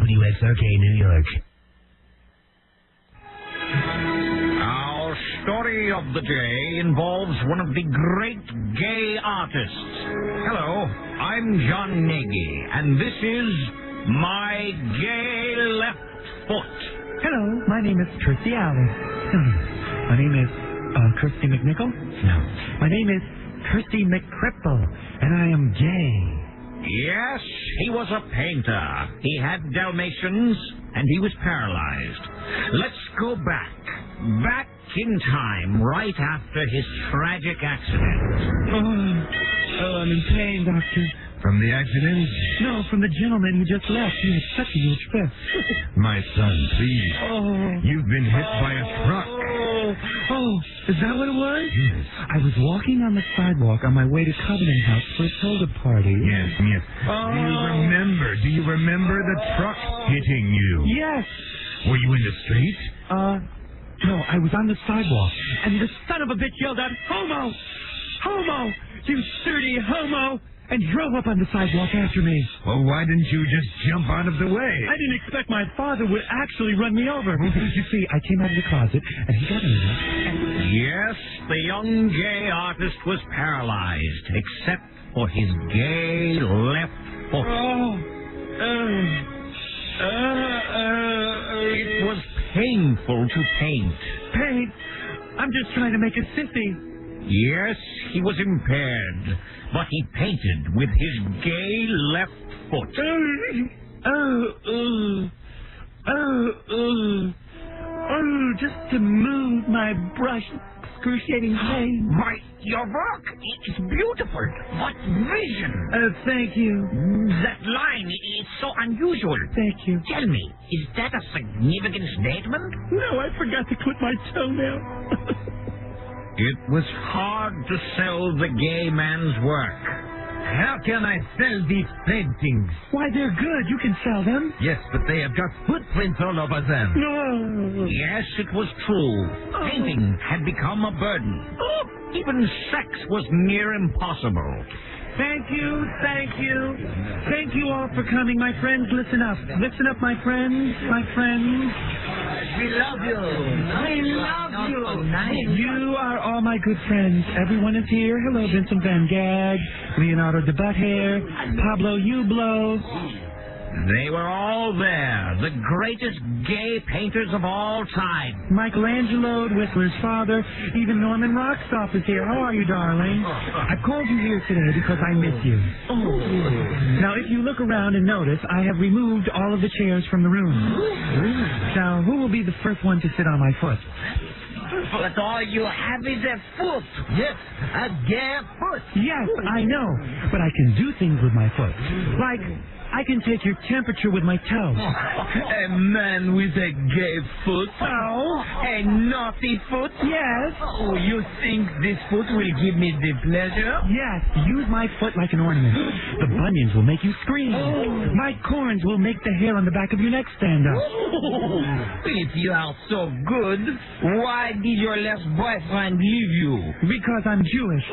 WXRK New York. Our story of the day involves one of the great gay artists. Hello, I'm John Nagy, and this is My Gay Left Foot. Hello, my name is Kirstie Alley. My name is Kirstie McNichol? No. My name is Kirstie McCripple, and I am gay. Yes, he was a painter. He had Dalmatians, and he was paralyzed. Let's go back in time, right after his tragic accident. Oh, I'm in pain, Doctor. From the accident? No, from the gentleman who just left. He had such a huge fist. My son, please. Oh. You've been hit by a truck. Oh, is that what it was? Yes. I was walking on the sidewalk on my way to Covenant House for a soda party. Yes. Oh. Do you remember the truck hitting you? Yes. Were you in the street? No, I was on the sidewalk, and the son of a bitch yelled out, "Homo! Homo! You dirty homo!" and drove up on the sidewalk after me. Well, why didn't you just jump out of the way? I didn't expect my father would actually run me over. You see, I came out of the closet, and he got in there. Yes, the young gay artist was paralyzed, except for his gay left foot. It was painful to paint. Paint? I'm just trying to make a sissy. Yes, he was impaired, but he painted with his gay left foot. Just to move my brush, excruciating pain. My, your work is beautiful. What vision. Thank you. That line is so unusual. Thank you. Tell me, is that a significant statement? No, I forgot to clip my toenail. It was hard to sell the gay man's work. How can I sell these paintings? Why, they're good. You can sell them. Yes, but they have got footprints all over them. No. Yes, it was true. Painting had become a burden. Even sex was near impossible. Thank you. Thank you all for coming, my friends. Listen up. Listen up, my friends. We love you. We love you. You are all my good friends. Everyone is here. Hello, Vincent Van Gogh, Leonardo de Butthair, Pablo Hublot. They were all there, the greatest gay painters of all time. Michelangelo, Whistler's father, even Norman Rocksoff is here. How are you, darling? I called you here today because I miss you. Now, if you look around and notice, I have removed all of the chairs from the room. Now, who will be the first one to sit on my foot? But all you have is a foot. Yes, a gay foot. Yes, I know, but I can do things with my foot. Like, I can take your temperature with my toe. A man with a gay foot? Oh? A naughty foot? Yes. Oh, you think this foot will give me the pleasure? Yes, use my foot like an ornament. The bunions will make you scream. My corns will make the hair on the back of your neck stand up. If you are so good, why did your last boyfriend leave you? Because I'm Jewish.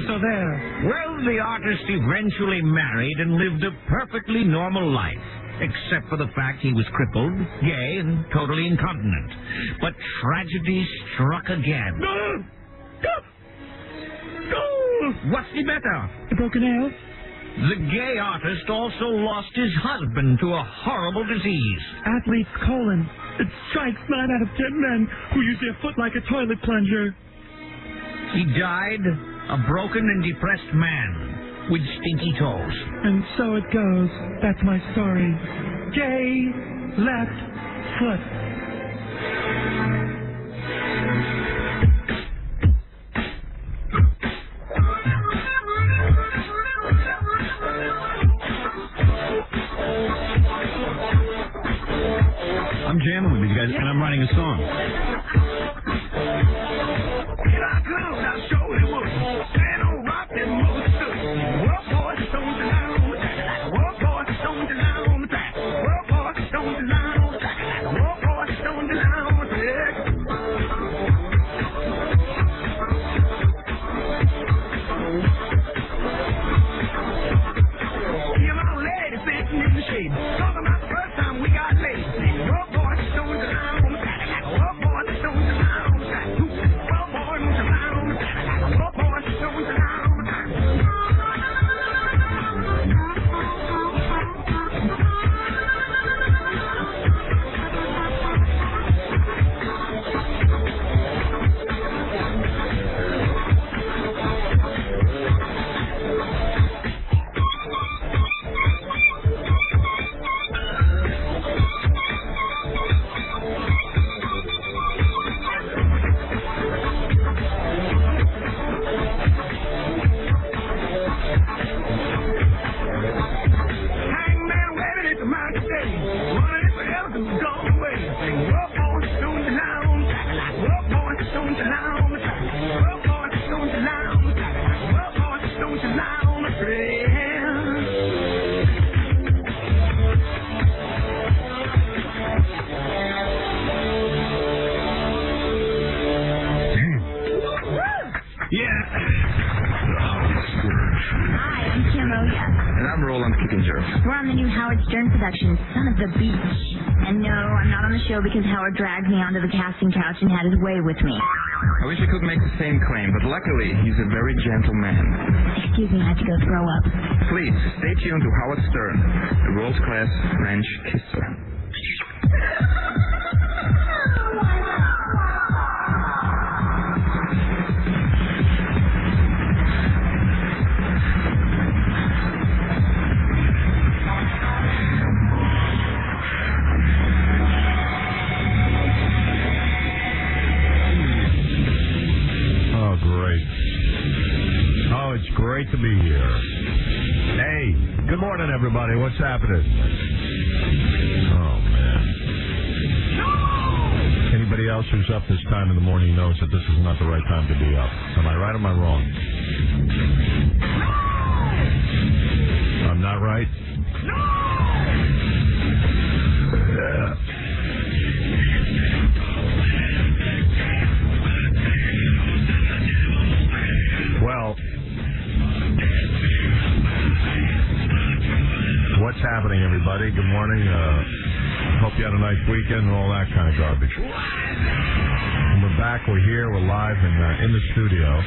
So there. Well, the artist eventually married and lived a perfectly normal life, except for the fact he was crippled, gay, and totally incontinent. But tragedy struck again. What's the matter? A broken nail? The gay artist also lost his husband to a horrible disease. Athlete's colon. It strikes 9 out of 10 men who use their foot like a toilet plunger. He died a broken and depressed man with stinky toes. And so it goes. That's my story. Gay left foot. I'm jamming with these guys, and I'm writing a song. Here I come, I'll show you what. Stand on rock and move the stood. Work boy, don't deny on the track. Work boy, don't deny on the track. Work boy, don't deny on the track. Work boy, don't deny on the track. Hear my lady sitting in the shade, talking about the first We're on the new Howard Stern production, Son of the Beach. And no, I'm not on the show because Howard dragged me onto the casting couch and had his way with me. I wish I could make the same claim, but luckily, he's a very gentle man. Excuse me, I have to go throw up. Please, stay tuned to Howard Stern, the world-class French kisser. Great to be here. Hey, good morning, everybody. What's happening? Oh, man. Anybody else who's up this time in the morning knows that this is not the right time to be up. Am I right or am I wrong? I'm not right? Yeah. Well, what's happening, everybody? Good morning. Hope you had a nice weekend and all that kind of garbage. And we're back. We're here. We're live and in the studio.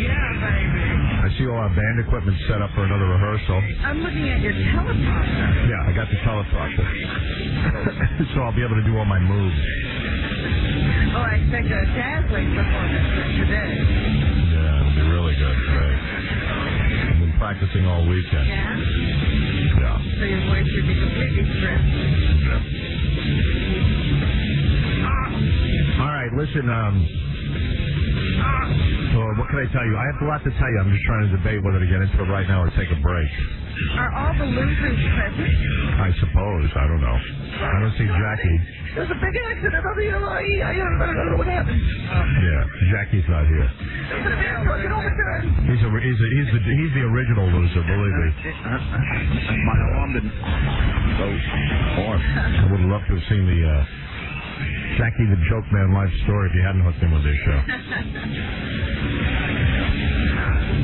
Yeah, baby. I see all our band equipment set up for another rehearsal. I'm looking at your teleprompter. Yeah, I got the teleprompter. So I'll be able to do all my moves. Oh, I expect a dazzling performance today. Yeah, it'll be really good. Great. I've been practicing all weekend. Yeah? Yeah. So your voice should be completely stripped. All right, listen, what can I tell you? I have a lot to tell you. I'm just trying to debate whether to get into it right now or take a break. Are all the losers present? I suppose. I don't know. I don't see Jackie. There's a big accident on the LIE. I don't know what happened. Yeah, Jackie's not here. He's the original loser, believe me. My alarm didn't go off. I would love to have seen the Jackie the Joke Man live story if you hadn't hooked him with this show.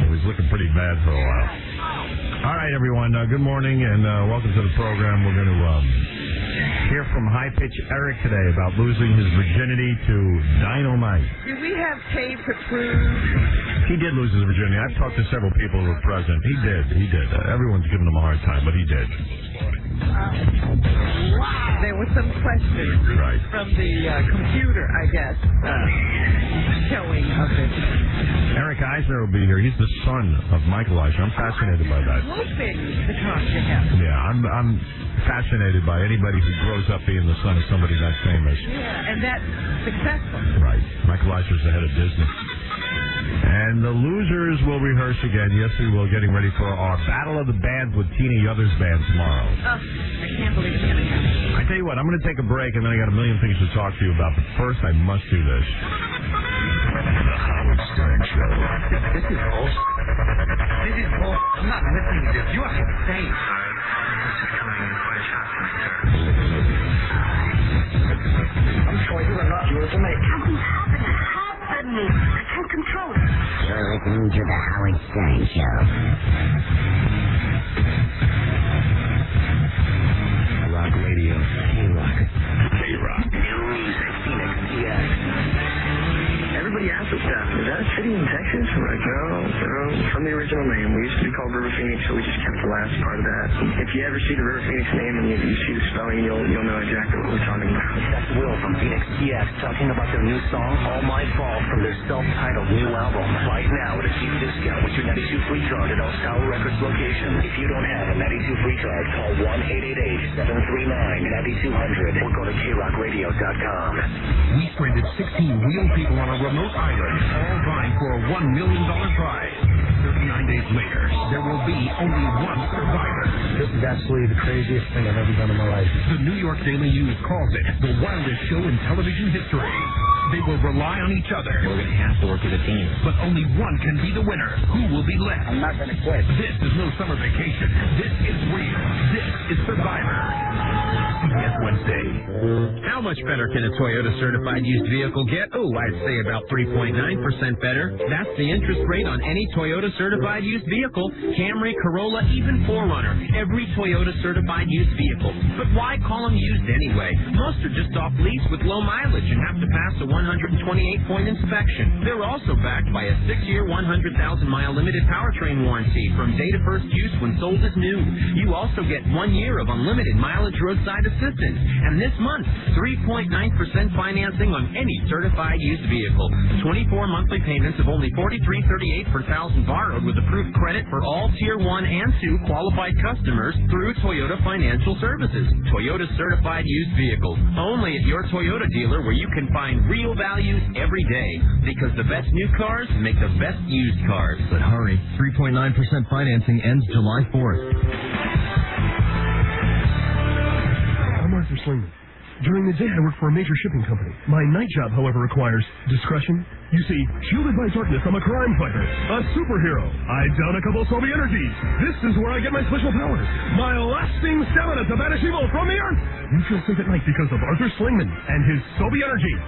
It was looking pretty bad for a while. All right, everyone. Good morning and welcome to the program. We're going to hear from High Pitch Eric today about losing his virginity to Dynamite. Do we have tape to prove? He did lose his virginity. I've talked to several people who were present. He did. Everyone's giving him a hard time, but he did. There were some questions from the computer, I guess, showing of it. Eric Eisner will be here. He's the son of Michael Eisner. I'm fascinated by that. I'm hoping to talk to him. Yeah, I'm fascinated by anybody who grows up being the son of somebody that famous. Yeah, and that's successful. Right. Michael Eisner's the head of Disney. And the losers will rehearse again. Yes, we will. Getting ready for our Battle of the Bands with Tina Yothers Band tomorrow. Oh, I can't believe it's going to happen. I tell you what, I'm going to take a break, and then I got a million things to talk to you about. But first, I must do this. The Howard Stern Show. This is bullshit. This is bullshit. I'm not listening to this. You are insane. I'm sure you are not yours to make. How can happen? I can't control it. You're listening to the Howard Stern Show. Rock Radio. K-Rock. K-Rock. New music. Phoenix TX. Everybody asks us that. Is that a city in Texas? We're like, no. From the original name. We used to be called River Phoenix, so we just kept the last part of that. If you ever see the River Phoenix name and you see the spelling, you'll know exactly what we're talking about. That's Will from Phoenix TX talking about their new song, All My Fault, from their self-titled new album. Right now at a deep discount with your 92 free card at all Tower Records locations. If you don't have a 92 free card, call 1-888-739-9200 or go to krockradio.com. We stranded 16 real people on a remote island, all vying for a $1 million prize. 39 days later, there will be only one survivor. This is absolutely the craziest thing I've ever done in my life. The New York Daily News calls it the wildest show in television history. They will rely on each other. We're going to have to work as a team. But only one can be the winner. Who will be left? I'm not going to quit. This is no summer vacation. This is real. This is Survivor. CBS Wednesday. Tuesday. How much better can a Toyota certified used vehicle get? Oh, I'd say about 3.9% better. That's the interest rate on any Toyota certified used vehicle. Camry, Corolla, even 4Runner. Every Toyota certified used vehicle. But why call them used anyway? Most are just off lease with low mileage and have to pass a 128-point inspection. They're also backed by a 6-year, 100,000-mile limited powertrain warranty from date of first use when sold as new. You also get 1 year of unlimited mileage roadside assistance. And this month, 3.9% financing on any certified used vehicle. 24 monthly payments of only $43.38 per thousand borrowed with approved credit for all Tier 1 and 2 qualified customers through Toyota Financial Services. Toyota certified used vehicles. Only at your Toyota dealer where you can find real values every day. Because the best new cars make the best used cars. But hurry, 3.9% financing ends July 4th. I'm Arthur Slingman. During the day, I work for a major shipping company. My night job, however, requires discretion. You see, shielded by darkness, I'm a crime fighter, a superhero. I down a couple of Sobe energies. This is where I get my special powers. My lasting stamina to banish evil from the earth. You feel safe at night because of Arthur Slingman and his Sobe energy.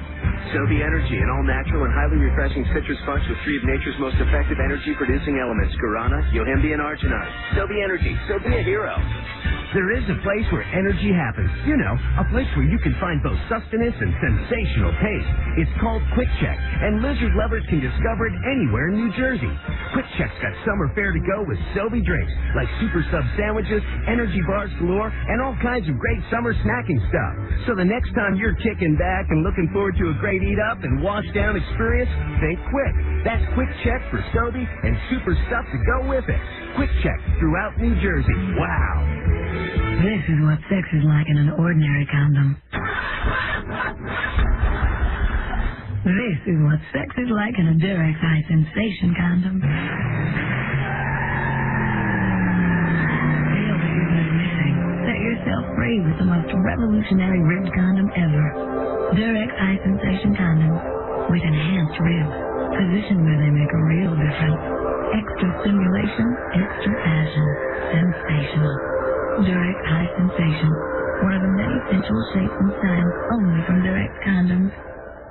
Sobe Energy, an all-natural and highly refreshing citrus punch with 3 of nature's most effective energy-producing elements, guarana, yohimbe, and arginine. Sobe Energy, so be a hero. There is a place where energy happens. You know, a place where you can find both sustenance and sensational taste. It's called Quick Check, and lizard lovers can discover it anywhere in New Jersey. Quick Check's got summer fare to go with Sobe drinks, like super sub sandwiches, energy bars galore, and all kinds of great summer snacking stuff. So the next time you're kicking back and looking forward to a great eat-up and wash-down experience, think Quick. That's Quick Check for Sobe and super stuff to go with it. Quick Check throughout New Jersey. Wow. This is what sex is like in an ordinary condom. This is what sex is like in a Durex High Sensation condom. Feel the goodness missing. Set yourself free with the most revolutionary ribbed condom ever. Durex High Sensation condoms with enhanced ribs, positioned where they make a real difference. Extra stimulation, extra passion, sensational. Durex High Sensation, one of the many sensual shapes and styles only from Durex condoms.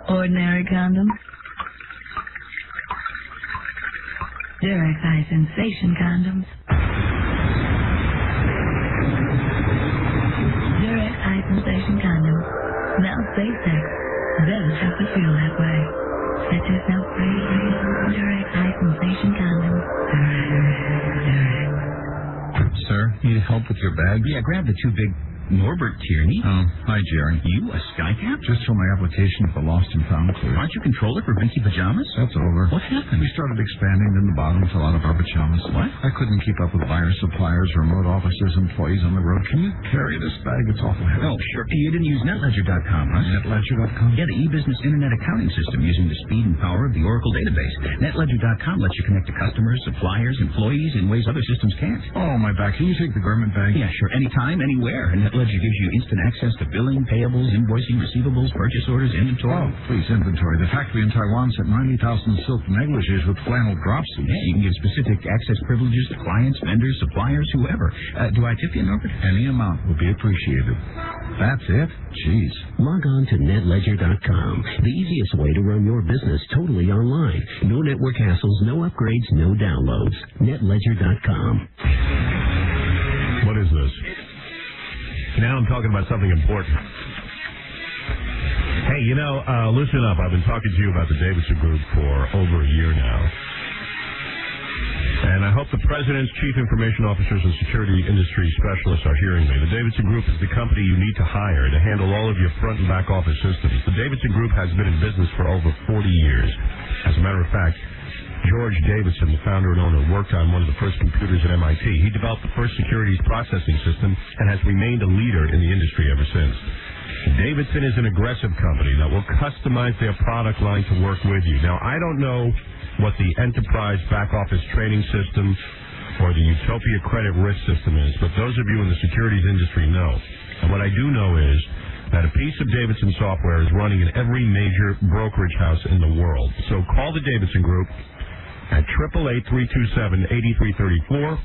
Ordinary condoms. Durex High Sensation condoms. Durex High Sensation condoms. Now say sex doesn't have to feel that way. Set yourself free. Durex High Sensation condoms. Durex. Sir, need help with your bag? Yeah, grab the 2 big Norbert Tierney. Oh, hi, Jerry. You, a skycap? Just for my application for Lost and Found clear. Aren't you controller for Vinky Pajamas? That's over. What happened? We started expanding, then the bottom fell out of our pajamas. What? I couldn't keep up with buyers, suppliers, remote officers, employees on the road. Can you carry this bag? It's awful heavy. Oh, sure. You didn't use NetLedger.com, right? NetLedger.com? Yeah, the e-business internet accounting system using the speed and power of the Oracle database. NetLedger.com lets you connect to customers, suppliers, employees in ways other systems can't. Oh, my back. Can you take the garment bag? Yeah, sure. Anytime, anywhere. And NetLedger gives you instant access to billing, payables, invoicing, receivables, purchase orders, inventory. Oh, please, inventory. The factory in Taiwan sent 90,000 silk negligees with flannel drop suits. Yeah, you can give specific access privileges to clients, vendors, suppliers, whoever. Do I tip you, Norbert? Any amount will be appreciated. That's it? Jeez. Log on to NetLedger.com, the easiest way to run your business totally online. No network hassles, no upgrades, no downloads. NetLedger.com. What is this? Now I'm talking about something important. Hey, listen up. I've been talking to you about the Davidson Group for over a year now. And I hope the President's Chief Information Officers and Security Industry Specialists are hearing me. The Davidson Group is the company you need to hire to handle all of your front and back office systems. The Davidson Group has been in business for over 40 years. As a matter of fact, George Davidson, the founder and owner, worked on one of the first computers at MIT. He developed the first securities processing system and has remained a leader in the industry ever since. Davidson is an aggressive company that will customize their product line to work with you. Now, I don't know what the enterprise back office training system or the Utopia credit risk system is, but those of you in the securities industry know. And what I do know is that a piece of Davidson software is running in every major brokerage house in the world. So call the Davidson Group at 888-327-8334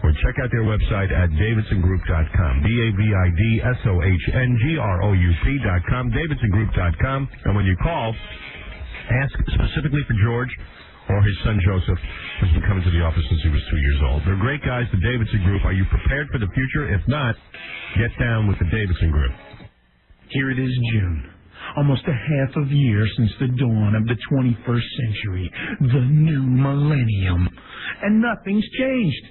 or check out their website at davidsongroup.com. DAVIDSOHNGROUP.com, davidsongroup.com. And when you call, ask specifically for George or his son Joseph, who's been coming to the office since he was 2 years old. They're great guys, the Davidson Group. Are you prepared for the future? If not, get down with the Davidson Group. Here it is, June. Almost a half of year since the dawn of the 21st century, the new millennium. And nothing's changed.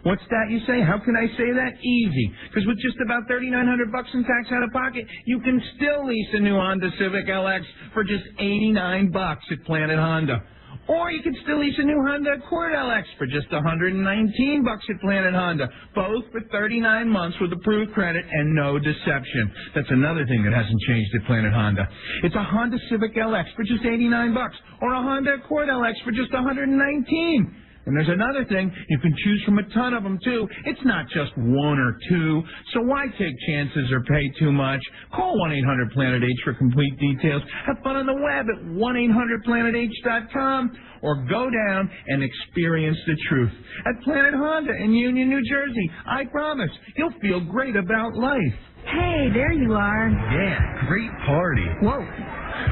What's that you say? How can I say that? Easy. Because with just about $3,900 in tax out of pocket, you can still lease a new Honda Civic LX for just $89 at Planet Honda. Or you can still lease a new Honda Accord LX for just $119 at Planet Honda. Both for 39 months with approved credit and no deception. That's another thing that hasn't changed at Planet Honda. It's a Honda Civic LX for just $89 or a Honda Accord LX for just $119. And there's another thing, you can choose from a ton of them, too. It's not just one or two, so why take chances or pay too much? Call 1-800-PLANET-H for complete details. Have fun on the web at 1-800-PLANET-H.com or go down and experience the truth. At Planet Honda in Union, New Jersey, I promise, you'll feel great about life. Hey, there you are. Yeah, great party. Whoa.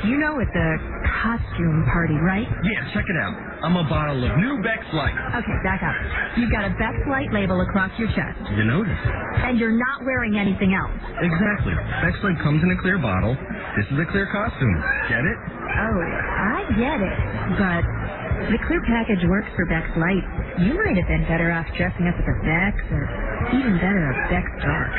You know it's a costume party, right? Yeah, check it out. I'm a bottle of new Beck's Light. Okay, back up. You've got a Beck's Light label across your chest. You noticed? And you're not wearing anything else. Exactly. Beck's Light comes in a clear bottle. This is a clear costume. Get it? Oh, I get it. But the clear package works for Beck's Light. You might have been better off dressing up as a Beck's, or even better, a Beck's Dark.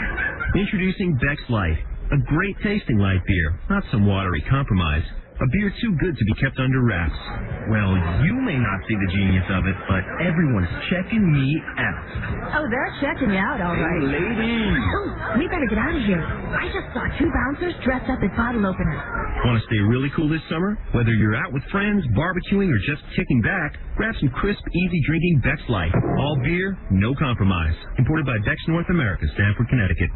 Introducing Beck's Light. A great tasting light beer, not some watery compromise. A beer too good to be kept under wraps. Well, you may not see the genius of it, but everyone's checking me out. Oh, they're checking you out, all right. Hey, ladies. Oh, we better get out of here. I just saw two bouncers dressed up as bottle openers. Want to stay really cool this summer? Whether you're out with friends, barbecuing, or just kicking back, grab some crisp, easy-drinking Beck's Light. All beer, no compromise. Imported by Beck's North America, Stamford, Connecticut.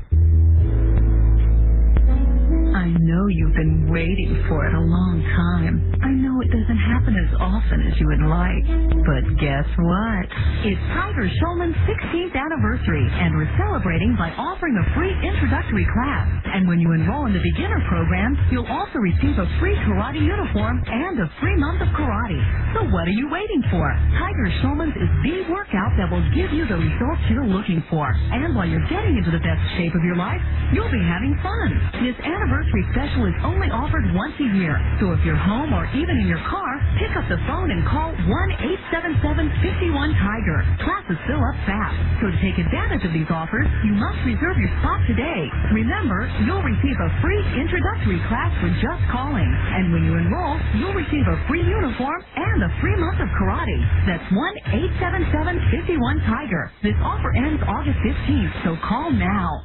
I know you've been waiting for it a long time. I know it doesn't happen as often as you would like. But guess what? It's Tiger Schulman's 16th anniversary, and we're celebrating by offering a free introductory class. And when you enroll in the beginner program, you'll also receive a free karate uniform and a free month of karate. So what are you waiting for? Tiger Schulman's is the workout that will give you the results you're looking for. And while you're getting into the best shape of your life, you'll be having fun. This anniversary special is only offered once a year. So if you're home or even in your car, pick up the phone and call 1-877-51-TIGER. Classes fill up fast. So to take advantage of these offers, you must reserve your spot today. Remember, you'll receive a free introductory class for just calling. And when you enroll, you'll receive a free uniform and a free month of karate. That's 1-877-51-TIGER. This offer ends August 15th, so call now.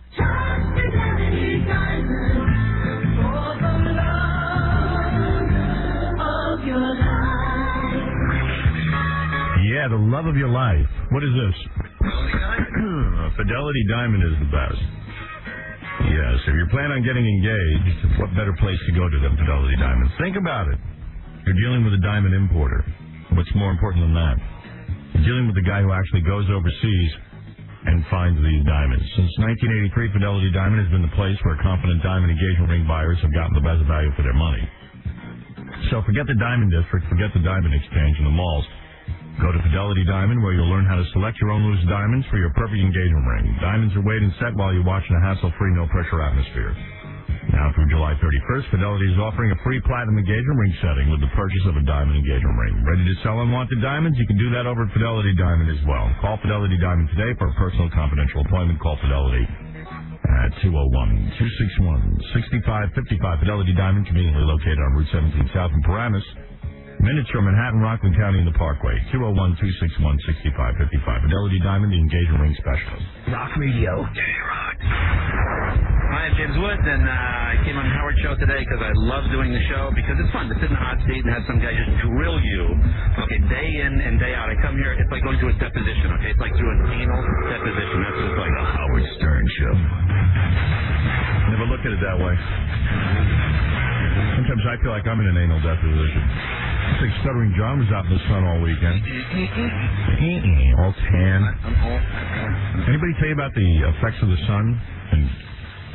Yeah, the love of your life. What is this? Fidelity Diamond is the best. Yes, if you're planning on getting engaged, what better place to go to than Fidelity Diamond? Think about it. You're dealing with a diamond importer. What's more important than that? You're dealing with the guy who actually goes overseas and finds these diamonds. Since 1983, Fidelity Diamond has been the place where confident diamond engagement ring buyers have gotten the best value for their money. So forget the Diamond District, forget the Diamond Exchange and the malls. Go to Fidelity Diamond, where you'll learn how to select your own loose diamonds for your perfect engagement ring. Diamonds are weighed and set while you watch in a hassle-free, no-pressure atmosphere. Now through July 31st, Fidelity is offering a free platinum engagement ring setting with the purchase of a diamond engagement ring. Ready to sell unwanted diamonds? You can do that over at Fidelity Diamond as well. Call Fidelity Diamond today for a personal confidential appointment. Call Fidelity at 201-261-6555. Fidelity Diamond, conveniently located on Route 17 South in Paramus. Minutes from Manhattan, Rockland County, and the Parkway. 201-261-6555. Fidelity Diamond, the engagement ring specialist. Rock Radio. J-Rock. Hi, I'm James Woods, and I came on Howard's show today because I love doing the show because it's fun to sit in the hot seat and have some guy just drill you, okay, day in and day out. I come here, it's like going to a deposition, okay? It's like through an anal deposition. That's just like a Howard Stern show. Never looked at it that way. Sometimes I feel like I'm in an anal deposition. It's like Stuttering John was out in the sun all weekend. All tan. Anybody tell you about the effects of the sun and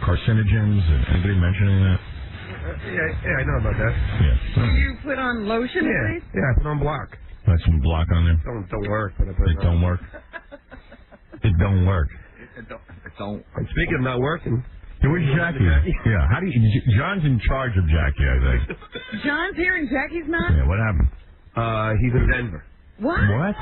carcinogens? And anybody mentioning that? Yeah, I know about that. Yeah. Do you put on lotion at least? Yeah, I put on block. Got some block on there. Don't work. But I put It don't work. It don't work. It don't. And speaking of not working. Hey, where's Jackie? Yeah, how do you? John's in charge of Jackie, I think. John's here and Jackie's not? Yeah, what happened? He's in Denver. What? What?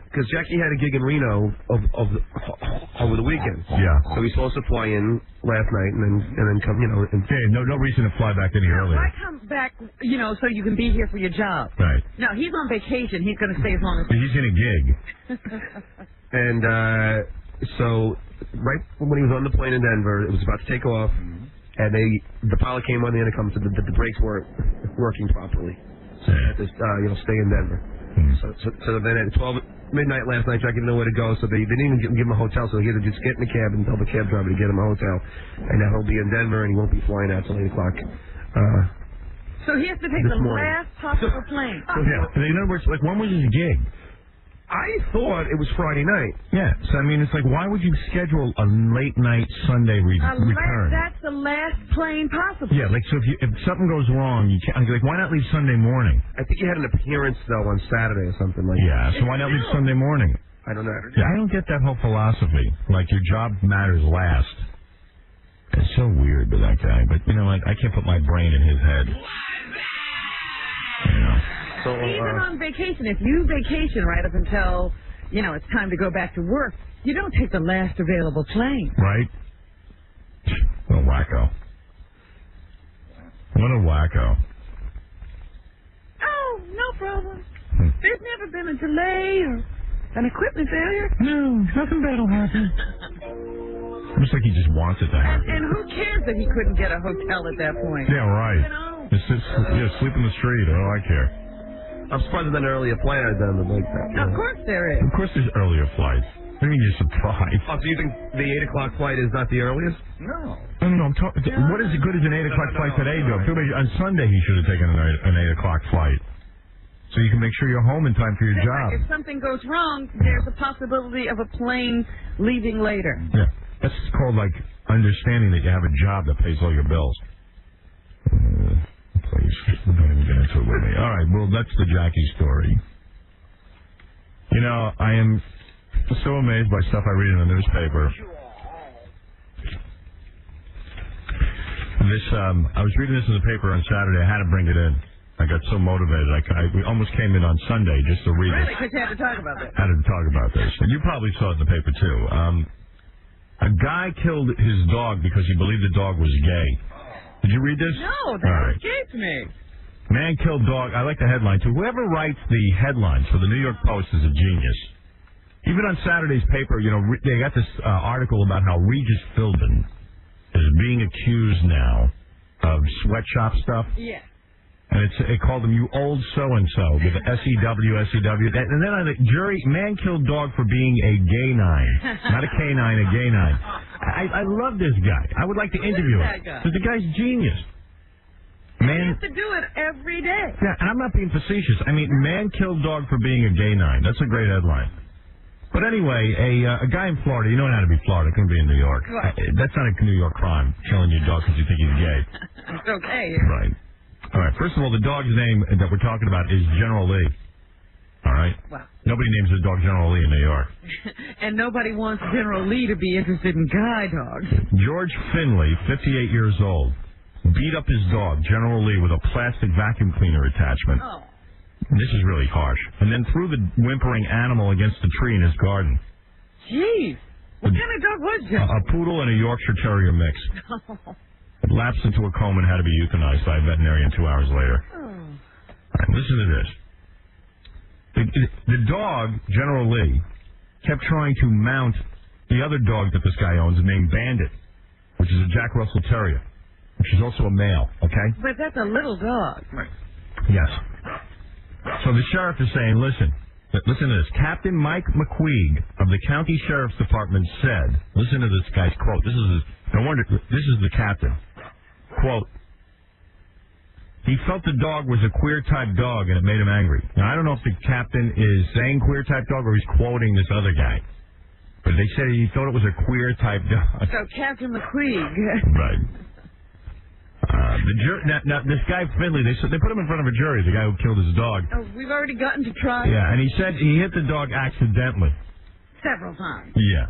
Because Jackie had a gig in Reno over the weekend. Yeah. So he's supposed to fly in last night and then come, And hey, no reason to fly back any earlier. Why come back, so you can be here for your job? Right. No, he's on vacation. He's going to stay as long as. He's in a gig. And so right when he was on the plane in Denver, it was about to take off, and the pilot came on the intercom and said that the brakes weren't working properly. So he had to, stay in Denver. So then at midnight last night, Jack didn't know where to go, so they didn't even give him a hotel, so he had to just get in the cab and tell the cab driver to get him a hotel. And now he'll be in Denver, and he won't be flying out till 8 o'clock. So he has to take the last possible plane. Yeah. In other words, when was his gig? I thought it was Friday night. Yeah. So, it's like, why would you schedule a late-night Sunday return? That's the last plane possible. Yeah, so if something goes wrong, you can't, why not leave Sunday morning? I think he had an appearance, though, on Saturday or something like that. Yeah, so why not leave Sunday morning? I don't know. Yeah, I don't get that whole philosophy. Like, your job matters last. It's so weird with that guy, but you know what? I can't put my brain in his head. So, even on vacation, if you vacation right up until, it's time to go back to work, you don't take the last available plane. Right? What a wacko. What a wacko. Oh, no problem. There's never been a delay or an equipment failure. No, nothing bad will happen. Looks like he just wants it to happen. And who cares that he couldn't get a hotel at that point? Yeah, right. Sleep in the street. Oh, I care. I'm surprised there's an earlier flight than like that. Of course there is. Of course there's earlier flights. I mean, you're surprised. Oh, so you think the 8 o'clock flight is not the earliest? No, I'm talking. What is it good as an 8 o'clock flight today, Joe? On Sunday, he should have taken an 8 o'clock flight. So you can make sure you're home in time for your job. If something goes wrong, there's a possibility of a plane leaving later. Yeah. That's called, understanding that you have a job that pays all your bills. Please, don't even get into it with me. All right, well, that's the Jackie story. I am so amazed by stuff I read in the newspaper. I was reading this in the paper on Saturday. I had to bring it in. I got so motivated. We almost came in on Sunday just to read Really? it. Because you had to talk about this. Had to talk about this. And you probably saw it in the paper, too. A guy killed his dog because he believed the dog was gay. Did you read this? No, that escaped me. Man killed dog. I like the headline, too. Whoever writes the headlines for the New York Post is a genius. Even on Saturday's paper, they got this article about how Regis Philbin is being accused now of sweatshop stuff. Yeah. And it called him, you old so-and-so, with the S-E-W. And then on the jury, man killed dog for being a gay nine. Not a canine, a gay nine. I love this guy. I would like to interview him. Because the guy's genius. Man, you have to do it every day. Yeah, and I'm not being facetious. Man killed dog for being a gay nine. That's a great headline. But anyway, a guy in Florida, you know how to be Florida, couldn't be in New York. What? That's not a New York crime, killing your dog because you think he's gay. It's okay. Right. All right, first of all, the dog's name that we're talking about is General Lee. All right? Wow. Nobody names their dog General Lee in New York. And nobody wants General Lee to be interested in guy dogs. George Finley, 58 years old, beat up his dog, General Lee, with a plastic vacuum cleaner attachment. Oh. This is really harsh. And then threw the whimpering animal against a tree in his garden. Jeez. What kind of dog was this? A poodle and a Yorkshire Terrier mix. It lapsed into a coma and had to be euthanized by a veterinarian 2 hours later. Oh. All right, listen to this. The dog, General Lee, kept trying to mount the other dog that this guy owns named Bandit, which is a Jack Russell Terrier, which is also a male, okay? But that's a little dog. Right. Yes. So the sheriff is saying, listen to this. Captain Mike McQueeg of the County Sheriff's Department said, listen to this guy's quote. This is the captain. Quote, he felt the dog was a queer-type dog and it made him angry. Now, I don't know if the captain is saying queer-type dog or he's quoting this other guy. But they said he thought it was a queer type dog. So Captain McQueeg. Right. Now, this guy Finley, they put him in front of a jury, the guy who killed his dog. Oh, we've already gotten to trial. Yeah, and he said he hit the dog accidentally. Several times. Yeah.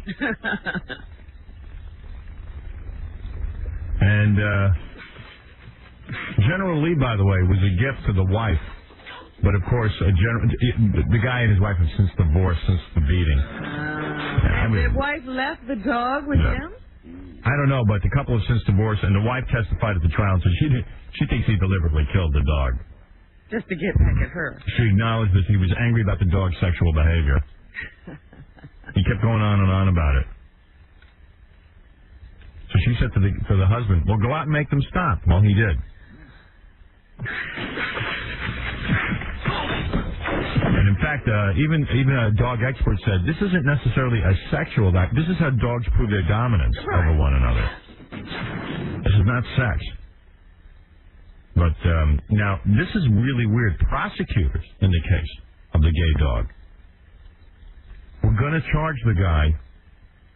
And General Lee, by the way, was a gift to the wife. But, of course, the guy and his wife have since divorced since the beating. And the wife left the dog with him? I don't know, but the couple have since divorced, and the wife testified at the trial, so she thinks he deliberately killed the dog. Just to get back at her. She acknowledged that he was angry about the dog's sexual behavior. He kept going on and on about it. So she said to the husband, well, go out and make them stop. Well, he did. And in fact, even a dog expert said this isn't necessarily a sexual act. This is how dogs prove their dominance over one another. This is not sex. But now, this is really weird. Prosecutors in the case of the gay dog were going to charge the guy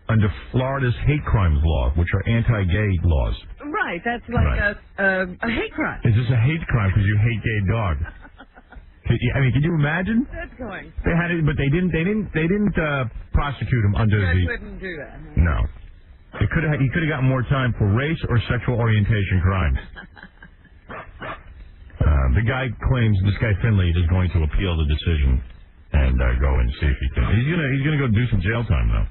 under Florida's hate crimes law, which are anti-gay laws. Right, that's like a hate crime. Is this a hate crime because you hate gay dog? I mean, can you imagine? That's going. They had it, but they didn't prosecute him under I the. couldn't do that. No, he could have gotten more time for race or sexual orientation crimes. The guy claims this guy Finley is going to appeal the decision and go and see if he can. He's gonna go do some jail time though.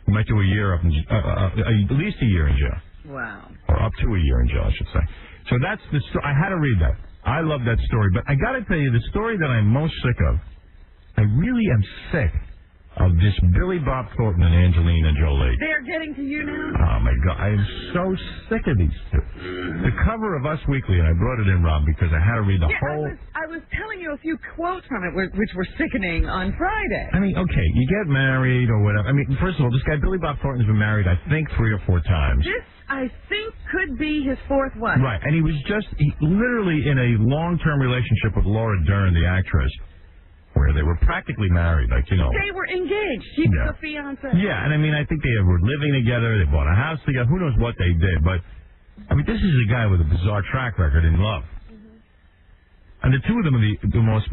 He might do a year up in at least a year in jail. Wow. Or up to a year in jail, I should say. So that's the story. I had to read that. I love that story, but I got to tell you, the story that I'm most sick of, I really am sick of this Billy Bob Thornton and Angelina Jolie. They're getting to you now? Oh, my God. I am so sick of these two. The cover of Us Weekly, and I brought it in, Rob, because I had to read the whole... I was telling you a few quotes from it, which were sickening on Friday. I mean, okay, you get married or whatever. I mean, first of all, this guy, Billy Bob Thornton's been married, I think, 3 or 4 times. This, I think, could be his 4th wife. Right, and he was literally in a long-term relationship with Laura Dern, the actress, where they were practically married, like, you know. They were engaged. He was a fiancé. Yeah, and I mean, I think they were living together. They bought a house together. Who knows what they did, but, I mean, this is a guy with a bizarre track record in love. And the two of them are the most,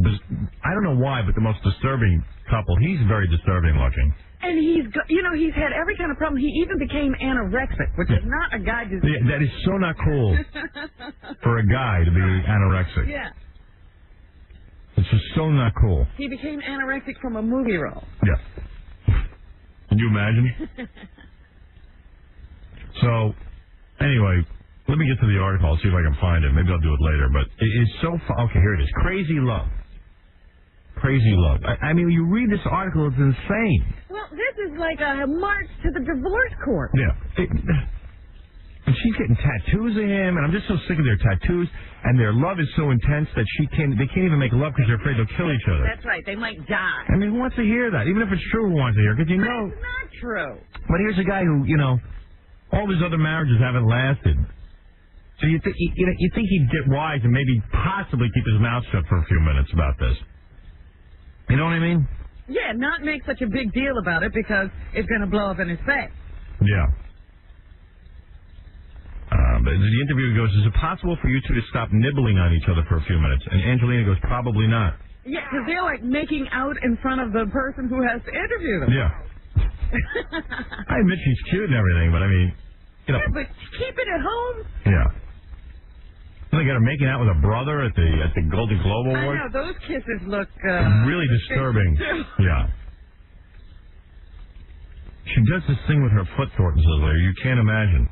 I don't know why, but the most disturbing couple. He's very disturbing looking. And he's had every kind of problem. He even became anorexic, which is not a guy disease. Yeah, that is so not cool for a guy to be anorexic. Yeah. It's just so not cool. He became anorexic from a movie role. Yeah. Can you imagine? So, anyway, let me get to the article. I'll see if I can find it. Maybe I'll do it later. But it is so okay, here it is. Crazy love. Crazy love. I mean, you read this article, it's insane. Well, this is like a march to the divorce court. Yeah. And she's getting tattoos of him, and I'm just so sick of their tattoos. And their love is so intense that they can't even make love because they're afraid they'll kill each other. That's right. They might die. I mean, who wants to hear that? Even if it's true, who wants to hear it? Because you know. It's not true. But here's a guy who, all his other marriages haven't lasted. So you think he'd get wise and maybe possibly keep his mouth shut for a few minutes about this. You know what I mean? Yeah, not make such a big deal about it because it's going to blow up in his face. Yeah. But the interviewer goes, is it possible for you two to stop nibbling on each other for a few minutes? And Angelina goes, probably not. Yeah, because they're like making out in front of the person who has to interview them. Yeah. I admit she's cute and everything, but I mean, Yeah, but keep it at home. Yeah. And they got her making out with a brother at the Golden Globe Award. I know, those kisses look... really disturbing. Yeah. She does this thing with her foot, Thornton says later. You can't imagine.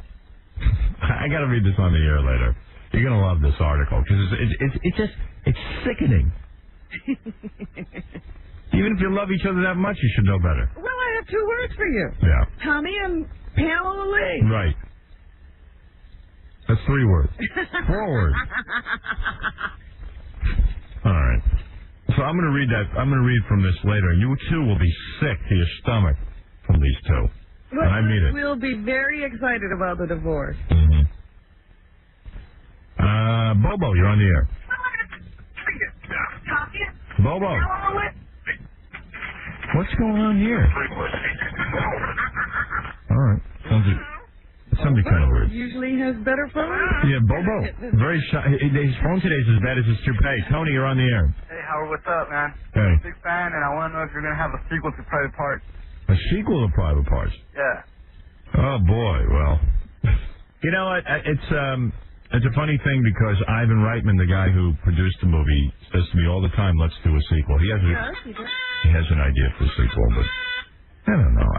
I got to read this on the air later. You're going to love this article because it's sickening. Even if you love each other that much, you should know better. Well, I have 2 words for you. Yeah. Tommy and Pamela Lee. Right. That's 3 words. 4 words. All right. So I'm going to read that. I'm going to read from this later. You too will be sick to your stomach from these two. Well, and I mean it. We'll be very excited about the divorce. Mm-hmm. Bobo, you're on the air. Bobo. What's going on here? All right. Sounded kind of weird. Usually has better phone. Yeah, Bobo. Very shy. His phone today is as bad as his toupee. Tony, you're on the air. Hey, Howard, what's up, man? Hey. Big fan, and I want to know if you're going to have a sequel to Private Parts. A sequel to Private Parts? Yeah. Oh, boy. Well, you know what? It's a funny thing because Ivan Reitman, the guy who produced the movie, says to me all the time, let's do a sequel. He has an idea for a sequel, but I don't know.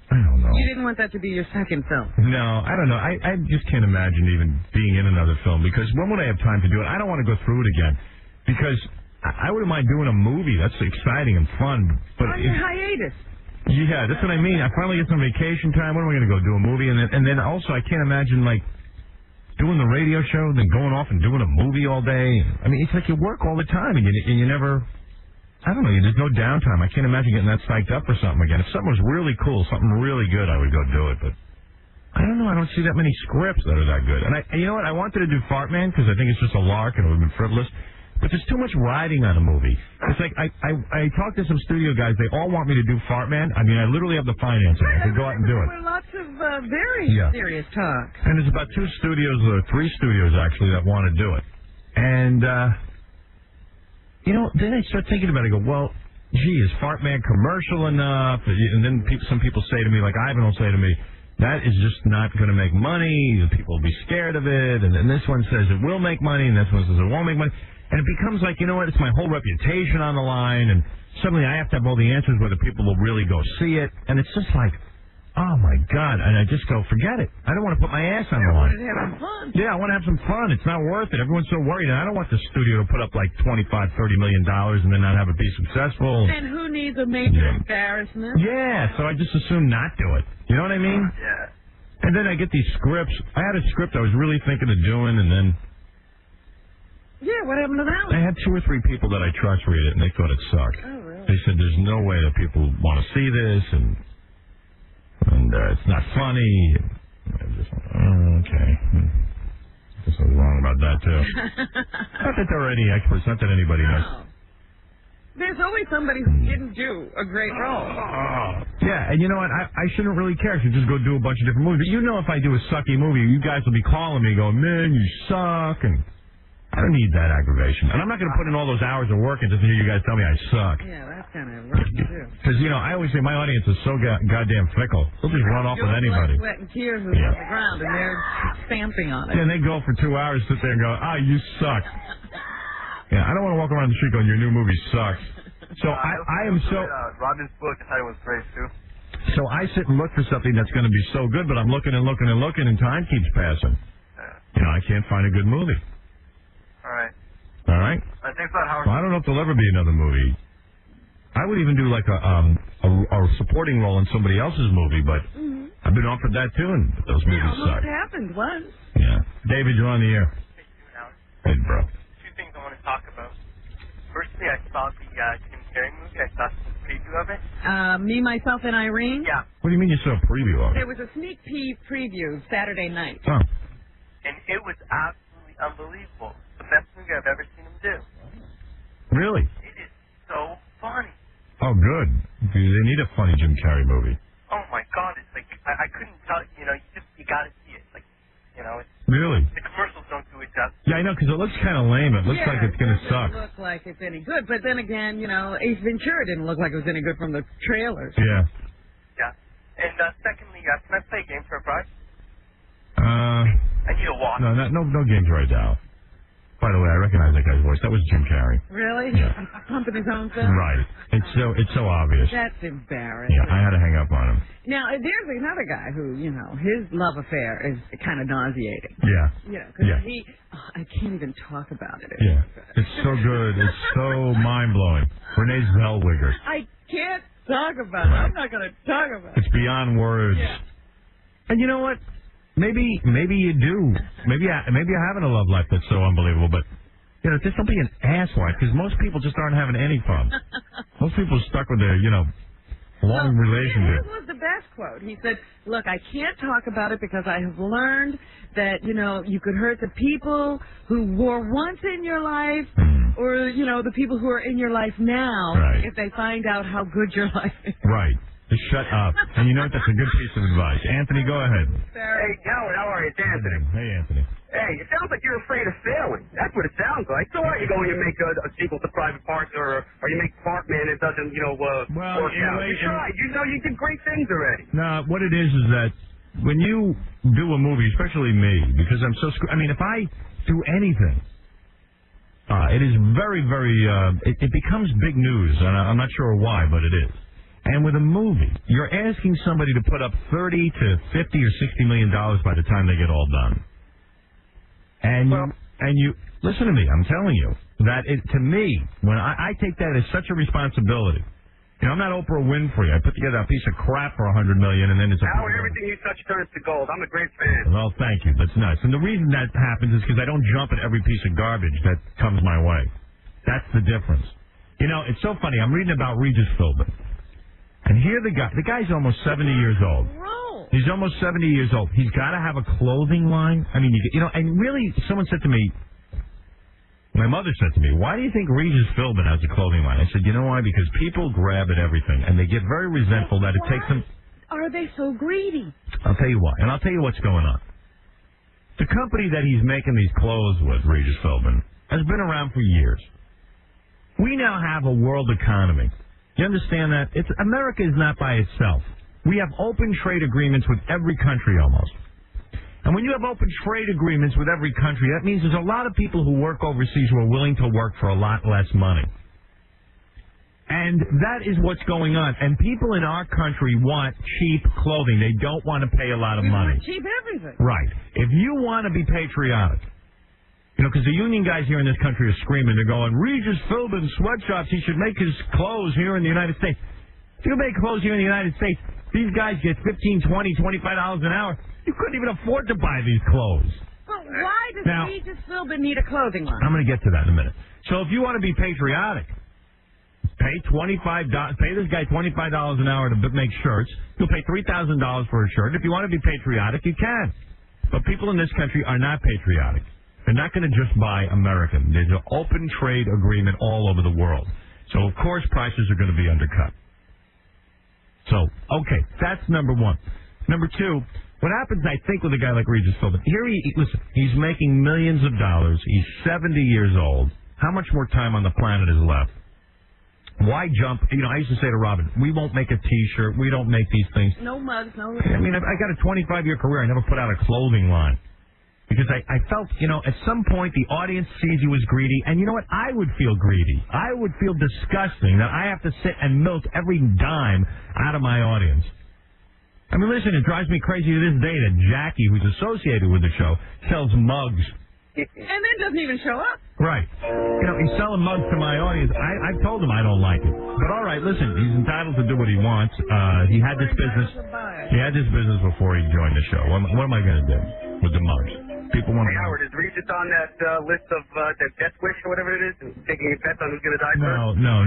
I don't know. You didn't want that to be your second film. No, I don't know. I just can't imagine even being in another film because when would I have time to do it? I don't want to go through it again because I wouldn't mind doing a movie. That's exciting and fun. But on your hiatus. Yeah, that's what I mean. I finally get some vacation time. When am I going to go do a movie? And then also I can't imagine like doing the radio show, then going off and doing a movie all day. I mean, it's like you work all the time and you never. I don't know. There's no downtime. I can't imagine getting that psyched up for something again. If something was really cool, something really good, I would go do it. But I don't know. I don't see that many scripts that are that good. And you know what? I wanted to do Fart Man because I think it's just a lark and it would have been frivolous. But there's too much riding on a movie. It's like I talked to some studio guys. They all want me to do Fart Man. I mean, I literally have the financing. I could go out and do it. There were lots of very serious talk. And there's about 3 studios actually that want to do it. And you know, then I start thinking about it. I go, well, gee, is Fart Man commercial enough? And then some people say to me, like Ivan will say to me, that is just not going to make money. People will be scared of it. And then this one says it will make money, and this one says it won't make money. And it becomes like, you know what, it's my whole reputation on the line, and suddenly I have to have all the answers whether people will really go see it. And it's just like, oh, my God. And I just go, forget it. I don't want to put my ass on the line. I want to have fun. Yeah, I want to have some fun. It's not worth it. Everyone's so worried. And I don't want the studio to put up like $25, $30 million and then not have it be successful. And who needs a major embarrassment? Yeah, so I just assume not do it. You know what I mean? Yeah. And then I get these scripts. I had a script I was really thinking of doing, and then yeah, what happened to that one? I had 2 or 3 people that I trust read it, and they thought it sucked. Oh, really? They said there's no way that people want to see this, and it's not funny. And I just went, oh, okay. I guess I was wrong about that, too. Not that there are any experts, not that anybody knows. There's always somebody who didn't do a great role. Yeah, and you know what? I shouldn't really care. I should just go do a bunch of different movies. But you know if I do a sucky movie, you guys will be calling me going, man, you suck, and I don't need that aggravation. And I'm not going to put in all those hours of work and just hear you guys tell me I suck. Yeah, that's kind of rough, too. Because, you know, I always say my audience is so goddamn fickle. They'll just run off with anybody. Sweat and tears is on the ground, and they're stamping on it. Yeah, and they go for 2 hours, sit there and go, you suck. Yeah, I don't want to walk around the street going, your new movie sucks. So I am so... Robin's book, I thought it was great, too. So I sit and look for something that's going to be so good, but I'm looking and looking and looking, and time keeps passing. You know, I can't find a good movie. All right. All right? Thanks a lot, Howard. Well, I don't know if there'll ever be another movie. I would even do like a supporting role in somebody else's movie, but I've been offered that too, and those movies suck. It happened once. Yeah. David, you're on the air. Hey, bro. 2 things I want to talk about. Firstly, I saw the Jim Carrey movie. I saw the preview of it. Me, Myself, and Irene? Yeah. What do you mean you saw a preview of it? There was a sneak peek preview Saturday night. Oh. And it was absolutely unbelievable. The best movie I've ever seen him do. Really? It is so funny. Oh, good. They need a funny Jim Carrey movie. Oh, my God. It's like, I couldn't tell, you know, you got to see it. Like, you know, it's... Really? The commercials don't do it justice. Yeah, I know, because it looks kind of lame. It looks like it's going to suck. It doesn't look like it's any good. But then again, you know, Ace Ventura didn't look like it was any good from the trailers. Yeah. Yeah. And secondly, can I play a game for a prize? I need a walk. No games right now. By the way, I recognize that guy's voice. That was Jim Carrey. Really? Yeah. Pumping his own film? Right. It's so obvious. That's embarrassing. Yeah, I had to hang up on him. Now, there's another guy who, you know, his love affair is kind of nauseating. Yeah. You know, because Yeah. I can't even talk about it. Yeah. It's so good. It's so mind-blowing. Renee Zellweger. I can't talk about it. I'm not going to talk about it. It's beyond words. Yeah. And you know what? Maybe you do. Maybe you're having a love life that's so unbelievable, but you know, just don't be an asswipe, because most people just aren't having any fun. Most people are stuck with their, you know, long relationship. This was the best quote. He said, "Look, I can't talk about it because I have learned that, you know, you could hurt the people who were once in your life, or, you know, the people who are in your life now, if they find out how good your life is." Right. Just shut up. And you know what? That's a good piece of advice. Anthony, go ahead. Hey, Howard, how are you? It's Anthony. Hey, Anthony. Hey, it sounds like you're afraid of failing. That's what it sounds like. So are you going to make a sequel to Private Parts, or you make Parkman? It doesn't, work out. You tried. You did great things already. No, what it is that when you do a movie, especially me, because I'm so I mean, if I do anything, it is very, very, it becomes big news, and I'm not sure why, but it is. And with a movie, you're asking somebody to put up $30 to $50 or $60 million by the time they get all done. And you listen to me. I'm telling you that to me, when I take that as such a responsibility. I'm not Oprah Winfrey. I put together a piece of crap for $100 million, and then it's Howard, everything you touch turns to gold. I'm a great fan. Well, thank you. That's nice. And the reason that happens is because I don't jump at every piece of garbage that comes my way. That's the difference. It's so funny. I'm reading about Regis Philbin. And here the guy's almost 70 years old. He's almost 70 years old. He's got to have a clothing line. I mean, and really, someone said to me, my mother said to me, why do you think Regis Philbin has a clothing line? I said, you know why? Because people grab at everything, and they get very resentful that it takes them. Are they so greedy? I'll tell you why, and I'll tell you what's going on. The company that he's making these clothes with, Regis Philbin, has been around for years. We now have a world economy. You understand that? America is not by itself. We have open trade agreements with every country almost. And when you have open trade agreements with every country, that means there's a lot of people who work overseas who are willing to work for a lot less money. And that is what's going on. And people in our country want cheap clothing. They don't want to pay a lot of money. Cheap everything. Right. If you want to be patriotic, because the union guys here in this country are screaming. They're going, Regis Philbin sweatshops, he should make his clothes here in the United States. If you make clothes here in the United States, these guys get $15, $20, $25 an hour. You couldn't even afford to buy these clothes. But why does Now, Regis Philbin need a clothing line? I'm going to get to that in a minute. So if you want to be patriotic, pay this guy $25 an hour to make shirts. You'll pay $3,000 for a shirt. If you want to be patriotic, you can. But people in this country are not patriotic. They're not going to just buy American. There's an open trade agreement all over the world. So, of course, prices are going to be undercut. So, okay, that's number one. Number two, what happens, I think, with a guy like Regis Philbin, listen, he's making millions of dollars. He's 70 years old. How much more time on the planet is left? Why jump? I used to say to Robin, we won't make a T-shirt. We don't make these things. No mugs, no... I mean, I got a 25-year career. I never put out a clothing line. Because I felt, at some point the audience sees you as greedy, and you know what? I would feel greedy. I would feel disgusting that I have to sit and milk every dime out of my audience. I mean, listen, it drives me crazy to this day that Jackie, who's associated with the show, sells mugs. And then doesn't even show up. Right. He's selling mugs to my audience. I've told him I don't like it. But all right, listen, he's entitled to do what he wants. He had this business. He had this business before he joined the show. What am I going to do with the mugs? People want to. Hey, Howard, is Regis on that list of that Death Wish or whatever it is, and taking a bet on who's going to die first? No.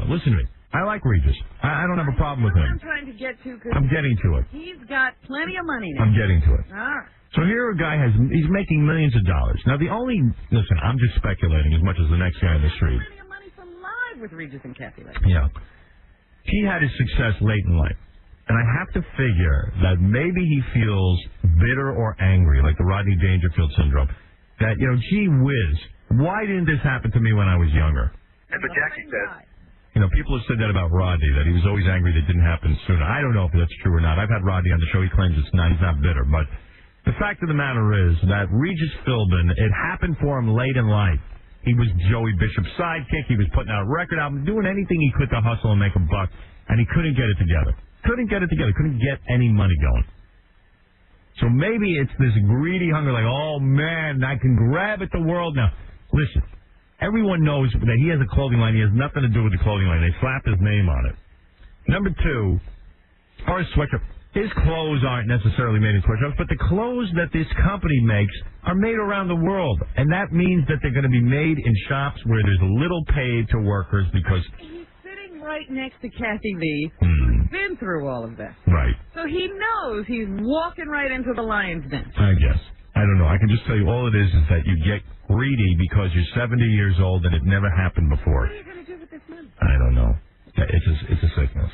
Listen to me. I like Regis. I don't have a problem with him. I'm trying to get to. I'm getting to it. He's got plenty of money now. I'm getting to it. All right. So here a guy he's making millions of dollars. Now listen, I'm just speculating as much as the next guy in the street. Plenty of money from Live with Regis and Kathy Lee. Yeah. He had his success late in life. And I have to figure that maybe he feels bitter or angry, like the Rodney Dangerfield syndrome. That, gee whiz, why didn't this happen to me when I was younger? That's what Jackie says. People have said that about Rodney, that he was always angry that it didn't happen sooner. I don't know if that's true or not. I've had Rodney on the show. He claims he's not bitter. But the fact of the matter is that Regis Philbin, it happened for him late in life. He was Joey Bishop's sidekick. He was putting out a record album, doing anything he could to hustle and make a buck, and he couldn't get it together. Couldn't get any money going. So maybe it's this greedy hunger, like, oh, man, I can grab at the world now. Listen, everyone knows that he has a clothing line. He has nothing to do with the clothing line. They slapped his name on it. Number two, as far as sweatshop, his clothes aren't necessarily made in sweatshops, but the clothes that this company makes are made around the world. And that means that they're going to be made in shops where there's little paid to workers because... right next to Kathy Lee, who's been through all of this. Right. So he knows he's walking right into the lion's den. I guess. I don't know. I can just tell you all it is that you get greedy because you're 70 years old and it never happened before. What are you going to do with this money? I don't know. It's a sickness.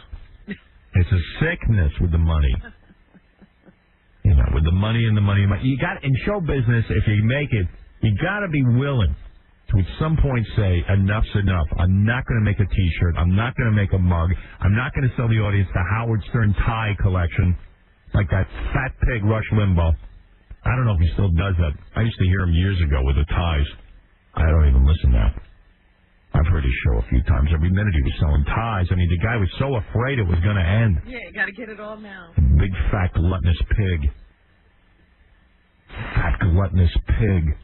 It's a sickness with the money. You know, with the money and the money. You got in show business, if you make it, you got to be willing to at some point say, enough's enough. I'm not going to make a T-shirt. I'm not going to make a mug. I'm not going to sell the audience the Howard Stern tie collection like that fat pig Rush Limbaugh. I don't know if he still does that. I used to hear him years ago with the ties. I don't even listen now. I've heard his show a few times. Every minute he was selling ties. I mean, the guy was so afraid it was going to end. Yeah, you got to get it all now. Big, fat, gluttonous pig. Fat, gluttonous pig.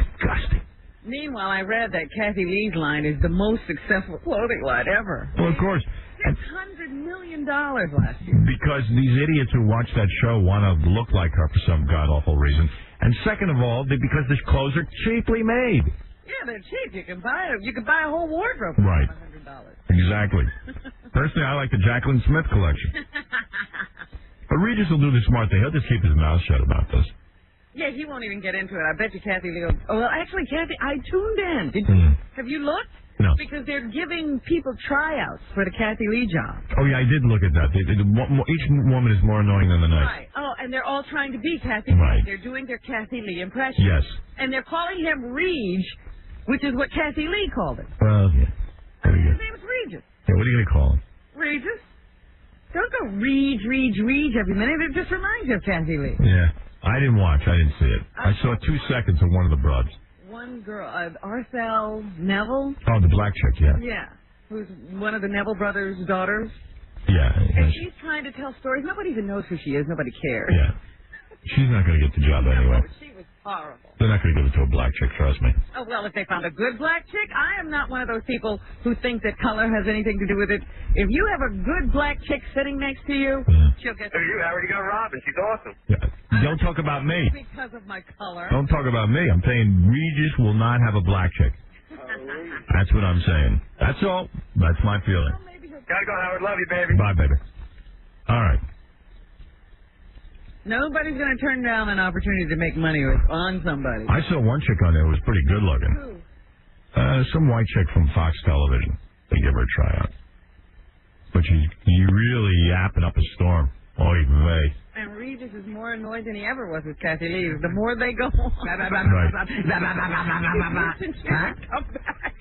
Disgusting. Meanwhile, I read that Kathy Lee's line is the most successful clothing line ever. Well, of course. $600 million last year. Because these idiots who watch that show want to look like her for some god-awful reason. And second of all, because the clothes are cheaply made. Yeah, they're cheap. You can buy a whole wardrobe for Right. $100. Exactly. Personally, I like the Jacqueline Smith collection. But Regis will do the smart thing. He'll just keep his mouth shut about this. Yeah, he won't even get into it. I bet you Kathy Lee will... Oh, well, actually, Kathy, I tuned in. Have you looked? No. Because they're giving people tryouts for the Kathy Lee job. Oh, yeah, I did look at that. Each woman is more annoying than the next. Right. Oh, and they're all trying to be Kathy Right. Lee. They're doing their Kathy Lee impression. Yes. And they're calling him Reg, which is what Kathy Lee called him. Well, yeah. There you go. His name's Regis. Yeah, what are you going to call him? Regis? Don't go Reg every minute. It just reminds you of Kathy Lee. Yeah. I didn't watch. I didn't see it. I saw 2 seconds of one of the broads. One girl, Arthel Neville. Oh, the black chick, yeah. Yeah. Who's one of the Neville brothers' daughters. Yeah. And she's trying to tell stories. Nobody even knows who she is. Nobody cares. Yeah. She's not going to get the job anyway. She was horrible. They're not going to give it to a black chick, trust me. Oh, well, if they found a good black chick, I am not one of those people who think that color has anything to do with it. If you have a good black chick sitting next to you, she'll get... You already got Robin. She's awesome. Yeah. Don't talk about me. Because of my color. Don't talk about me. I'm saying Regis will not have a black chick. That's what I'm saying. That's all. That's my feeling. Gotta go, Howard. Love you, baby. Bye, baby. All right. Nobody's going to turn down an opportunity to make money on somebody. I saw one chick on there who was pretty good looking. Who? Some white chick from Fox Television. They give her a tryout. But she's really yapping up a storm. Oy vey. And Regis is more annoyed than he ever was with Kathy Lee. The more they go on. Come back.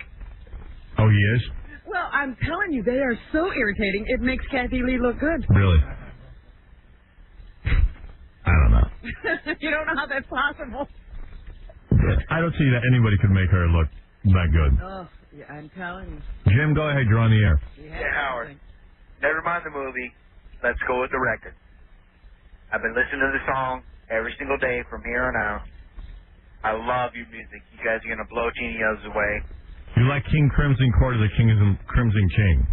Oh, he is? Well, I'm telling you, they are so irritating, it makes Kathy Lee look good. Really? I don't know. You don't know how that's possible? I don't see that anybody could make her look that good. Oh, yeah, I'm telling you. Jim, go ahead. You're on the air. Yeah, Howard. Never mind the movie. Let's go with the record. I've been listening to the song every single day from here on out. I love your music. You guys are going to blow Genie Others away. You like King Crimson Court or the Crimson King?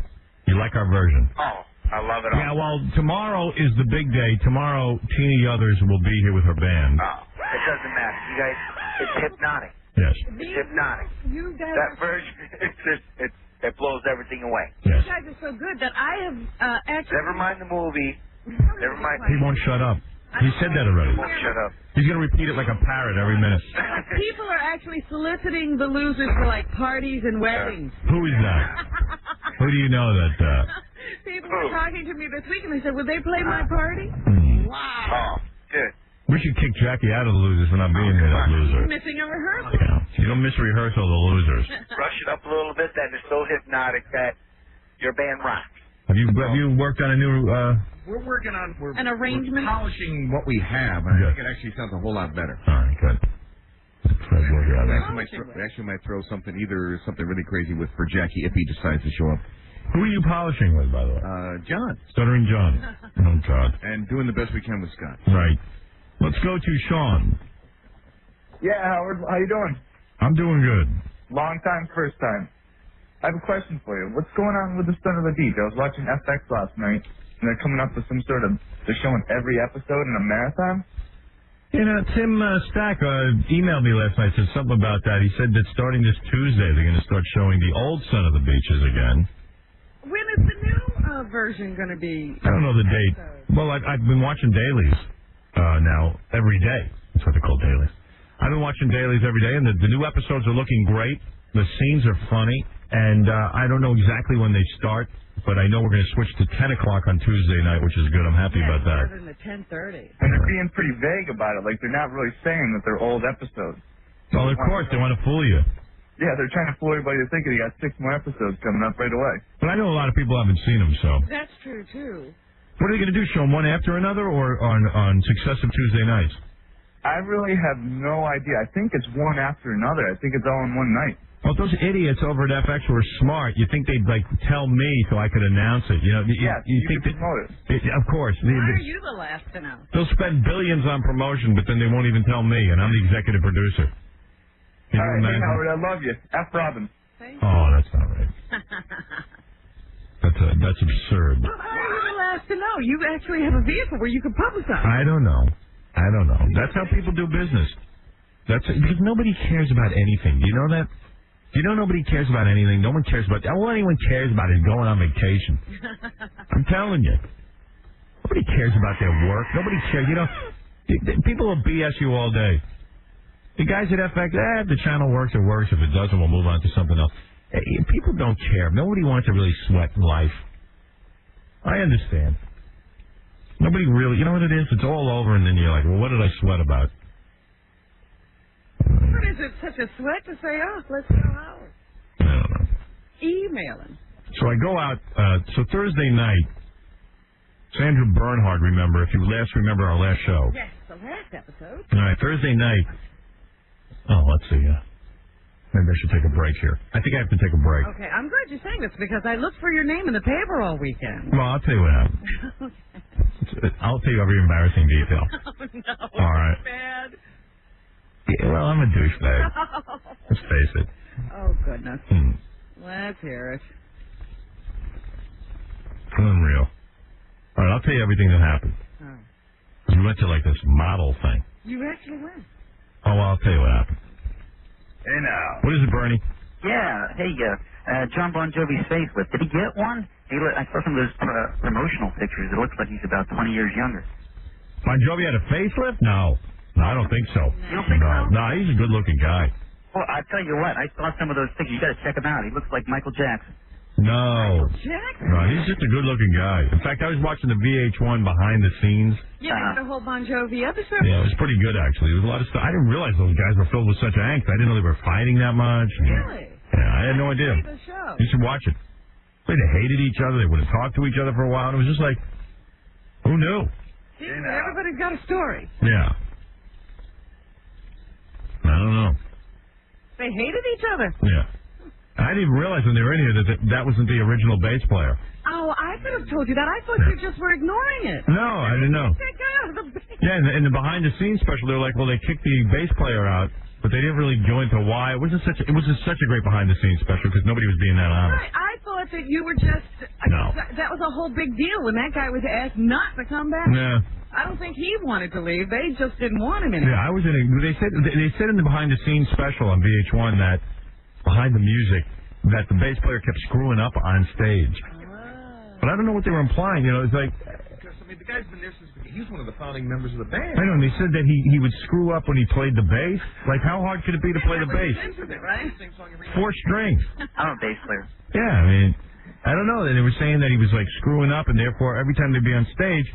You like our version? Oh, I love it all. Yeah, well, tomorrow is the big day. Tomorrow, Tina Yothers will be here with her band. Oh, it doesn't matter. You guys, it's hypnotic. Yes. It's hypnotic. You guys That version, it blows everything away. You guys are so good that I have actually... Never mind the movie. Never mind. He won't shut up. He said that already. He won't shut up. He's going to repeat it like a parrot every minute. People are actually soliciting the losers for, like, parties and weddings. Who is that? Who do you know that... People were talking to me this week, and they said, would they play my party? Oh, Wow. good. We should kick Jackie out of the losers for not being here, that loser. Missing a rehearsal. Yeah. You don't miss rehearsal, the losers. Brush it up a little bit, then it's so hypnotic that your band rocks. Have you worked on a new... We're working on... An arrangement? We're polishing what we have, and I think it actually sounds a whole lot better. All right, good. We actually might throw something really crazy for Jackie if he decides to show up. Who are you polishing with, by the way? John. Stuttering John. Oh, God. And doing the best we can with Scott. Right. Let's go to Sean. Yeah, Howard, how you doing? I'm doing good. Long time, first time. I have a question for you. What's going on with the Son of the Beach? I was watching FX last night, and they're coming up with some sort of... They're showing every episode in a marathon? You know, Tim Stack emailed me last night, said something about that. He said that starting this Tuesday, they're going to start showing the old Son of the Beaches again. When is the new version going to be? I don't know the date. Well, I've been watching dailies now every day. That's what they call dailies. I've been watching dailies every day, and the new episodes are looking great. The scenes are funny, and I don't know exactly when they start but I know we're going to switch to 10 o'clock on Tuesday night, which is good. I'm happy about that. Better than the 10:30. And they're being pretty vague about it. Like, they're not really saying that they're old episodes. Well, of course, they want to fool you. Yeah, they're trying to fool everybody to thinking they got 6 more episodes coming up right away. But I know a lot of people haven't seen them, so. That's true, too. What are they going to do, show them one after another or on successive Tuesday nights? I really have no idea. I think it's one after another. I think it's all in one night. Well, those idiots over at FX were smart. You think they'd, like, tell me so I could announce it. You know, you think can promote it. Of course. Why are you the last to know? They'll spend billions on promotion, but then they won't even tell me, and I'm the executive producer. Can All you right, imagine? hey, Howard, I love you. F. Robin. Oh, that's not right. That's absurd. Well, how are you the last to know? You actually have a vehicle where you can publicize. I don't know. That's how people do business. Because nobody cares about anything. Do you know that? Do you know nobody cares about anything? No one cares about... All anyone cares about is going on vacation. I'm telling you. Nobody cares about their work. Nobody cares. You know, people will BS you all day. The guys at FX, if the channel works, it works. If it doesn't, we'll move on to something else. People don't care. Nobody wants to really sweat life. I understand. Nobody really... You know what it is? It's all over, and then you're like, well, what did I sweat about? What is it such a sweat to say, oh, let's go Howard? I don't know. Emailing. So I go out, so Thursday night, Sandra Bernhard, remember, if you remember our last show. Yes, the last episode. All right, Thursday night. Oh, let's see. Maybe I should take a break here. I think I have to take a break. Okay, I'm glad you're saying this because I looked for your name in the paper all weekend. Well, I'll tell you what happened. I'll tell you every embarrassing detail. Oh, no. All right. Bad. Yeah, well, I'm a douchebag. Let's face it. Oh, goodness. Let's hear it. Unreal. All right, I'll tell you everything that happened. Oh. We went to, like, this model thing. You actually went. Oh, well, I'll tell you what happened. Hey, now. What is it, Bernie? Yeah. Hey, John Bon Jovi's facelift. Did he get one? I saw some of those promotional pictures. It looks like he's about 20 years younger. Bon Jovi had a facelift? No, I don't think so. You don't think so? No, he's a good-looking guy. Well, I tell you what. I saw some of those pictures. You got to check him out. He looks like Michael Jackson. No. No, he's just a good-looking guy. In fact, I was watching the VH1 behind the scenes. You did a whole Bon Jovi episode? Yeah, it was pretty good, actually. There was a lot of stuff. I didn't realize those guys were filled with such angst. I didn't know they were fighting that much. Really? Yeah, I had no idea. The show. You should watch it. They hated each other. They wouldn't talk to each other for a while. And it was just like, who knew? See, everybody's got a story. Yeah. I don't know. They hated each other. Yeah. I didn't even realize when they were in here that wasn't the original bass player. Oh, I could have told you that. I thought you just were ignoring it. No, I didn't know. That guy out of the band. Yeah, in the behind-the-scenes special, they were like, well, they kicked the bass player out, but they didn't really go into why. It was just such a great behind-the-scenes special because nobody was being that honest. Right. I thought that you were just... No. That was a whole big deal when that guy was asked not to come back. Yeah. I don't think he wanted to leave. They just didn't want him anymore. Yeah, I was in it. They said in the behind-the-scenes special on VH1 that behind the music that the bass player kept screwing up on stage. But I don't know what they were implying. You know, it's like... Because, I mean, the guy's been there since... He's one of the founding members of the band. I know, and they said that he would screw up when he played the bass. Like, how hard could it be to play the bass? Right? 4 strings. I'm a bass player. Yeah, I mean, I don't know. They were saying that he was, like, screwing up, and therefore, every time they'd be on stage...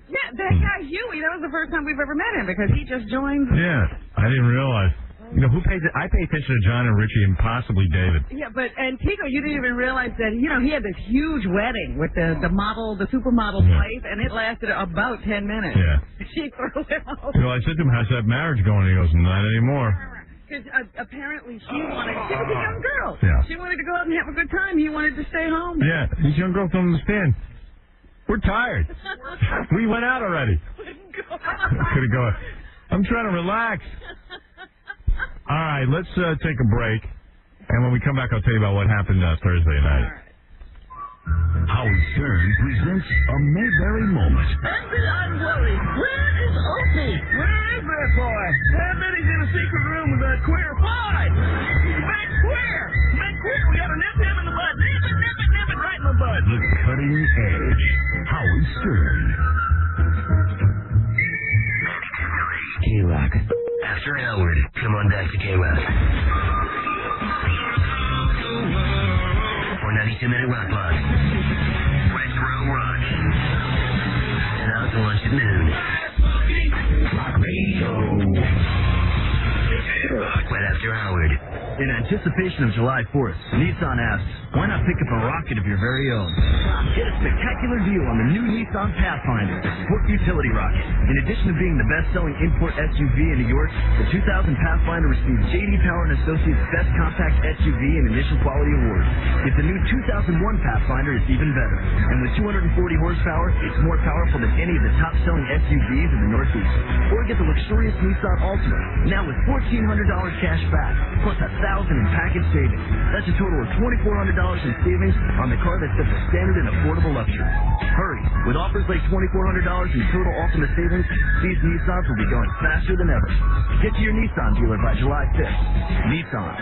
Yeah, that guy Huey, that was the first time we've ever met him because he just joined... Yeah, I didn't realize. You know, I pay attention to John and Richie and possibly David. Yeah, but, and Tico, you didn't even realize that, you know, he had this huge wedding with the supermodel's wife, and it lasted about 10 minutes. Yeah. She threw him over. You know, I said to him, how's that marriage going? He goes, not anymore. Because apparently she was a young girl. Yeah. She wanted to go out and have a good time. He wanted to stay home. Yeah, these young girls don't understand. We're tired. We went out already. Couldn't go. I'm trying to relax. All right, let's take a break. And when we come back, I'll tell you about what happened Thursday night. Howard Stern presents a Mayberry moment. I'm worried. Where is Opie? Where is that boy? I bet he's in a secret room with that queer fly. Big queer. We gotta nip him in the bud. Nip it right in the bud. The cutting edge. Howard Stern. K-Rock. After Howard, come on back to K-Rock. For 92-minute rock block. West Row Rock. Now to lunch at noon. Rock Radio. Right after Howard. In anticipation of July 4th, Nissan asks, why not pick up a rocket of your very own? Get a spectacular deal on the new Nissan Pathfinder, the sport utility rocket. In addition to being the best-selling import SUV in New York, the 2000 Pathfinder received J.D. Power and Associates Best Compact SUV and Initial Quality Awards. If the new 2001 Pathfinder is even better, and with 240 horsepower, it's more powerful than any of the top-selling SUVs in the Northeast. Or get the luxurious Nissan Altima, now with $1,400 cash back, plus $1,000 in package savings. That's a total of $2,400 in savings on the car that sets a standard in affordable luxury. Hurry! With offers like $2,400 in total Altima savings, these Nissans will be going faster than ever. Get to your Nissan dealer by July 5th. Nissan.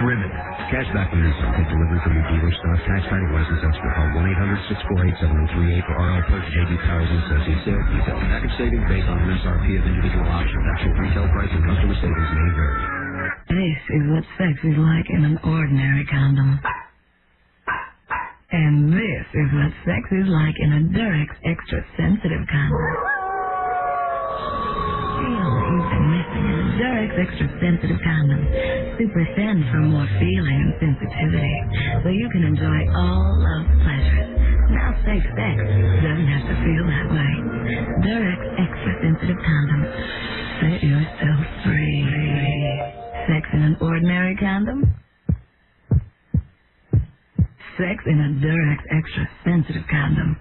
Driven. Cashback from Nissan. Take delivery from your dealer stock. Tax title license extra. Call 1-800-648-7138 for RL Plus J.D. Powers and Associates sales detail. Package savings based on MSRP of individual options. Actual retail price and customer savings may vary. This is what sex is like in an ordinary condom. And this is what sex is like in a Durex Extra Sensitive condom. Feel what you've been missing in a Durex Extra Sensitive condom. Super thin for more feeling and sensitivity, so you can enjoy all love's pleasures. Now safe sex doesn't have to feel that way. Durex Extra Sensitive condom. Set yourself free. Sex in an ordinary condom? Sex in a Durex Extra Sensitive condom.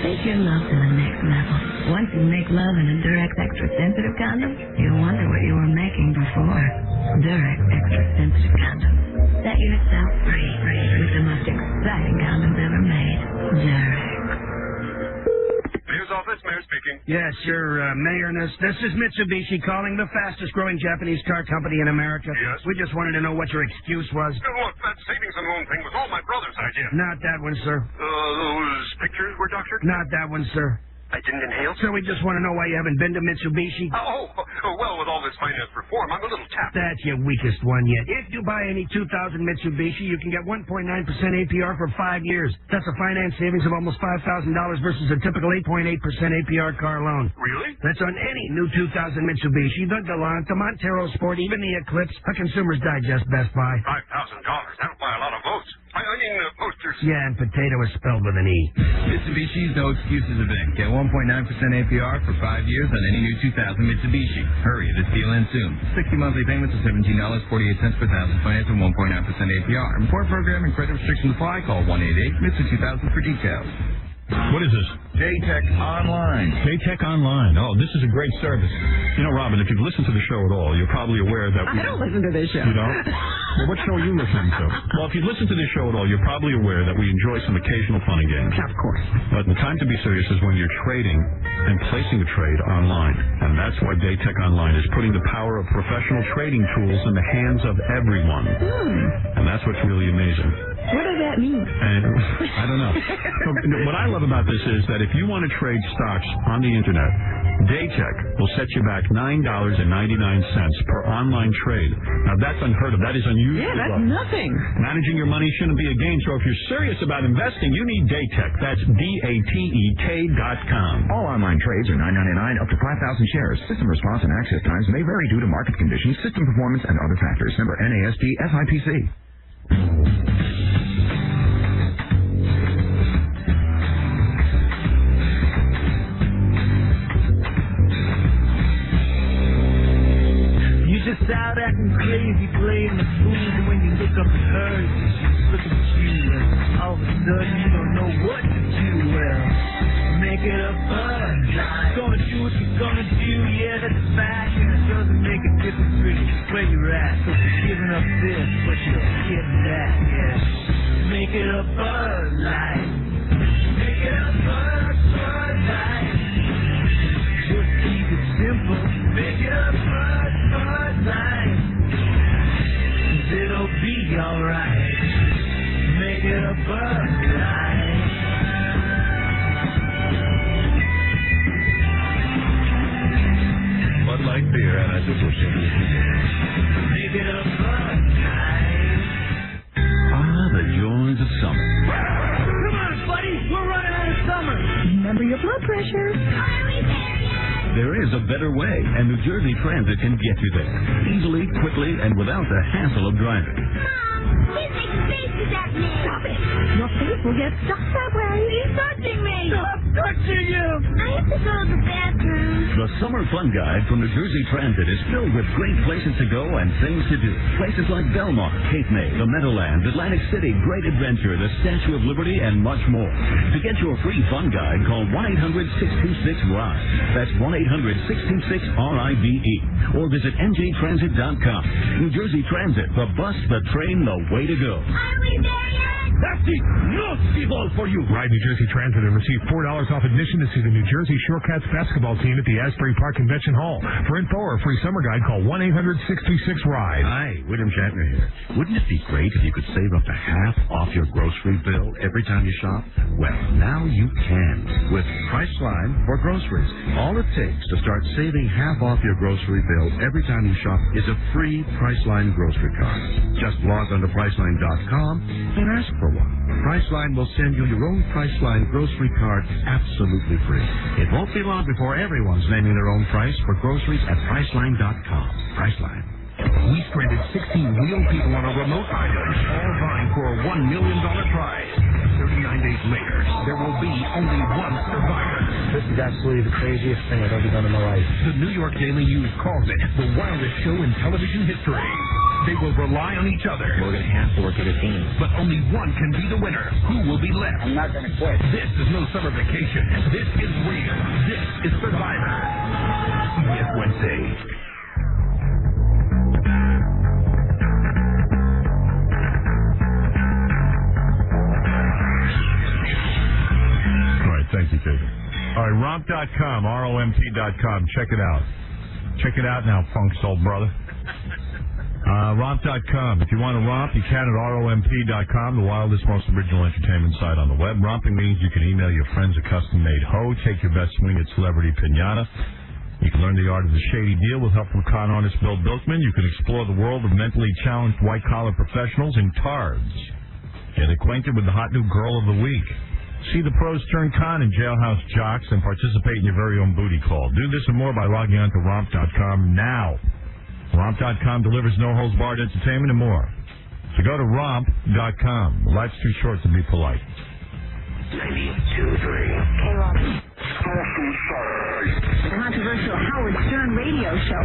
Take your love to the next level. Once you make love in a Durex Extra Sensitive condom, you'll wonder what you were making before. Durex Extra Sensitive condom. Set yourself free with the most exciting condoms ever made. Durex. Mayor's office, Mayor speaking. Yes, sure, Mayor. This is Mitsubishi calling, the fastest-growing Japanese car company in America. Yes? We just wanted to know what your excuse was. Look, that savings and loan thing was all my brother's idea. Not that one, sir. Those pictures were doctored? Not that one, sir. I didn't inhale? So we just want to know why you haven't been to Mitsubishi. Well, with all this finance reform, I'm a little tapped. That's your weakest one yet. If you buy any 2000 Mitsubishi, you can get 1.9% APR for 5 years. That's a finance savings of almost $5,000 versus a typical 8.8% APR car loan. Really? That's on any new 2000 Mitsubishi, the Galant, the Montero Sport, even the Eclipse, a Consumer's Digest Best Buy. $5,000. That'll buy a lot of votes. I mean, posters. Yeah, and potato is spelled with an E. Mitsubishi's no excuses event. Get 1.9% APR for 5 years on any new 2000 Mitsubishi. Hurry, this deal ends soon. 60 monthly payments of $17.48 per thousand, financed at 1.9% APR. Import program and credit restrictions apply. Call 1-888-MITSU-2000 for details. What is this? Daytech Online. Daytech Online. Oh, this is a great service. You know, Robin, if you've listened to the show at all, you're probably aware that I don't listen to this show. You don't? Well, what show are you listening to? Well, if you listen to this show at all, you're probably aware that we enjoy some occasional fun and games. Of course. But the time to be serious is when you're trading and placing a trade online. And that's why Daytech Online is putting the power of professional trading tools in the hands of everyone. And that's what's really amazing. What does that mean? And I don't know. What I love about this is that if you want to trade stocks on the internet, Daytech will set you back $9.99 per online trade. Now that's unheard of. That is unusual. Yeah, that's nothing. Managing your money shouldn't be a game. So if you're serious about investing, you need Daytech. That's DATEK.com. All online trades are $9.99 up to 5,000 shares. System response and access times may vary due to market conditions, system performance, and other factors. Member NASD SIPC. Just out acting crazy, playing the fool, and when you look up at her, she's looking at you, and all of a sudden you don't know what to do. Well, make it a fun. Gonna do what you're gonna do, yeah, that's a fact, and it doesn't make a difference really where you're at. So you're giving up this, but you're getting that, yeah. Make it a Bud Light. Make it a Bud Light. Just keep it simple. Make it a Bud Light. It'll be alright. Make it a Bud Light. Bud Light beer, and I just wish you for your blood pressure. There is a better way, and New Jersey Transit can get you there. Easily, quickly, and without the hassle of driving. He's making faces at me. Stop it. Your face will get stuck that way. He's touching me. Stop touching him. I have to go to the bathroom. The Summer Fun Guide from New Jersey Transit is filled with great places to go and things to do. Places like Belmar, Cape May, the Meadowlands, Atlantic City, Great Adventure, the Statue of Liberty, and much more. To get your free fun guide, call 1-800-626-RIDE. That's 1-800-626-RIDE. Or visit njtransit.com. New Jersey Transit, the bus, the train, the way to go. That's it. No people for you. Ride New Jersey Transit and receive $4 off admission to see the New Jersey Shorecats basketball team at the Asbury Park Convention Hall. For info or a free summer guide, call 1-800-626-RIDE. Hi, William Shatner here. Wouldn't it be great if you could save up to half off your grocery bill every time you shop? Well, now you can with Priceline for groceries. All it takes to start saving half off your grocery bill every time you shop is a free Priceline grocery card. Just log on to Priceline.com and ask for one. Priceline will send you your own Priceline grocery card absolutely free. It won't be long before everyone's naming their own price for groceries at Priceline.com. Priceline. We stranded 16 real people on a remote island, all vying for a $1 million prize. 39 days later, there will be only one survivor. This is absolutely the craziest thing I've ever done in my life. The New York Daily News calls it the wildest show in television history. They will rely on each other. We're going to have to work as a team. But only one can be the winner. Who will be left? I'm not going to quit. This is no summer vacation. This is real. This is Survivor. CBS Wednesday. All right, thank you, David. All right, romp.com, ROMP.com. Check it out. Check it out now, Funk Soul Brother. Romp.com. If you want to romp, you can at ROMP.com, the wildest, most original entertainment site on the web. Romping means you can email your friends a custom-made hoe, take your best swing at celebrity pinata. You can learn the art of the shady deal with help from con artist Bill Bilkman. You can explore the world of mentally challenged white-collar professionals in TARDS. Get acquainted with the hot new girl of the week. See the pros turn con and jailhouse jocks and participate in your very own booty call. Do this and more by logging on to Romp.com now. Romp.com delivers no-holds-barred entertainment and more. So go to Romp.com. Life's too short to be polite. 92.3 K-Rock. The controversial Howard Stern radio show.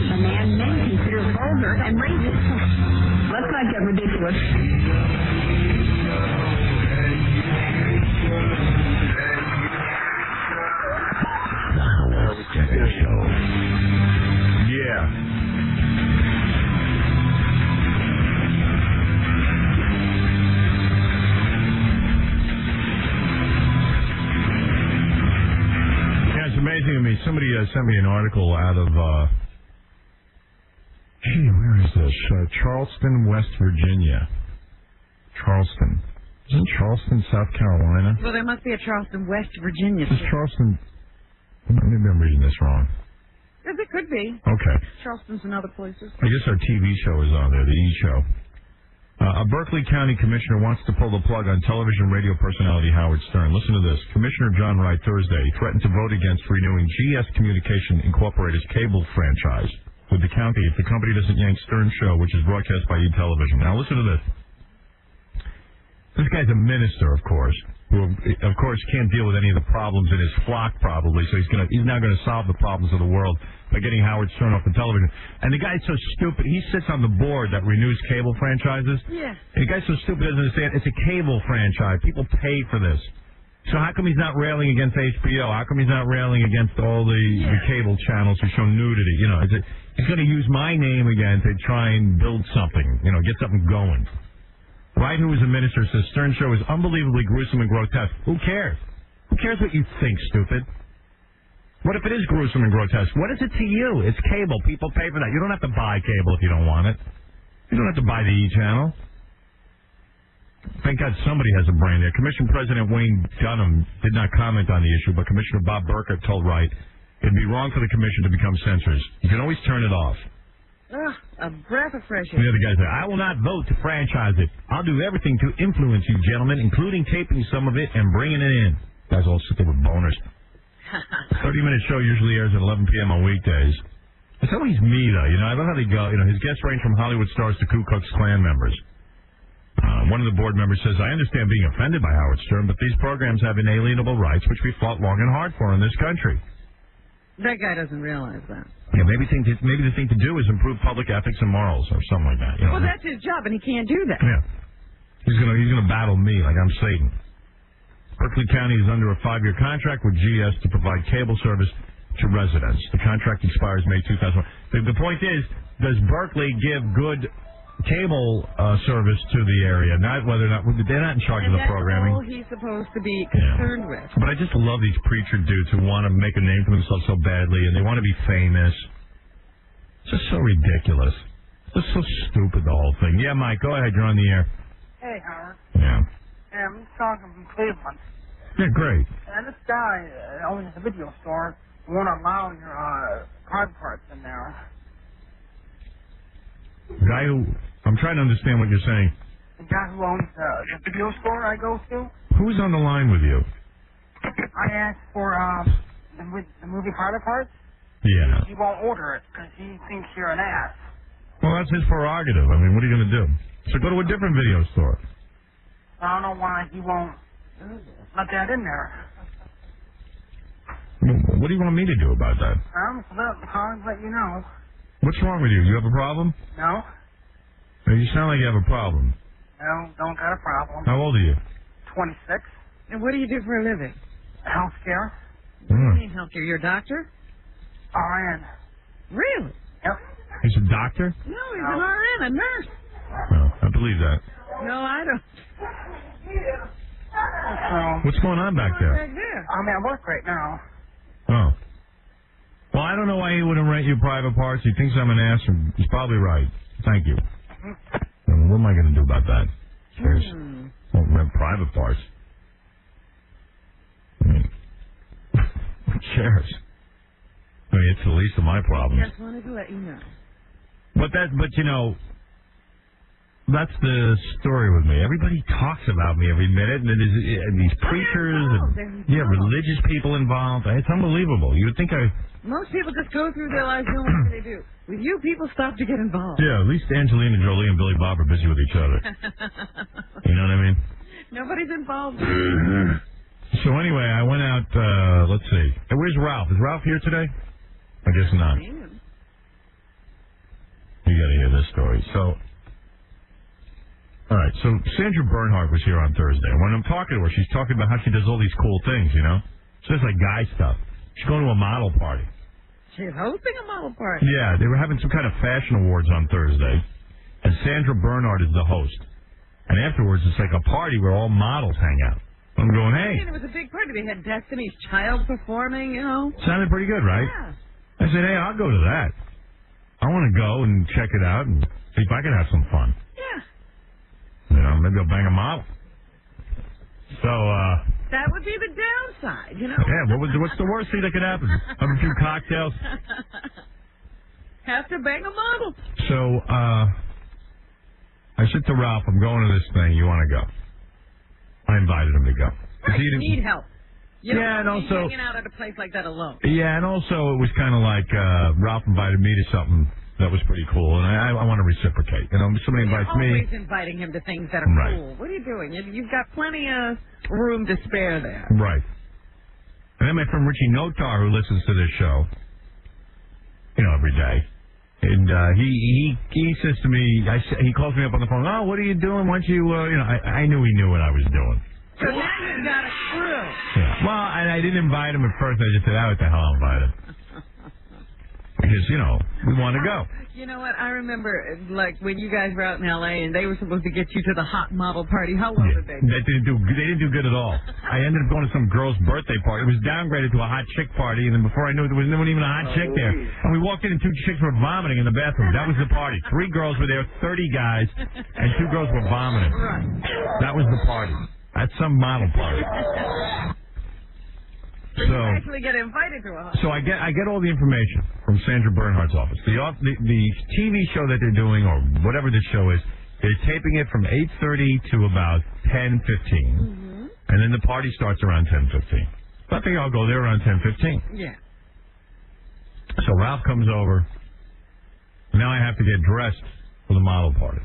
A man many consider vulgar and racist. Let's not get ridiculous. The Howard Stern Show. Yeah. Yeah, it's amazing to me. Somebody sent me an article out of, where is this? Charleston, West Virginia. Charleston. Isn't Charleston, South Carolina? Well, there must be a Charleston, West Virginia. Is Charleston... Maybe I'm reading this wrong. Yes, it could be. Okay. Charleston's and other places. I guess our TV show is on there, the E! Show. A Berkeley County commissioner wants to pull the plug on television and radio personality Howard Stern. Listen to this. Commissioner John Wright Thursday threatened to vote against renewing GS Communication Incorporated's cable franchise with the county if the company doesn't yank Stern's show, which is broadcast by E! Television. Now listen to this. This guy's a minister, of course, who, of course, can't deal with any of the problems in his flock, probably. So he's now going to solve the problems of the world by getting Howard Stern off the television. And the guy's so stupid. He sits on the board that renews cable franchises. Yeah. And the guy's so stupid he doesn't understand. It's a cable franchise. People pay for this. So how come he's not railing against HBO? How come he's not railing against all the cable channels who show nudity? You know, he's going to use my name again to try and build something. You know, get something going. Wright, who is a minister, says Stern show is unbelievably gruesome and grotesque. Who cares? Who cares what you think, stupid? What if it is gruesome and grotesque? What is it to you? It's cable. People pay for that. You don't have to buy cable if you don't want it. You don't have to buy the E! channel. Thank God somebody has a brain there. Commission President Wayne Dunham did not comment on the issue, but Commissioner Bob Burkett told Wright it'd be wrong for the commission to become censors. You can always turn it off. A breath of fresh The air. other guy said, I will not vote to franchise it. I'll do everything to influence you, gentlemen, including taping some of it and bringing it in. Guys all sit there with boners. 30-minute show usually airs at 11 p.m. on weekdays. It's always me, though. You know, I love how they go. You know, his guests range from Hollywood stars to Ku Klux Klan members. One of the board members says, I understand being offended by Howard Stern, but these programs have inalienable rights, which we fought long and hard for in this country. That guy doesn't realize that. Yeah, maybe the thing to do is improve public ethics and morals or something like that. You know? Well, that's his job, and he can't do that. Yeah. He's gonna battle me like I'm Satan. Berkeley County is under a 5-year contract with GS to provide cable service to residents. The contract expires May 2001. The point is, does Berkeley give good cable service to the area? Not whether or not they're not in charge of the programming. That's all he's supposed to be concerned with. But I just love these preacher dudes who want to make a name for themselves so badly, and they want to be famous. It's just so ridiculous. It's just so stupid, the whole thing. Yeah, Mike, go ahead. You're on the air. Hey, Howard. Yeah. Yeah, I'm just talking from Cleveland. Yeah, great. And this guy owns a video store won't allow your car parts in there. Guy who... I'm trying to understand what you're saying. The guy who owns the video store I go to. Who's on the line with you? I asked for the movie car parts. Yeah. He won't order it because he thinks you're an ass. Well, that's his prerogative. I mean, what are you going to do? So go to a different video store. I don't know why he won't let that in there. What do you want me to do about that? I'm calling to let you know. What's wrong with you? You have a problem? No. You sound like you have a problem. No, don't got a problem. How old are you? 26. And what do you do for a living? Healthcare. What do you mean healthcare? You're a doctor? RN. Really? Yep. He's a doctor? No, he's an RN, a nurse. No, I believe that. No, I don't. What's going on back there? Back there. I'm at work right now. Oh. Well, I don't know why he wouldn't rent you private parts. He thinks I'm an ass, and he's probably right. Thank you. What am I going to do about that? Won't rent private parts. I mean, who cares? I mean, it's the least of my problems. Just wanted to let you know. But you know, that's the story with me. Everybody talks about me every minute, and these preachers and religious people involved. It's unbelievable. You would think Most people just go through their lives doing what they do. With you, people stop to get involved. Yeah, at least Angelina Jolie and Billy Bob are busy with each other. You know what I mean? Nobody's involved. So anyway, I went out, let's see. Hey, where's Ralph? Is Ralph here today? I guess not. You gotta hear this story. So, alright, so Sandra Bernhardt was here on Thursday. When I'm talking to her, she's talking about how she does all these cool things, you know? She does like guy stuff. She's going to a model party. She's hosting a model party. Yeah, they were having some kind of fashion awards on Thursday, and Sandra Bernhardt is the host. And afterwards, it's like a party where all models hang out. I'm going, hey. It was a big party. They had Destiny's Child performing, you know. Sounded pretty good, right? Yeah. I said, hey, I'll go to that. I want to go and check it out and see if I can have some fun. Yeah. You know, maybe I'll bang a model. So, that would be the downside, you know. Yeah, what's the worst thing that could happen? Have a few cocktails. Have to bang a model. So, I said to Ralph, I'm going to this thing. You want to go? I invited him to go. Right, you need help. You and don't also hanging out at a place like that alone. Yeah, and also it was kind of like Ralph invited me to something that was pretty cool, and I want to reciprocate. You know, somebody invites me. You're always inviting him to things that are cool. What are you doing? You've got plenty of room to spare there. Right. And then my friend Richie Notar, who listens to this show, you know, every day, and he says to me, he calls me up on the phone. Oh, what are you doing? Why don't you, you know, I knew he knew what I was doing. So now you've got a crew. Yeah. Well, and I didn't invite him at first. I just said, what the hell I'll invite him. Because, you know, we want to go. You know what? I remember, like, when you guys were out in L.A. and they were supposed to get you to the hot model party. How well did they do? They didn't do good at all. I ended up going to some girl's birthday party. It was downgraded to a hot chick party, and then before I knew it, there wasn't even a hot chick there. And we walked in, and 2 chicks were vomiting in the bathroom. That was the party. 3 girls were there, 30 guys, and 2 girls were vomiting. That was the party. That's some model party. So you actually get invited to a hot. So I get all the information from Sandra Bernhardt's office. The TV show that they're doing, or whatever this show is, they're taping it from 8:30 to about 10:15. And then the party starts around 10:15. I think I'll go there around 10:15. Yeah. So Ralph comes over. Now I have to get dressed for the model party.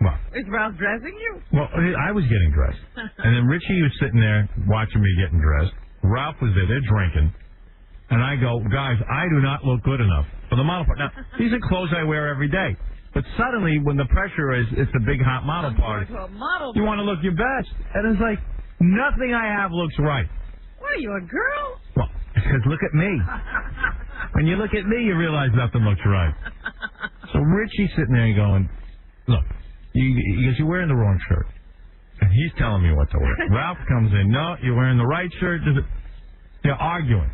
Well, Is Ralph dressing you? well, I was getting dressed. And then Richie was sitting there watching me getting dressed. Ralph was there. They're drinking. And I go, guys, I do not look good enough for the model party. Now, these are clothes I wear every day. But suddenly, when the pressure is, it's a big hot model party, To a model you want to look your best. And it's like, nothing I have looks right. What are you, a girl? Well, because look at me. When you look at me, you realize nothing looks right. So Richie's sitting there going, look, he goes, you're wearing the wrong shirt. And he's telling me what to wear. Ralph comes in, no, you're wearing the right shirt. They're arguing.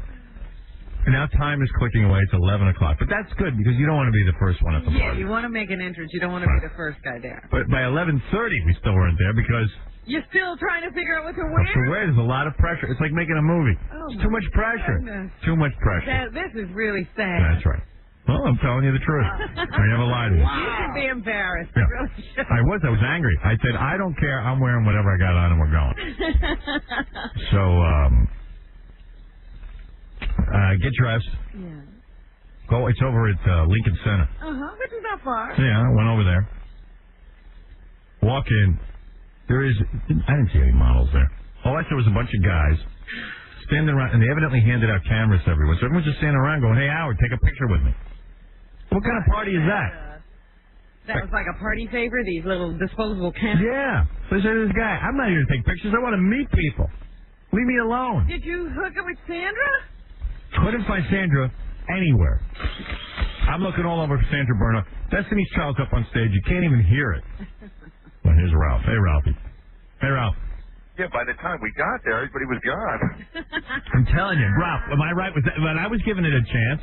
And now time is clicking away. It's 11 o'clock. But that's good because you don't want to be the first one at the Yeah, party. you want to make an entrance. You don't want to be the first guy there. But by 11:30, we still weren't there because You're still trying to figure out what to what to wear? wear, there's a lot of pressure. It's like making a movie. Oh, It's too much pressure. goodness. Too much pressure. This is really sad. That's right. Well, I'm telling you the truth. I never lied to you. You should be embarrassed. Yeah. You really should. I was angry. I said, I don't care. I'm wearing whatever I got on and we're going. So, get dressed. Yeah. Go. It's over at Lincoln Center. Which is not far. Yeah, I went over there. Walk in. I didn't see any models there. All I saw was a bunch of guys standing around, and they evidently handed out cameras everywhere. So everyone's just standing around going, hey, Howard, take a picture with me. What kind of party is that? That was like a party favor, these little disposable cameras. Yeah. So I said to this guy, I'm not here to take pictures. I want to meet people. Leave me alone. Did you hook up with Sandra? Couldn't find Sandra anywhere. I'm looking all over for Sandra Bernhardt. Destiny's Child's up on stage. You can't even hear it. Well, here's Ralph. Hey, Ralphie. Hey, Ralph. Yeah, by the time we got there, everybody was gone. I'm telling you, Ralph, am I right with that? When I was giving it a chance,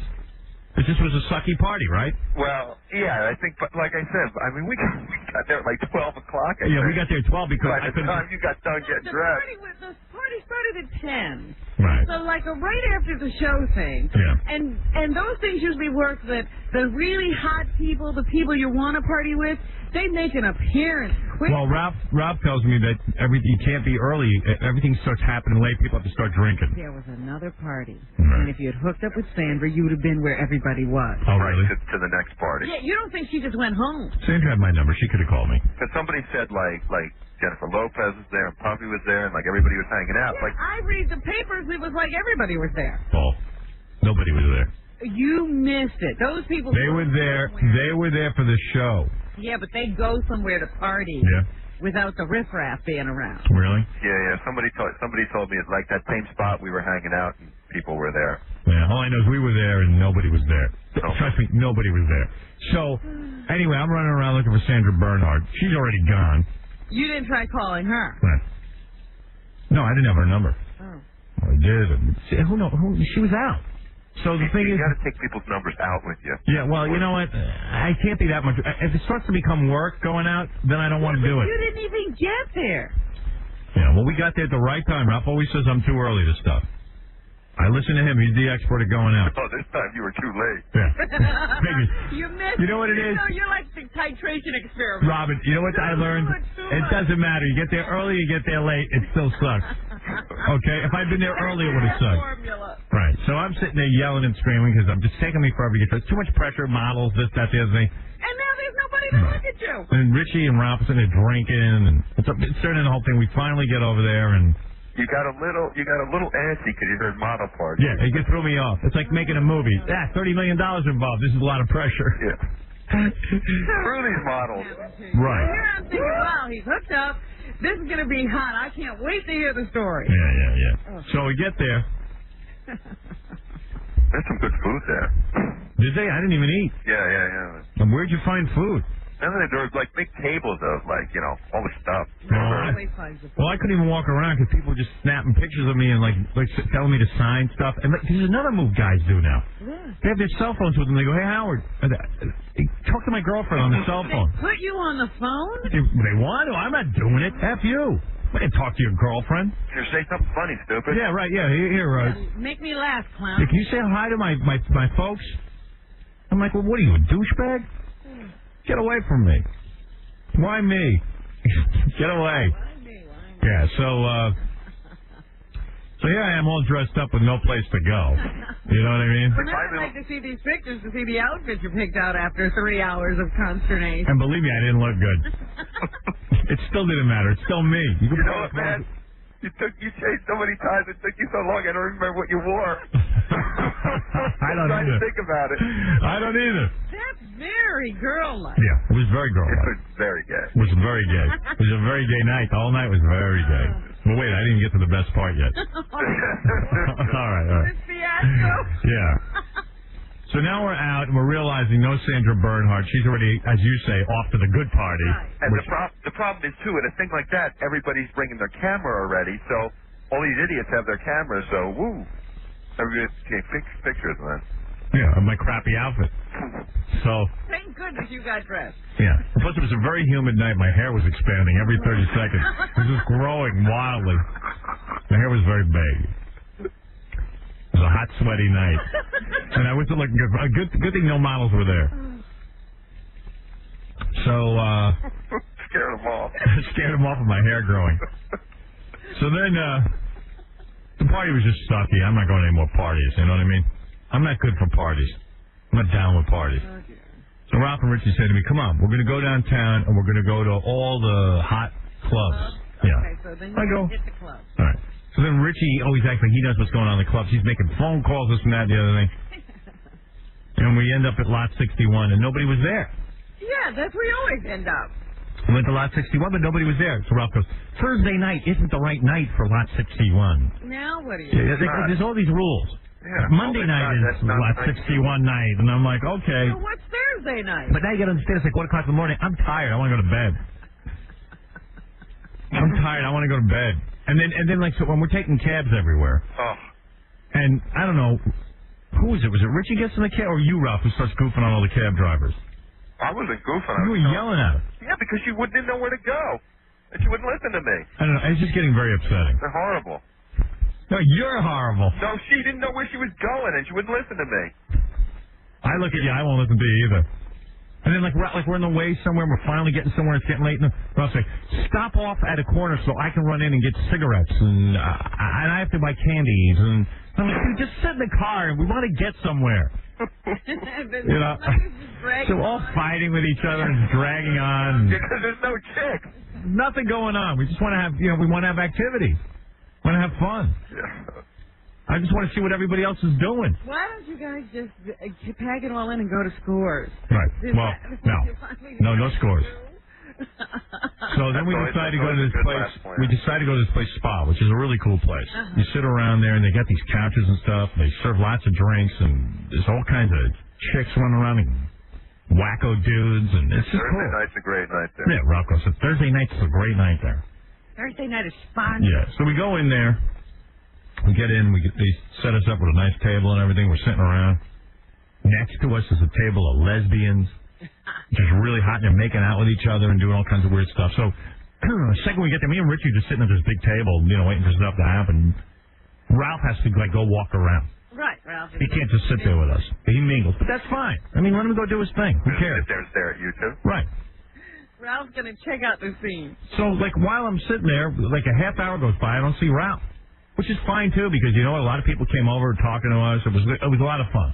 this was a sucky party, right? Well, yeah, I think, but like I said, I mean, we got there at like 12 o'clock. Yeah, we got there at 12 because by I the couldn't. time you got done getting The dressed. party started at 10. Right. So like right after the show thing. Yeah. And those things usually work that the really hot people, the people you want to party with, they make an appearance quick. Well, Ralph tells me that you can't be early. Everything starts happening late. People have to start drinking. There was another party. Right. And if you had hooked up with Sandra, you would have been where everybody was. Oh, really? To the next party. Yeah, you don't think she just went home? Sandra had my number. She could have called me. Because somebody said, like Jennifer Lopez was there and Puffy was there and, like, everybody was hanging out. Yeah, Like, I read the papers. It was like everybody was there. Paul, nobody was there. You missed it. Those people. They were there. They were there for the show. Yeah, but they go somewhere to party. Yeah. Without the riffraff being around. Really? yeah. Somebody told me, like, that same spot we were hanging out and people were there. Yeah. All I know is we were there and nobody was there. Oh. Trust me, nobody was there. So, anyway, I'm running around looking for Sandra Bernhardt. She's already gone. You didn't try calling her. Right. No, I didn't have her number. Oh. I did. Who knows? She was out. So the thing You is, got to take people's numbers out with you. yeah. Well, you know what? I can't be that much. If it starts to become work going out, then I don't want to do it. You didn't even get there. Yeah. Well, we got there at the right time. Ralph always says I'm too early to stuff. I listen to him. He's the expert at going out. Oh, this time you were too late. Yeah. Figures. You missed. You know what it is? You're like the titration experiment. Robin, you know what I learned? It doesn't matter. You get there early, you get there late, it still sucks. Okay? If I'd been there early, it would have sucked. Formula. Right. So I'm sitting there yelling and screaming because I'm just taking me forever to get there. It's too much pressure, models, this, that, the other thing. And now there's nobody to look at you. And Richie and Ralph are sitting there drinking, and it's turning the whole thing. We finally get over there, and You got a little antsy because you heard model party. yeah, it threw me off. It's like making a movie. Yeah, $30 million involved. This is a lot of pressure. Yeah. Screw these models. Right. Here I'm thinking, wow, he's hooked up. This is going to be hot. I can't wait to hear the story. Yeah. So we get there. There's some good food there. Did they? I didn't even eat. Yeah. And where'd you find food? And then there was like big tables of like, all the stuff. Well, I couldn't even walk around because people were just snapping pictures of me and like telling me to sign stuff. And like, there's another move guys do now. Yeah. They have their cell phones with them. They go, hey, Howard, talk to my girlfriend on the cell phone. They put you on the phone? If they want to. I'm not doing it. F you. I didn't talk to your girlfriend. You say something funny, stupid. Yeah, right. Yeah, here, Make me laugh, clown. Can you say hi to my folks? I'm like, well, what are you, a douchebag? Get away from me. Why me? Get away. Yeah, so here I am all dressed up with no place to go. You know what I mean? Well, now I'd like to see these pictures to see the outfit you picked out after 3 hours of consternation. And believe me, I didn't look good. It still didn't matter. It's still me. You know what, man? You changed so many times. It took you so long. I don't remember what you wore. I don't trying either. to think about it. I don't either. That's very girl-like. Yeah, it was very girl-like. It was very gay. It was very gay. It was a very gay night. The whole night was very gay. But wait, I didn't get to the best part yet. All right. Yeah. So now we're out, and we're realizing no Sandra Bernhardt. She's already, as you say, off to the good party. And the problem is, too, at a thing like that, everybody's bringing their camera already, so all these idiots have their cameras, so woo. Everybody can take pictures, man. Yeah, of my crappy outfit. So. Thank goodness you got dressed. Yeah. Plus, it was a very humid night. My hair was expanding every 30 seconds. It was just growing wildly. My hair was very big. It was a hot, sweaty night. And I wasn't looking good. Good thing no models were there. So, scared them off. Scared them off of my hair growing. So then, the party was just sucky. I'm not going to any more parties, you know what I mean? I'm not good for parties. I'm not down with parties. So Ralph and Richie said to me, come on, we're going to go downtown and we're going to go to all the hot clubs. Yeah. Okay, so then you hit the club. All right. So then Richie always acts like he knows what's going on in the clubs. He's making phone calls, this and that, the other thing. And we end up at Lot 61, and nobody was there. Yeah, that's where we always end up. We went to Lot 61, but nobody was there. So Ralph goes, Thursday night isn't the right night for Lot 61. Now what do you Yeah, there's all these rules. Yeah, Monday night is Lot 61 night, and I'm like, okay. So what's Thursday night? But now you got to understand, it's like 1 o'clock in the morning. I'm tired. I want to go to bed. I'm tired. I want to go to bed. And then like, so when we're taking cabs everywhere, and I don't know, who was it? Was it Richie gets in the cab, or you, Ralph, who starts goofing on all the cab drivers? I wasn't goofing. You were yelling at him. Yeah, because she didn't know where to go. And she wouldn't listen to me. I don't know. It's just getting very upsetting. They're horrible. No, you're horrible. No, she didn't know where she was going, and she wouldn't listen to me. I look at you, I won't listen to you either. And then, like we're on the way somewhere, we're finally getting somewhere, it's getting late, and I'll say, stop off at a corner so I can run in and get cigarettes, and I have to buy candies, and I'm like, dude, just sit in the car, and we want to get somewhere. You know? So we're all fighting with each other and dragging on. Because there's no chick. Nothing going on. We just want to have, we want to have activity. Want to have fun. Yeah. I just want to see what everybody else is doing. Why don't you guys just pack it all in and go to Scores? Right. Well, no Scores. So then we decided to go to this place. We decided to go to this place, Spa, which is a really cool place. You sit around there, and they got these couches and stuff. And they serve lots of drinks, and there's all kinds of chicks running around and wacko dudes, and it's just Thursday cool. night's a great night there. Yeah, Rocco said Thursday night's a great night there. Thursday night is fun. Yeah. So we go in there. We get in, they set us up with a nice table and everything. We're sitting around. Next to us is a table of lesbians, just really hot, and they're making out with each other and doing all kinds of weird stuff. So, the second we get there, me and Richie are just sitting at this big table, waiting for stuff to happen. Ralph has to, go walk around. Right, Ralph. He can't just sit there with us. He mingles. But that's fine. I mean, let him go do his thing. Who cares? Sit there and stare at you, too. Right. Ralph's going to check out the scene. So, while I'm sitting there, a half hour goes by, I don't see Ralph. Which is fine, too, because, a lot of people came over talking to us. It was a lot of fun.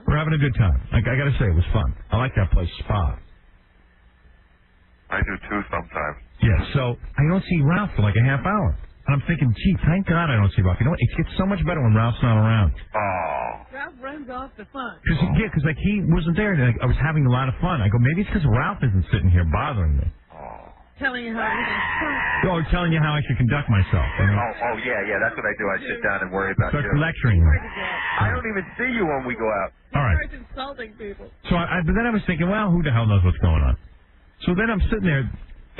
We're having a good time. I got to say, it was fun. I like that place, Spa. I do, too, sometimes. Yeah, so I don't see Ralph for a half hour. And I'm thinking, gee, thank God I don't see Ralph. You know what? It gets so much better when Ralph's not around. Oh. Ralph runs off the fun. Because he wasn't there. And I was having a lot of fun. I go, maybe it's because Ralph isn't sitting here bothering me. Telling you how everything's Oh, telling you how I should conduct myself. Yeah, that's what I do. I sit down and worry about Start you. lecturing me. I don't even see you when we go out. All right. Starts insulting people. So but then I was thinking, well, who the hell knows what's going on? So then I'm sitting there,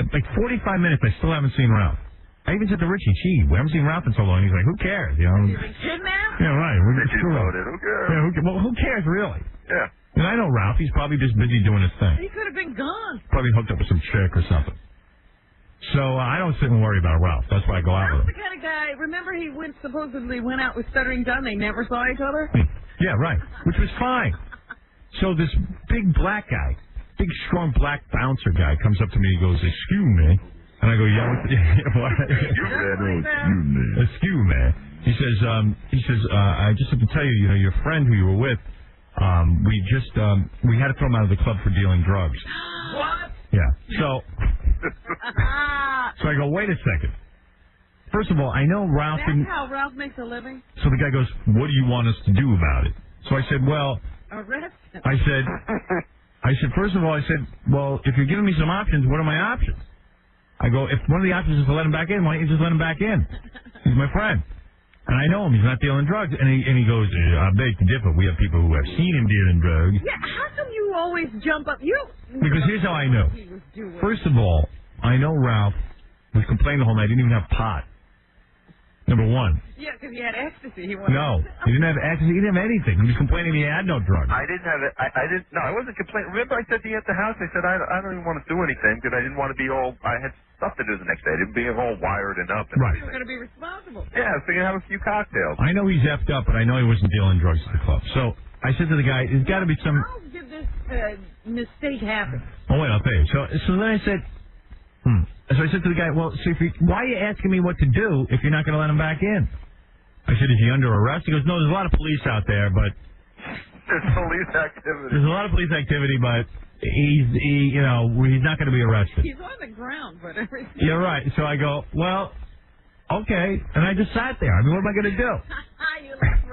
45 minutes, I still haven't seen Ralph. I even said to Richie, gee, we haven't seen Ralph in so long. He's like, who cares? Kidnapped? Yeah, right. We're just loaded. Who cares? Yeah, who cares, really? Yeah. And I know Ralph. He's probably just busy doing his thing. He could have been gone. Probably hooked up with some chick or something. So I don't sit and worry about Ralph. That's why I go out with Ralph's him. the kind of guy, remember he supposedly went out with Stuttering John, they never saw each other? Yeah, right. Which was fine. So this big black guy, big strong black bouncer guy comes up to me and goes, excuse me. And I go, yeah, what? Excuse me. He says, I just have to tell you, your friend who you were with, we had to throw him out of the club for dealing drugs. What? Yeah. So I go, wait a second. First of all, I know Ralph. That's how Ralph makes a living? So the guy goes, what do you want us to do about it? So I said, well, arrest him. I said, first of all, well, if you're giving me some options, what are my options? I go, if one of the options is to let him back in, why don't you just let him back in? He's my friend. And I know him. He's not dealing drugs. And he goes, I beg to differ. We have people who have seen him dealing drugs. Yeah, how come you always jump up? Because here's how I know. First of all, I know Ralph was complaining the whole night. He didn't even have pot. Number one. Yeah, because he had ecstasy. No, he didn't have ecstasy. He didn't have anything. He was complaining he had no drugs. I didn't have it. I didn't. No, I wasn't complaining. Remember, I said to you at the house. I said I don't even want to do anything because I didn't want to be all. I had stuff to do the next day. I didn't be all wired and up. And right. You were going to be responsible. Yeah, so you have a few cocktails. I know he's effed up, but I know he wasn't dealing drugs at the club. So I said to the guy, "There's got to be some." How did this mistake happen? Oh wait, I'll tell you. So then I said, So I said to the guy, "Well, so why are you asking me what to do if you're not going to let him back in?" I said, "Is he under arrest?" He goes, "No, there's a lot of police out there, but there's police activity. There's a lot of police activity, but he's not going to be arrested." He's on the ground, but everything. You're right. So I go, well, okay, and I just sat there. I mean, what am I going to do?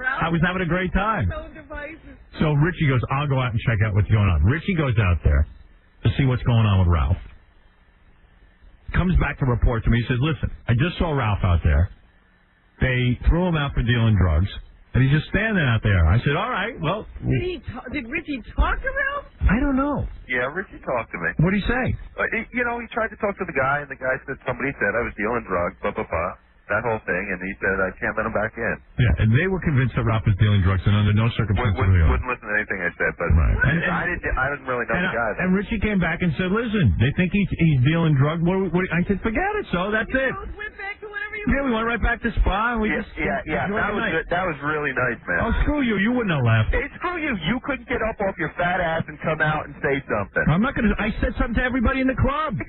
I was having a great time. So Richie goes, "I'll go out and check out what's going on." Richie goes out there to see what's going on with Ralph. Comes back to report to me. He says, "Listen, I just saw Ralph out there. They threw him out for dealing drugs, and he's just standing out there." I said, "All right, well." Did Richie talk to Ralph? I don't know. Yeah, Richie talked to me. What did he say? He tried to talk to the guy, and the guy said somebody said I was dealing drugs, that whole thing, and he said I can't let him back in. Yeah, and they were convinced that Ralph was dealing drugs, and under no circumstances wouldn't listen to anything I said, but right. I didn't really know the guy. And Richie came back and said, "Listen, they think he's dealing drugs." I said, "Forget it. So that's it." Yeah, we went right back to Spa, and we just that was really nice, man. Oh, screw you! You wouldn't have left. Hey, screw you! You couldn't get up off your fat ass and come out and say something. I'm not gonna. I said something to everybody in the club. To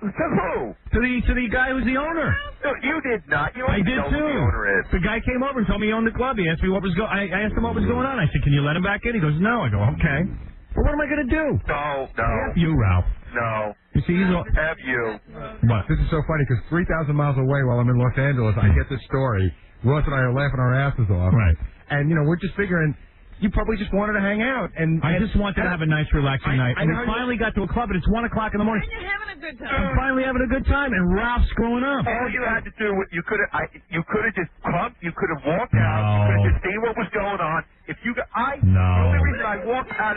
who? To the guy who's the owner. No, you did not. You don't I did know too. Who the owner is. The guy came over and told me he owned the club. He asked me what was going. I asked him what was going on. I said, "Can you let him back in?" He goes, "No." I go, "Okay." Well, what am I going to do? No. You, Ralph. No. You see, he's all... Have you. What? This is so funny because 3,000 miles away while I'm in Los Angeles, I get this story. Ross and I are laughing our asses off. Right. And, we're just figuring... You probably just wanted to hang out. And I just wanted to have a nice, relaxing night. And we finally got to a club, and it's 1 o'clock in the morning. And you're having a good time. I'm finally having a good time, and Ralph's screwing up. All you had to do, you could have just come, you could have walked out, you could have just seen what was going on. The only reason I walked out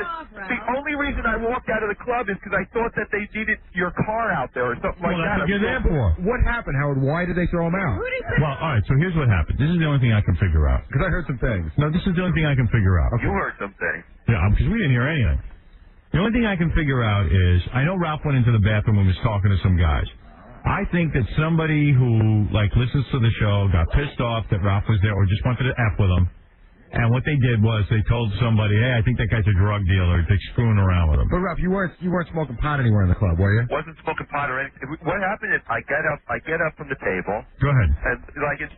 of the club is because I thought that they needed your car out there or something like that. That's what you're there for. What happened, Howard? Why did they throw him out? Well, all right, so here's what happened. This is the only thing I can figure out. Because I heard some things. No, this is the only thing I can figure out. You heard some things. Yeah, because we didn't hear anything. The only thing I can figure out is, I know Ralph went into the bathroom and was talking to some guys. I think that somebody who, listens to the show got pissed off that Ralph was there or just wanted to F with him. And what they did was they told somebody, "Hey, I think that guy's a drug dealer. They're screwing around with him." But Ralph, you weren't smoking pot anywhere in the club, were you? Wasn't smoking pot or anything. What happened is I get up from the table. Go ahead. And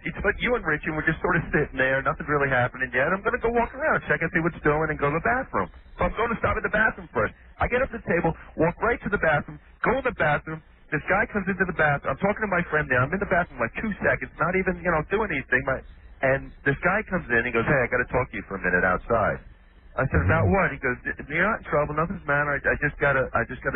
it's like you and Richie were just sort of sitting there, nothing really happening yet. I'm going to go walk around, check and see what's doing, and go to the bathroom. So I'm going to stop at the bathroom first. I get up to the table, walk right to the bathroom, go in the bathroom. This guy comes into the bathroom. I'm talking to my friend there. I'm in the bathroom like 2 seconds, not even doing anything. And this guy comes in. He goes, "Hey, I got to talk to you for a minute outside." I said, "About what?" He goes, "You're not in trouble. Nothing's the matter. I just got to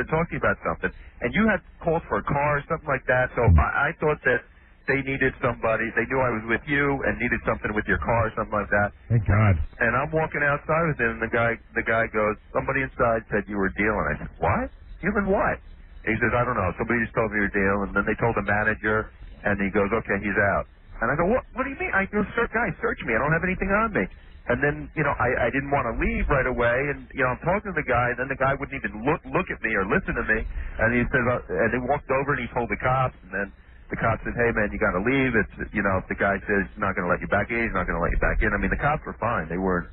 talk to you about something." And you had called for a car or something like that. So I thought that they needed somebody. They knew I was with you and needed something with your car or something like that. Thank God. And I'm walking outside with him, and the guy goes, "Somebody inside said you were dealing." I said, "What? Dealing what?" He says, "I don't know. Somebody just told me you're dealing." And then they told the manager, and he goes, "Okay, he's out." And I go, what do you mean? I go, "Guys, search me. I don't have anything on me." And then, I didn't want to leave right away. And, I'm talking to the guy, and then the guy wouldn't even look at me or listen to me. And he says, and they walked over and he told the cops. And then the cop said, "Hey, man, you got to leave. It's, if the guy says he's not going to let you back in, he's not going to let you back in." I mean, the cops were fine. They weren't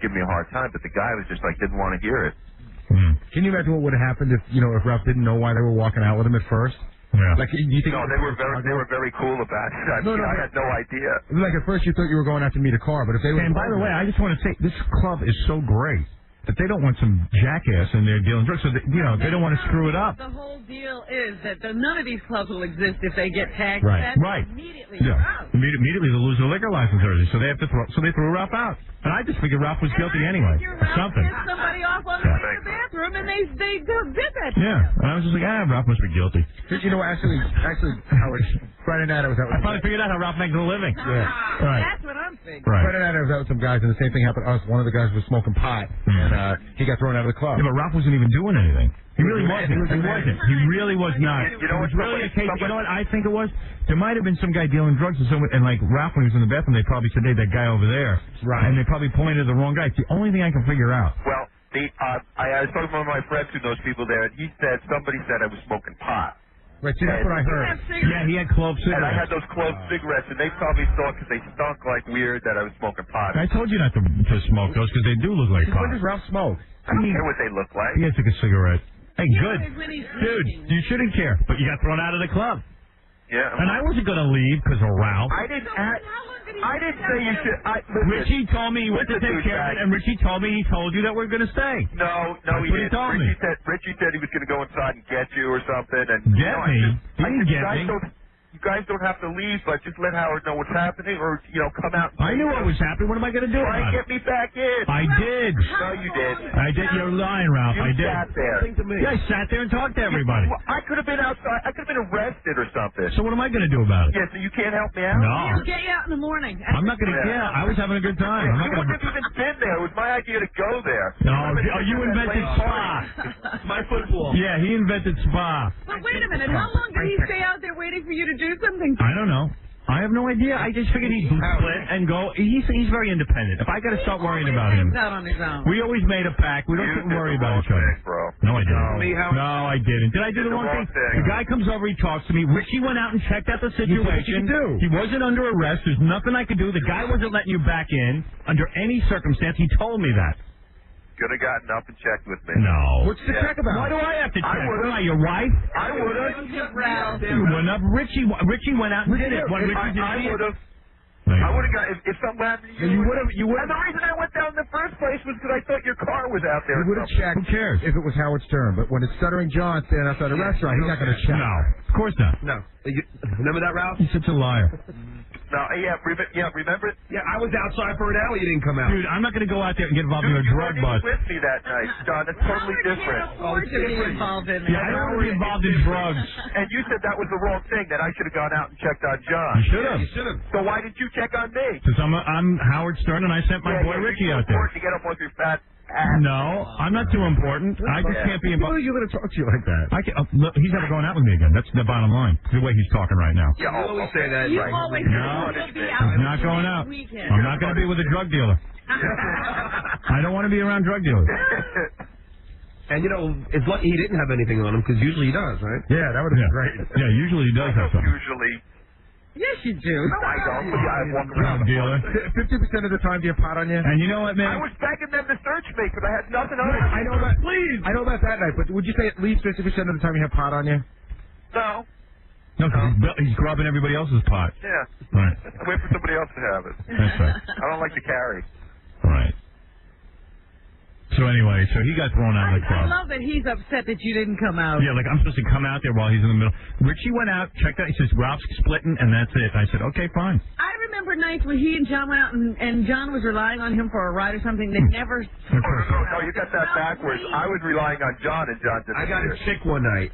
giving me a hard time, but the guy was just didn't want to hear it. Can you imagine what would have happened if Ralph didn't know why they were walking out with him at first? Yeah. Like, do you think? No, they were very cool about it. I had no idea. Like at first you thought you were going out to meet a car, but if they were. And by the way, I just want to say this club is so great that they don't want some jackass in there dealing drugs. So they don't want to screw it up. The whole deal is that none of these clubs will exist if they get tagged. Right. That's Right. Immediately, Yeah. you're out. Immediately they'll lose their liquor license early, so they have to they threw Ralph out. And I just figured Ralph was guilty anyway. Or something. Get somebody off on the way to the bathroom, and they did that. Yeah. And I was just like, Ralph must be guilty. You know, actually, Howard, Friday night I was out with. I finally figured out how Ralph makes a living. Yeah. Right. That's what I'm thinking. Right. Friday night I was out with some guys, and the same thing happened to us. One of the guys was smoking pot, and he got thrown out of the club. Yeah, but Ralph wasn't even doing anything. He really wasn't. He wasn't. He really was not. You know It was what, really a somebody- case. You know what I think it was? There might have been some guy dealing drugs and someone, and like Ralph when he was in the bathroom, they probably said, "Hey, that guy over there," Right? And they probably pointed to the wrong guy. It's the only thing I can figure out. Well, I was talking to one of my friends who knows people there, and he said somebody said I was smoking pot. Right, see, that's what I heard. Yeah, he had clove cigarettes. And I had those clove cigarettes, and they probably thought because they stunk like weird that I was smoking pot. I told you not to smoke those because they do look like pot. When does Ralph smoke? I don't care what they look like. He took a cigarette. Hey, good. Dude, you shouldn't care, but you got thrown out of the club. Yeah. And I wasn't going to leave because of Ralph. I didn't say you should. Richie told me he went to take care of it, and Richie told me he told you that we're going to stay. No, That's he what he didn't. told me. Richie said he was going to go inside and get you or something. And Get me? He didn't get me. You guys don't have to leave, but just let Howard know what's happening, or come out. I knew what was happening. What am I going to do Try and about get it? me back in. I did. No, you did. I did. You're lying, Ralph. You I did. sat there. Yeah, I sat there and talked to everybody. Well, I could have been outside. I could have been arrested or something. So what am I going to do about it? Yeah, so you can't help me out? No. We'll get you out in the morning. I'm not going to. Yeah, I was having a good time. I'm not You going wouldn't have even been there. It was my idea to go there. No, you invented spa. My football. Yeah, he invented spa. But wait a minute. How long did he stay out there waiting for you to do something? I don't know. I have no idea. I just figured he'd split and go. He's very independent. If I got to start worrying about him, Out on his own. we always made a pact. We don't worry about each other. Bro. No, I didn't. No, I didn't. Did I do the wrong thing? The guy comes over, he talks to me. Richie went out and checked out the situation. He wasn't under arrest. There's nothing I could do. The guy wasn't letting you back in under any circumstance. He told me that. Could have gotten up and checked with me. No. What's the check about? Why do I have to check? I would've. What am I, your wife? I would have. You went up. Richie went out and did it. When Richie did I it. would have. I would have got if something happened to you. You would have. And the reason I went down in the first place was because I thought your car was out there. He would have checked. Who cares? If it was Howard's turn, but when it's Stuttering John standing outside a restaurant, he's not going to check. No, of course not. No. Remember that, Ralph? He's such a liar. No, remember? Yeah, I was outside for an hour. You didn't come out. Dude, I'm not going to go out there and get involved in a You drug weren't bust. with me that night, John. That's totally different. Howard can't afford to be involved in Yeah, I don't want to be involved in drugs. And you said that was the wrong thing, that I should have gone out and checked on John. You should have. You should have. So why did you check on me? Because I'm Howard Stern and I sent my boy Richie out there. To get up with your fat ass. No, I'm not too important. I just can't be Who are involved. you going to talk to you like that? I can't, look, he's never going out with me again. That's the bottom line. The way he's talking right now. Yeah, You always say that. You Right. always No, said you'll be out He's not going out. weekend. I'm not going to be with a drug dealer. I don't want to be around drug dealers. And, it's lucky he didn't have anything on him, because usually he does, right? Yeah, that would have been great. Yeah, usually he does have something. Usually. Yes, you do. No, I don't. I walk around. Drug dealer. 50% of the time, do you have pot on you? And you know what, I man? was begging them to search me because I had nothing on me. I know that. Please. I know about that night, but would you say at least 50% of the time you have pot on you? No. No, 'cause he's grubbing everybody else's pot. Yeah. Right. I wait for somebody else to have it. That's right. I don't like to carry. Right. So anyway, he got thrown out of the I club. love that he's upset that you didn't come out. Yeah, like I'm supposed to come out there while he's in the middle. Richie went out, checked out. He says Ralph's splitting, and that's it. I said, okay, fine. I remember nights when he and John went out and John was relying on him for a ride or something. They never. No, you got that backwards. I was relying on John, and John didn't. I got sick one night,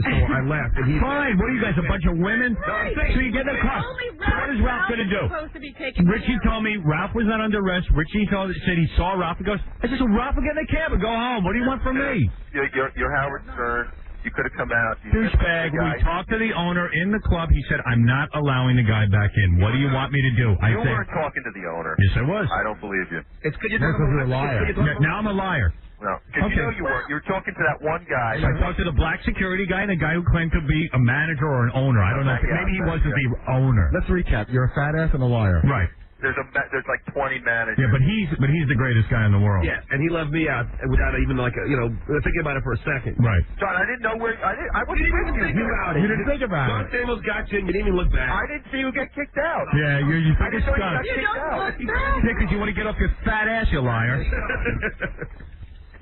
so I left. And he Fine. What are you guys, a bunch of women? Right. So you get in the car. Only So what is Ralph going to do? supposed to be taken Richie told me Ralph was not under arrest. Richie said he saw Ralph. He goes, I said, so Ralph will get in the cab and go home. What do you want from me? You're Howard Stern. You could have come out. Douchebag. We talked to the owner in the club. He said, I'm not allowing the guy back in. What do you want me to do? I You said, weren't talking to the owner. yes, I was. I don't believe you. It's because you're You're a liar. Now I'm a liar. No, because Okay. you know you weren't. You were talking to that one guy. I talked to the black security guy and the guy who claimed to be a manager or an owner. I don't know. Yeah, Maybe he yeah. wasn't the owner. Let's recap. You're a fat ass and a liar. Right. There's like 20 managers. Yeah, but he's the greatest guy in the world. Yeah, and he left me out without even thinking about it for a second. Right. John, I didn't know where. I wasn't with you. You didn't think about John it. Samuels got you, and you didn't even look back. I didn't see you get kicked out. Yeah, you I think didn't it's know you got skunk. kicked out. Yeah, because you want to get off your fat ass, you liar.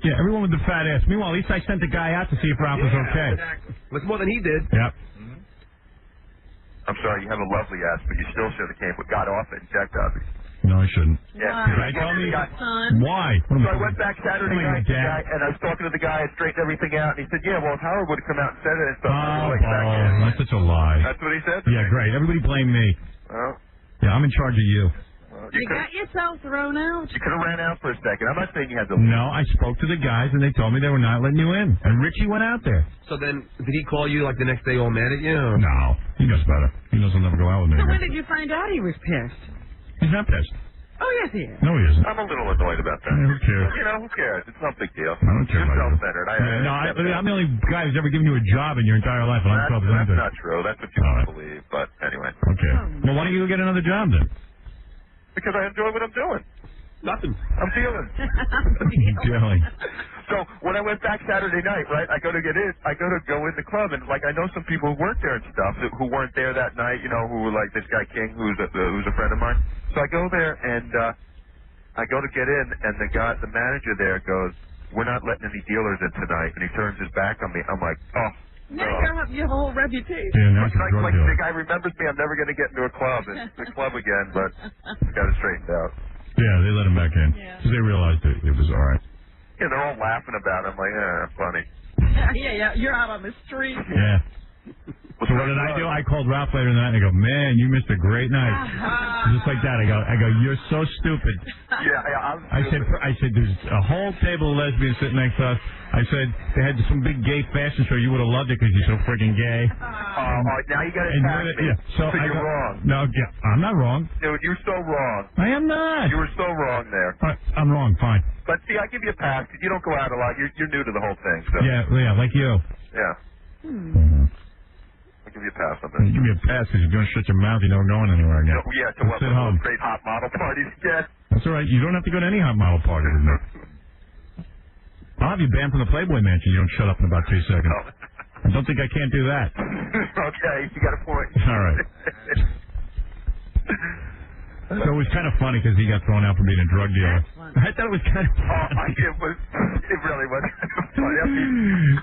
Yeah, everyone with the fat ass. Meanwhile, at least I sent the guy out to see if Ralph was okay. Exactly. That's more than he did. Yep. I'm sorry, you have a lovely ass, but you still should have got off it and checked out. No, I shouldn't. Yeah. Why? Tell me why. So I went back Saturday night, and I was talking to the guy and straightened everything out, and he said, yeah, well, if Howard would have come out and said it and stuff, That's such a lie. That's what he said? Yeah, great. Everybody blame me. Oh. Yeah, I'm in charge of you. You got yourself thrown out. You could have ran out for a second. I'm not saying you had to. No, I spoke to the guys, and they told me they were not letting you in. And Richie went out there. So then, did he call you the next day all mad at you? Or? No, he knows better. He knows I'll never go out with me So when again. did you find out he was pissed? He's not pissed. Oh, yes, he is. No, he isn't. I'm a little annoyed about that. Who cares? You know, who cares? It's no big deal. I don't care You're about you. self-centered. I'm the only guy who's ever given you a job in your entire life, and I'm That's self-centered. not true. That's what you believe. But anyway. Okay. Well, why don't you go get another job then? Because I enjoy what I'm doing. Nothing. I'm feeling. Jelly. So when I went back Saturday night, right, I go to go in the club, and like I know some people who weren't there and stuff who weren't there that night, you know, who were like this guy King, who's a friend of mine. So I go there and I go to get in, and the manager there goes, "We're not letting any dealers in tonight," and he turns his back on me. I'm like, oh. Now you got your whole reputation. Yeah, now like the guy remembers me. I'm never going to get into a club again, but got it straightened out. Yeah, they let him back in. Because they realized it was all right. Yeah, they're all laughing about it. I'm like, funny. Yeah, you're out on the street. Yeah. So what did I do? I called Ralph later in the night and I go, man, you missed a great night. Just like that. I go, you're so stupid. Yeah, I said, there's a whole table of lesbians sitting next to us. I said, they had some big gay fashion show. You would have loved it because you're so freaking gay. Now you got to attack me. Yeah, so you're wrong. No, yeah, I'm not wrong. Dude, you're so wrong. I am not. You were so wrong there. I'm wrong, fine. But see, I give you a pass because you don't go out a lot. You're new to the whole thing. So. Yeah, like you. Yeah. I'll give you a pass on this. Give me a pass because you're going to shut your mouth. You're never going anywhere again. No, yeah, to Let's sit home. Great hot model parties again. That's all right. You don't have to go to any hot model party with me. I'll have you banned from the Playboy Mansion. You don't shut up in about 2 seconds. I don't think I can't do that. Okay, you got a point. All right. So it was kind of funny because he got thrown out for being a drug dealer. I thought it was kind of funny. It really was funny.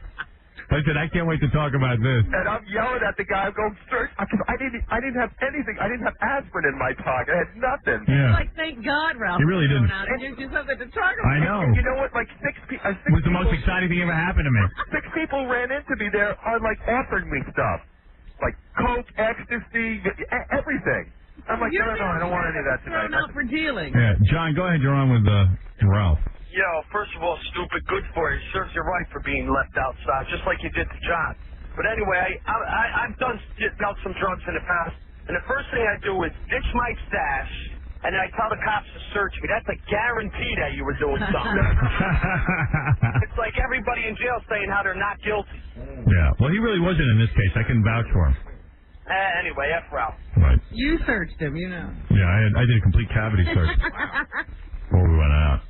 I said, I can't wait to talk about this. And I'm yelling at the guy. I'm going, sir, I didn't have anything. I didn't have aspirin in my pocket. I had nothing. Yeah. Like, thank God, Ralph. He really didn't. Out. It gives you something to talk about. I know. And you know what? Like six it was the most exciting thing ever happened to me. 6 people ran into me there and like offered me stuff, like coke, ecstasy, everything. I'm like, no, I don't want any of that tonight. Thrown out for dealing. Yeah, John, go ahead. You're on with Ralph. Yo, first of all, stupid, good for you. Serves you right for being left outside, just like you did to John. But anyway, I've dealt some drugs in the past, and the first thing I do is ditch my stash, and then I tell the cops to search me. That's a guarantee that you were doing something. It's like everybody in jail saying how they're not guilty. Yeah, well, he really wasn't in this case. I can vouch for him. Anyway, F. Ralph. Right. You searched him, you know. Yeah, I did a complete cavity search before we went out.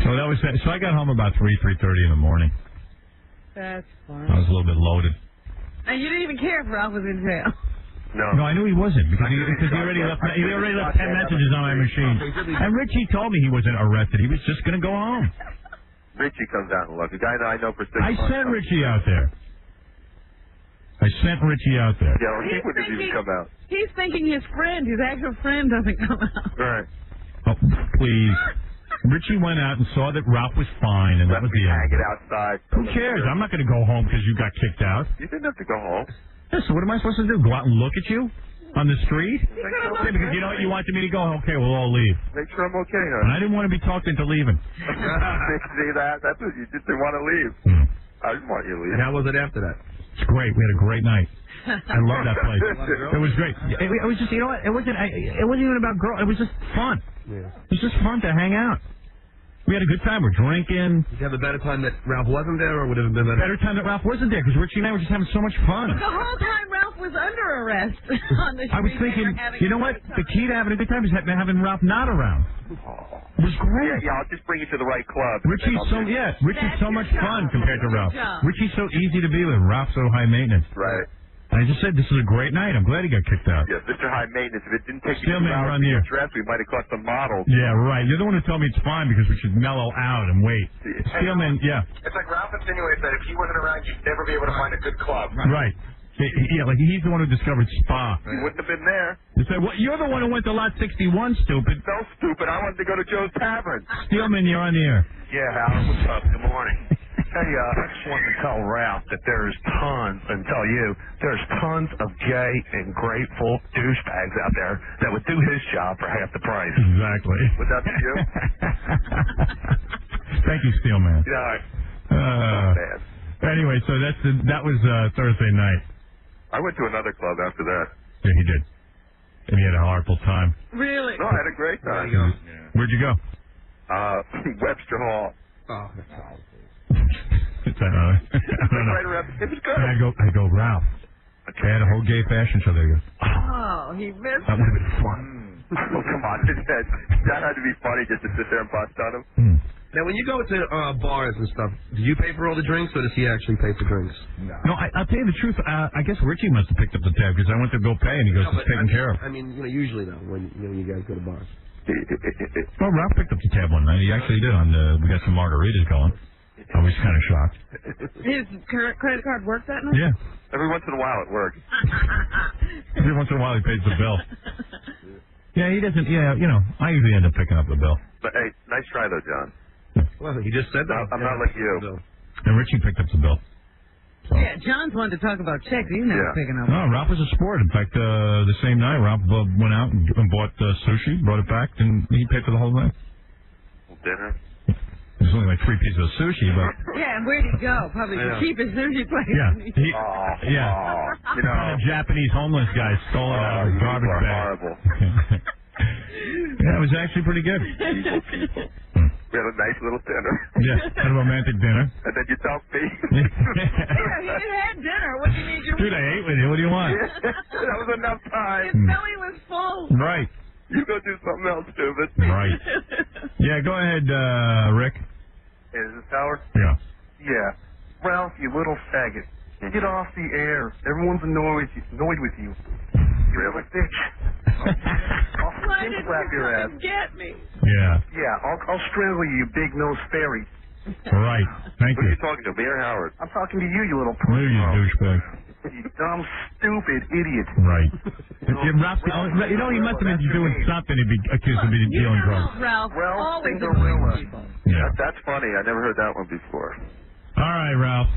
So that was that. So I got home about 3:30 in the morning. That's fine. I was a little bit loaded. And you didn't even care if Ralph was in jail. No, I knew he wasn't because he already left 10 messages on my machine. And Richie told me he wasn't arrested. He was just going to go home. Richie comes out and look. A guy that I know for 6 months. I sent Richie out there. Yeah, well, he wouldn't even come out. He's thinking his actual friend doesn't come out. Right. Oh, please. Richie went out and saw that Ralph was fine, and that was the end. Hang it outside. Who cares? I'm not going to go home because you got kicked out. You didn't have to go home. Yeah, so what am I supposed to do? Go out and look at you on the street? Yeah, because you know what? You wanted me to go. Okay, we'll all leave. Make sure I'm okay, And I didn't want to be talked into leaving. See that? That's what you just didn't want to leave. I didn't want you to leave. And how was it after that? It's great. We had a great night. I love that place. It was great. It was just, you know what? It wasn't even about girls. It was just fun. Yeah. It was just fun to hang out. We had a good time. We're drinking. Did you have a better time that Ralph wasn't there, or would it have been better time that Ralph wasn't there? Because Richie and I were just having so much fun. The whole time Ralph Ralph was under arrest on the street. I was thinking, you know what? The key to having a good time is having Ralph not around. It was great. Yeah, I'll just bring you to the right club. Richie's so much fun compared to Ralph. Richie's so easy to be with. Ralph's so high maintenance. Right. I just said this is a great night. I'm glad he got kicked out. Yeah, Mr. High Maintenance. If it didn't take you 2 Steelman, hours run to here. get dressed, we might have caught some models. Yeah, right. You're the one who told me it's fine because we should mellow out and wait. Steelman, yeah. It's like Ralph insinuates that if he wasn't around, you'd never be able to find a good club. Right. Yeah, like he's the one who discovered Spa. He wouldn't have been there. You say, well, you're the one who went to Lot 61, stupid. So stupid. I wanted to go to Joe's Tavern. Steelman, you're on the air. Yeah, Howard, what's up? Good morning. Hey, I just wanted to tell Ralph that there's tons of gay and grateful douchebags out there that would do his job for half the price. Exactly. Would that be you? Thank you, Steelman. Yeah. Anyway, so that was Thursday night. I went to another club after that. Yeah, he did. And he had a horrible time. Really? No, I had a great time. Where'd you go? Webster Hall. Oh, that's all. I don't know. Right around. It was good. I go, Ralph. They had a whole gay fashion show there. Oh, he missed That would have been fun. Oh, come on. That had to be funny just to sit there and bust on him. Now, when you go to bars and stuff, do you pay for all the drinks, or does he actually pay for drinks? No, I'll tell you the truth. I guess Richie must have picked up the tab because I went to go pay, and he goes, it's taken care of. I mean, usually, though, when you guys go to bars. Well, Ralph picked up the tab one night. He actually did. We got some margaritas going. I was kind of shocked. His credit card worked that night? Yeah. Every once in a while it works. Every once in a while he pays the bill. Yeah, he doesn't. Yeah, I usually end up picking up the bill. But hey, nice try though, John. Well, he just said that. I'm not like you. And Richie picked up the bill. So. Yeah, John's wanted to talk about checks. He's never picking up. No, Ralph was a sport. In fact, the same night, Ralph went out and bought sushi, brought it back, and he paid for the whole thing. Dinner. There's only like 3 pieces of sushi, but... Yeah, and where'd he go? Probably the cheapest sushi place. Yeah. A Japanese homeless guy stole it out of a garbage bag. Horrible. Yeah, it was actually pretty good. We had a nice little dinner. Yeah, had a romantic dinner. And then you dumped me. Yeah, he didn't have dinner. What do you need your... Dude, I ate with you. What do you want? That was enough time. His belly was full. Right. You go do something else, stupid. Right. Yeah, go ahead, Rick. Hey, is this Howard? Yeah. Yeah. Ralph, you little faggot. Get off the air. Everyone's annoyed with you. You're a bitch. Why didn't slap you your come ass. and get me? Yeah. Yeah, I'll strangle you, big nose fairy. Right. Thank Who are you. you talking to, me or Howard? I'm talking to you little Where are you, douchebag? You dumb, stupid idiot. Right. Ralph, he must have been doing something to be accused of being dealing drugs. Ralph, Well, always Cinderella. annoying people. Yeah. That's funny. I never heard that one before. All right, Ralph.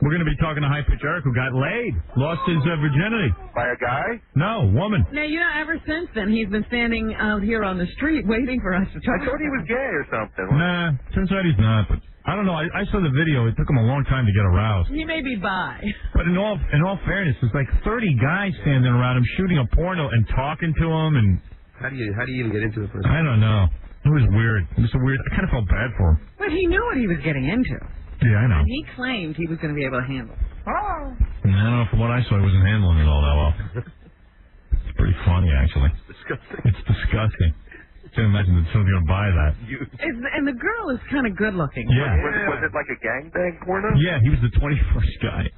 We're going to be talking to High Pitch Eric, who got laid, lost his virginity. By a guy? No, woman. Now, ever since then, he's been standing out here on the street waiting for us to talk. I thought he was gay or something. Nah, turns out he's not. But I don't know. I saw the video. It took him a long time to get aroused. He may be bi. But in all fairness, there's like 30 guys standing around him shooting a porno and talking to him. And How do you even get into the person? I don't know. It was weird. It was weird. I kind of felt bad for him. But he knew what he was getting into. Yeah, I know. And he claimed he was going to be able to handle it. I don't know. From what I saw, he wasn't handling it all that well. It's pretty funny, actually. It's disgusting. I can't imagine that someone's going to buy that. And the girl is kind of good looking. Yeah. Was it like a gangbang porno? Yeah, he was the 21st guy.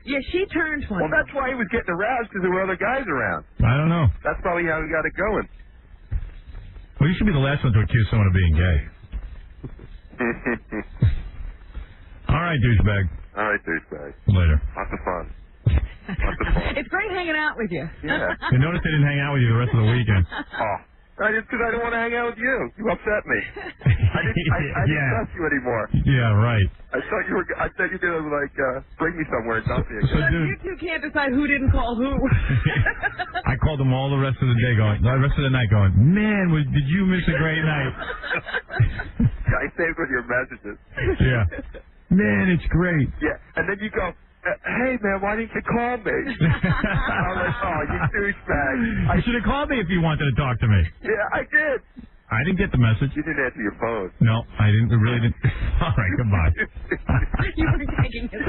Yeah, she turned 20. Well, that's why he was getting aroused, because there were other guys around. I don't know. That's probably how he got it going. Well, you should be the last one to accuse someone of being gay. All right, douchebag. All right, douchebag. Later. Lots of fun. It's great hanging out with you. Yeah. You notice I didn't hang out with you the rest of the weekend. Oh. It's because I don't want to hang out with you. You upset me. I didn't trust you anymore. Yeah, right. I thought you were gonna bring me somewhere and dump me again. So, dude, You two can't decide who didn't call who. I called him all the rest of the day, the rest of the night, going, man, did you miss a great night? I saved with your messages. Yeah. Man, it's great. Yeah, and then you go, hey, man, why didn't you call me? I was like, oh, you douchebag. You should have called me if you wanted to talk to me. Yeah, I did. I didn't get the message. You didn't answer your phone. No, I didn't. I really didn't. All right, goodbye. You were taking his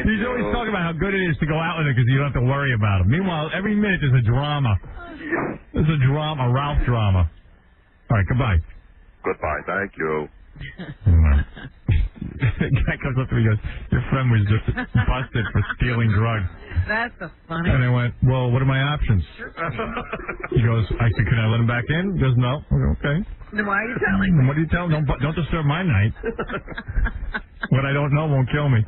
He's always talking about how good it is to go out with it because you don't have to worry about him. Meanwhile, every minute there's a drama. There's a drama, a Ralph drama. All right, goodbye. Goodbye. Thank you. The guy comes up to me and goes, your friend was just busted for stealing drugs. That's the funny. And I went, well, what are my options? He goes, I said, can I let him back in? He goes, no. I go, okay. Then why are you telling me? What are you telling? Don't disturb my night. What I don't know won't kill me.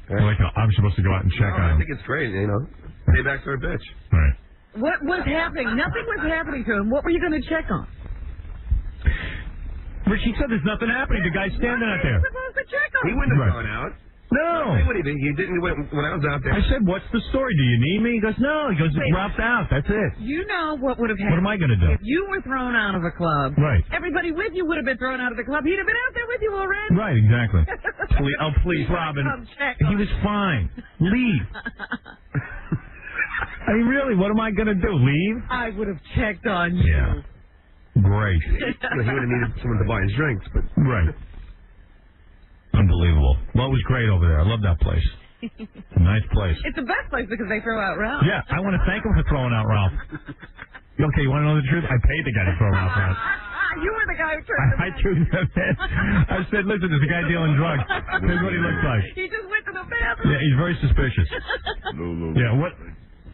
Like, I'm supposed to go out and check on I him. think it's great, you know. Payback's our bitch. Right. What was happening? Nothing was happening to him. What were you going to check on? Rich, he said there's nothing happening. The guy's standing out there. Supposed to check on. He wouldn't have Right. gone out. No. What he did, he didn't when I was out there. I said, what's the story? Do you need me? He goes, no. He goes, Wait. Ralph's out. That's it. You know what would have happened? What am I going to do? If you were thrown out of a club, Right. everybody with you would have been thrown out of the club. He'd have been out there with you already. Right, exactly. Please, Robin. Come check He on was fine. Leave. I mean, really, what am I going to do? Leave? I would have checked on you. Yeah. Great. He would have needed someone to buy his drinks, but Right. Unbelievable. Well, it was great over there. I love that place. It's a nice place. It's the best place because they throw out Ralph. Yeah, I want to thank him for throwing out Ralph. Okay, you want to know the truth? I paid the guy to throw Ralph out. You were the guy who turned him I threw him in. I said, listen, there's a guy dealing drugs. Here's what he looks like. He just went to the bathroom. Yeah, he's very suspicious. Yeah,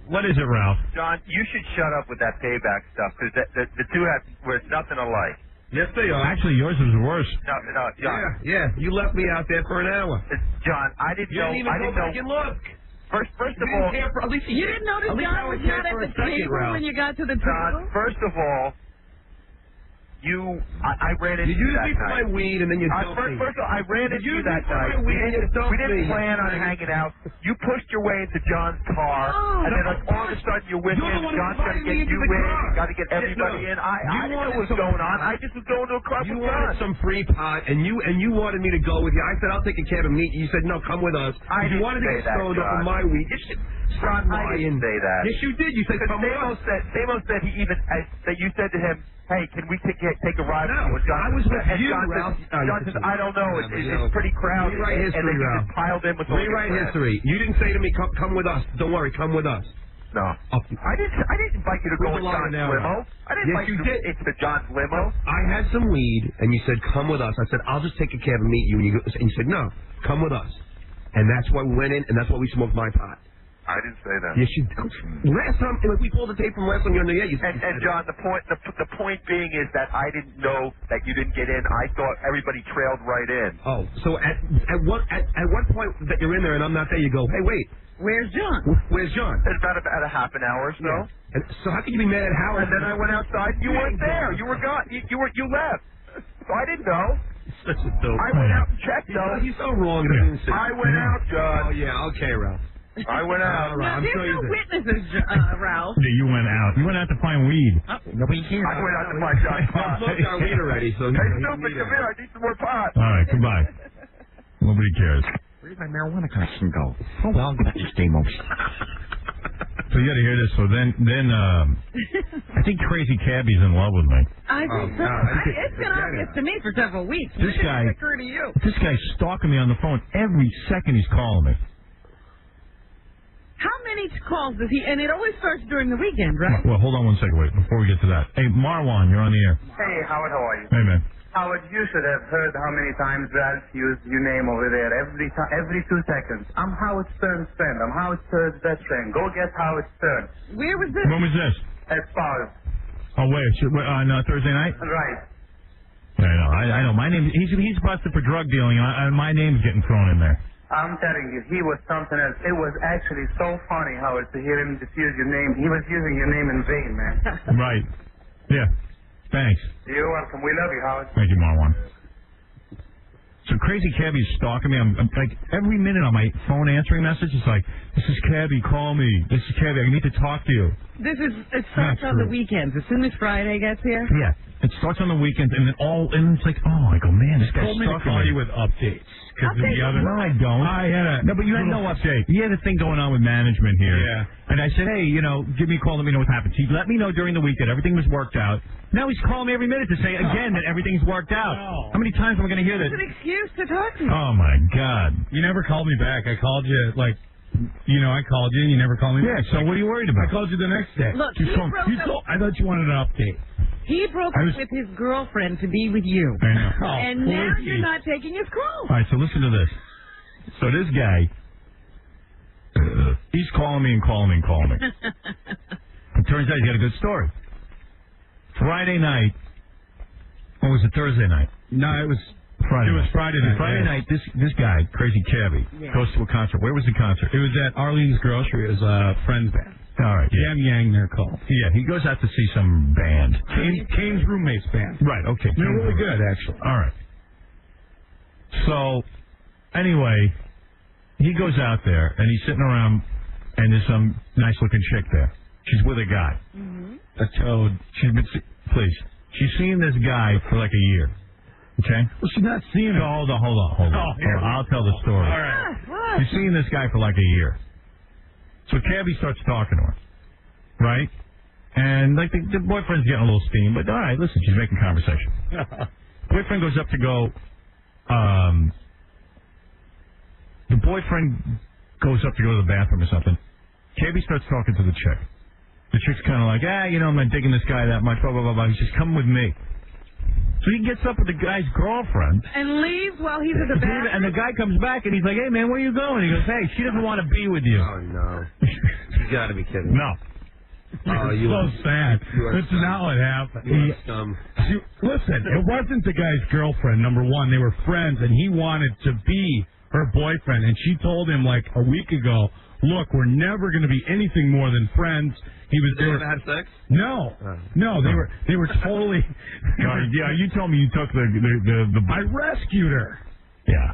what is it, Ralph? John, you should shut up with that payback stuff because the two were nothing alike. yes, they are. Actually, yours was worse. No, John. Yeah. You left me out there for an hour. John, I didn't You know. didn't even I go didn't back know. and look. First of You all, didn't care for, at least You didn't notice at least John I was cared not at for a the second, table Ralph. when you got to the John, table? first of all, I ran into You you used that me for night. my weed and then you dumped me. First of all, I ran into you You used that me for night. my weed and you dumped We didn't me. plan on hanging out. You pushed your way into John's car, and then all of a sudden you're with You're the him. one who John's got to invited me get into you the in. car. Got to get everybody in. I didn't know what was going on. I just was going to a club You with wanted John. some free pot, and you wanted me to go with you. I said, I'll take a cab and meet you. You said, no, come with us. I You didn't wanted to say get that, stoned up John. on my weed. You should stop I lying. didn't say that. Yes, you did. You said, Because come with us. Samo said he even that you said to him, "Hey, can we take a ride?" No, with John? I was with and you, John Ralph. Said, John says, "I don't know. It's pretty crowded." Rewrite and history, then you Ralph. just piled in with all your Rewrite friends. history. You didn't say to me, come with us. Don't worry, come with us. No, I didn't invite you to go Who's in the liar John's now, limo. Ralph? I didn't Yes, invite you you did. into John's limo. I had some weed, and you said, come with us. I said, I'll just take a cab and meet you. And you said, no, come with us. And that's why we went in, and that's why we smoked my pot. I didn't say that. Yes, you did. Last time, like we pulled the tape from last time you were on the air. You said, And John, the point being is that I didn't know that you didn't get in. I thought everybody trailed right in. oh, so at what point that you're in there and I'm not there, you go, hey, wait, Where's John? where's John? It's about a half an hour or so. And so how could you be mad at Howard? And then I went outside. You weren't there. You were gone. You left. So I didn't know. Such a dope. I went out and checked though. He's so wrong. I went out, John. Oh yeah, okay, Ralph. I went out. Now, there's no witnesses, Ralph. Yeah, you went out. You went out to find weed. Nobody's here. I went out to find John's pot. I smoked our weed already, so Hey, stupid, come here. I need some more pot. All right, goodbye. Nobody cares. Where did my marijuana collection go? Oh, well, I'll get this game over. So you got to hear this. So then, I think Crazy Cabbie's in love with me. I think so. It's been obvious to me for several weeks. This When guy- did it occur to you? This guy's stalking me on the phone every second he's calling me. How many calls does he? And it always starts during the weekend, right? Well, hold on one second, wait, before we get to that. Hey, Marwan, you're on the air. Hey, Howard, how are you? Hey, man. Howard, you should have heard how many times Ralph used your name over there every 2 seconds. I'm Howard Stern's friend. I'm Howard Stern's best friend. Go get Howard Stern. Where was this? When was this? As far as Oh, wait, on Thursday night? right. I know. My name. He's busted for drug dealing, and my name's getting thrown in there. I'm telling you, he was something else. It was actually so funny, Howard, to hear him just use your name. He was using your name in vain, man. Right. Yeah. Thanks. You're welcome. We love you, Howard. Thank you, Marwan. So Crazy Cabbie's stalking me. I'm like every minute on my phone answering message. It's like, this is Cabbie, call me. This is Cabbie, I need to talk to you. It starts on the weekends. As soon as Friday gets here. Yeah. It starts on the weekends, and then it's like, oh, I go, man, this guy's Call me to stalking call me. you with updates. because of the other. No, I don't. I had a. No, but you had no update. He had a thing going on with management here. Yeah. And I said, hey, give me a call, let me know what happens. He let me know during the week that everything was worked out. Now he's calling me every minute to say again that everything's worked out. No. How many times am I going to hear this? It's an excuse to talk to you. Oh, my God. You never called me back. I called you, I called you and you never called me back. Yeah, so what are you worried about? I called you the next day. Look, I thought you wanted an update. He broke up with his girlfriend to be with you. I know. Oh, and now you're not taking his call. All right, so listen to this. So this guy, he's calling me and calling me and calling me. It turns out he's got a good story. Friday night, or was it Thursday night? No, it was Friday. It was Friday night. Friday night, this guy, Crazy Cabby, goes to a concert. Where was the concert? It was at Arlene's Grocery. It was a friend's band. All right. Yam Yang, they're called. Yeah, he goes out to see some band. Kane's roommate's band. Right, okay. They're really good, actually. All right. So, anyway, he goes out there, and he's sitting around, and there's some nice-looking chick there. She's with a guy. Mm-hmm. A toad. She's seen this guy for like a year. Okay? Well, she's not seeing him. Hold on. I'll tell the story. All right. She's seen this guy for like a year. So Cabby starts talking to her, right? And like the boyfriend's getting a little steam, but all right, listen, she's making conversation. Boyfriend goes up to go. The boyfriend goes up to go to the bathroom or something. Cabby starts talking to the chick. The chick's kind of like, I'm not digging this guy that much, blah, blah, blah, blah. He says, come with me. So he gets up with the guy's girlfriend. And leaves while he's at the bathroom? And the guy comes back and he's like, hey, man, where are you going? He goes, hey, she doesn't want to be with you. Oh, no. You got to be kidding. No. Oh, you so sad. That's not what happened. Listen, it wasn't the guy's girlfriend, number one. They were friends, and he wanted to be her boyfriend. And she told him, like, a week ago, look, we're never going to be anything more than friends. He was. Did they ever have sex? No, they were totally. Yeah, you told me you took the. I rescued her. Yeah,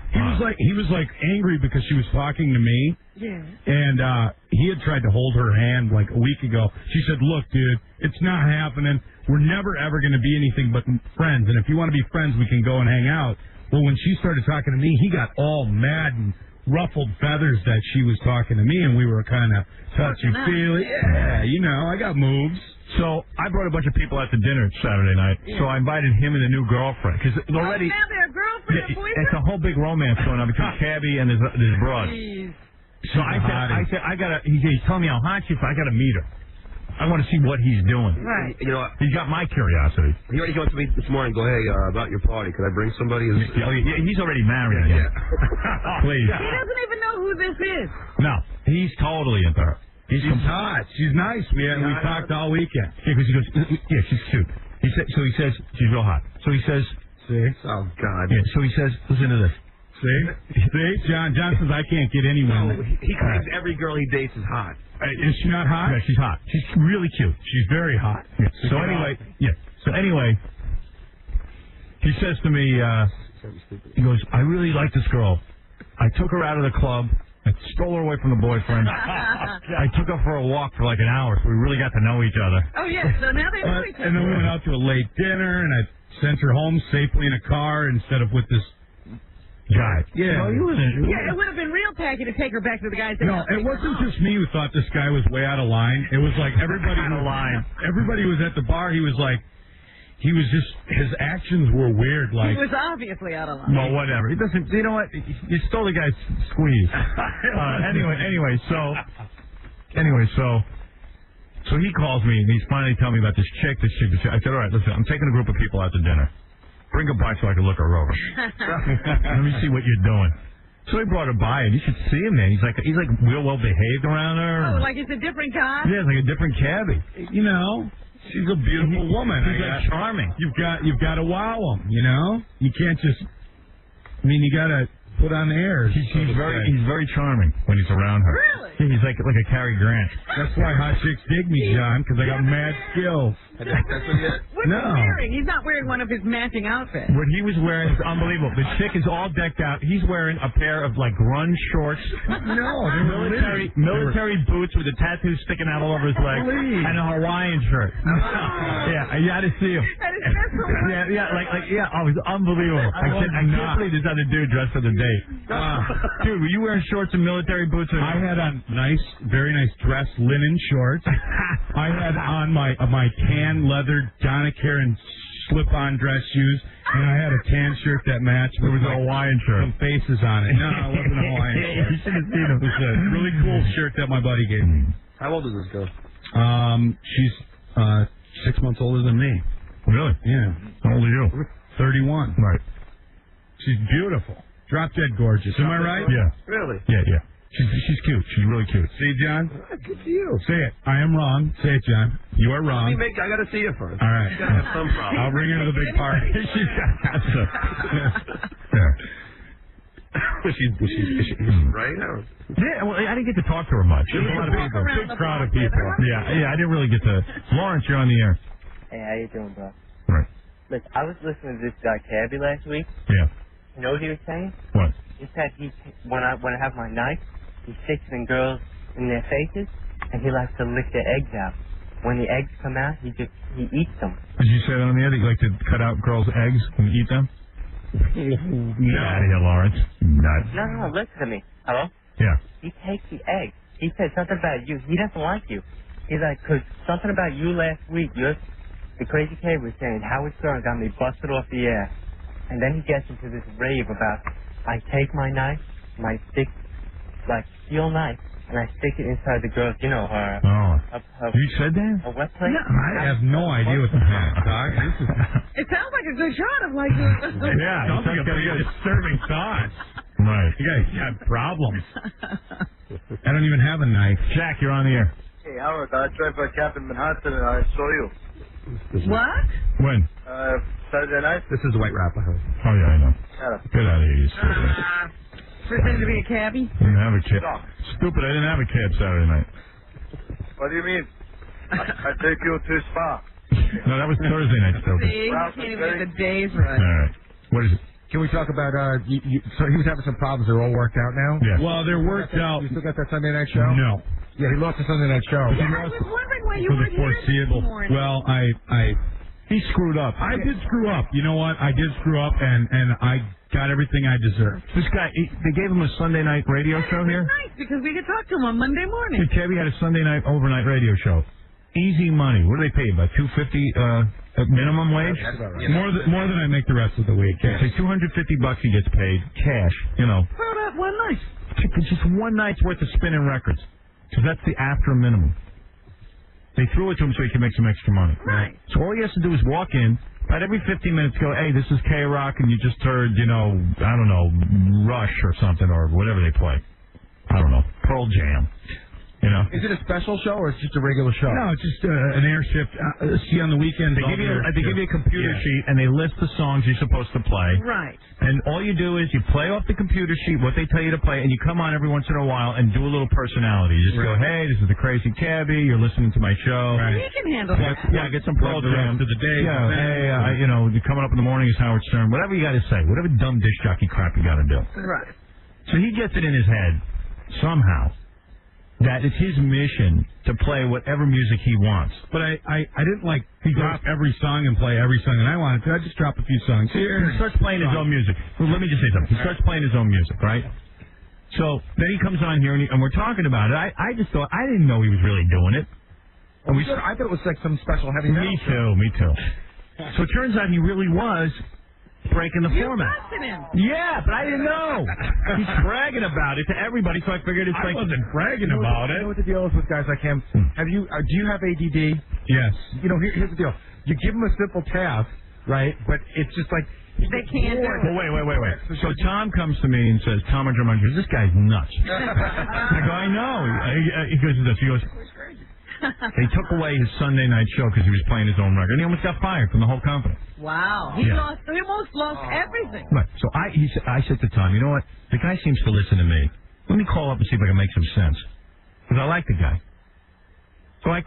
he was like angry because she was talking to me. Yeah. And he had tried to hold her hand like a week ago. She said, "Look, dude, it's not happening. We're never ever going to be anything but friends. And if you want to be friends, we can go and hang out." Well, when she started talking to me, he got all mad and ruffled feathers that she was talking to me, and we were kind of touchy-feely. Yeah, I got moves. So I brought a bunch of people out to dinner Saturday night. Yeah. So I invited him and the new girlfriend. Because already, now they're a girlfriend and boyfriend? It's a whole big romance going on between Cabby and his broad. Jeez. So I said, he's telling me how hot she is, I got to meet her. I want to see what he's doing. Right. You know what? He's got my curiosity. He already came up to me this morning. Go, hey, about your party. Could I bring somebody? He's already married. Yeah. Please. He doesn't even know who this is. No, he's totally into her. She's hot. She's nice. We talked all weekend. Yeah, because he goes, yeah, she's cute. He says she's real hot. So he says, see? Oh God. Yeah. So he says, listen to this. See, John says I can't get anyone. No, he claims every girl he dates is hot. Is she not hot? Yeah, she's hot. She's really cute. She's very hot. Yeah. So anyway, he says to me, he goes, I really like this girl. I took her out of the club. I stole her away from the boyfriend. I took her for a walk for like an hour, so we really got to know each other. Oh, yeah, so now they know each other. And then we went out to a late dinner, and I sent her home safely in a car instead of with this guy. Yeah. It would have been real tacky to take her back to the guy's house. No, it wasn't just me who thought this guy was way out of line. It was like everybody out of line. Everybody was at the bar. He was his actions were weird. Like he was obviously out of line. Well, whatever. He doesn't. You know what? You stole the guy's squeeze. So he calls me and he's finally telling me about this chick. I said, all right, listen, I'm taking a group of people out to dinner. Bring her by so I can look her over. Let me see what you're doing. So he brought her by, and you should see him, man. He's like real well behaved around her. Oh, like it's a different guy? Yeah, it's like a different cabbie. You know, she's a beautiful woman. He's like charming. You've got to wow him. You know, you can't just. I mean, you got to put on airs. He's very charming when he's around her. Really? Yeah, he's like a Cary Grant. That's why hot chicks dig me, John, because I got mad skills. What's he wearing? He's not wearing one of his matching outfits. What he was wearing is unbelievable. The chick is all decked out. He's wearing a pair of like grunge shorts. Military boots with a tattoo sticking out all over his leg, and a Hawaiian shirt. Yeah, you got to see him. Oh, it's unbelievable. I can't believe this other dude dressed for the date. Dude, were you wearing shorts and military boots? I had on very nice dress linen shorts. I had on my tan leather Donna Karen slip-on dress shoes, and I had a tan shirt that matched. There was a Hawaiian shirt. Some faces on it. No, it wasn't a Hawaiian shirt. You should have seen it. It was a really cool shirt that my buddy gave me. How old is this girl? She's 6 months older than me. Really? Yeah. How old are you? 31. Right. She's beautiful. Drop dead gorgeous. Am I right? Yeah. Really? Yeah. She's cute. She's really cute. See, John? Good to you. Say it. I am wrong. Say it, John. You are wrong. I got to see her first. All right. You got to have some problem. I'll bring her to the big party. She's got to. Was she right? Yeah, well, I didn't get to talk to her much. There's a lot of people. Big crowd of people. Yeah, I didn't really get to. Lawrence, you're on the air. Hey, how you doing, bro? Right. Look, I was listening to this guy Cabby last week. Yeah. You know what he was saying? What? He said when I have my knife, he sticks it in girls in their faces, and he likes to lick their eggs out. When the eggs come out, he eats them. Did you say that on the air that you like to cut out girls' eggs and eat them? Get out of here, Lawrence. Nuts. No, listen to me. Hello? Yeah. He takes the egg. He said something about you. He doesn't like you. He's like, 'cause something about you last week. The crazy kid was saying Howard Stern got me busted off the air. And then he gets into this rave about, I take my knife, my thick, like, steel knife, and I stick it inside the girl's, you know, You said that? A wet place? I have no idea what the heck, Doc. It sounds like a good shot of like. Yeah, sounds like a pretty disturbing thought. Right. You guys got problems. I don't even have a knife. Jack, you're on the air. Hey, Howard, I drove by Captain Manhattan and I saw you. What? When? Saturday night. This is White Rapper. Oh, yeah, I know. Get out of here, you stupid. Pretend to be a cabbie? I didn't have a cab. Stupid, I didn't have a cab Saturday night. What do you mean? I take you to Spa. No, that was Thursday night, stupid. See, you can't even get the days right. All right. What is it? Can we talk about, so he was having some problems. They're all worked out now? Yeah. Well, they're worked out. You still got that Sunday night show? No. Yeah, he lost the Sunday night show. I was wondering why you For the weren't here this foreseeable. morning. Well, he screwed up. I did screw up. You know what? I did screw up, and I got everything I deserved. This guy, they gave him a Sunday night radio show here? Nice, because we could talk to him on Monday morning. Cabby had a Sunday night overnight radio show. Easy money. What do they pay? About $250 at minimum wage? That's about right. More than I make the rest of the week. Yeah. Say $250 he gets paid cash. You know. For that one night. Just one night's worth of spinning records. Because that's the after minimum. They threw it to him so he could make some extra money. Right. So all he has to do is walk in, about every 15 minutes go, hey, this is K-Rock, and you just heard, I don't know, Rush or something, or whatever they play. I don't know, Pearl Jam. Is it a special show or is it just a regular show? No, it's just an air shift. See, on the weekends, They give you a computer sheet, and they list the songs you're supposed to play. Right. And all you do is you play off the computer sheet what they tell you to play, and you come on every once in a while and do a little personality. You just go, hey, this is the Crazy Cabbie. You're listening to my show. Right. You can handle that. Yeah, get some Pearl the Jam. rest of the day. Yeah, hey, you're coming up in the morning is Howard Stern. Whatever you got to say. Whatever dumb disc jockey crap you got to do. Right. So he gets it in his head, somehow, that it's his mission to play whatever music he wants. But I didn't drop every song and play every song that I wanted to. I just drop a few songs here. He starts playing his own music. Well, let me just say something. He starts playing his own music, right? So then he comes on here and we're talking about it. I just thought, I didn't know he was really doing it. And I thought it was like some special heavy metal. Me too. So it turns out he really was breaking the format. Busted him. Yeah, but I didn't know. He's bragging about it to everybody, so I figured it's I like... wasn't bragging about it. You know what the deal is with guys like him? Do you have ADD? Yes. Here's the deal. You give him a simple task, right? But it's just like... They can't do it. Well, wait. So Tom comes to me and says, Tom Drummond, this guy's nuts. I go, I know. He goes, they took away his Sunday night show because he was playing his own record. And he almost got fired from the whole company. Wow. He almost lost everything. Right. So I said to Tom, you know what? The guy seems to listen to me. Let me call up and see if I can make some sense. Because I like the guy. So I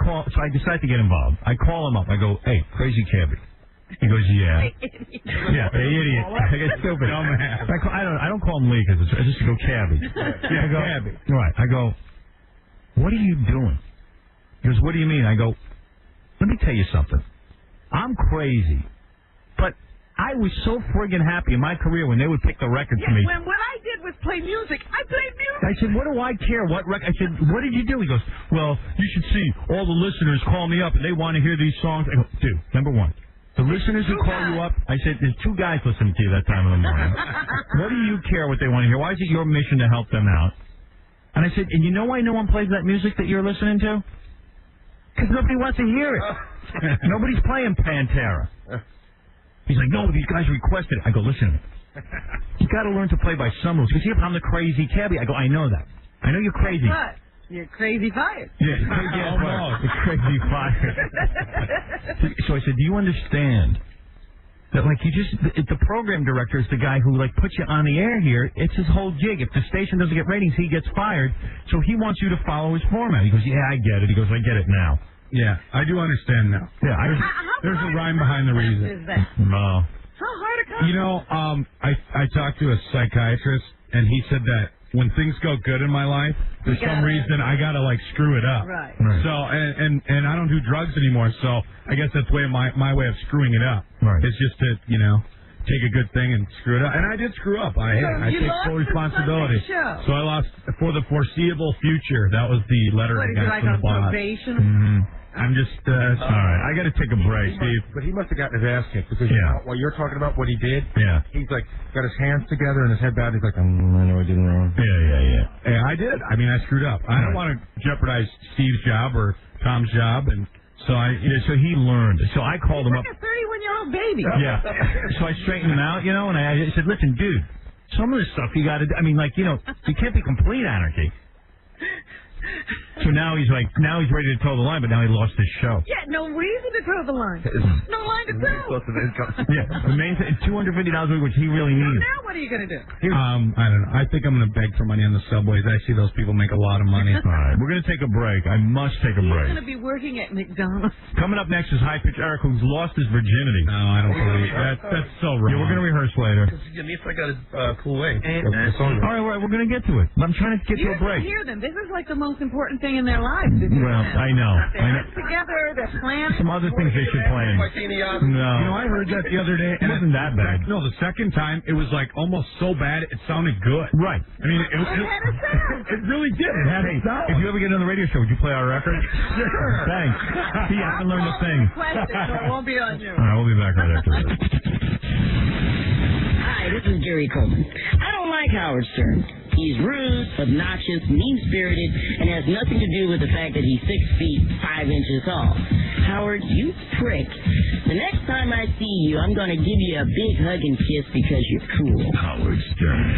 decide to get involved. I call him up. I go, hey, crazy cabbie. He goes, yeah. Yeah, hey, idiot. I get stupid. I don't call him Lee because I just go cabbie. Yeah, I go, cabbie. Right. I go, what are you doing? He goes, what do you mean? I go, let me tell you something. I'm crazy, but I was so friggin' happy in my career when they would pick the record for me. When what I did was play music, I played music. I said, what do I care? What record? I said, what did you do? He goes, well, you should see all the listeners call me up and they want to hear these songs. I go, dude, number one, the listeners who call you up, I said, there's 2 guys listening to you that time of the morning. What do you care what they want to hear? Why is it your mission to help them out? And I said, and you know why no one plays that music that you're listening to? Because nobody wants to hear it. Nobody's playing Pantera. He's like, no, these guys requested it. I go, listen, you got to learn to play by some rules. Because I'm the crazy cabbie. I go, I know that. I know you're crazy. But you're crazy fired. Yeah, the crazy fired. So I said, do you understand that, like, the program director is the guy who, like, puts you on the air here. It's his whole jig. If the station doesn't get ratings, he gets fired. So he wants you to follow his format. He goes, yeah, I get it. He goes, I get it now. Yeah, I do understand now. Yeah, there's a rhyme behind the reason. Is that? No. How hard it comes? You know, I talked to a psychiatrist, and he said that when things go good in my life, for some reason I gotta like screw it up. Right. So and I don't do drugs anymore. So I guess that's my way of screwing it up. Right. It's just to take a good thing and screw it up. And I did screw up. I take full responsibility. So I lost for the foreseeable future. That was the letter I got from the boss. Probation? Mm-hmm. I'm just all right. I got to take a break, Steve. But he must have gotten his ass kicked because while you're talking about what he did, he's like got his hands together and his head bowed. He's like, I know I did wrong. Yeah, I did. I mean, I screwed up. I don't want to jeopardize Steve's job or Tom's job, and so so he learned. So I called him up. Like a 31-year-old baby. Yeah. So I straightened him out, and I said, listen, dude, some of this stuff you got to. I mean, like, you can't be complete anarchy. So now he's ready to toe the line, but now he lost his show. Yeah, no reason to toe the line. No line to toe. Yeah, the main thing, $250 a week, which he really needs. Now what are you going to do? I don't know. I think I'm going to beg for money on the subways. I see those people make a lot of money. All right, we're going to take a break. I must take a break. He's going to be working at McDonald's. Coming up next is High Pitch Eric, who's lost his virginity. No, I don't believe that. That's so wrong. Yeah, we're going to rehearse later. At least I got to pull away. All right, we're going to get to it. I'm trying to get to a break. You hear them. This is like the most important thing in their lives. Well, I know. They're together. They're planning. Some other things they should plan. No. I heard that the other day, and it wasn't that bad. No, the second time it was like almost so bad it sounded good. Right. I mean, it really did. It had a sound. If you ever get on the radio show, would you play our record? Sure. Thanks. See, I haven't learned a thing. So it won't be on you. All right, we'll be back right after this. Hi, this is Gary Coleman. I don't like Howard Stern. He's rude, obnoxious, mean-spirited, and has nothing to do with the fact that he's 6 feet 5 inches tall. Howard, you prick. The next time I see you, I'm going to give you a big hug and kiss because you're cool. Howard Stern.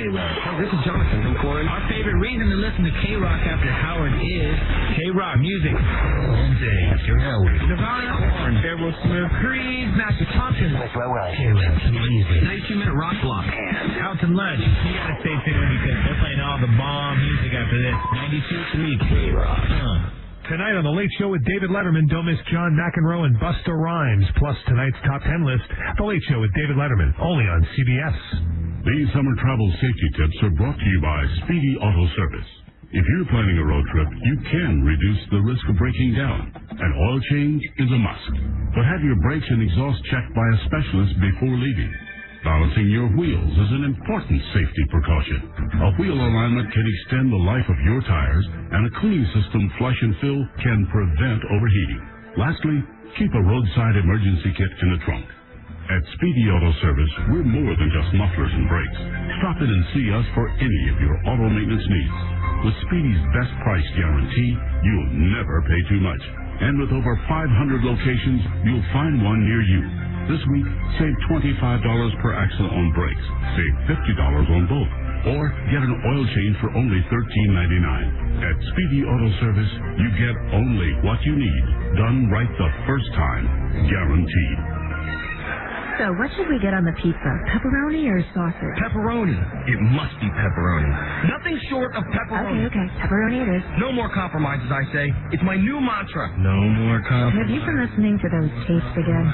This is Jonathan from Corn. Our favorite reason to listen to K-Rock after Howard is K-Rock music. All day after Howard. Nirvana, Korn, Aerosmith, Creed, Master Thompson. K-Rock music. 92-minute rock block. And out to lunch. You gotta stay tuned because they're playing all the bomb music after this. 92 week K-Rock. Tonight on The Late Show with David Letterman, don't miss John McEnroe and Busta Rhymes, plus tonight's top 10 list, The Late Show with David Letterman, only on CBS. These summer travel safety tips are brought to you by Speedy Auto Service. If you're planning a road trip, you can reduce the risk of breaking down. An oil change is a must. But have your brakes and exhaust checked by a specialist before leaving. Balancing your wheels is an important safety precaution. A wheel alignment can extend the life of your tires, and a cleaning system flush and fill can prevent overheating. Lastly, keep a roadside emergency kit in the trunk. At Speedy Auto Service, we're more than just mufflers and brakes. Stop in and see us for any of your auto maintenance needs. With Speedy's best price guarantee, you'll never pay too much. And with over 500 locations, you'll find one near you. This week, save $25 per axle on brakes. Save $50 on both. or get an oil change for only $13.99. At Speedy Auto Service, you get only what you need, done right the first time, guaranteed. So, what should we get on the pizza? Pepperoni or sausage? Pepperoni. It must be pepperoni. Nothing short of pepperoni. Okay. Pepperoni it is. No more compromises, I say. It's my new mantra. No more compromises. Have you been listening to those tapes again?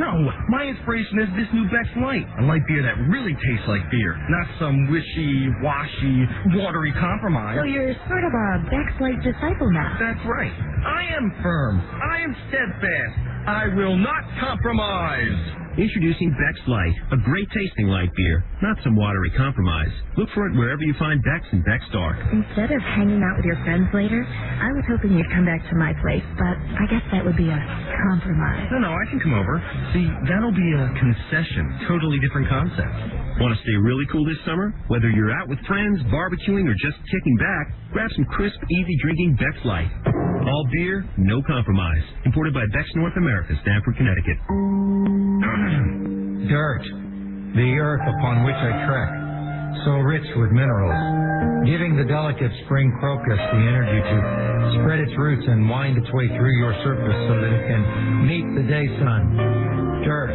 No, my inspiration is this new Beck's Light. A light beer that really tastes like beer. Not some wishy-washy, watery compromise. So you're sort of a Beck's Light disciple now. That's right. I am firm. I am steadfast. I will not compromise. Introducing Beck's Light, a great tasting light beer, not some watery compromise. Look for it wherever you find Beck's and Beck's Dark. Instead of hanging out with your friends later, I was hoping you'd come back to my place, but I guess that would be a compromise. No, I can come over. See, that'll be a concession. Totally different concept. Want to stay really cool this summer? Whether you're out with friends, barbecuing, or just kicking back, grab some crisp, easy drinking Beck's Light. All beer, no compromise. Imported by Beck's North America, Stamford, Connecticut. Dirt, the earth upon which I trek, so rich with minerals, giving the delicate spring crocus the energy to spread its roots and wind its way through your surface so that it can meet the day sun. Dirt,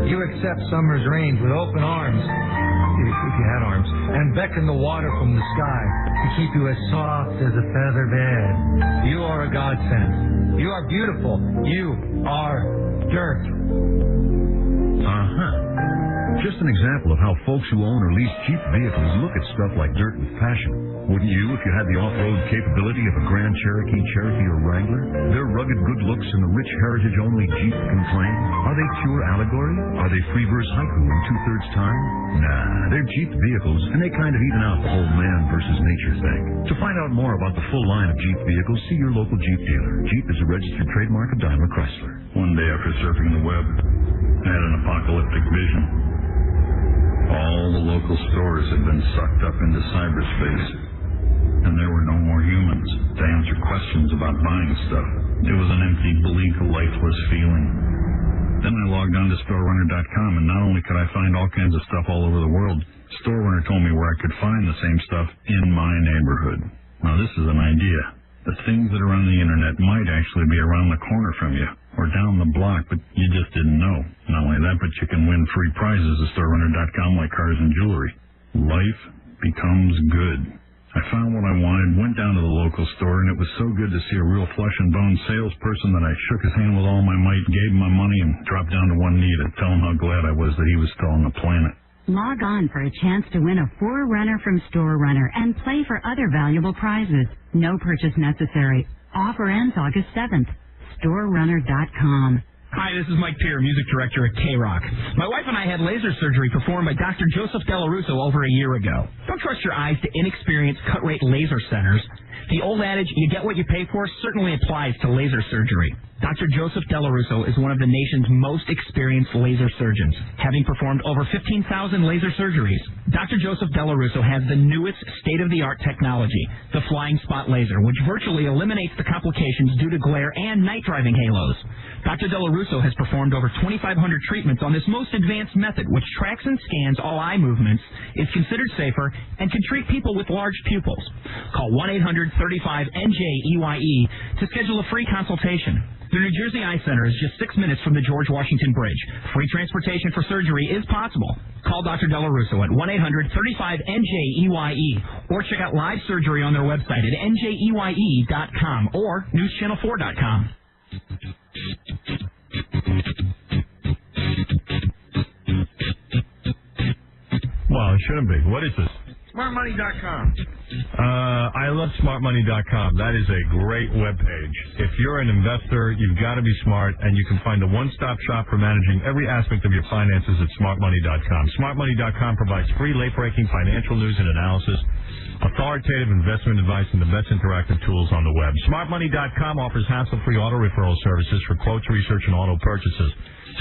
you accept summer's rains with open arms, if you had arms, and beckon the water from the sky to keep you as soft as a feather bed. You are a godsend. You are beautiful. You are dirt. Just an example of how folks who own or lease Jeep vehicles look at stuff like dirt with passion. Wouldn't you if you had the off-road capability of a Grand Cherokee, Cherokee, or Wrangler? Their rugged good looks and the rich heritage only Jeep can claim. Are they pure allegory? Are they free verse haiku in two-thirds time? Nah, they're Jeep vehicles, and they kind of even out the whole man versus nature thing. To find out more about the full line of Jeep vehicles, see your local Jeep dealer. Jeep is a registered trademark of Daimler Chrysler. One day after surfing the web, I had an apocalyptic vision. All the local stores had been sucked up into cyberspace, and there were no more humans to answer questions about buying stuff. It was an empty, bleak, lifeless feeling. Then I logged on to StoreRunner.com, and not only could I find all kinds of stuff all over the world, StoreRunner told me where I could find the same stuff in my neighborhood. Now, this is an idea. The things that are on the internet might actually be around the corner from you, or down the block, but you just didn't know. Not only that, but you can win free prizes at StoreRunner.com like cars and jewelry. Life becomes good. I found what I wanted, went down to the local store, and it was so good to see a real flesh-and-bone salesperson that I shook his hand with all my might, gave him my money, and dropped down to one knee to tell him how glad I was that he was still on the planet. Log on for a chance to win a 4Runner from StoreRunner and play for other valuable prizes. No purchase necessary. Offer ends August 7th. StoreRunner.com. Hi, this is Mike Peer, music director at K-Rock. My wife and I had laser surgery performed by Dr. Joseph Della Russo over a year ago. Don't trust your eyes to inexperienced cut-rate laser centers. The old adage, you get what you pay for, certainly applies to laser surgery. Dr. Joseph Della Russo is one of the nation's most experienced laser surgeons, having performed over 15,000 laser surgeries. Dr. Joseph Della Russo has the newest state-of-the-art technology, the Flying Spot Laser, which virtually eliminates the complications due to glare and night driving halos. Dr. Della Russo has performed over 2,500 treatments on this most advanced method, which tracks and scans all eye movements, is considered safer, and can treat people with large pupils. Call 1-800-35-NJ-EYE to schedule a free consultation. The New Jersey Eye Center is just 6 minutes from the George Washington Bridge. Free transportation for surgery is possible. Call Dr. Della Russo at 1-800-35-NJ-EYE or check out live surgery on their website at njeye.com or newschannel4.com. Well, it shouldn't be. What is this? SmartMoney.com. I love SmartMoney.com. That is a great webpage. If you're an investor, you've got to be smart, and you can find a one-stop shop for managing every aspect of your finances at SmartMoney.com. SmartMoney.com provides free, late-breaking financial news and analysis, authoritative investment advice, and the best interactive tools on the web. SmartMoney.com offers hassle-free auto referral services for quotes, research, and auto purchases.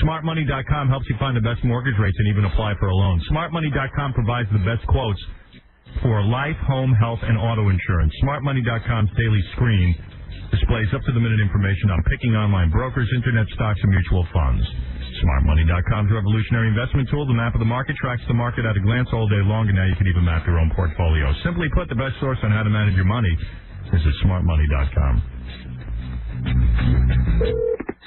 SmartMoney.com helps you find the best mortgage rates and even apply for a loan. SmartMoney.com provides the best quotes for life, home, health, and auto insurance. SmartMoney.com's daily screen displays up-to-the-minute information on picking online brokers, internet stocks, and mutual funds. SmartMoney.com's revolutionary investment tool, the map of the market, tracks the market at a glance all day long, and now you can even map your own portfolio. Simply put, the best source on how to manage your money is at SmartMoney.com.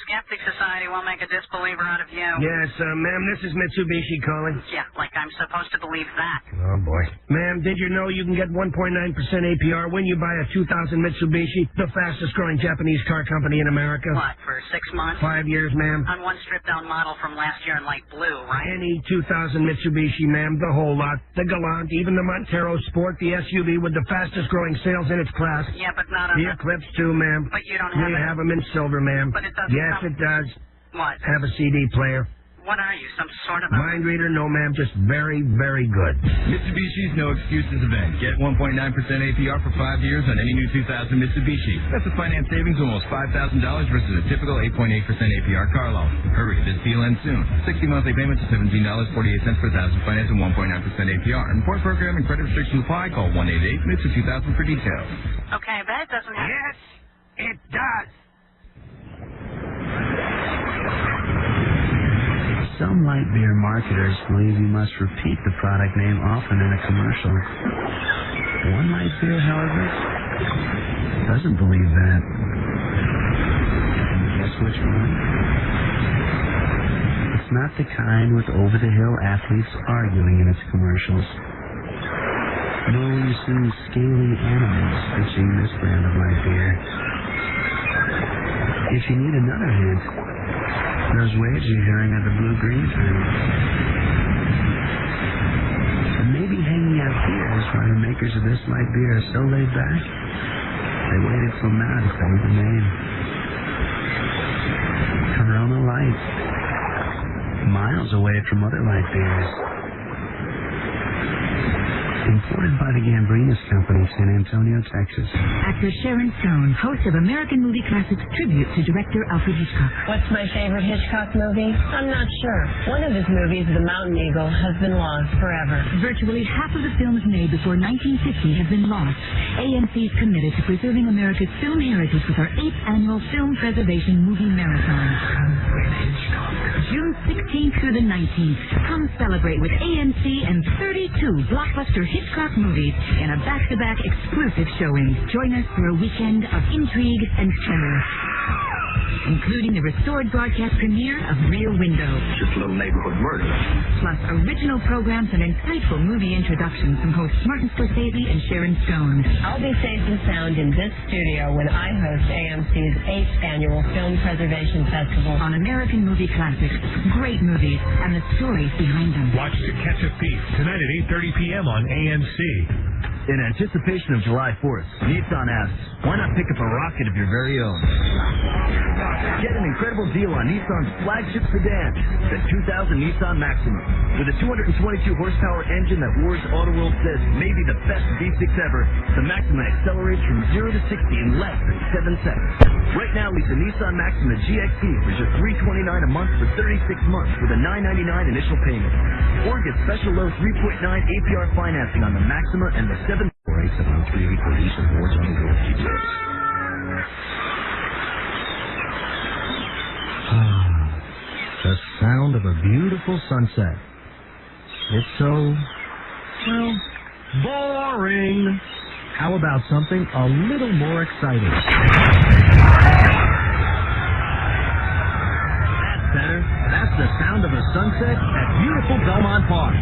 Skeptic Society won't make a disbeliever out of you. Yes, ma'am, this is Mitsubishi calling. Yeah, like I'm supposed to believe that. Oh, boy. Ma'am, did you know you can get 1.9% APR when you buy a 2000 Mitsubishi, the fastest-growing Japanese car company in America? What, for 6 months? 5 years, ma'am. On one stripped-down model from last year in light blue, right? Any 2000 Mitsubishi, ma'am, the whole lot. The Galant, even the Montero Sport, the SUV with the fastest-growing sales in its class. Yeah, but not on the Eclipse, too, ma'am. But you don't have We it. have them in silver, ma'am. But it doesn't Yes, come- it does. What? Have a CD player. What are you, some sort of Mind reader? No, ma'am. Just very, very good. Mitsubishi's No Excuses event. Get 1.9% APR for 5 years on any new 2000 Mitsubishi. That's a finance savings of almost $5,000 versus a typical 8.8% APR car loan. Hurry, this deal ends soon. 60 monthly payments of $17.48 per thousand, finance and 1.9% APR. Import program and credit restrictions apply. Call 188-MITSU-2000 for details. Okay, but it doesn't have... Yes, it does. Some light beer marketers believe you must repeat the product name often in a commercial. One light beer, however, doesn't believe that. Can you guess which one? It's not the kind with over-the-hill athletes arguing in its commercials. No, you see scaly animals pitching this brand of light beer. If you need another hint, those waves you're hearing are the blue-green kind. And maybe hanging out here is why the makers of this light beer are so laid back. They waited till now to say the name. Corona Light. Miles away from other light beers. Imported by the Gambrinus Company, San Antonio, Texas. Actor Sharon Stone, host of American Movie Classics tribute to director Alfred Hitchcock. What's my favorite Hitchcock movie? I'm not sure. One of his movies, The Mountain Eagle, has been lost forever. Virtually half of the films made before 1950 have been lost. AMC is committed to preserving America's film heritage with our 8th annual Film Preservation Movie Marathon. June 16th through the 19th. Come celebrate with AMC and 32 blockbuster Hitchcock movies in a back-to-back exclusive showing. Join us for a weekend of intrigue and terror, including the restored broadcast premiere of Rear Window. Just a little neighborhood murder. Plus original programs and insightful movie introductions from hosts Martin Scorsese and Sharon Stone. I'll be safe and sound in this studio when I host AMC's 8th annual Film Preservation Festival. On American Movie Classics, great movies and the stories behind them. Watch To Catch a Thief tonight at 8:30 p.m. on AMC. In anticipation of July 4th, Nissan asks, why not pick up a rocket of your very own? Get an incredible deal on Nissan's flagship sedan, the 2000 Nissan Maxima. With a 222 horsepower engine that Wars Auto World says may be the best V6 ever, the Maxima accelerates from 0 to 60 in less than 7 seconds. Right now, lease a Nissan Maxima GXP for just $329 a month for 36 months with a $999 initial payment. Or get special low 3.9 APR financing on the Maxima and the 748-703 for lease of Wars Auto World details. The sound of a beautiful sunset. It's so, well, boring. How about something a little more exciting? That's better. That's the sound of a sunset at beautiful Belmont Park.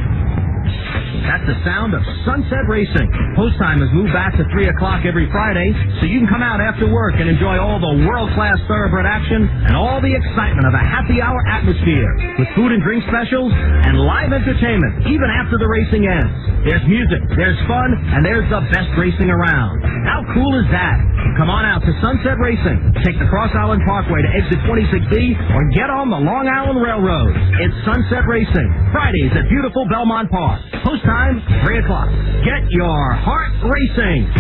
That's the sound of Sunset Racing. Post time has moved back to 3 o'clock every Friday, so you can come out after work and enjoy all the world-class thoroughbred action and all the excitement of a happy hour atmosphere with food and drink specials and live entertainment even after the racing ends. There's music, there's fun, and there's the best racing around. How cool is that? Come on out to Sunset Racing. Take the Cross Island Parkway to exit 26B or get on the Long Island Railroad. It's Sunset Racing. Fridays at beautiful Belmont Park. Post time, 3 o'clock. Get your heart racing.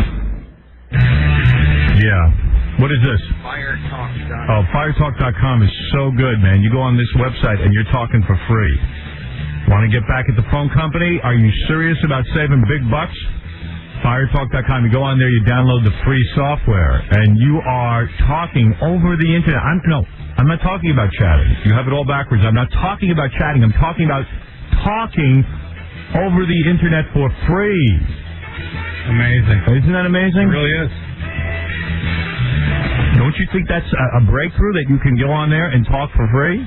Yeah. What is this? Firetalk.com. Oh, Firetalk.com is so good, man. You go on this website and you're talking for free. Want to get back at the phone company? Are you serious about saving big bucks? FireTalk.com. You go on there, you download the free software, and you are talking over the internet. I'm not talking about chatting. You have it all backwards. I'm not talking about chatting. I'm talking about talking over the internet for free. Amazing. Isn't that amazing? It really is. Don't you think that's a breakthrough that you can go on there and talk for free?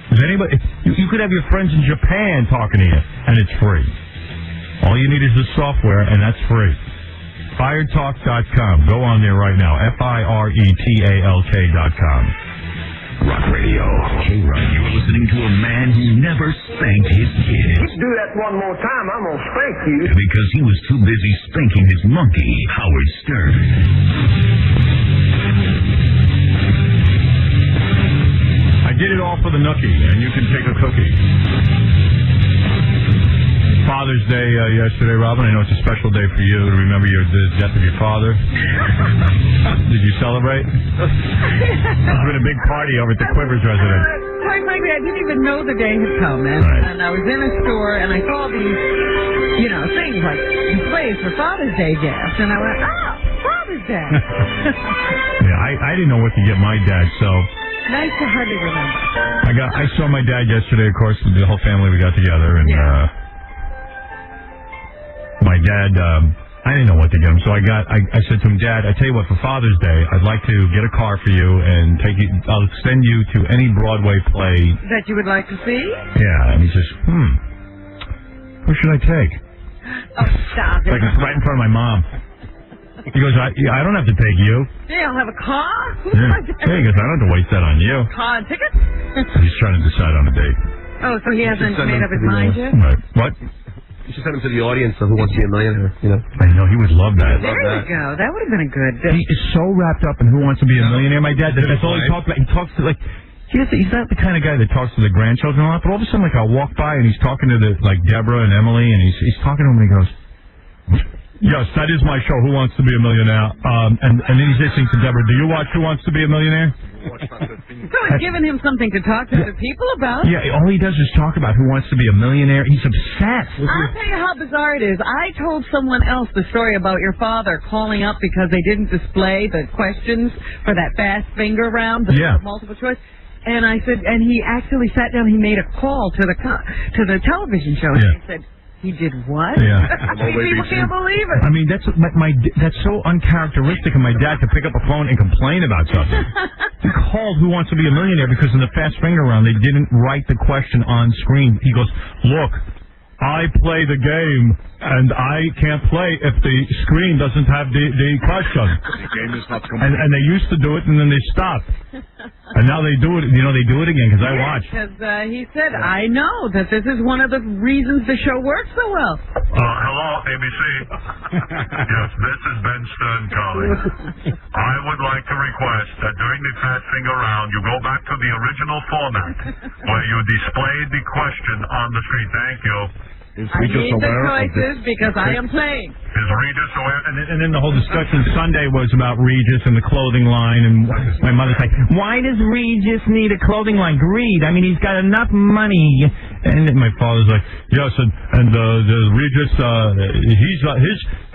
Does anybody? You could have your friends in Japan talking to you, and it's free. All you need is the software, and that's free. FireTalk.com. Go on there right now. FireTalk.com. Rock Radio. K-Rock, you are listening to a man who never spanked his kids. Do that one more time, I'm going to spank you. Because he was too busy spanking his monkey, Howard Stern. I did it all for the nookie, and you can take a cookie. Father's Day yesterday, Robin. I know it's a special day for you to remember the death of your father. Did you celebrate? There's been a big party over at the Quivers residence. Quite frankly, I didn't even know the day had come, and I was in a store, and I saw these, things like displays for Father's Day gifts, and I went, Father's Day. Yeah, I didn't know what to get my dad, so... Nice to hardly remember. I saw my dad yesterday, of course, the whole family, we got together, and... My dad, I didn't know what to get him, so I said to him, Dad, I tell you what, for Father's Day, I'd like to get a car for you and I'll send you to any Broadway play. That you would like to see? Yeah, and he says, who should I take? Oh, stop it. Like it's right in front of my mom. He goes, I don't have to take you. Yeah, I'll have a car? Yeah. Hey, he goes, I don't have to waste that on you. Car and tickets? He's trying to decide on a date. Oh, so he hasn't made up his mind yet? Right. What? You should send him to the audience of Who Wants to Be a Millionaire, I know, he would love that. There you go. That would have been a good... He is so wrapped up in Who Wants to Be a Millionaire, my dad, that's all he talks about. He talks to, he's not the kind of guy that talks to the grandchildren a lot, but all of a sudden, I'll walk by and he's talking to Deborah and Emily, and he's talking to them and he goes, yes, that is my show, Who Wants to Be a Millionaire. And then he's listening to Deborah, do you watch Who Wants to Be a Millionaire? So it's giving him something to talk to other people about? Yeah, all he does is talk about Who Wants to Be a Millionaire. He's obsessed. I'll tell you how bizarre it is. I told someone else the story about your father calling up because they didn't display the questions for that fast finger round, the multiple choice. And I said, and he actually sat down, he made a call to the television show. And he said, he did what? Yeah. People can't believe it. I mean, that's so uncharacteristic of my dad to pick up a phone and complain about something. He called Who Wants to Be a Millionaire because in the fast finger round they didn't write the question on screen. He goes, look, I play the game and I can't play if the screen doesn't have the question. The game is not complete. And they used to do it and then they stopped. And now they do it. They do it again because I watch. Because he said, I know that this is one of the reasons the show works so well. Hello, ABC. Yes, this is Ben Stern calling. I would like to request that during the fast finger round, you go back to the original format where you display the question on the screen. Thank you. I need the choices because I am playing. Is Regis aware? And then the whole discussion Sunday was about Regis and the clothing line, and my mother's like, why does Regis need a clothing line? Greed. I mean, he's got enough money. And then my father's like, yes, and the Regis,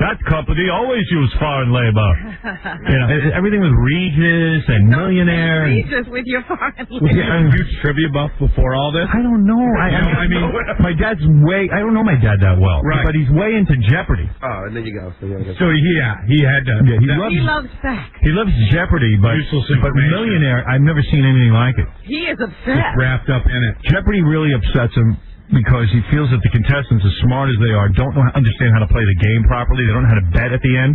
that company always used foreign labor. Everything was Regis and Millionaire. Regis with your foreign labor. Yeah, and huge trivia buff before all this? I don't know. I mean, my dad's I don't know my dad that well. Right. But he's way into Jeopardy. Oh, and there you go. So, he had to... He loves facts. He loves Jeopardy, but Millionaire, I've never seen anything like it. He is obsessed. Wrapped up in it. Jeopardy really upsets him because he feels that the contestants, as smart as they are, don't understand how to play the game properly. They don't know how to bet at the end.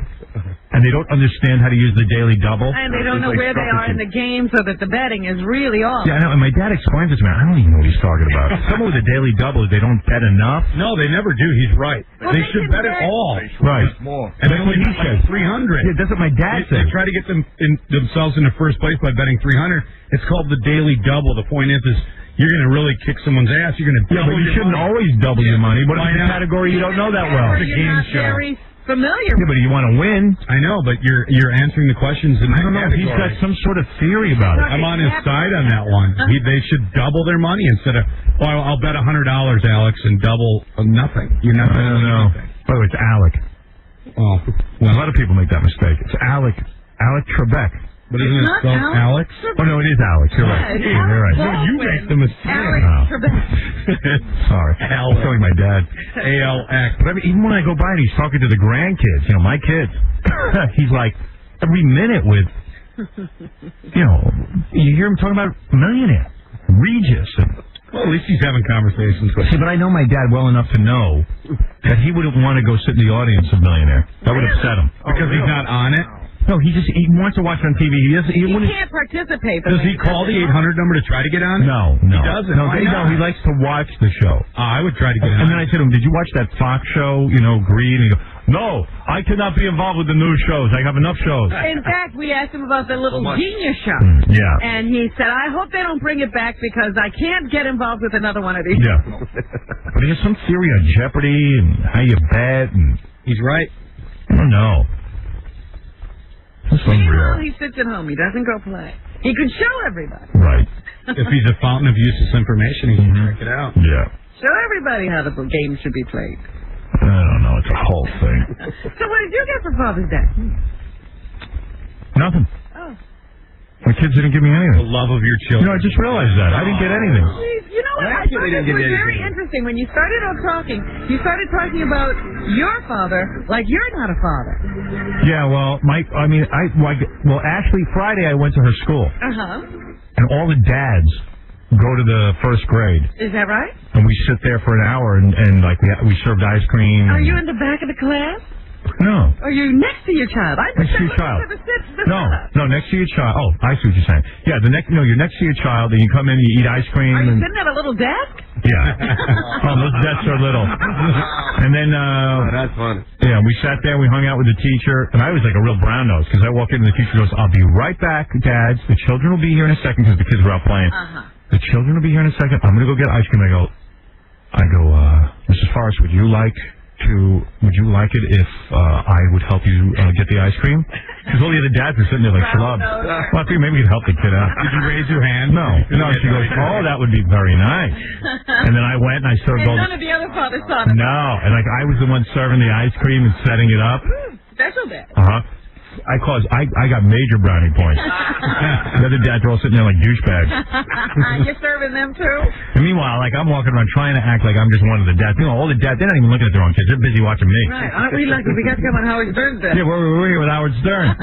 And they don't understand how to use the daily double. And they don't know where they are in the game so that the betting is really off. Yeah, I know. And my dad explains it to me. I don't even know what he's talking about. Someone with a daily double, they don't bet enough. No, they never do. He's right. Well, they should bet it all. Right. More. And that's what he says. 300. Yeah, that's what my dad said. They try to get themselves into first place by betting 300. It's called the daily double. The point is you're going to really kick someone's ass. You're going to double but you shouldn't always double your money. What if it's a category you don't know that well? It's a game show. Very familiar. Yeah, but you want to win. I know, but you're answering the questions in that category. He's got some sort of theory about it. I'm on his side on that one. They should double their money instead of, I'll bet $100, Alex, and double nothing. You're not I don't know. By the way, it's Alec. Oh, lot of people make that mistake. It's Alec Trebek. But isn't it spelled Alex? Oh, no, it is Alex. You're right. Yeah, You're right. No, you make the mistake. Alex Trebek. Sorry. I'm calling my dad. ALX. But I mean, even when I go by and he's talking to the grandkids, my kids, he's like, every minute with, you hear him talking about Millionaire, Regis. Well, at least he's having conversations with See, but I know my dad well enough to know that he wouldn't want to go sit in the audience of Millionaire. That would upset him. Because he's not on it? No, he wants to watch it on TV. He can't participate. Does he call the 800 number to try to get on it? No. He doesn't. No, Why not? he likes to watch the show. I would try to get on. And then I said to him, did you watch that Fox show, Greed? And he goes, no, I cannot be involved with the news shows. I have enough shows. In fact, we asked him about the Little Genius show. Yeah. And he said, I hope they don't bring it back because I can't get involved with another one of these. Yeah. But he has some theory on Jeopardy and how you bet. And he's right. I don't know. That's Meanwhile, unreal. he sits at home. He doesn't go play. He could show everybody. Right. If he's a fountain of useless information, he can check it out. Yeah. Show everybody how the game should be played. I don't know. It's a whole thing. So what did you get for Father's Day? Nothing. Oh. My kids didn't give me anything. The love of your children. I just realized that. I didn't get anything. You know what? I thought this was very interesting. When you started out talking, you started talking about your father like you're not a father. Yeah, well, actually, Friday I went to her school, Uh-huh. and all the dads go to the first grade, Is that right? and we sit there for an hour, and we served ice cream. Are you in the back of the class? No. Or are you next to your child? I Next to your child. No, next to your child. Oh, I see what you're saying. Yeah, you're next to your child, and you come in, you eat ice cream. Are you and sitting at a little desk? Yeah. Those desks are little. And then, that's fun. Yeah, we sat there, we hung out with the teacher, and I was like a real brown nose, because I walk in and the teacher goes, I'll be right back, dads. The children will be here in a second, because the kids were out playing. The children will be here in a second. I'm going to go get ice cream. I go, Mrs. Forrest, would you like it if I would help you get the ice cream? Because all the other dads are sitting there like schlubs. Well, I think maybe we could help the kid out. Did you raise your hand? No. She goes, oh, that would be very nice. And then I went and I served all And none of the other fathers thought of No, and I was the one serving the ice cream and setting it up. Special day. I got major brownie points. The other dads are all sitting there like douchebags. You're serving them too? And meanwhile, I'm walking around trying to act like I'm just one of the dads. All the dads, they're not even looking at their own kids. They're busy watching me. Right. Aren't we lucky? We got to come on Howard Stern's day. Yeah, we're here with Howard Stern.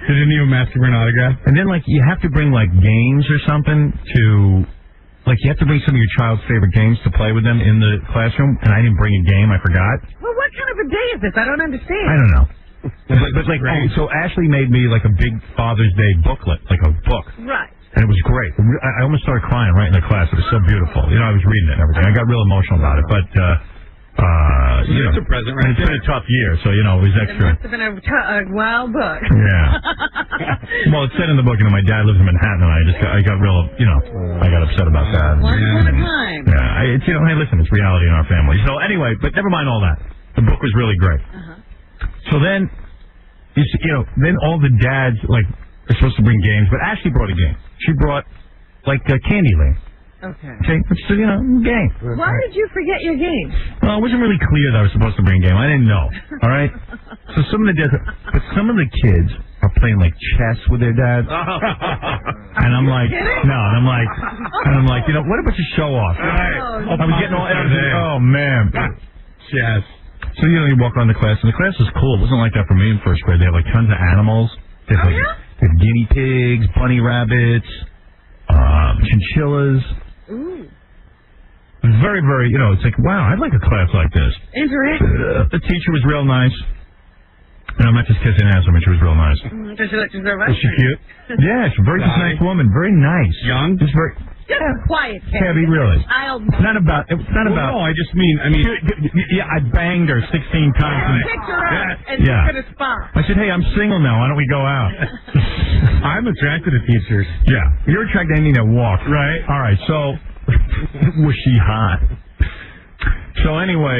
Didn't even ask for an autograph? And then, you have to bring, games or something to... you have to bring some of your child's favorite games to play with them in the classroom, and I didn't bring a game. I forgot. Well, what kind of a day is this? I don't understand. I don't know. So Ashley made me, a big Father's Day booklet, a book. Right. And it was great. I almost started crying right in the class. It was so beautiful. I was reading it and everything. I got real emotional about it. But, it's a present, right? It's been a tough year, so, it was It extra. must have been a wild book. Yeah. Well, it said in the book, my dad lives in Manhattan, and I got real, I got upset about that. Once upon a time. Yeah. Hey, listen, it's reality in our family. So, anyway, but never mind all that. The book was really great. So then, then all the dads, are supposed to bring games, but Ashley brought a game. She brought, Candyland. Okay. Which is, game. Why did you forget your game? Well, it wasn't really clear that I was supposed to bring a game. I didn't know. All right? So some of the kids are playing, chess with their dads. And I'm like, no, and I'm like, what a bunch of show-off. Right. I was getting all everything. Oh, man. Chess. So, you walk around the class, and the class is cool. It wasn't like that for me in first grade. They have, tons of animals. They have, they have guinea pigs, bunny rabbits, chinchillas. Ooh. Very, very, it's wow, I'd like a class like this. Interactive. The teacher was real nice. And I'm not just kissing ass, she was real nice. Does she let you serve ice Was she cream? cute? Yeah, she's a very nice woman. Very nice. Young? Just very... Just quiet, Tabby, really. Child. Not about... It's not about... No, I just mean... Yeah, I banged her 16 times. Picked her up and took her to spa. I said, hey, I'm single now. Why don't we go out? I'm attracted to teachers. Yeah. You're attracted to anything that walks. Right. All right, so... was she hot? So anyway,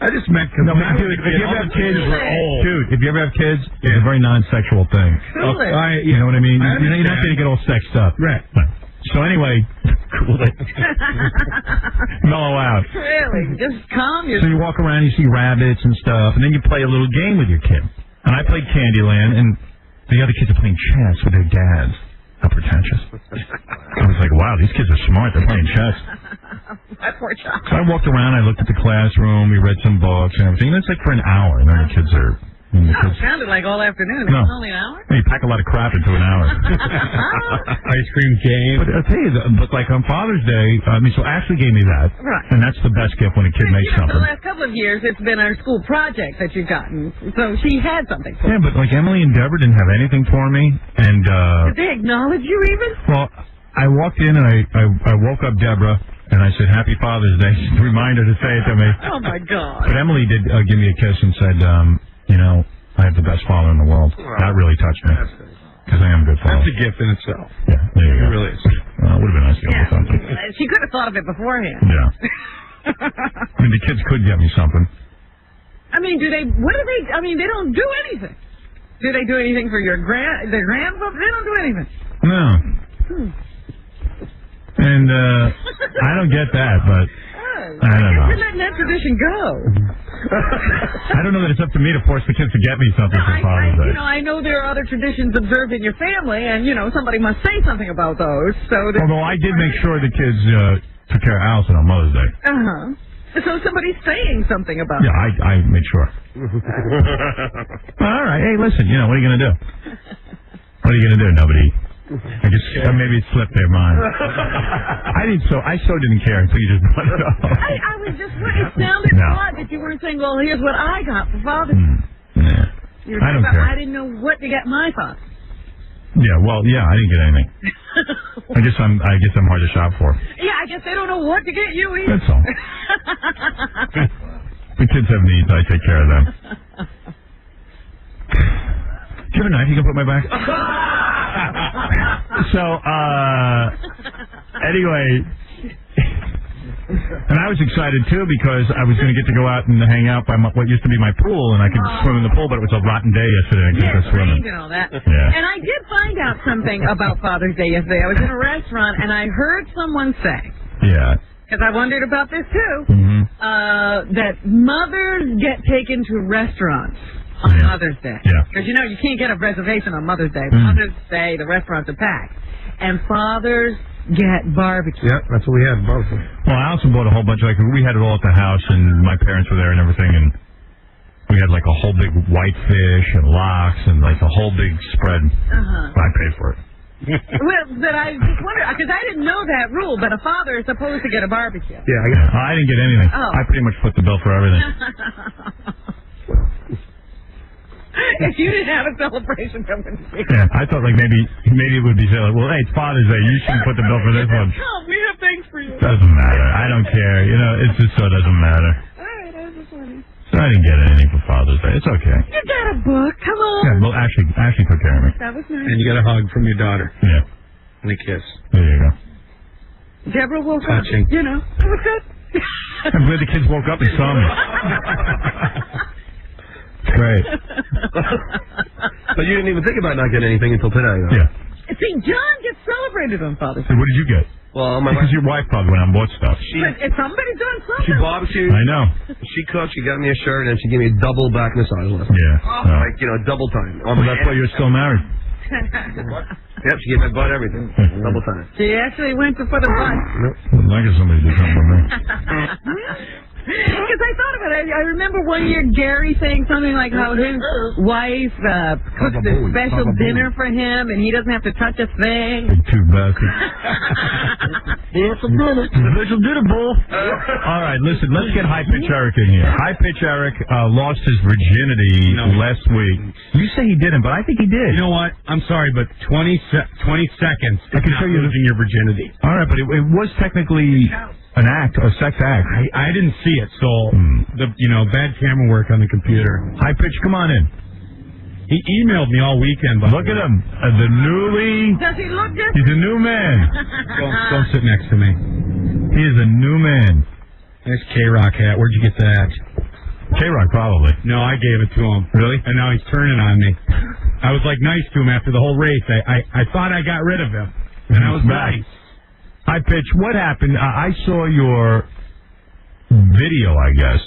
I just meant... No, dude, if you ever have kids... Dude, if you ever have kids, it's a very non-sexual thing. Truly. You know what I mean? You're not going to get all sexed up. Right. So anyway, cool it. Mellow out. Really, just calm So yourself. you walk around, you see rabbits and stuff, and then you play a little game with your kid. And I played Candyland, and the other kids are playing chess with their dads. How pretentious. I was like, wow, these kids are smart. They're playing chess. My poor child. So I walked around, I looked at the classroom, we read some books and everything. And it's like for an hour, and then the kids are... No, it sounded like all afternoon. No. It's only an hour? You pack a lot of crap into an hour. Ice cream game. But I'll tell you, but like on Father's Day, so Ashley gave me that. Right. And that's the best gift when a kid makes For something. the last couple of years, it's been our school project that you've gotten. So she had something for Yeah, but like Emily and Deborah didn't have anything for me. And, Did they acknowledge you even? well, I walked in and I woke up Deborah and I said, Happy Father's Day. Remind her to say it to me. Oh, my God. But Emily did give me a kiss and said, I have the best father in the world. That really touched me. Because I am a good father. That's a gift in itself. Yeah, there you go. It really is. It would have been nice to get me something. She could have thought of it beforehand. Yeah. I mean, the kids could get me something. I mean, they don't do anything. Do they do anything for their grandpa? They don't do anything. No. And I don't get that, but I don't know. You're letting that tradition go. I don't know that it's up to me to force the kids to get me something for Father's Day. I know there are other traditions observed in your family, and, somebody must say something about those. Although I did make sure the kids took care of Allison on Mother's Day. Uh-huh. So somebody's saying something about Yeah, I made sure. All right. Hey, listen, what are you going to do? What are you going to do? Nobody. I guess maybe it slipped their mind. I so didn't care until you just brought it up. I was just, it sounded odd that you weren't saying, well, here's what I got for Father's Day. Yeah. I don't care. I didn't know what to get my father. Yeah, well, I didn't get anything. I guess I'm hard to shop for. Yeah, I guess they don't know what to get you either. That's all. The kids have needs. I take care of them. Do you have a knife you can put in my back? So, anyway, and I was excited too because I was going to get to go out and hang out by what used to be my pool, and I could swim in the pool, but it was a rotten day yesterday. I couldn't go swimming. And all that. Yeah. And I did find out something about Father's Day yesterday. I was in a restaurant, and I heard someone say, Yeah. because I wondered about this too, that mothers get taken to restaurants on Mother's Day. Yeah. Because, you can't get a reservation on Mother's Day. Mother's Day, the restaurants are packed. And fathers get barbecue. Yeah, that's what we had, barbecue. Well, I also bought a whole bunch we had it all at the house, and my parents were there and everything, and we had like a whole big whitefish and lox and like a whole big spread. I paid for it. Well, but I just wonder, because I didn't know that rule, but a father is supposed to get a barbecue. Yeah, I didn't get anything. Oh. I pretty much put the bill for everything. If you didn't have a celebration, that wouldn't be. Yeah, I thought like maybe it would be well, hey, it's Father's Day. You shouldn't put the bill for this one. Oh, we have things for you. Doesn't matter. I don't care. It just so doesn't matter. All right, that was funny. So I didn't get anything for Father's Day. It's okay. You got a book. Come on. Yeah, well, Ashley took care of me. That was nice. And you got a hug from your daughter. Yeah. And a kiss. There you go. Deborah woke Touching. up. It was good. I'm glad the kids woke up and saw me. Great. But you didn't even think about not getting anything until today, though. Yeah. See, John gets celebrated on Father's Day. What did you get? Well, because your wife probably went out and bought stuff. But if somebody's doing something. She barbecued. I know. She cooked. She got me a shirt, and she gave me a double back massage lesson. Yeah. Double time. Well, that's why you're still married. Yep, she gave my butt everything. Double time. She actually went for the butt. I guess somebody did something for me. Because I thought about it. I remember one year Gary saying something like how his wife cooked this special dinner for him, and he doesn't have to touch a thing. Big two bastards. Special dinner. Special dinner, bull. All right, listen, let's get High Pitch Eric in here. High Pitch Eric lost his virginity last week. You say he didn't, but I think he did. You know what? I'm sorry, but 20 seconds. I can show you losing your virginity. All right, but it was technically an act, a sex act. I didn't see it, so bad camera work on the computer. High Pitch, come on in. He emailed me all weekend. Look at him, the newly. Does he look different? He's a new man. Don't sit next to me. He is a new man. Nice K-Rock hat. Where'd you get that? K-Rock, probably. No, I gave it to him. Really? And now he's turning on me. I was nice to him after the whole race. I thought I got rid of him, and I was back. nice. Hi, Pitch. What happened? I saw your video, I guess.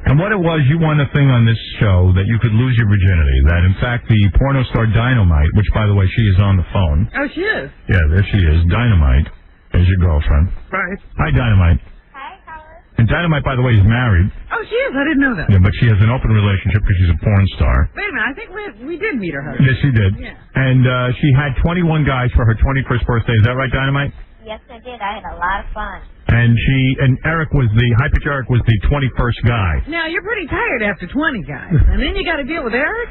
And what it was, you won a thing on this show that you could lose your virginity. That, in fact, the porno star Dynamite, which, by the way, she is on the phone. Oh, she is? Yeah, there she is. Dynamite is your girlfriend. Right. Hi, Dynamite. Hi, Howard. And Dynamite, by the way, is married. Oh, she is? I didn't know that. Yeah, but she has an open relationship because she's a porn star. Wait a minute. I think we did meet her husband. Yes, she did. Yeah. And she had 21 guys for her 21st birthday. Is that right, Dynamite? Yes, I did. I had a lot of fun. And Eric was High Pitch Eric was the 21st guy. Now, you're pretty tired after 20 guys. And then you got to deal with Eric?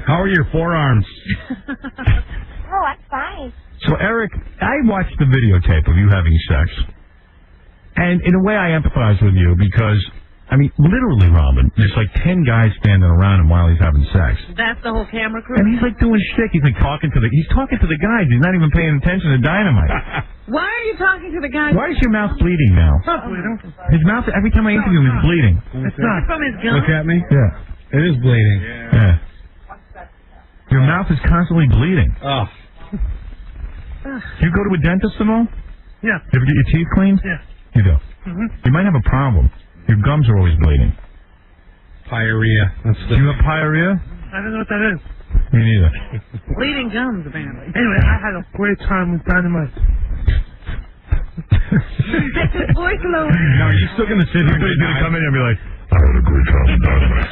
How are your forearms? Oh, I'm fine. So, Eric, I watched the videotape of you having sex. And in a way, I empathize with you because, I mean, literally, Robin, there's like 10 guys standing around him while he's having sex. That's the whole camera crew? And he's like doing shtick. He's like talking to the guys. He's not even paying attention to Dynamite. Why are you talking to the guy? Why is your mouth bleeding now? Stop bleeding. His mouth, every time I interview him, is bleeding. It's not. From his gun? Look at me. Yeah. It is bleeding. Yeah. Your mouth is constantly bleeding. Oh. Do you go to a dentist at all? Yeah. You ever get your teeth cleaned? Yeah. You do. Mm-hmm. You might have a problem. Your gums are always bleeding. Pyorrhea. Do you have pyorrhea? I don't know what that is. Me neither. Bleeding gums, apparently. Anyway, I had a great time with Dynamite. Get his voice low. No, are you still going to sit here? He's going to come in and be like, I had a great time with Dynamite.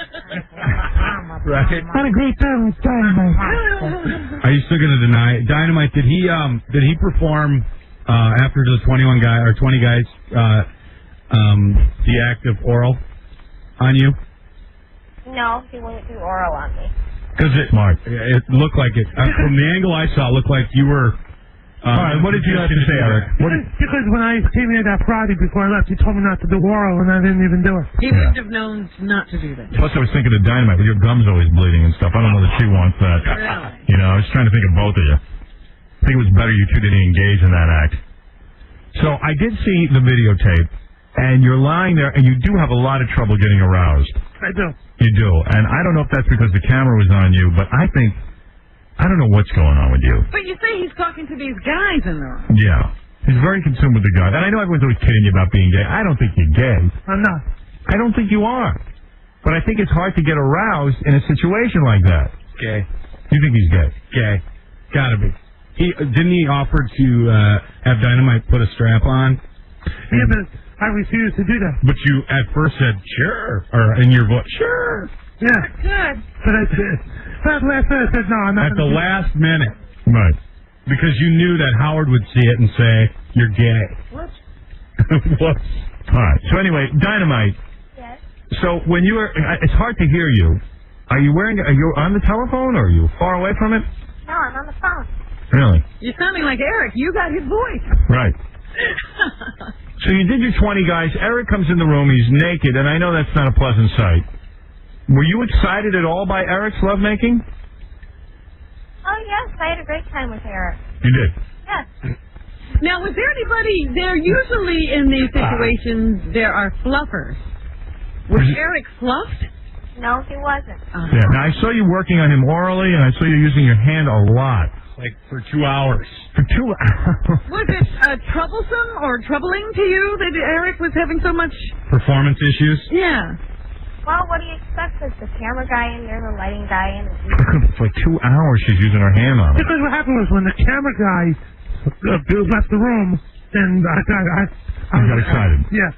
Right? I had a great time with Dynamite. Are you still going to deny Dynamite? Did he perform after the 20 guys the act of oral on you? No, he wouldn't do oral on me. Because it looked like it. From the angle I saw, it looked like you were. All right, what did you have to say, Eric? Because when I came here that Friday before I left, he told me not to do oral, and I didn't even do it. He wouldn't have known not to do that. Plus, I was thinking of Dynamite, with your gums always bleeding and stuff. I don't know that she wants that. Really? You know, I was trying to think of both of you. I think it was better you two didn't engage in that act. So I did see the videotape, and you're lying there, and you do have a lot of trouble getting aroused. I do. You do. And I don't know if that's because the camera was on you, but I don't know what's going on with you. But you say he's talking to these guys in the room. Yeah. He's very consumed with the guy. And I know everyone's always kidding you about being gay. I don't think you're gay. I'm not. I don't think you are. But I think it's hard to get aroused in a situation like that. Gay. You think he's gay? Gay. Gotta be. Didn't he offer to have Dynamite put a strap on? Yeah, but I refused to do that. But you at first said, sure. Or in your voice, sure. Yeah. Good. But I did. But last minute I said, no, I'm not. At the last minute. Right. Because you knew that Howard would see it and say, you're gay. What? What? All right. So anyway, Dynamite. Yes. So when you were, it's hard to hear you. Are you on the telephone or are you far away from it? No, I'm on the phone. Really? You're sounding like Eric. You got his voice. Right. So you did your 20 guys. Eric comes in the room. He's naked, and I know that's not a pleasant sight. Were you excited at all by Eric's lovemaking? Oh, yes, I had a great time with Eric. You did? Yes. Now, was there anybody there? Usually in these situations, there are fluffers. Was Eric fluffed? No, he wasn't. Yeah. Now, I saw you working on him orally, and I saw you using your hand a lot. Like for 2 hours. For 2 hours. Was it troublesome or troubling to you that Eric was having so much performance issues? Yeah. Well, what do you expect? There's the camera guy in there, the lighting guy in. For 2 hours, she's using her hand on it. Because what happened was when the camera guy left the room, then I got excited. Yeah.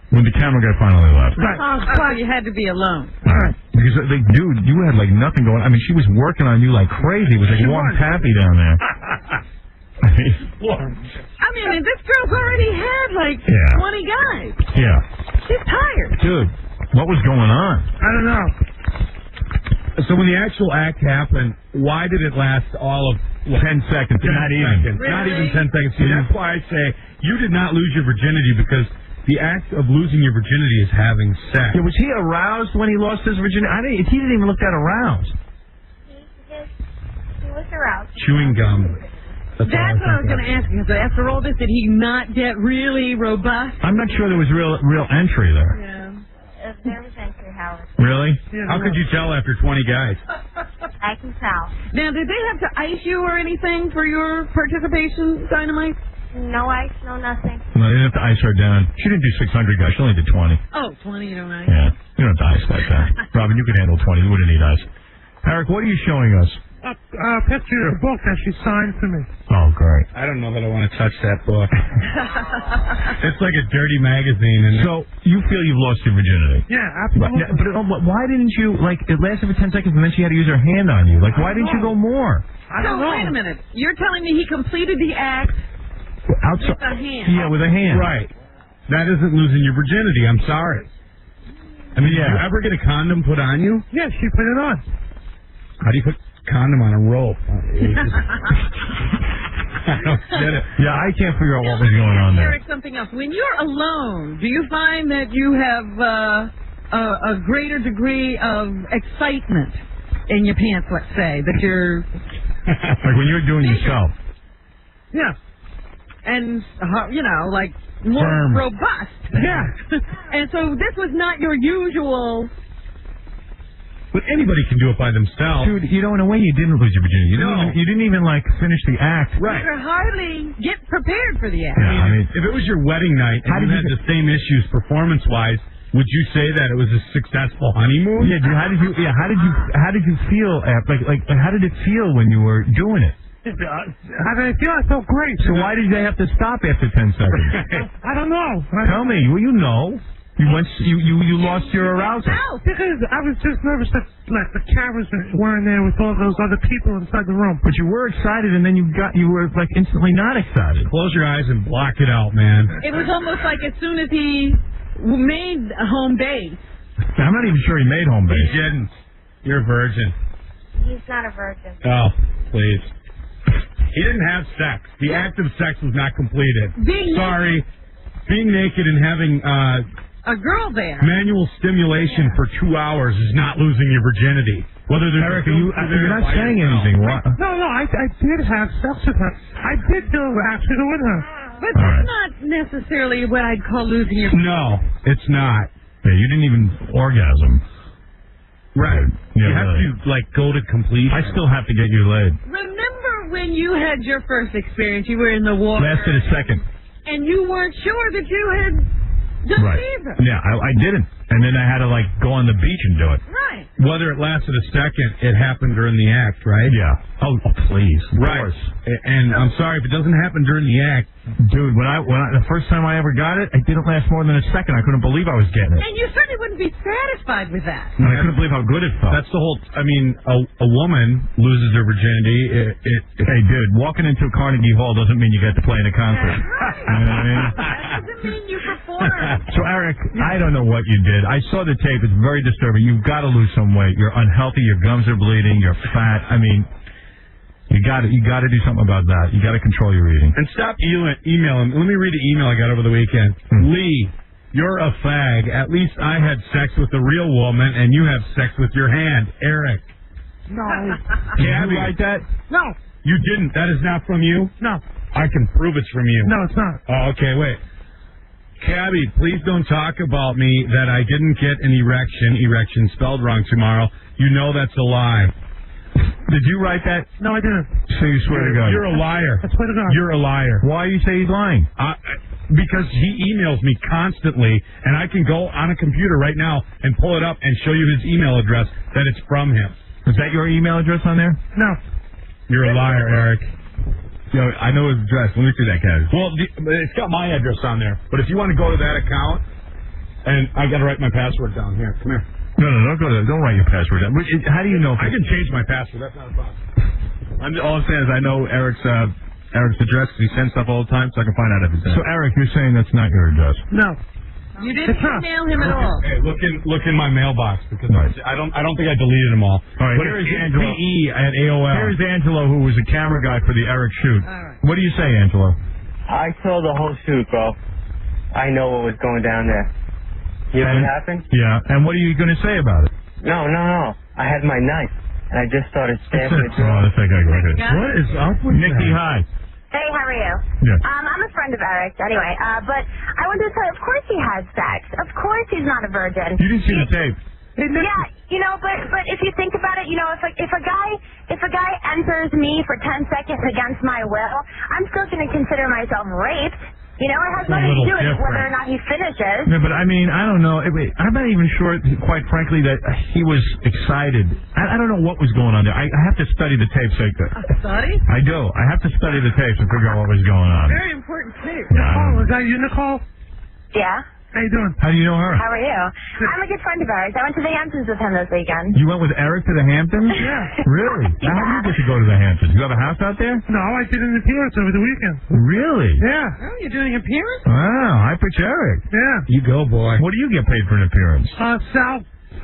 When the camera guy finally left. Right. Oh, you had to be alone. Right. Because, dude, you had, nothing going on. I mean, she was working on you like crazy. It was like warm taffy down there. I mean, and this girl's already had, 20 guys. Yeah. She's tired. Dude, what was going on? I don't know. So when the actual act happened, why did it last all of 10 seconds? Not even. Really? Not even 10 seconds. So that's why I say you did not lose your virginity because the act of losing your virginity is having sex. Yeah, was he aroused when he lost his virginity? He didn't even look that aroused. He was aroused. Chewing gum. That's what I was going to ask you. Because after all this, did he not get really robust? I'm not sure there was real entry there. Yeah. There was entry, Howard. Really? How could you tell after 20 guys? I can tell. Now, did they have to ice you or anything for your participation, Dynamite? No ice, no nothing. No, you didn't have to ice her down. She didn't do 600, guys. She only did 20. Oh, 20, you don't ice? Yeah, you don't have to ice that down. Robin, you could handle 20. You wouldn't need ice. Eric, what are you showing us? A picture of a book that she signed for me. Oh, great. I don't know that I want to touch that book. It's like a dirty magazine. And So, you feel you've lost your virginity? Yeah, absolutely. But why didn't you, like, it lasted for 10 seconds and then she had to use her hand on you? Like, why didn't you go more? I don't know. Wait a minute. You're telling me he completed the act Outside. with a hand? Yeah, with a hand. Right. That isn't losing your virginity. I'm sorry. I mean, did you ever get a condom put on you? Yeah, she put it on. How do you put condom on a rope? I don't get it. Yeah, I can't figure out what was going on there. Eric, something else. When you're alone, do you find that you have a greater degree of excitement in your pants, let's say, that you're... Like when you're doing yourself. Yeah. And, like, more Firm. robust. Yeah. And so this was not your usual... But anybody can do it by themselves. Dude, in a way you didn't lose your virginity. You didn't even like, finish the act. Right. You could hardly get prepared for the act. Yeah, I mean, if it was your wedding night and you had the same issues performance-wise, would you say that it was a successful honeymoon? Yeah, dude, how did you feel how did it feel when you were doing it? How did I feel? I felt great. So why did they have to stop after 10 seconds? I don't know. Tell me. Well, you know. You lost your arousal. Because I was just nervous that the cameras weren't there with all those other people inside the room. But you were excited, and then you were like instantly not excited. Close your eyes and block it out, man. It was almost like as soon as he made home base. I'm not even sure he made home base. He didn't. You're a virgin. He's not a virgin. Oh, please. He didn't have sex. The act of sex was not completed. Sorry. Being naked and having a girl there. Manual stimulation for 2 hours is not losing your virginity. Whether there's Eric, you're not saying anything. What? No, I did have sex with her. I did do action with her. But that's not necessarily what I'd call losing your... No, it's not. Yeah, you didn't even orgasm. Right. Yeah, you have to, go to completion. I still have to get you laid. Remember when you had your first experience, you were in the water... Lasted a second. And you weren't sure that you had done either. Yeah, I didn't. And then I had to, go on the beach and do it. Right. Whether it lasted a second, it happened during the act, right? Yeah. Oh, please. Of course. And I'm sorry if it doesn't happen during the act. Dude, when I the first time I ever got it, it didn't last more than a second. I couldn't believe I was getting it. And you certainly wouldn't be satisfied with that. And I couldn't believe how good it felt. That's the whole... a woman loses her virginity. Hey, dude, walking into Carnegie Hall doesn't mean you get to play in a concert. That's right. You know what I mean? That doesn't mean you perform. So, Eric, I don't know what you did. I saw the tape. It's very disturbing. You've got to lose some weight. You're unhealthy. Your gums are bleeding. You're fat. I mean... You got to do something about that. You got to control your eating. And stop emailing. Let me read the email I got over the weekend. Lee, you're a fag. At least I had sex with a real woman, and you have sex with your hand. Eric. No. Did you write that? No. You didn't. That is not from you? No. I can prove it's from you. No, it's not. Oh, okay, wait. Cabby, please don't talk about me that I didn't get an erection spelled wrong tomorrow. You know that's a lie. Did you write that? No, I didn't. So you swear to God. You're a liar. I swear to God. You're a liar. Why you say he's lying? Because he emails me constantly, and I can go on a computer right now and pull it up and show you his email address that it's from him. Is that your email address on there? No. You're a liar, Eric. Yo, I know his address. Let me see that, Kaz. Well, it's got my address on there. But if you want to go to that account, and I got to write my password down here. Come here. No, don't go there. Don't write your password down. How do you know? I can change my password. That's not a problem. All I'm saying is I know Eric's address because he sends stuff all the time, so I can find out if it's there. So, Eric, you're saying that's not your address? No. You didn't email him at all. Hey, look in my mailbox because I don't think I deleted them all. All right, but here's Angelo. PE at AOL. Here's Angelo, who was a camera guy for the Eric shoot. All right. What do you say, Angelo? I saw the whole shoot, bro. I know what was going down there. You know what happened? Yeah, and what are you going to say about it? No. I had my knife, and I just started stabbing it. Oh, that's that guy. What is up with Nikki, hi. Hey, how are you? Yeah. I'm a friend of Eric's anyway, but I wanted to tell you, of course he has sex. Of course he's not a virgin. You didn't see the tape. Yeah, you know, but if you think about it, you know, if a guy enters me for 10 seconds against my will, I'm still going to consider myself raped. You know, it has nothing to do with whether or not he finishes. No, but I mean, I don't know. I'm not even sure, quite frankly, that he was excited. I don't know what was going on there. I have to study the tapes. Study? I do. I have to study the tapes and figure out what was going on. Very important tape. Nicole, is that you, Nicole? Yeah. How you doing? How do you know her? How are you? I'm a good friend of ours. I went to the Hamptons with him this weekend. You went with Eric to the Hamptons? Yeah. Really? Yeah. How did you get to go to the Hamptons? You have a house out there? No, I did an appearance over the weekend. Really? Yeah. Oh, you're doing an appearance? Wow, high pitch Eric. Yeah. You go, boy. What do you get paid for an appearance?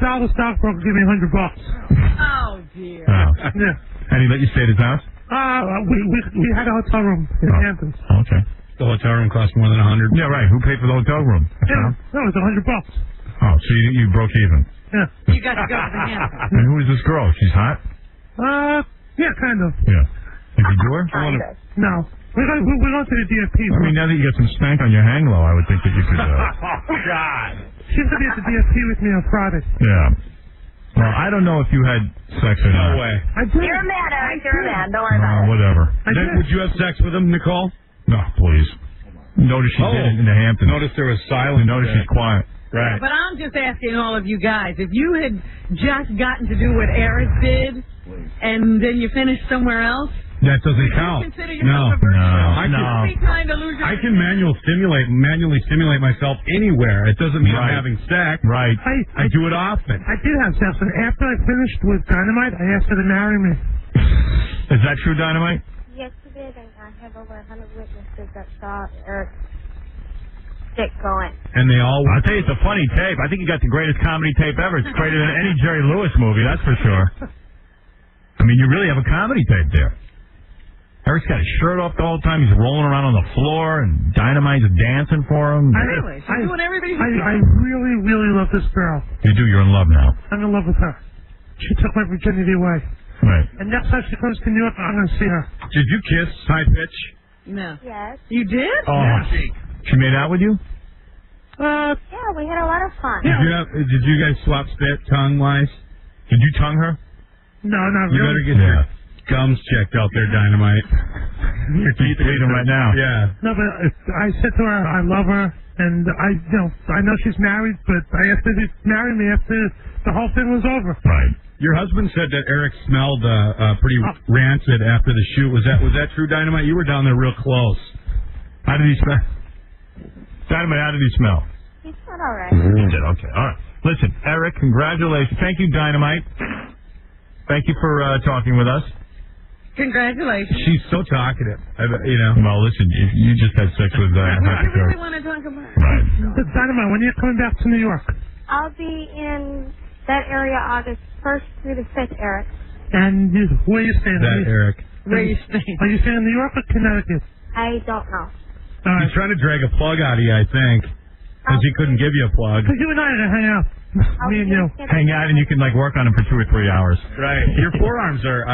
Sal the stockbroker gave me $100. Oh, dear. Oh. Yeah. And he let you stay at his house? We had a hotel room in Hamptons. Okay. The hotel room cost more than $100. Yeah, right. Who paid for the hotel room? Yeah. No, it was $100. Oh, so you broke even. Yeah. You got to go to the Hamptons. And who is this girl? She's hot? Yeah, kind of. Yeah. Did you do her? No. We're going to the DFP. I mean, now that you got some stank on your hang low, I would think that you could. God. She's going to be at the DFP with me on Friday. Yeah. Well, I don't know if you had sex or not. No way. I did. You're a man, Eric. You're a man. Don't worry about it. Whatever. Would you have sex with him, Nicole? No, please. Notice she did it in the Hamptons. Notice there was silence. Notice she's quiet. Right. But I'm just asking all of you guys, if you had just gotten to do what Eric did, and then you finished somewhere else, that doesn't would count. you consider yourself a virgin? I can manually stimulate myself anywhere. It doesn't mean I'm having sex. Right. I do it often. I did have sex, and after I finished with Dynamite, I asked her to marry me. Is that true, Dynamite? Yes, you did, and I have over 100 witnesses that saw Eric's dick going. And they all... I'll tell you, it's a funny tape. I think you got the greatest comedy tape ever. It's greater than any Jerry Lewis movie, that's for sure. I mean, you really have a comedy tape there. Eric's got his shirt off the whole time. He's rolling around on the floor, and Dynamite's dancing for him. Really? She's doing everything. I really, really love this girl. You do. You're in love now. I'm in love with her. She took my virginity away. Right. And next time she comes to New York, I'm going to see her. Did you kiss high pitch? No. Yes. You did? Oh, she made out with you? Yeah, we had a lot of fun. Did you guys swap spit tongue-wise? Did you tongue her? No, not You really. better get your gums checked out there, Dynamite. Your teeth bleeding right now. Yeah. No, but I said to her, I love her, and I know she's married, but I asked her to marry me after the whole thing was over. Right. Your husband said that Eric smelled pretty rancid after the shoot. Was that true, Dynamite? You were down there real close. How did he smell? Dynamite, how did he smell? He smelled all right. He did. Okay. All right. Listen, Eric, congratulations. Thank you, Dynamite. Thank you for talking with us. Congratulations. She's so talkative. Well, listen, you just had sex with What do you really want to talk about? Right. Dynamite, when are you coming back to New York? I'll be in that area August 1st through the 5th, Eric. And where are you staying? Eric. Where are you staying? Are you staying in New York or Connecticut? I don't know. He's trying to drag a plug out of you, I think. Because he couldn't give you a plug. Because you and I are going to hang out. Me and you. Hang out and you can work on them for 2 or 3 hours. Right. Your forearms are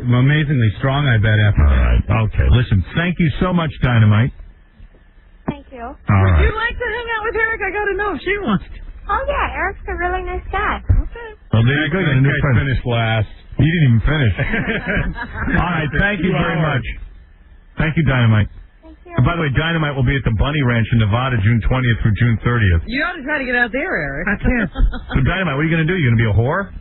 amazingly strong, I bet, after All right. Okay. Listen, thank you so much, Dynamite. Thank you. All Would right. you like to hang out with Eric? I got to know if she wants to. Oh, yeah, Eric's a really nice guy. Okay. Well, there you go. You got a new friend. finished last. You didn't even finish. All right. Thank you very much. Thank you, Dynamite. Thank you. And by the way, Dynamite will be at the Bunny Ranch in Nevada June 20th through June 30th. You ought to try to get out there, Eric. I can't. So, Dynamite, what are you going to do? You going to be a whore?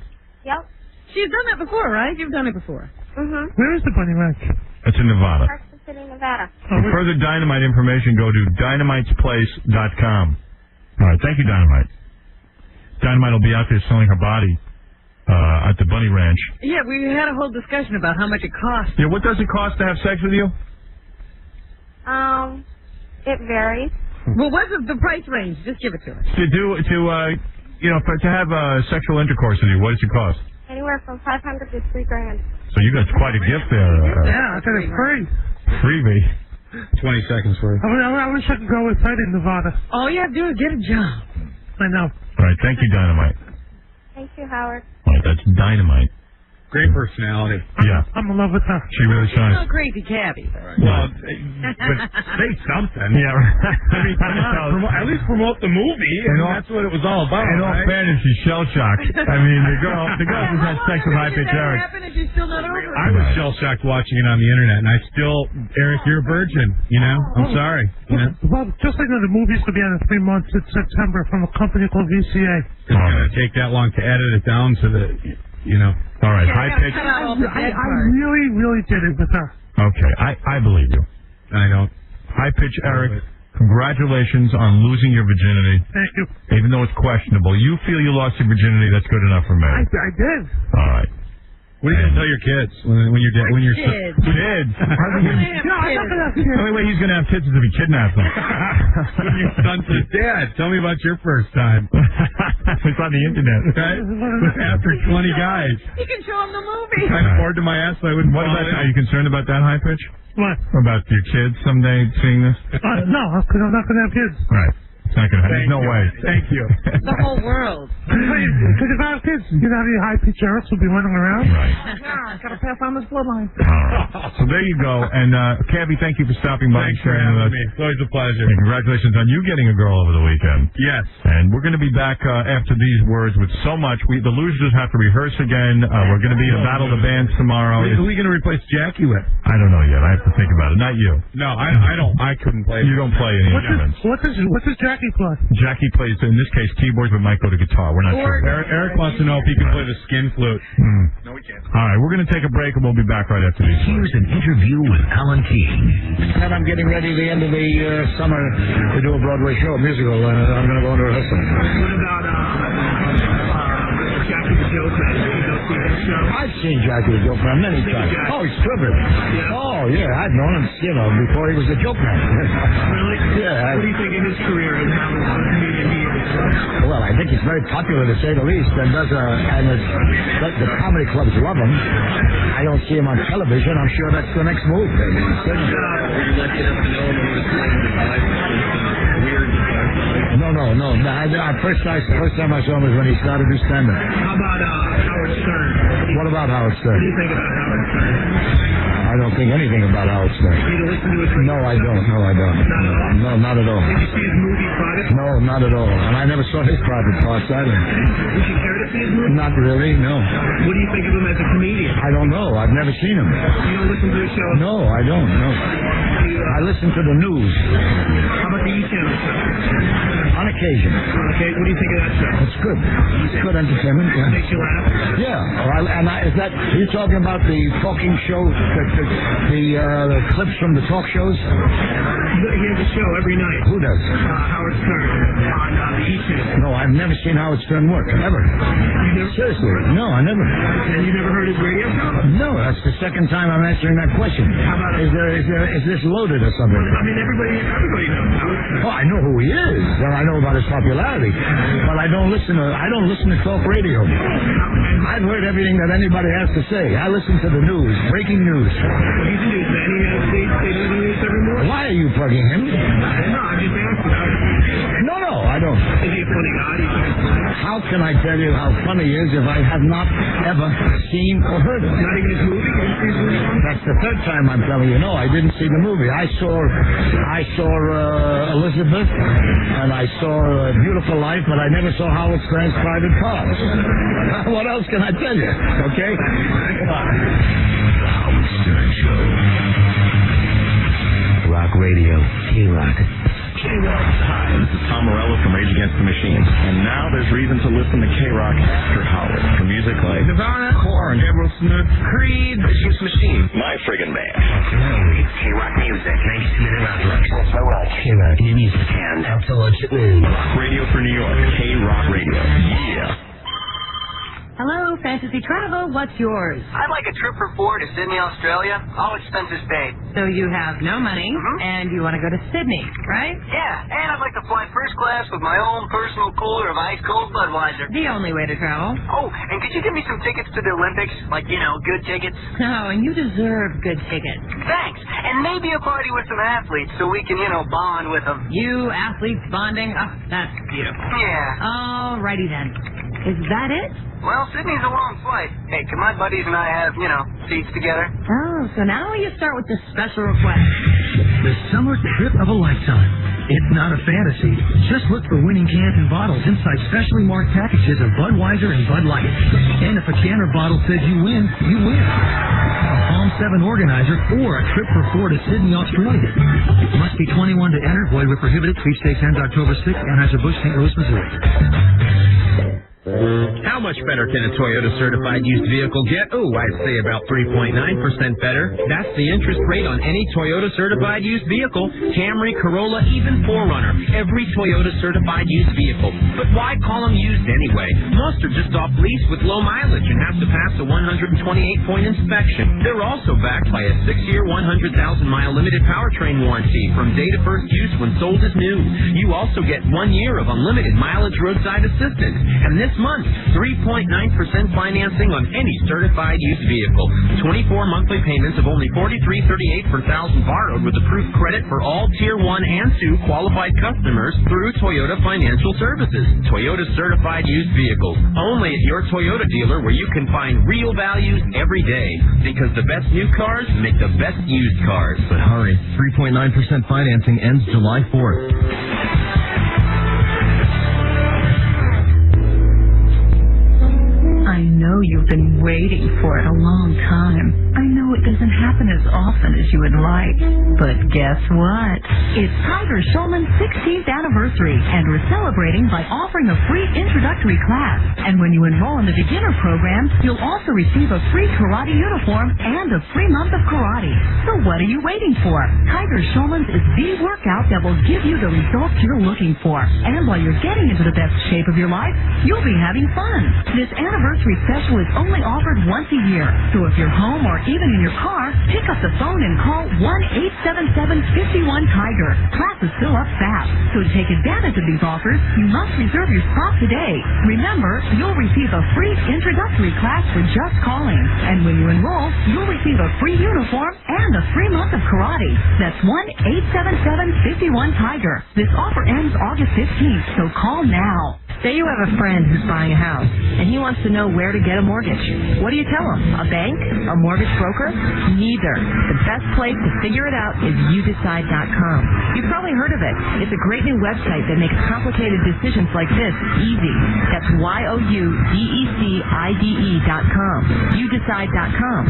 Yep. She's done that before, right? You've done it before. Mm-hmm. Where is the Bunny Ranch? It's in Nevada. Carson City, Nevada. For further Dynamite information, go to dynamitesplace.com. All right. Thank you, Dynamite. Dynamite will be out there selling her body at the Bunny Ranch. Yeah, we had a whole discussion about how much it costs. Yeah, what does it cost to have sex with you? It varies. Well, what's the price range? Just give it to us. To have sexual intercourse with you, what does it cost? Anywhere from $500 to $3,000. So you got quite a gift there. Yeah, I said it's free. Freebie. 20 seconds for you. I wish I could go with Fred in Nevada. All you have to do is get a job. I know. All right, thank you, Dynamite. Thank you, Howard. All right, that's Dynamite. Great personality. Yeah. I'm in love with her. She really She's shines. no crazy cabbie. Well, but say something. Yeah, right. I mean, come on, at least promote the movie. And that's what it was all about. In all right? fairness, she's shell-shocked. I mean, the girl just had sex with High Pitch Eric. I was shell-shocked watching it on the internet, and I still, Eric, you're a virgin, you know? I'm sorry. You know? Well, just like the movie's to be out in 3 months, it's September from a company called VCA. It's going to take that long to edit it down to the, you know. All right, High Pitch. I really, really did it with her. Okay, I believe you. I don't. High Pitch Eric, congratulations on losing your virginity. Thank you. Even though it's questionable. You feel you lost your virginity, that's good enough for me. I did. All right. What are you going to tell your kids when you're dead? When you're Kids. Kids? No, I'm not gonna have kids. The only way he's going to have kids is if he kidnaps them. When your son says, Dad, tell me about your first time. It's on the internet. Right? After 20 guys. You can show him the movie. I'm bored to my ass, so I wouldn't What about follow that? Are you concerned about that, High Pitch? What? About your kids someday seeing this? No, because I'm not going to have kids. Right. It's not going to happen. There's no way. Thank you. The whole world. Because if I have kids, you know how many High Pitch Erics will be running around? Yeah, gotta pass on this bloodline. All right. So there you go. And, Cabby, thank you for stopping by and Thanks for sharing with having us. me. It's always a pleasure. And congratulations on you getting a girl over the weekend. Yes. And we're going to be back after these words with so much. The losers have to rehearse again. We're going to be in a battle of the bands tomorrow. Who are we going to replace Jackie with? I don't know yet. I have to think about it. Not you. No, I don't. I couldn't play. You don't play any instruments. What does Jackie play? Jackie plays, in this case, keyboards, but might go to guitar. We're not sure. Eric wants to know if he can play the skin flute. No, we can't. All right, we're going to take a break, and we'll be back right after these. Here's an interview with Alan King. And I'm getting ready at the end of the summer to do a Broadway show, a musical, and I'm going to go into rehearsal. What about Jackie the Joker? I've seen Jackie the Joke Man many times. Oh, he's terrific. Oh, yeah, I've known him, before he was a joke man. Really? Yeah. What do you think of his career and how a comedian he is? Well, I think he's very popular, to say the least, and the comedy clubs love him. I don't see him on television. I'm sure that's the next move. No. First time I saw him was when he started to stand up. How about Howard Stern? What about Howard Stern? What do you think about Howard Stern? I don't think anything about Howard Stern. Did you listen to his No, I don't. Not at all? No, not at all. Did you see his movie Private? No, not at all. And I never saw his private parts either. Would you care to see his movie? Not really, no. What do you think of him as a comedian? I don't know. I've never seen him. You don't listen to his show? No, I don't. No. I listen to the news. How about the E-Channel show? On occasion. Okay, what do you think of that show? It's good. It's good entertainment. Yeah. Makes you laugh? Yeah. Is that you talking about the talking show, the clips from the talk shows? He has a show every night. Who does? Howard Stern on the E-Channel. No, I've never seen Howard Stern work ever. Seriously? No, I never. And you never heard his radio show? No, that's the second time I'm answering that question. How about Is this loaded or something? I mean, everybody knows Howard Stern. Oh, I know who he is, and I know about his popularity, but I don't listen to talk radio. I've heard everything that anybody has to say. I listen to the news, breaking news. Well, he's a newsman. They do the news every morning. Why are you plugging him? No, I'm just asking. No, I don't. Is he a funny guy? How can I tell you how funny he is if I have not ever seen or heard of him? Not even his movie? You didn't see his movie? That's the third time I'm telling you. No, I didn't see the movie. I saw Elizabeth, and I saw Beautiful Life, but I never saw Howard Stern's private parts. What else can I tell you? Okay? The Howard Stern Show. Rock Radio. K-Rock. Hi, this is Tom Morello from Rage Against the Machine. And now there's reason to listen to K-Rock after Howard. For music like Nirvana, Korn, Gabriel Smith, Creed, Rage Against the Machine. My friggin' band. K-Rock Music. 90-minute outlets. K-Rock New Music and out to lunch at noon. Rock Radio for New York. K-Rock Radio. Yeah. Hello, Fantasy Travel. What's yours? I'd like a trip for 4 to Sydney, Australia. All expenses paid. So you have no money, and you want to go to Sydney, right? Yeah, and I'd like to fly first class with my own personal cooler of ice-cold Budweiser. The only way to travel. Oh, and could you give me some tickets to the Olympics? Like, good tickets? Oh, and you deserve good tickets. Thanks. And maybe a party with some athletes so we can, bond with them. You, athletes bonding? Oh, that's beautiful. Yeah. Alrighty then. Is that it? Well, Sydney's a long flight. Hey, can my buddies and I have, seats together? Oh, so now you start with the special request. The summer trip of a lifetime. It's not a fantasy. Just look for winning cans and bottles inside specially marked packages of Budweiser and Bud Light. And if a can or bottle says you win, you win. A Palm 7 organizer or a trip for 4 to Sydney, Australia. Must be 21 to enter. Void where prohibited. Sweepstakes ends October 6th. Anheuser-Busch, St. Louis, Missouri. How much better can a Toyota certified used vehicle get? Oh, I'd say about 3.9% better. That's the interest rate on any Toyota certified used vehicle. Camry, Corolla, even 4Runner. Every Toyota certified used vehicle. But why call them used anyway? Most are just off lease with low mileage and have to pass a 128-point inspection. They're also backed by a 6-year, 100,000-mile limited powertrain warranty from date of first use when sold as new. You also get 1 year of unlimited mileage roadside assistance. And this month, 3.9% financing on any certified used vehicle. 24 monthly payments of only $43.38 per thousand borrowed with approved credit for all Tier 1 and 2 qualified customers through Toyota Financial Services. Toyota certified used vehicles. Only at your Toyota dealer where you can find real values every day. Because the best new cars make the best used cars. But hurry, 3.9% financing ends July 4th. I know you've been waiting for it a long time. I know it doesn't happen as often as you would like. But guess what? It's Tiger Schulman's 16th anniversary, and we're celebrating by offering a free introductory class. And when you enroll in the beginner program, you'll also receive a free karate uniform and a free month of karate. So what are you waiting for? Tiger Schulman's is the workout that will give you the results you're looking for. And while you're getting into the best shape of your life, you'll be having fun. This anniversary special is only offered once a year. So if you're home or even in your car, pick up the phone and call 1-877-51-TIGER. Classes fill up fast. So to take advantage of these offers, you must reserve your spot today. Remember, you'll receive a free introductory class for just calling. And when you enroll, you'll receive a free uniform and a free month of karate. That's 1-877-51-TIGER. This offer ends August 15th, so call now. Say you have a friend who's buying a house, and he wants to know where to get a mortgage. What do you tell him? A bank? A mortgage broker? Neither. The best place to figure it out is youdecide.com. You've probably heard of it. It's a great new website that makes complicated decisions like this easy. That's youdecide.com. Youdecide.com.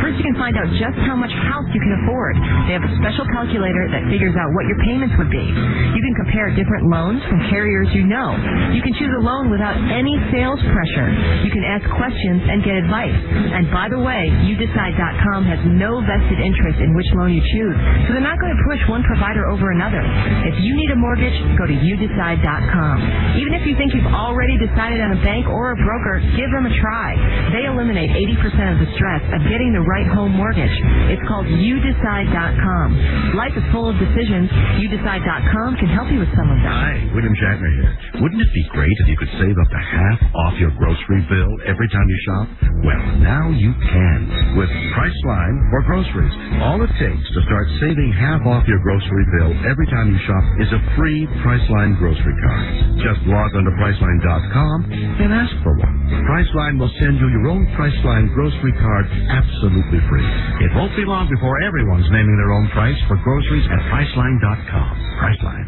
First, you can find out just how much house you can afford. They have a special calculator that figures out what your payments would be. You can compare different loans from carriers you know. You can choose a loan without any sales pressure. You can ask questions and get advice. And by the way, youdecide.com has no vested interest in which loan you choose, so they're not going to push one provider over another. If you need a mortgage, go to youdecide.com. Even if you think you've already decided on a bank or a broker, give them a try. They eliminate 80% of the stress of getting the right home mortgage. It's called youdecide.com. Life is full of decisions. Youdecide.com can help you with some of them. Hi, William Shatner here. Wouldn't it be great if you could save up to half off your grocery bill every time you shop? Well, now you can with Priceline for groceries. All it takes to start saving half off your grocery bill every time you shop is a free Priceline grocery card. Just log on to Priceline.com and ask for one. Priceline will send you your own Priceline grocery card absolutely free. It won't be long before everyone's naming their own price for groceries at Priceline.com. Priceline.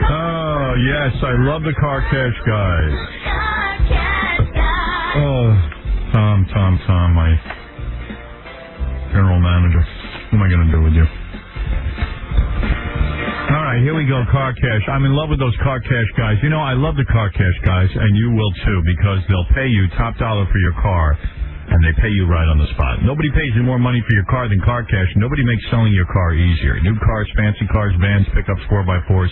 Oh, yes, I love the Car Cash guys. Oh, Tom, my general manager. What am I going to do with you? All right, here we go, Car Cash. I'm in love with those Car Cash guys. You know, I love the Car Cash guys, and you will too, because they'll pay you top dollar for your car, and they pay you right on the spot. Nobody pays you more money for your car than Car Cash. Nobody makes selling your car easier. New cars, fancy cars, vans, pickups, 4x4s.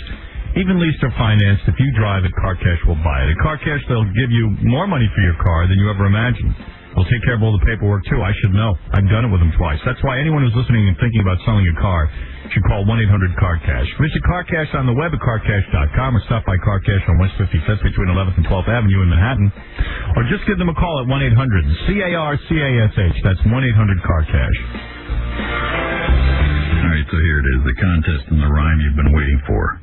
Even leased or financed, if you drive it, Car Cash will buy it. At Car Cash, they'll give you more money for your car than you ever imagined. They'll take care of all the paperwork, too. I should know. I've done it with them twice. That's why anyone who's listening and thinking about selling a car should call 1-800-CAR-CASH. Visit Car Cash on the web at carcash.com or stop by Car Cash on West 55th between 11th and 12th Avenue in Manhattan. Or just give them a call at 1-800-CARCASH. That's 1-800-CAR-CASH. All right, so here it is, the contest and the rhyme you've been waiting for.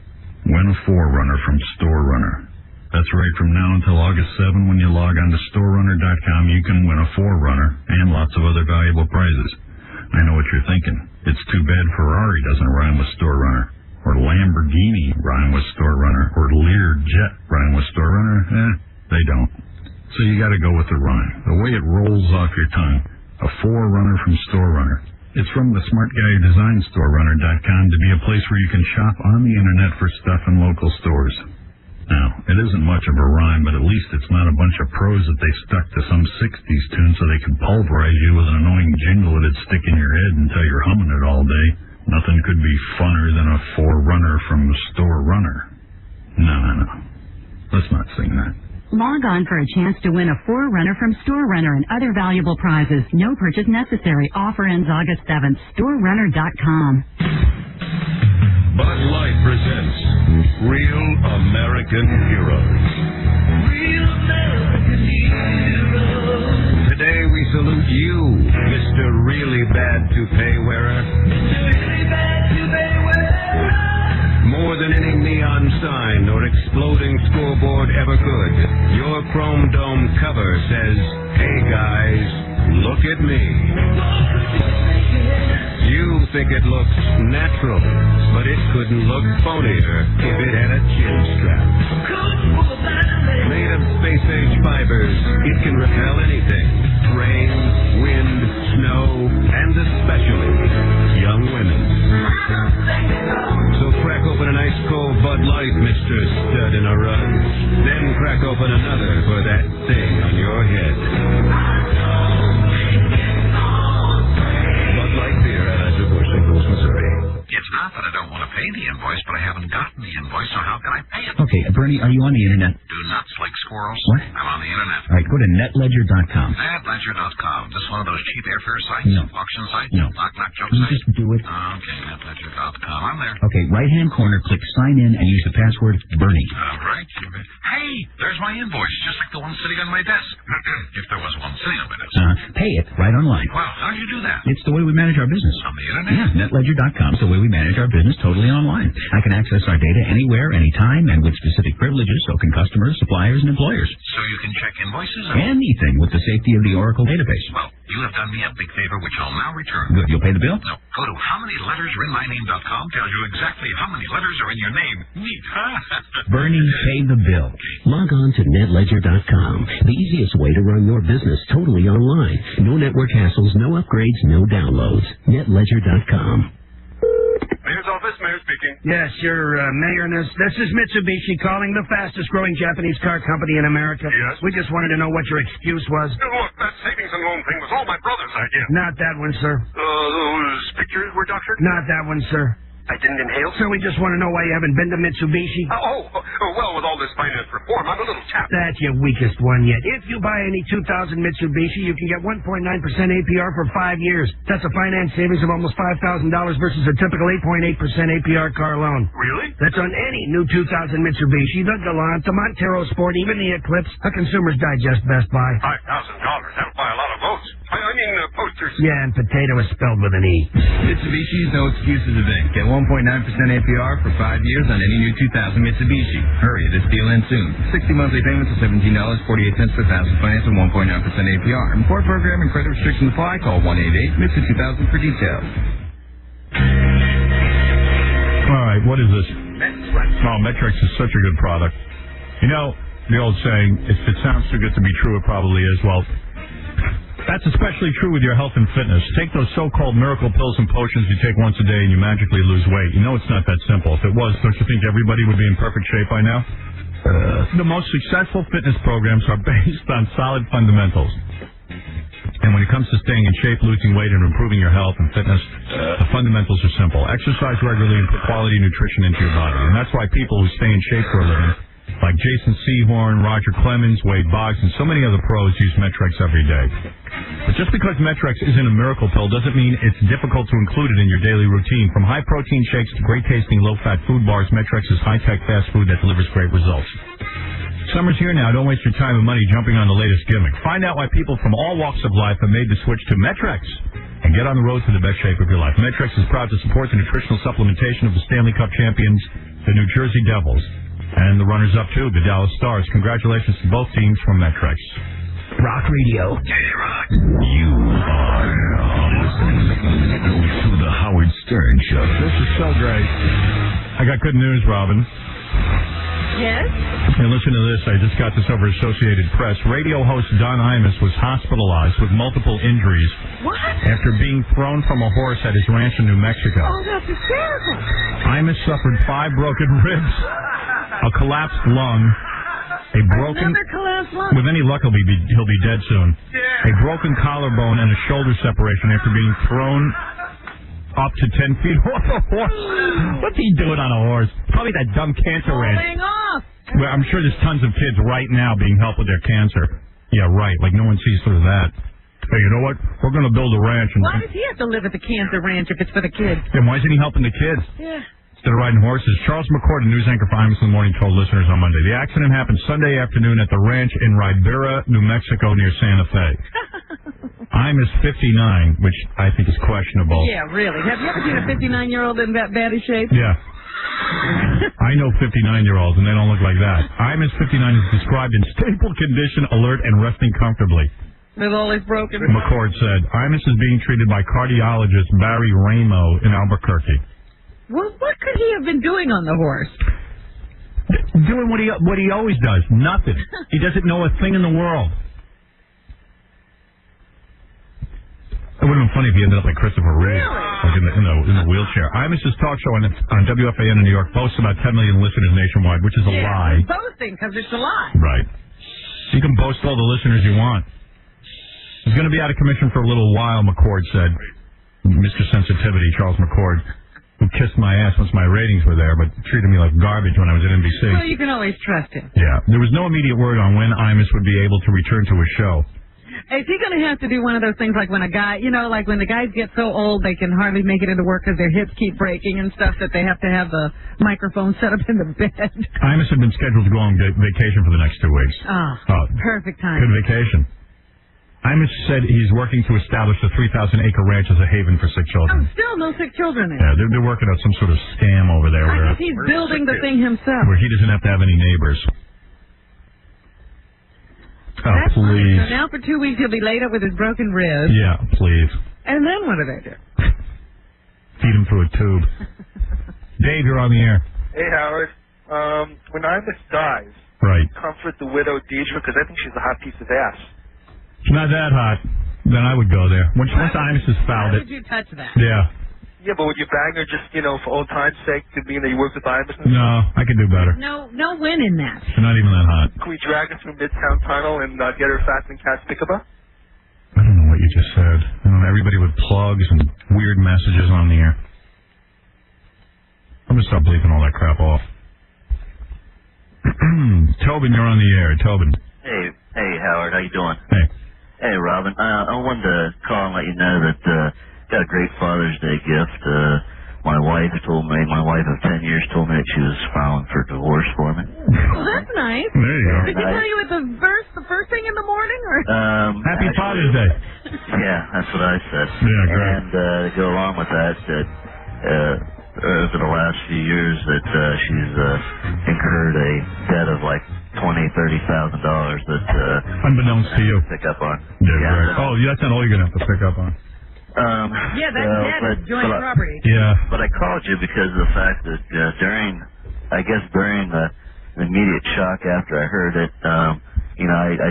Win a 4Runner from Store Runner. That's right. From now until August 7, when you log on to StoreRunner.com, you can win a 4Runner and lots of other valuable prizes. I know what you're thinking. It's too bad Ferrari doesn't rhyme with StoreRunner, or Lamborghini rhyme with StoreRunner, or Learjet rhyme with StoreRunner. They don't. So you got to go with the rhyme, the way it rolls off your tongue. A 4Runner from StoreRunner. It's from the smart guy who designed StoreRunner.com to be a place where you can shop on the internet for stuff in local stores. Now, it isn't much of a rhyme, but at least it's not a bunch of pros that they stuck to some 60s tune so they could pulverize you with an annoying jingle that'd stick in your head until you're humming it all day. Nothing could be funner than a 4Runner from StoreRunner. No. Let's not sing that. Log on for a chance to win a 4Runner from StoreRunner and other valuable prizes. No purchase necessary. Offer ends August 7th. StoreRunner.com. Bud Light presents Real American Heroes. Real American Heroes. Today we salute you, Mr. Really Bad Toupee Wearer. Mr. Really Bad Toupee Wearer. More than any neon sign or exploding scoreboard ever could, your chrome dome cover says, "Hey guys, look at me." You think it looks natural, but it couldn't look phonier if it had a chin strap. Made of space-age fibers, it can repel anything. Rain, wind, snow, and especially young women. So crack open an ice-cold Bud Light, Mr. Stud in a Rug. Then crack open another for that thing on your head. Bud Light beer, Anheuser-Busch, St. Louis, Missouri. It's not that I don't want to pay the invoice, but I haven't gotten the invoice, so how can I pay it? Okay, Bernie, are you on the internet? Do nuts like squirrels? What? I'm on the internet. All right, go to netledger.com. Netledger.com. Just one of those cheap airfare sites? No. Auction sites? No. Knock joke Can you sites? just do it? Okay, netledger.com. I'm there. Okay, right-hand corner, click sign in and use the password Bernie. All right. Hey, there's my invoice, just like the one sitting on my desk. If there was one sitting on my desk. Pay it right online. Wow, how'd you do that? It's the way we manage our business. On the internet? Yeah, netledger.com is the way we manage our business totally online. I can access our data anywhere, anytime, and with specific privileges, so can customers, suppliers, and employers. So you can check invoices? Anything with the safety of the Oracle database. Well, you have done me a big favor, which I'll now return. Good. You'll pay the bill? No. Go to howmanylettersarinmyname.com, tells you exactly how many letters are in your name. Neat, huh? Bernie, pay the bill. Log on to netledger.com. The easiest way to run your business totally online. No network hassles, no upgrades, no downloads. netledger.com. Mayor's office, Mayor speaking. Yes, your mayor, this is Mitsubishi calling, the fastest growing Japanese car company in America. Yes? We just wanted to know what your excuse was. Look, that savings and loan thing was all my brother's idea. Not that one, sir. Those pictures were doctored? Not that one, sir. I didn't inhale? Sir, we just want to know why you haven't been to Mitsubishi. Well, with all this finance reform, I'm a little tapped. That's your weakest one yet. If you buy any 2000 Mitsubishi, you can get 1.9% APR for 5 years. That's a finance savings of almost $5,000 versus a typical 8.8% APR car loan. Really? That's on any new 2000 Mitsubishi, the Galant, the Montero Sport, even the Eclipse, a Consumer's Digest Best Buy. $5,000. That'll buy a lot of votes. I mean, posters. Yeah, and potato is spelled with an E. Mitsubishi's no excuses event. Get 1.9% APR for 5 years on any new 2000 Mitsubishi. Hurry, this deal ends soon. 60 monthly payments of $17.48 per thousand, finance at 1.9% APR. Import program and credit restrictions apply. Call 188-MITSU-2000 for details. All right, what is this? Oh, Metrex is such a good product. You know, the old saying, if it sounds too good to be true, it probably is. Well, that's especially true with your health and fitness. Take those so-called miracle pills and potions you take once a day and you magically lose weight. You know it's not that simple. If it was, don't you think everybody would be in perfect shape by now? The most successful fitness programs are based on solid fundamentals. And when it comes to staying in shape, losing weight, and improving your health and fitness, the fundamentals are simple. Exercise regularly and put quality nutrition into your body. And that's why people who stay in shape for a living, like Jason Sehorn, Roger Clemens, Wade Boggs, and so many other pros, use Metrex every day. But just because Metrex isn't a miracle pill doesn't mean it's difficult to include it in your daily routine. From high-protein shakes to great-tasting low-fat food bars, Metrex is high-tech fast food that delivers great results. Summer's here now. Don't waste your time and money jumping on the latest gimmick. Find out why people from all walks of life have made the switch to Metrex and get on the road to the best shape of your life. Metrex is proud to support the nutritional supplementation of the Stanley Cup champions, the New Jersey Devils. And the runners-up, too, the Dallas Stars. Congratulations to both teams from Metrex. Rock Radio. K-Rock. You are listening to the Howard Stern Show. This is so great. I got good news, Robin. Yes? And listen to this. I just got this over Associated Press. Radio host Don Imus was hospitalized with multiple injuries. What? After being thrown from a horse at his ranch in New Mexico. Oh, that's hysterical. Imus suffered 5 broken ribs, a collapsed lung, a broken... Another collapsed lung. With any luck, he'll be dead soon. A broken collarbone and a shoulder separation after being thrown up to 10 feet off a horse. What's he doing on a horse? Probably that dumb cancer ranch. Falling off. Well, I'm sure there's tons of kids right now being helped with their cancer. Yeah, right. Like no one sees through that. Hey, you know what? We're going to build a ranch. And why does he have to live at the cancer ranch if it's for the kids? Then why isn't he helping the kids? Yeah. Instead of riding horses. Charles McCord, a news anchor for Imus in the Morning, told listeners on Monday. The accident happened Sunday afternoon at the ranch in Ribera, New Mexico, near Santa Fe. Imus 59, which I think is questionable. Yeah, really. Have you ever seen a 59-year-old in that bad a shape? Yeah. I know 59-year-olds, and they don't look like that. Imus 59 is described in stable condition, alert, and resting comfortably. With all his broken... McCord said, Imus is being treated by cardiologist Barry Ramo in Albuquerque. Well, what could he have been doing on the horse? Doing what he always does. Nothing. He doesn't know a thing in the world. It would have been funny if he ended up like Christopher Reeve, like in the wheelchair. Imus's talk show on WFAN in New York boasts about 10 million listeners nationwide, which is a lie. He's boasting because it's a lie. Right. You can boast all the listeners you want. He's going to be out of commission for a little while, McCord said. Mr. Sensitivity, Charles McCord, who kissed my ass once my ratings were there, but treated me like garbage when I was at NBC. Well, you can always trust him. Yeah. There was no immediate word on when Imus would be able to return to his show. Is he going to have to do one of those things like when a guy, like when the guys get so old they can hardly make it into work because their hips keep breaking and stuff that they have to have the microphone set up in the bed? Imus had been scheduled to go on vacation for the next 2 weeks. Perfect time. Good vacation. Imus said he's working to establish a 3,000-acre ranch as a haven for sick children. Still no sick children there. Yeah, they're working out some sort of scam over there. I guess he's building the thing himself. Where he doesn't have to have any neighbors. Oh, that's please. So now for 2 weeks he'll be laid up with his broken ribs. Yeah, please. And then what do they do? Feed him through a tube. Dave, you're on the air. Hey, Howard. When Imus dies, right, comfort the widow Deidre because I think she's a hot piece of ass. It's not that hot. Then I would go there. Once Imus has fouled Why it. would you touch that? Yeah. Yeah, but would you bang her just, for old time's sake to mean that you worked with Imus? No, I could do better. No win in that. She's not even that hot. Can we drag her through Midtown Tunnel and get her fat and cat's pickaba? I don't know what you just said. Everybody with plugs and weird messages on the air. I'm going to stop bleeping all that crap off. Tobin, you're on the air. Tobin. Hey, Howard. How you doing? Hey. Hey, Robin. I wanted to call and let you know that got a great Father's Day gift. My wife of 10 years told me that she was filing for divorce for me. Well, that's nice. There you go. Did he tell you at the first thing in the morning? Or? Happy Father's Day. Yeah, that's what I said. Yeah, great. And to go along with that, over the last few years that she's incurred a debt of like $20,000, $30,000 that unbeknownst to you pick up on. Yeah, right. Oh, that's not all you're gonna have to pick up on. Yeah, that's debt is joint property. Yeah. But I called you because of the fact that during the immediate shock after I heard it, I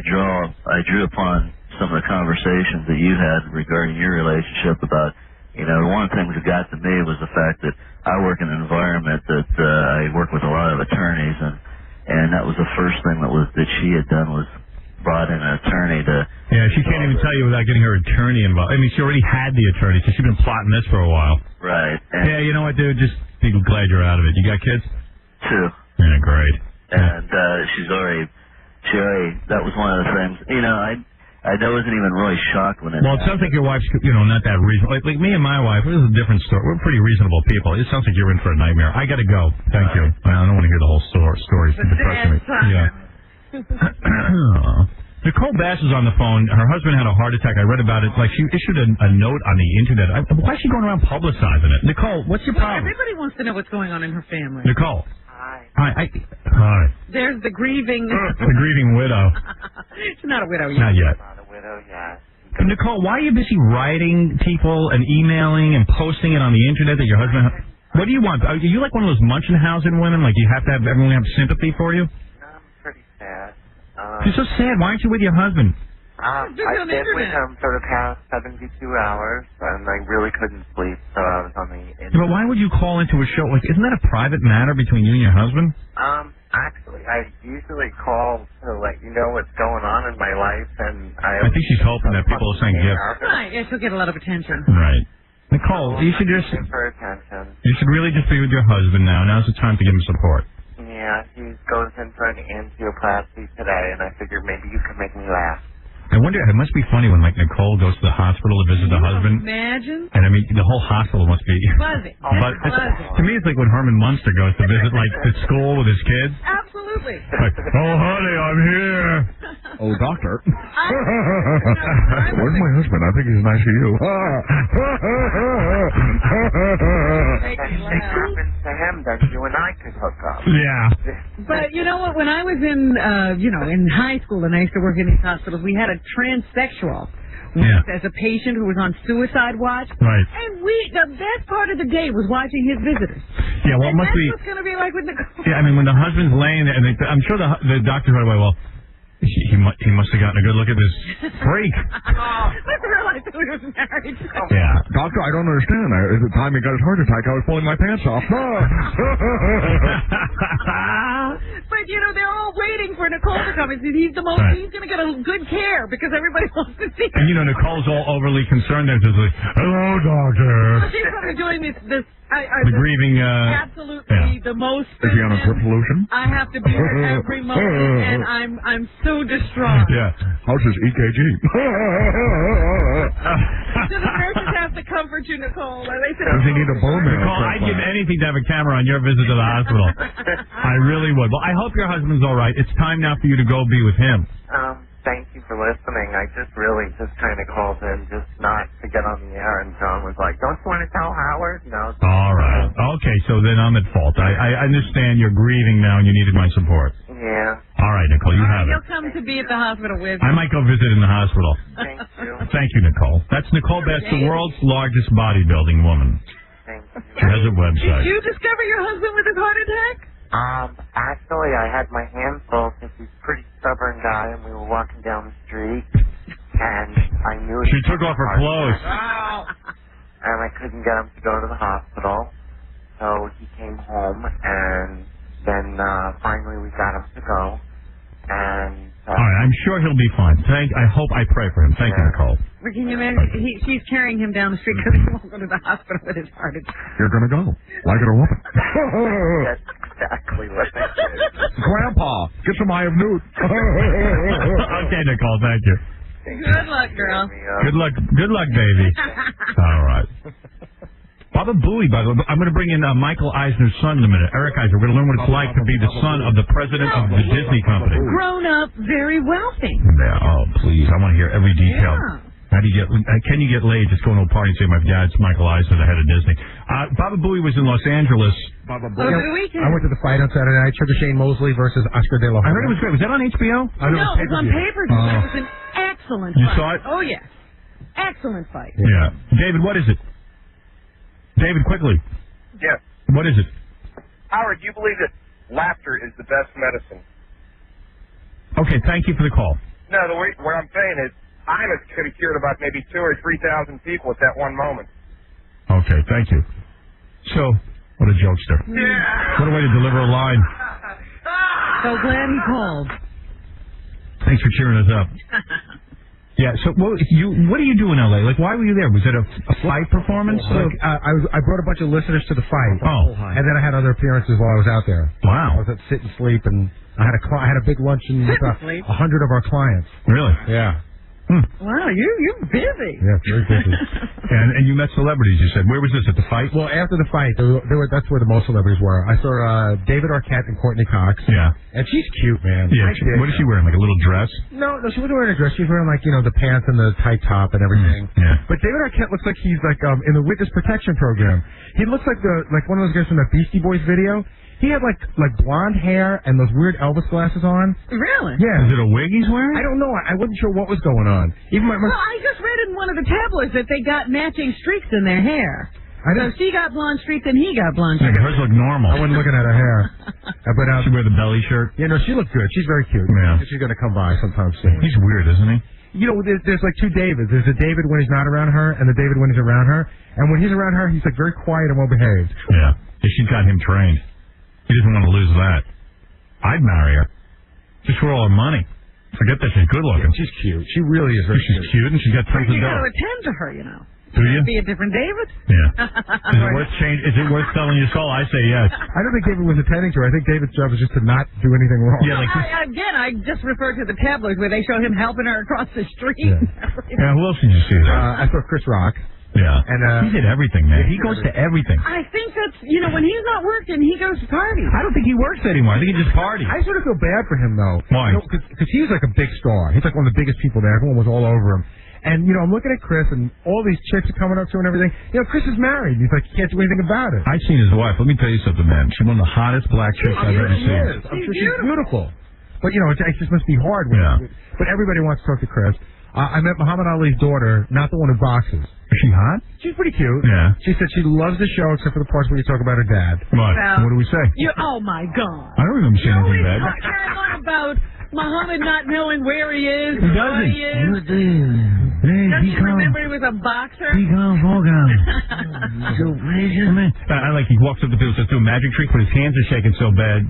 drew upon some of the conversations that you had regarding your relationship about, one of the things that got to me was the fact that I work in an environment that I work with a lot of attorneys, and that was the first thing that she had done was brought in an attorney to... Yeah, she can't even tell you without getting her attorney involved. I mean, she already had the attorney, so she's been plotting this for a while. Right. Yeah, you know what, dude? Just be glad you're out of it. You got kids? 2. Yeah, great. And that was one of the things, I wasn't even really shocked when it Well, it sounds like your wife's, not that reasonable. Like me and my wife, this is a different story. We're pretty reasonable people. It sounds like you're in for a nightmare. I got to go. Thank you. I don't want to hear the whole story. It's depressing me. Yeah. Nicole Bass is on the phone. Her husband had a heart attack. I read about it. Like, she issued a note on the internet. Why is she going around publicizing it? Nicole, what's your problem? Everybody wants to know what's going on in her family. Nicole. Hi. Hi. There's the grieving. The grieving widow. She's not a widow yet. Not yet. Not a widow yet. Nicole, why are you busy writing people and emailing and posting it on the internet that your husband... What do you want? Are you like one of those Munchausen women? Like you have to have everyone have sympathy for you? I'm pretty sad. You're so sad. Why aren't you with your husband? I've been with him for the past 72 hours, and I really couldn't sleep, so I was on the internet. Yeah, but why would you call into a show? Like, isn't that a private matter between you and your husband? Actually, I usually call to let you know what's going on in my life, and I think she's hoping that people are saying yes. Right, yeah, she'll get a lot of attention. Right. Nicole, you should just... For attention. You should really just be with your husband now. Now's the time to give him support. Yeah, he goes in for an angioplasty today, and I figured maybe you could make me laugh. I wonder, it must be funny when, like, Nicole goes to the hospital to visit the husband. Imagine. And, I mean, the whole hospital must be... Buzzing. To me, it's like when Herman Munster goes to visit, like, the school with his kids. Absolutely. Like, oh, honey, I'm here. Oh, doctor. Where's my husband? I think he's nice to you. If it happens to him, then you and I could hook up. Yeah. But you know what? When I was in, in high school and I used to work in these hospitals, we had a transsexual as a patient who was on suicide watch. Right. And the best part of the day was watching his visitors. Yeah, well, it must be... That's what's going to be like with Nicole. Yeah, I mean, when the husband's laying there, and I'm sure the doctor right away, well, he must have gotten a good look at this freak. Let's realize who he was married to. Yeah. Doctor, I don't understand. At the time he got his heart attack, I was pulling my pants off. But, they're all waiting for Nicole to come. He's the most, he's going to get a good care because everybody wants to see him. And, Nicole's all overly concerned there, just like, hello, doctor. She's going to be doing this the grieving, absolutely the most. Is he on a drip solution? I have to be there every moment, and I'm so distraught. Yeah. How's his EKG? Do the nurses have to comfort you, Nicole? They said, does he need a bone marrow? Nicole, I'd give anything to have a camera on your visit to the hospital. I really would. Well, I hope your husband's all right. It's time now for you to go be with him. Thank you for listening. I just kind of called in just not to get on the air, and John was like, don't you want to tell Howard? No. All right. Okay, so then I'm at fault. I understand you're grieving now and you needed my support. Yeah. All right, Nicole, you have it. He'll come to be at the hospital with you. I might go visit in the hospital. Thank you. Thank you, Nicole. That's Nicole Best, the world's largest bodybuilding woman. Thank you. She has a website. Did you discover your husband with his heart attack? Actually, I had my hands full because he's a pretty stubborn guy, and we were walking down the street, and I knew she took off her clothes. And I couldn't get him to go to the hospital, so he came home, and then finally we got him to go, and... all right, I'm sure he'll be fine. I pray for him. Thank you, Nicole. But can you imagine? She's carrying him down the street because he won't go to the hospital with his heart attack. You're going to go. Like it or whoop it. That's exactly what I did. Grandpa, get some Eye of Newt. Okay, Nicole, thank you. Good luck, girl. Good luck, baby. All right. Baba Booey, by the way. I'm going to bring in Michael Eisner's son in a minute. Eric Eisner. We're going to learn what it's like to be the son of the president of the Disney company. Grown up, very wealthy. Yeah, oh, please. I want to hear every detail. Yeah. Can you get laid just going to a party and say my dad's Michael Eisner, the head of Disney? Baba Booey was in Los Angeles. Baba Booey. I went to the fight on Saturday night. Sugar Shane Mosley versus Oscar De La Hoya. I heard it was great. Was that on HBO? No, it was on pay-per-view. It was an excellent fight. You saw it? Oh, yes. Excellent fight. Yeah. David, what is it? David, quickly. Yes. What is it? Howard, you believe that laughter is the best medicine? Okay, thank you for the call. No, what I'm saying is, I could have cured about maybe 2,000 or 3,000 people at that one moment. Okay, thank you. So, what a jokester. Yeah. What a way to deliver a line. So glad he called. Thanks for cheering us up. Yeah, so what do you do in L.A.? Like, why were you there? Was it a fight performance? I brought a bunch of listeners to the fight. Oh. And then I had other appearances while I was out there. Wow. I was at Sit and Sleep, and I had a big luncheon with 100 of our clients. Really? Yeah. Wow, you're busy. Yeah, very busy. and you met celebrities, you said. Where was this, at the fight? Well, after the fight, that's where the most celebrities were. I saw David Arquette and Courtney Cox. Yeah. And she's cute, man. Yeah. What is she wearing, like a little dress? No, she wasn't wearing a dress. She was wearing, like, the pants and the tight top and everything. Yeah. But David Arquette looks like he's, like, in the Witness Protection Program. He looks like one of those guys from that Beastie Boys video. He had like blonde hair and those weird Elvis glasses on. Really? Yeah. Is it a wig he's wearing? I don't know. I wasn't sure what was going on. Even my Well, I just read in one of the tabloids that they got matching streaks in their hair. So she got blonde streaks and he got blonde streaks. Hers look normal. I wasn't looking at her hair. But she wear the belly shirt. Yeah, no, she looked good. She's very cute. Yeah. She's going to come by sometime soon. He's weird, isn't he? You know, there's like two Davids. There's a David when he's not around her, and the David when he's around her. And when he's around her, he's like very quiet and well behaved. Yeah. She's got him trained. He doesn't want to lose that. I'd marry her. Just for all her money. Forget that she's good looking. Yeah, she's cute. She really is very She's cute and she's got tons of You got dough. to attend to her, you know. Do you? Be a different David? Yeah. Is it worth selling your soul? I say yes. I don't think David was attending to her. I think David's job is just to not do anything wrong. Yeah, like I just referred to the tabloids where they show him helping her across the street. Yeah, who else did you see there? I saw Chris Rock. Yeah. And he did everything, man. He goes to everything. I think that's, when he's not working, he goes to parties. I don't think he works anymore. I think he just parties. I sort of feel bad for him, though. Why? Because he was like a big star. He's like one of the biggest people there. Everyone was all over him. And, I'm looking at Chris, and all these chicks are coming up to him and everything. Chris is married. He's like, he can't do anything about it. I've seen his wife. Let me tell you something, man. She's one of the hottest black chicks I've ever seen. I'm sure she's beautiful. But, it just must be hard. But everybody wants to talk to Chris. I met Muhammad Ali's daughter, not the one who boxes. Is she hot? She's pretty cute. Yeah. She said she loves the show except for the parts where you talk about her dad. What? What do we say? Oh, my God. I don't remember saying anything bad. Carrying on about Muhammad not knowing where he is. He doesn't. He is. Doesn't you remember he was a boxer? I like he walks up to people, starts doing magic tricks, but his hands are shaking so bad.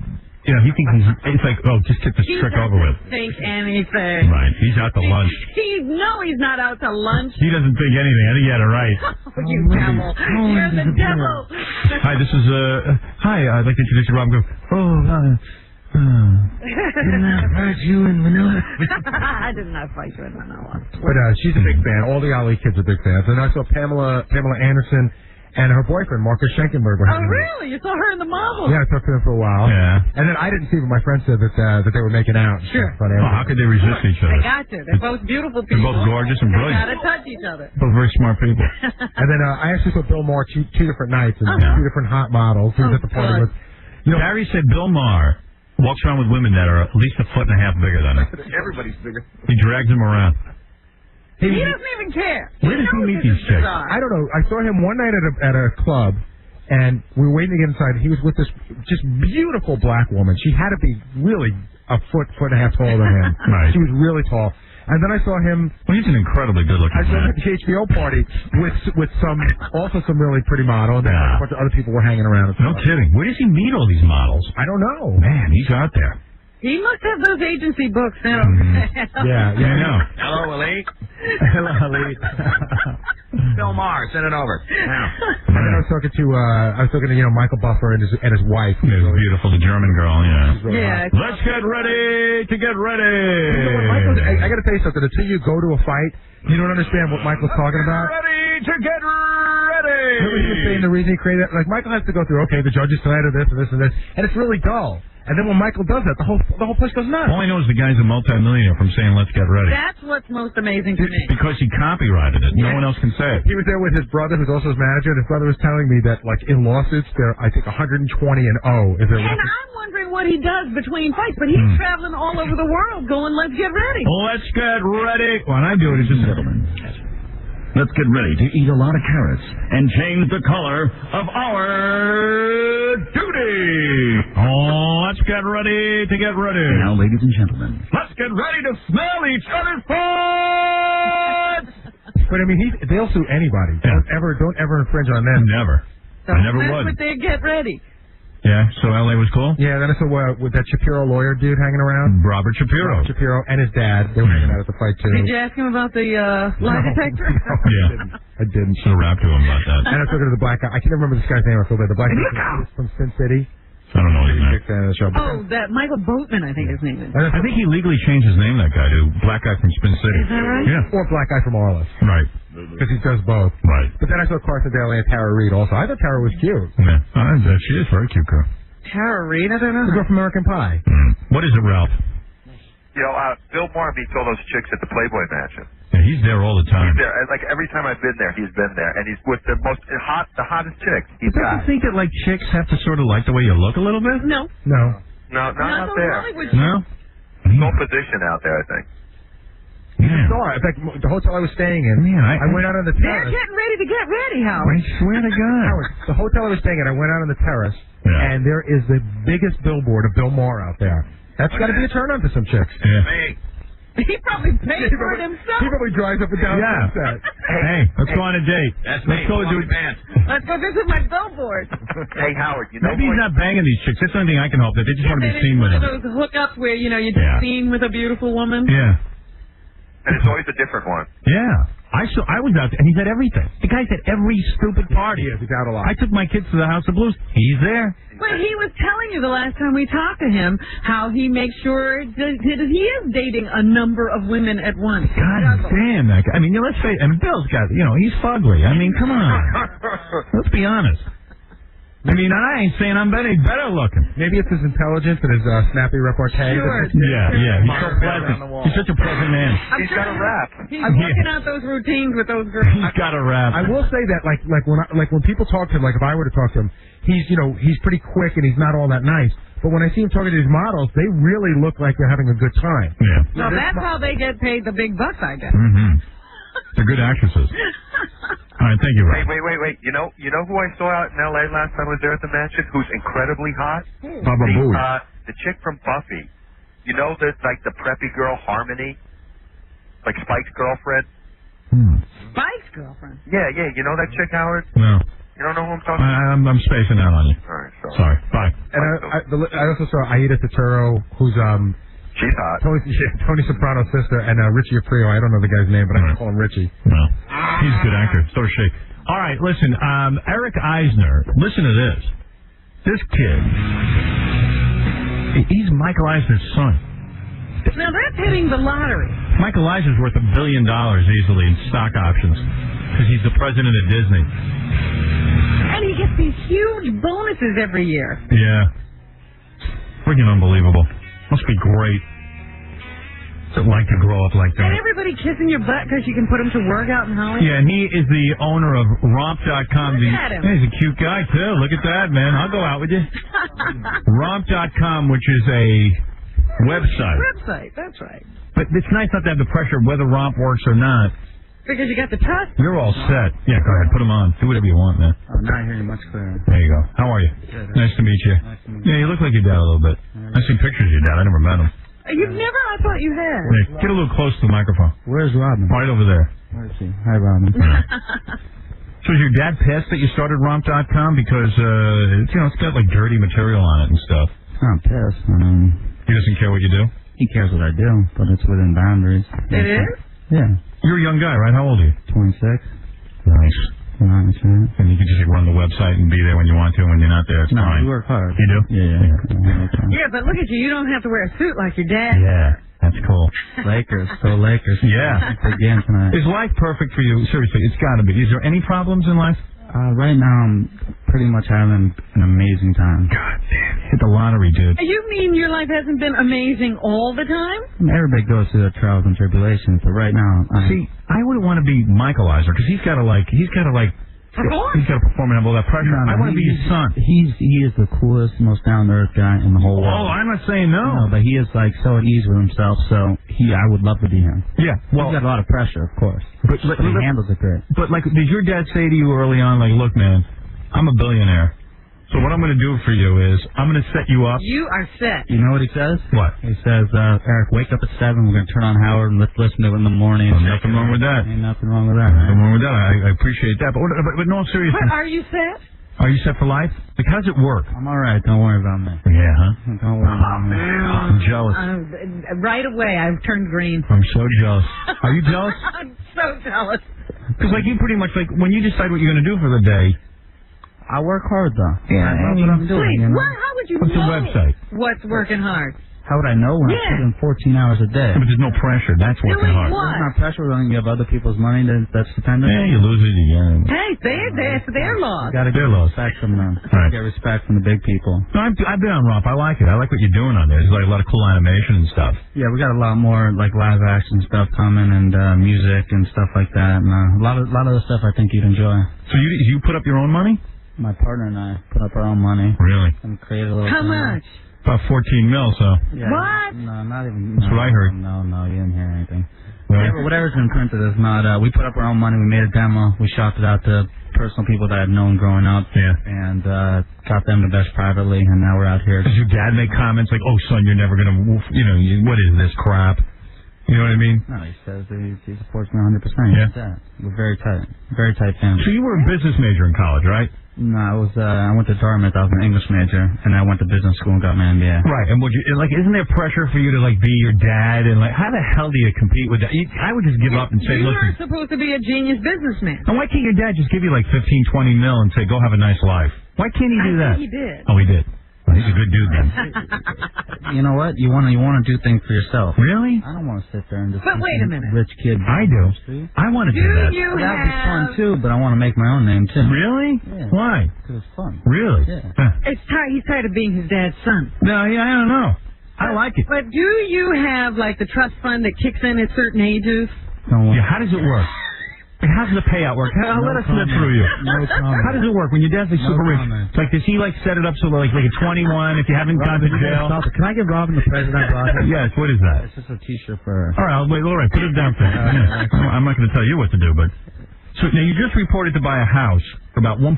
He thinks it's like, just get this trick over with. Think anything. Right. He's out to lunch. He's not out to lunch. He doesn't think anything. I think he had it right. You devil. You're the devil. Hi, this is, I'd like to introduce you to Rob. Didn't I fight you in Manila? I did not fight you in Manila. But she's a big fan. All the Ali kids are big fans. And I saw Pamela Anderson and her boyfriend, Marcus Schenkenberg. Oh, really? You saw her in the model? Yeah, I talked to them for a while. Yeah. And then I didn't see, but my friend said that they were making out. Sure. How could they resist each other? They got to. They're both beautiful people. They're both gorgeous and brilliant. They got to touch each other. Both very smart people. And then I actually saw Bill Maher two different nights and two different hot models. He was at the party with. Barry said Bill Maher walks around with women that are at least a foot and a half bigger than him. Everybody's bigger. He drags them around. He doesn't even care. Where does he meet these chicks? I don't know. I saw him one night at a club, and we were waiting to get inside. He was with this just beautiful black woman. She had to be really a foot and a half taller than him. Right. She was really tall. And then I saw him. Well, he's an incredibly good-looking I saw him man. at the HBO party with some really pretty model, and then a bunch of other people were hanging around. No kidding. Where does he meet all these models? I don't know. Man, he's out there. He must have those agency books now. Yeah, I know. Hello, Ali. Hello, Ali. Bill Maher, send it over. Now. And then I was talking to Michael Buffer and his wife. Yeah, beautiful, the German girl. Yeah. Let's get ready to get ready. I got to tell you something. Until you go to a fight, you don't understand what Michael's talking about. Ready to get ready. Remember he was saying the reason he created it? Like, Michael has to go through, the judges decided this and this and this, and it's really dull. And then when Michael does that, the whole place goes nuts. All I know is the guy's a multimillionaire from saying "Let's get ready." That's what's most amazing to me. Because he copyrighted it. No one else can say it. He was there with his brother, who's also his manager, and his brother was telling me that, like, in lawsuits, they're, I think, 120 and 0. Is there? And I'm wondering what he does between fights, but he's traveling all over the world going, "Let's get ready." Let's get ready. When I do it, it's just gentlemen. Let's get ready to eat a lot of carrots and change the color of our duty. Let's get ready to get ready. Now, ladies and gentlemen, let's get ready to smell each other's farts. But I mean, they'll sue anybody. Yeah. Don't ever infringe on them. Never. I never would. But they get ready. Yeah, so L.A. was cool? Yeah, then I saw with that Shapiro lawyer dude hanging around. Robert Shapiro. Shapiro and his dad. They were hanging out at the fight, too. Did you ask him about the lie detector? I didn't. Should have rapped to him about that. And I was talking to the black guy. I can't remember this guy's name. I feel bad. The black guy from Sin City. I don't know his name. Big fan of the show. Oh, that Michael Boatman, I think his name is. I think he legally changed his name, that guy, to Black Guy from Spin City. Is that right? Yeah. Or Black Guy from Arliss. Right. Because he does both. Right. But then I saw Carson Daly and Tara Reid also. I thought Tara was cute. Yeah. She is very cute, girl. Tara Reid? I don't know. The girl from American Pie. What is it, Ralph? Bill Maher meets all those chicks at the Playboy Mansion. Yeah, he's there all the time. He's there. Like every time I've been there, he's been there, and he's with the hottest chicks. He's Don't you think that like chicks have to sort of like the way you look a little bit? No. No. No, not out there. No. No position out there, I think. He's a star. In fact, the hotel I was staying in, I went out on the They're terrace. getting ready to get ready, Howard. I swear to God. Howard, the hotel I was staying at, I went out on the terrace, and there is the biggest billboard of Bill Maher out there. That's got to be a turn on for some chicks. Yeah. He probably paid for it himself. He probably drives up and down Sunset. Hey, let's go on a date. Let's go do it. Let's go visit my billboard. Hey, Howard, you know Maybe he's not banging these chicks. That's the only thing I can hope. That they just want to be seen with One him. of those hookups where, you're just seen with a beautiful woman. Yeah. And it's always a different one. Yeah. I was out there, and he's at everything. The guy's at every stupid party. He's out a lot. I took my kids to the House of Blues. He's there. But he was telling you the last time we talked to him how he makes sure that he is dating a number of women at once. God damn that guy. I mean, let's face it. And Bill's got, he's fugly. I mean, come on. Let's be honest. I mean, I ain't saying I'm any better looking. Maybe it's his intelligence and his snappy repartee. Sure. Yeah. He's so pleasant. He's such a pleasant man. He's got a rap. He's working out those routines with those girls. He's got a rap. I will say that, like when people talk to him, like if I were to talk to him, he's pretty quick and he's not all that nice. But when I see him talking to these models, they really look like they're having a good time. Yeah. Now that's how they get paid the big bucks, I guess. Mm-hmm. They're good actresses. All right, thank you, Rob. Wait. You know who I saw out in L.A. last time I was there at the mansion? Who's incredibly hot? Baba Booey. The chick from Buffy. You know the preppy girl Harmony, like Spike's girlfriend. Spike's girlfriend. Yeah. You know that chick, Howard? No. You don't know who I'm talking about? I'm spacing out on you. All right, sorry. Bye. And I also saw Aida Turturro, who's she's hot. Tony Soprano's sister, and Richie Aprile. I don't know the guy's name, but I can call him Richie. No. He's a good actor. So is she. All right, listen. Eric Eisner, listen to this. This kid, he's Michael Eisner's son. Now that's hitting the lottery. Michael Eisner's worth $1 billion easily in stock options because he's the president of Disney. And he gets these huge bonuses every year. Yeah. Freaking unbelievable. Must be great. What's it like to grow up like that? And everybody kissing your butt because you can put him to work out in Hollywood? Yeah, and he is the owner of Romp.com. Look at him. He's a cute guy, too. Look at that, man. I'll go out with you. Romp.com, which is a website. That's right. But it's nice not to have the pressure of whether Romp works or not. Because you got the touch. You're all set. Yeah, go ahead. Put them on. Do whatever you want, man. I'm not hearing you much clearer. There you go. How are you? Good. Nice to meet you. Yeah, you look like your dad a little bit. I see pictures of your dad. I never met him. You've never? I thought you had. Yeah, get a little close to the microphone. Where's Robin? Right over there. Where is he? Hi, Robin. So is your dad pissed that you started Romp.com because, it's got like dirty material on it and stuff? I'm pissed. He doesn't care what you do? He cares what I do, but it's within boundaries. It is? Yeah. You're a young guy, right? How old are you? 26. Nice. Nice, man. And you can just run the website and be there when you want to, and when you're not there, it's No, fine. you work hard. You do? Yeah. Yeah, but look at you. You don't have to wear a suit like your dad. Yeah, that's cool. Lakers, go Lakers. Yeah. Big game tonight. Is life perfect for you? Seriously, it's got to be. Is there any problems in life? Right now, I'm pretty much having an amazing time. God damn, hit the lottery, dude. You mean your life hasn't been amazing all the time? Everybody goes through their trials and tribulations, but right now, See, I wouldn't want to be Michael Eisner because he's got to perform and have all that pressure. No, I want to be his son. He is the coolest, most down-to-earth guy in the whole world. Oh, I'm not saying no. No, but he is so at ease with himself. So I would love to be him. Yeah, well, he's got a lot of pressure, of course, but he handles it great. But did your dad say to you early on, like, look, man, I'm a billionaire. So what I'm going to do for you is I'm going to set you up. You are set. You know what he says? What? He says, Eric, wake up at 7. We're going to turn on Howard and let's listen to it in the morning. Oh, nothing wrong with that. Ain't nothing wrong with that. Nothing wrong with that. I appreciate that. But no, seriously. But are you set? Are you set for life? Like, how's it work? I'm all right. Don't worry about me. Yeah, huh? Don't worry about me. I'm jealous. Right away, I've turned green. I'm so jealous. Are you jealous? I'm so jealous. Because, you pretty much, when you decide what you're going to do for the day, I work hard, though. Yeah, that's what I'm doing. Wait, You know? how would you What's the know website? what's working hard? How would I know when I put in 14 hours a day? But there's no pressure. That's working hard. There's not pressure when you have other people's money that's dependent. Yeah, you lose it, you get it. Hey, it's their loss. Got to get respect from them. Right. Get respect from the big people. No, I've been on Romp. I like it. I like what you're doing on there. There's like a lot of cool animation and stuff. Yeah, we got a lot more like live action stuff coming and music and stuff like that. And a lot of the stuff I think you'd enjoy. So you put up your own money? My partner and I put up our own money. Really? And created a little. How much? About 14 mil, so. Yeah, what? No, not even. That's what I heard. No, you didn't hear anything. Right. Whatever's been printed is not. We put up our own money. We made a demo. We shopped it out to personal people that I'd known growing up. Yeah. And got them the best privately, and now we're out here. Does your dad make comments like, "Oh, son, you're never gonna, what is this crap?" You know what I mean? No, he says that he supports me 100%. Yeah. We're very tight family. So you were a business major in college, right? No, I went to Dartmouth. I was an English major, and I went to business school and got my MBA. Right, and isn't there pressure for you to be your dad, and how the hell do you compete with that? I would just give up and say, you listen. were supposed to be a genius businessman. And why can't your dad just give you 15, 20 mil and say, go have a nice life? Why can't he do that? He did. Oh, he did. Well, he's a good dude then. You know what? You want to do things for yourself. Really? I don't want to sit there and just. But wait a minute. Rich kid. I do. I want to do that. That'd be fun too, but I want to make my own name too. Really? Yeah. Why? Because it's fun. Really? Yeah. He's tired of being his dad's son. No, I don't know. I like it. But do you have the trust fund that kicks in at certain ages? Yeah, how does it work? How does the payout work? Let us live through you. No comment. How does it work when your dad's super rich? Does he set it up so like at 21 if you haven't gone to jail? Can I give Robin the president glasses? Yes. What is that? It's just a T-shirt for. All right. Put it down for me. I'm not going to tell you what to do, but so now you just reported to buy a house for about 1.6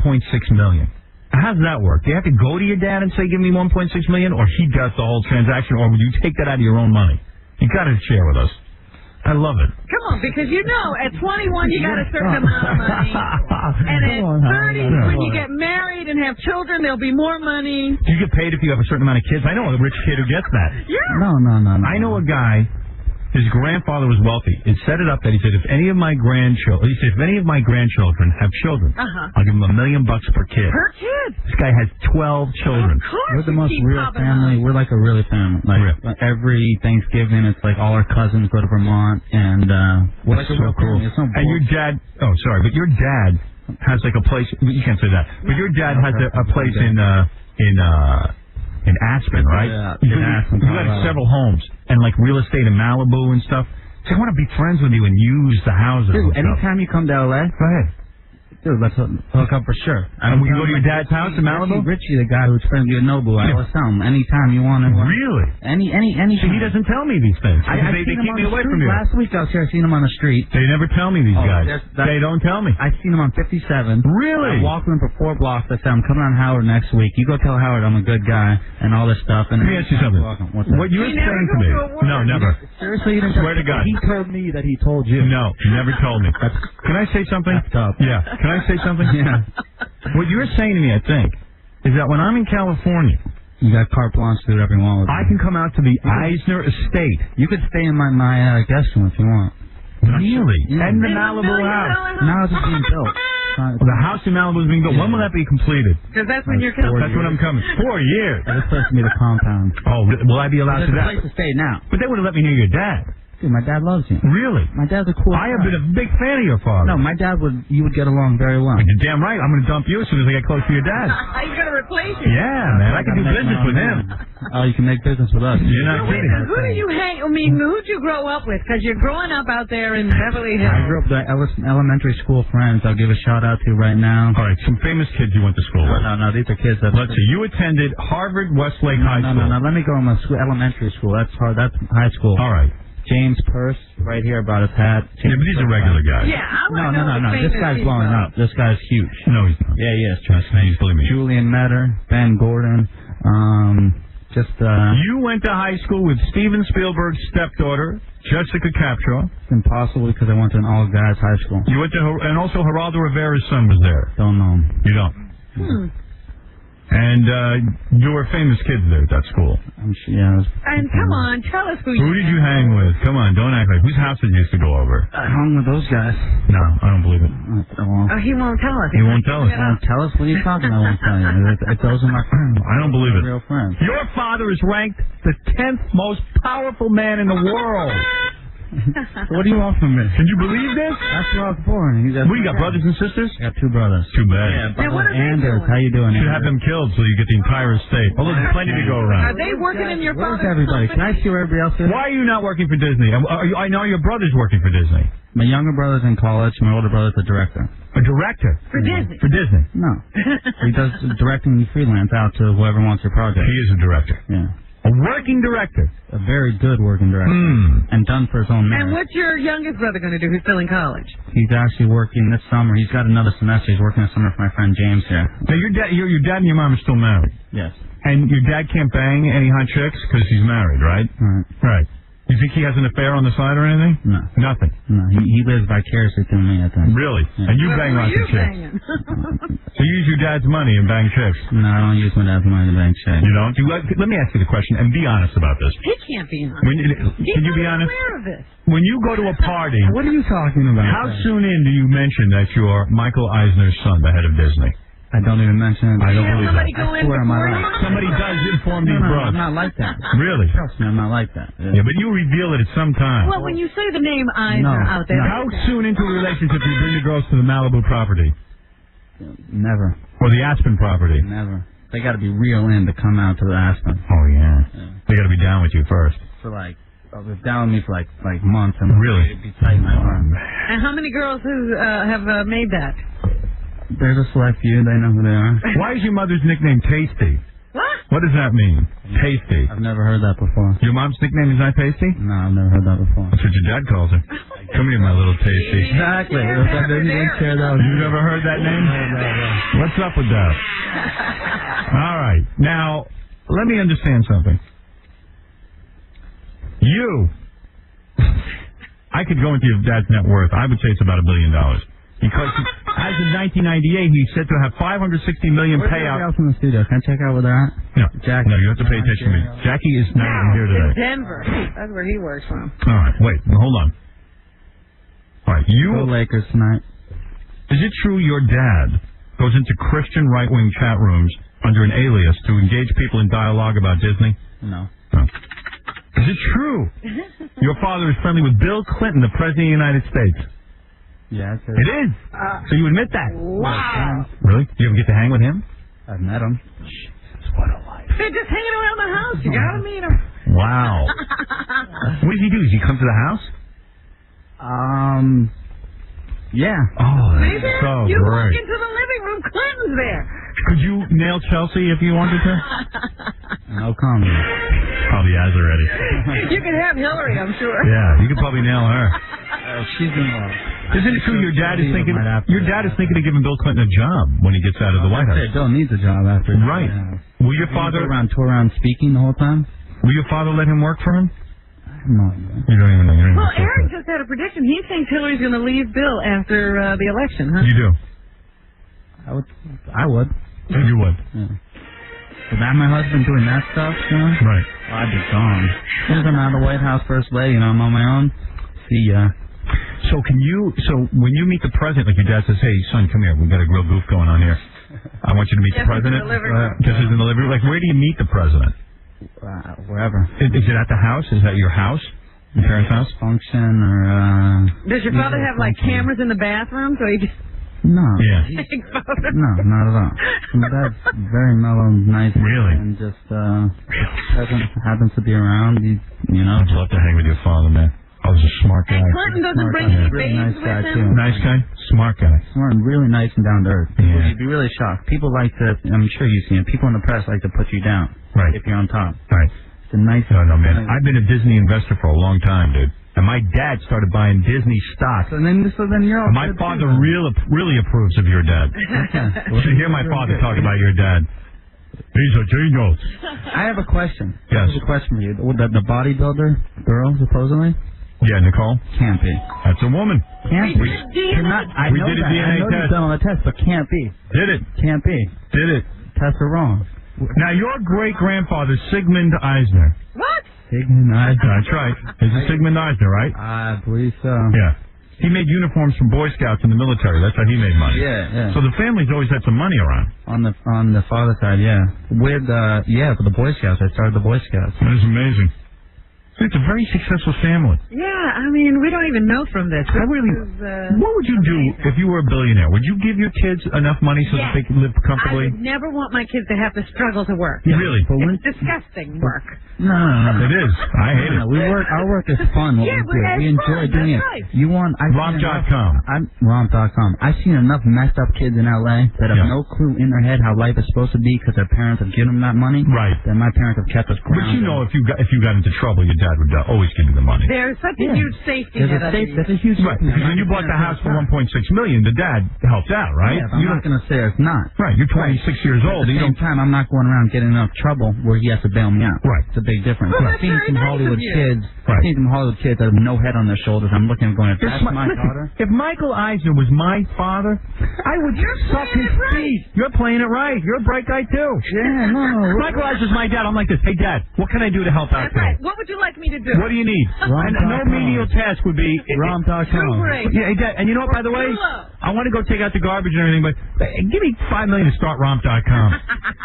million. How does that work? Do you have to go to your dad and say, give me 1.6 million, or he does the whole transaction, or would you take that out of your own money? You got to share with us. I love it. Come on, because at 21 you got a certain amount of money, and at 30 when you get married and have children, there'll be more money. Do you get paid if you have a certain amount of kids? I know a rich kid who gets that. Yeah. No. I know a guy. His grandfather was wealthy. He set it up that he said, if any of my grandchildren have children, I'll give them $1 million per kid. Per kid? This guy has 12 children. Of course. We're the most real family. We're like a really family. Every Thanksgiving, it's like all our cousins go to Vermont, and we're like a real cool. And your dad, but your dad has a place, you can't say that, but your dad has a place in Aspen, right? Yeah, in Aspen. You got several homes and real estate in Malibu and stuff. So I want to be friends with you and use the houses. Dude, anytime you come to LA, go ahead. Dude, let's hook up for sure. And we can go to your dad's house in Malibu? Richie, the guy who's friends with Nobu, I always tell him, anytime you want to. Really? Any. So he doesn't tell me these things. They keep me away from you. Last week I was here, I seen him on the street. They never tell me, these guys. They don't tell me. I seen him on 57. Really? I walked with him for 4 blocks. I said, I'm coming on Howard next week. You go tell Howard I'm a good guy and all this stuff. And let me ask you something. What you were saying to me. No, never. Seriously, you didn't swear to God. He told me that he told you. No, he never told me. Can I say something? Yeah. Can I say something? Yeah. What you're saying to me, I think, is that when I'm in California, you got carte blanche to do whatever you want with I can come out to the Eisner Estate. You could stay in my guest room if you want. Really? Yeah. And the Malibu house. Now it's being built. The house in Malibu is being built. When will that be completed? Because that's when you're coming. That's when I'm coming. 4 years. That's supposed to be the compound. Oh, will I be allowed to There's that? a place to stay now. But they would have let me near your dad. Dude, my dad loves you. Really? My dad's a cool guy. I have been a big fan of your father. No, my dad you would get along very well. You're damn right. I'm going to dump you as soon as I get close to your dad. You're going to replace him. Yeah, man. I can do business with him. Oh, you can make business with us. You're not kidding. Who do you hang? who'd you grow up with? Because you're growing up out there in Beverly Hills. I grew up with elementary school friends. I'll give a shout out to right now. All right, some famous kids you went to school with. No, these are kids that. Let's see. You attended Harvard Westlake High School. No. Let me go on my elementary school. That's high school. All right. James Purse, right here, about his hat. Yeah, but these are regular guys. Yeah, No. This guy's blowing up. This guy's huge. No, he's not. Yeah, he is. Trust me. Believe me. Julian Metter, Ben Gordon. You went to high school with Steven Spielberg's stepdaughter, Jessica Capshaw. It's impossible because I went to an all-guys high school. You went to, and also Geraldo Rivera's son was there. Don't know him. You don't. And there were famous kids there at that school. Yeah. And come on, tell us who Who did you hang with? Come on, don't act like. Whose house did you used to go over? I hung with those guys. No, I don't believe it. Oh, he won't tell us. He won't tell us. He won't tell us? What are you talking about? I won't tell you. Those are my friends. I don't believe it. Real friends. Your father is ranked the 10th most powerful man in the world. What do you want from me? Can you believe this? That's what I was born. What, you got brothers and sisters? I got 2 brothers. Too bad. Yeah, Anders, how you doing? Should have them killed so you get the entire estate. Although there's plenty to go Are around. they working in your Where's father's everybody? Can I see where everybody else is? Why are you not working for Disney? I know your brother's working for Disney. My younger brother's in college. My older brother's a director. A director? For Disney? For Disney? No. He does directing freelance out to whoever wants your project. He is a director. Yeah. A working director. A very good working director. And done for his own merit. And what's your youngest brother going to do who's still in college? He's actually working this summer. He's got another semester. He's working this summer for my friend James here. Now, your dad and your mom are still married. Yes. And your dad can't bang any hot chicks because he's married, right? Right. You think he has an affair on the side or anything? No. Nothing? No, he lives vicariously through me, I think. Really? Yeah. And you bang lots of chicks? So you use your dad's money and bang chicks? No, I don't use my dad's money to bang chicks. You don't? Let me ask you the question, and be honest about this. He can't be honest. Can you be honest? Aware of this. When you go to a party... What are you talking about? How soon in do you mention that you're Michael Eisner's son, the head of Disney? I don't even mention it. I don't believe that. I swear on my life. Somebody does inform these No, bros. I'm not like that. Really? Trust me, I'm not like that. Yeah, but you reveal it at some time. Well, when you say the name Eisner out there... How soon into a relationship do you bring the girls to the Malibu property? Never. Or the Aspen property? Never. They got to be real in to come out to the Aspen. Oh, yeah. They got to be down with you first. For like, they're down with me for like months. And really? It'd be tight, my arm. And how many girls have made that? There's a select few. They know who they are. Why is your mother's nickname Tasty? What? What does that mean? Tasty. I've never heard that before. Your mom's nickname is not Tasty? No, I've never heard that before. That's what your dad calls her. Come here, my little Tasty. Exactly. You've never heard that name? What's up with that? All right. Now, let me understand something. I could go into your dad's net worth. I would say it's about $1 billion. Because as of 1998, he's said to have $560 million payout. Where's everybody else in the studio? Can I check out where they're at? No. Jackie. No, you have to pay attention to me. Jackie is not even here today. In Denver. That's where he works from. All right, wait. Hold on. All right, Go Lakers tonight. Is it true your dad goes into Christian right-wing chat rooms under an alias to engage people in dialogue about Disney? No. Is it true your father is friendly with Bill Clinton, the President of the United States? Yeah, it is. So you admit that? Wow. Really? Do you ever get to hang with him? I've met him. What a life. They're just hanging around the house. You gotta meet him. Wow. What does he do? Does he come to the house? Yeah. Oh, See that's there? so You walk great. into the living room, Clinton's there. Could you nail Chelsea if you wanted to? No comment. Probably has already. You can have Hillary, I'm sure. Yeah, you could probably nail her. She's involved. Isn't it true your dad is thinking of giving Bill Clinton a job when he gets out of the White House? Bill needs a job after. Right. Will your father tour around speaking the whole time? Will your father let him work for him? No. You don't even know. Well, Eric just had a prediction. He thinks Hillary's going to leave Bill after the election, huh? You do. I would. You would. Yeah. Without my husband doing that stuff, you know? Right. I'd be gone. As soon as I'm out of the White House first lady, I'm on my own. See ya. So when you meet the president, like your dad says, hey, son, come here. We've got a real goof going on here. I want you to meet the president. Just in the living room. Like, where do you meet the president? Wherever. Is it at the house? Is that your house? Your parents' house? Function or, Does your father have, like, cameras in the bathroom so he just... No. Yeah. No, not at all. My dad's very mellow, nice. Really? And just, happens to be around. You know. I'd love to hang with your father, man. I was a smart guy. Clinton doesn't bring any really babes nice guy, with too. him? Nice guy? Smart guy. Smart and really nice and down to earth. Yeah. You'd be really shocked. People like to, I'm sure you've seen it, people in the press like to put you down. Right. If you're on top. Right. It's a nice... No, man. I've been a Disney investor for a long time, dude. And my dad started buying Disney stock. So then you're all my father really approves of your dad. You should hear my father talk about your dad. He's a genius. I have a question. Yes. I have a question for you. The bodybuilder girl, supposedly? Yeah, Nicole? Can't be. That's a woman. Can't be. We did a DNA I know test. you've done all the tests, but can't be. Did it. Can't be. Did it. tests are wrong. Now, your great-grandfather, Sigmund Eisner. What? Sigmund Eisner. That's right. Is it Sigmund Eisner, right? I believe so. Yeah. He made uniforms from Boy Scouts in the military. That's how he made money. Yeah. So the family's always had some money around. On the father side, yeah. With the Boy Scouts. I started the Boy Scouts. That is amazing. It's a very successful family. Yeah, I mean, we don't even know from this. What would you do if you were a billionaire? Would you give your kids enough money so that they can live comfortably? I would never want my kids to have to struggle to work. Really? It's disgusting work. No. It is. I hate it. Our work is fun. Yeah, We enjoy doing it. right. You want Romp.com. Romp.com. I've seen enough messed up kids in L.A. that have no clue in their head how life is supposed to be because their parents have given them that money. Right. Then my parents have kept us grounded. But you know, if you got into trouble, your dad would always give you the money. There's such a huge safety net. That's a huge right. Because when you bought the house for $1.6 million, the dad helped out, right? Yeah, but I'm not going to say it's not. Right. You're 26 years old. At the same time, I'm not going around getting enough trouble where he has to bail me out. Right. It's a big difference. Well, I've seen some Hollywood kids. Right. I've seen some Hollywood kids that have no head on their shoulders. I'm looking and going, if that's my Listen, daughter. if Michael Eisner was my father, I would suck his feet. You're playing it right. You're a bright guy, too. Yeah, no. Michael Eisner's my dad. I'm like this. Hey, Dad, what can I do to help out That's today? right. What would you like me to do? What do you need? And no menial task would be Romp.com. Yeah, hey, Dad, and you know what, by the way? I want to go take out the garbage and everything, but give me $5 million to start Romp.com.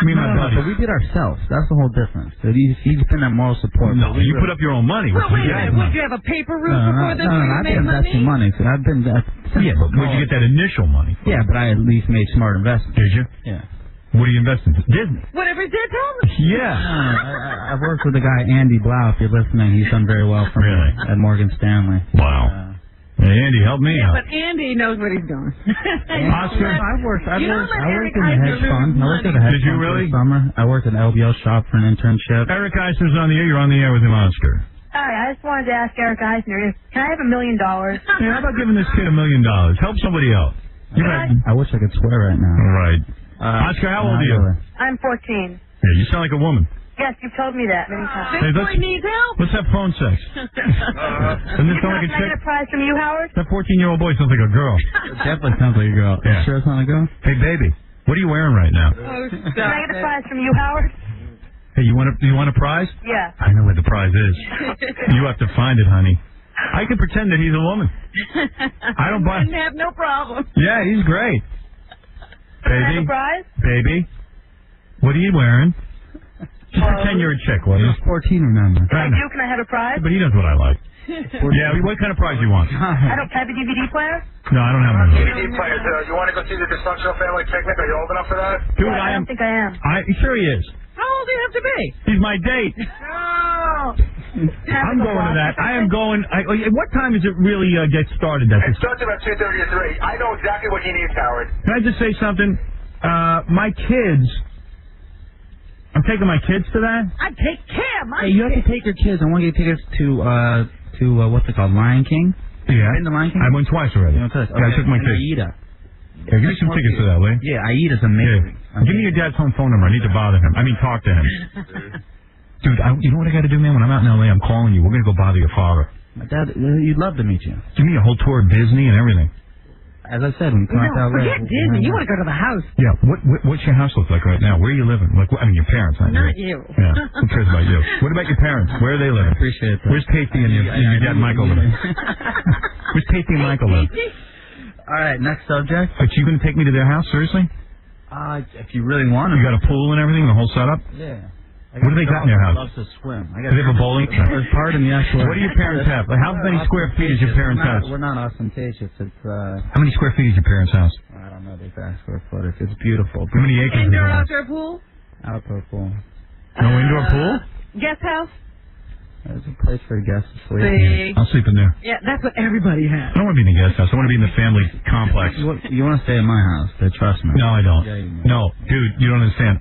Me and my buddy. But we did ourselves. That's the whole difference. So he's been that moral support. No, you put up your own money. Well, wait a minute. Would you have a paper route before this? I've been investing money. So I've been. Yeah, but where'd you get that initial money? Yeah, but I at least made smart investments. Did you? Yeah. What do you invest in? Disney. Whatever Dad told me. Yeah. I've worked with the guy Andy Blau. If you're listening, he's done very well for me at Morgan Stanley. Wow. Hey, Andy, help me out. But Andy knows what he's doing. Oscar? I worked in the Eric hedge fund. I worked at a hedge Did you fund really? for the summer. I worked at an LBO shop for an internship. Eric Eisner's on the air. You're on the air with him, Oscar. Hi, I just wanted to ask Eric Eisner, can I have $1 million? Hey, how about giving this kid $1 million? Help somebody else. I wish I could swear right now. All right. Oscar, how old are you? I'm 14. Yeah, you sound like a woman. Yes, you've told me that many times. Hey, boy needs help. Let's have phone sex. Doesn't it sound like a Can I chick? get a prize from you, Howard? That 14-year-old boy sounds like a girl. It definitely sounds like a girl. Yeah. Sure it's not a girl? Hey, baby, what are you wearing right now? Oh, Can I get a prize from you, Howard? Hey, you want a prize? Yeah. I know where the prize is. You have to find it, honey. I can pretend that he's a woman. I don't buy. Wouldn't have no problem. Yeah, he's great. Can I have Baby, a prize? baby, what are you wearing? Just pretend you're a chick, will you? He's 14, remember. If I do, can I have a prize? But he knows what I like. Yeah, what kind of prize you want? I don't have a DVD player. No, I don't have one. DVD players, you want to go see the Dysfunctional Family Picnic? Are you old enough for that? Dude, I don't think I am. Sure he is. How old do you have to be? He's my date. I'm going to that. I am going. What time does it really get started? It starts about 2:30 or 3. I know exactly what he needs, Howard. Can I just say something? My kids. I'm taking my kids to that. I take care of my Hey, you have to take your kids. I want you to take us to what's it called, Lion King? Yeah. Been to Lion King? I went twice already. You know, Yeah, I took my kids. Aida. Yeah, give me some tickets to that, will you? Yeah, Aida's amazing. Yeah. Give me your dad's home phone number. I need to bother him. I mean, talk to him. Dude, you know what I got to do, man? When I'm out in L.A., I'm calling you. We're going to go bother your father. My dad, he'd love to meet you. Give me a whole tour of Disney and everything. As I said, when you come out to L.A. Forget Disney. You want to go to the house. Yeah, what's your house look like right now? Where are you living? Your parents, Not you. Yeah, who cares about you? What about your parents? Where are they living? Appreciate that. Where's Tasty and your dad Michael living? Where's Tasty and Michael living? All right, next subject. Are you going to take me to their house, seriously? If you really want to. You got a pool and everything, the whole setup? Yeah. What do they got in their house? Loves to swim. Do they have a bowling? Pardon me, actually. What do your parents have? Like, how many square feet is your parents' house? We're not ostentatious. It's How many square feet is your parents' house? I don't know the exact square footage. It's beautiful. How many acres? Indoor, is it? outdoor pool? Outdoor pool. No indoor pool? Guest house? There's a place for guests to sleep. See? I'll sleep in there. Yeah, that's what everybody has. I don't want to be in the guest house. I want to be in the family complex. You want to stay in my house? Trust me. No, I don't. Yeah, you No, dude, you don't understand.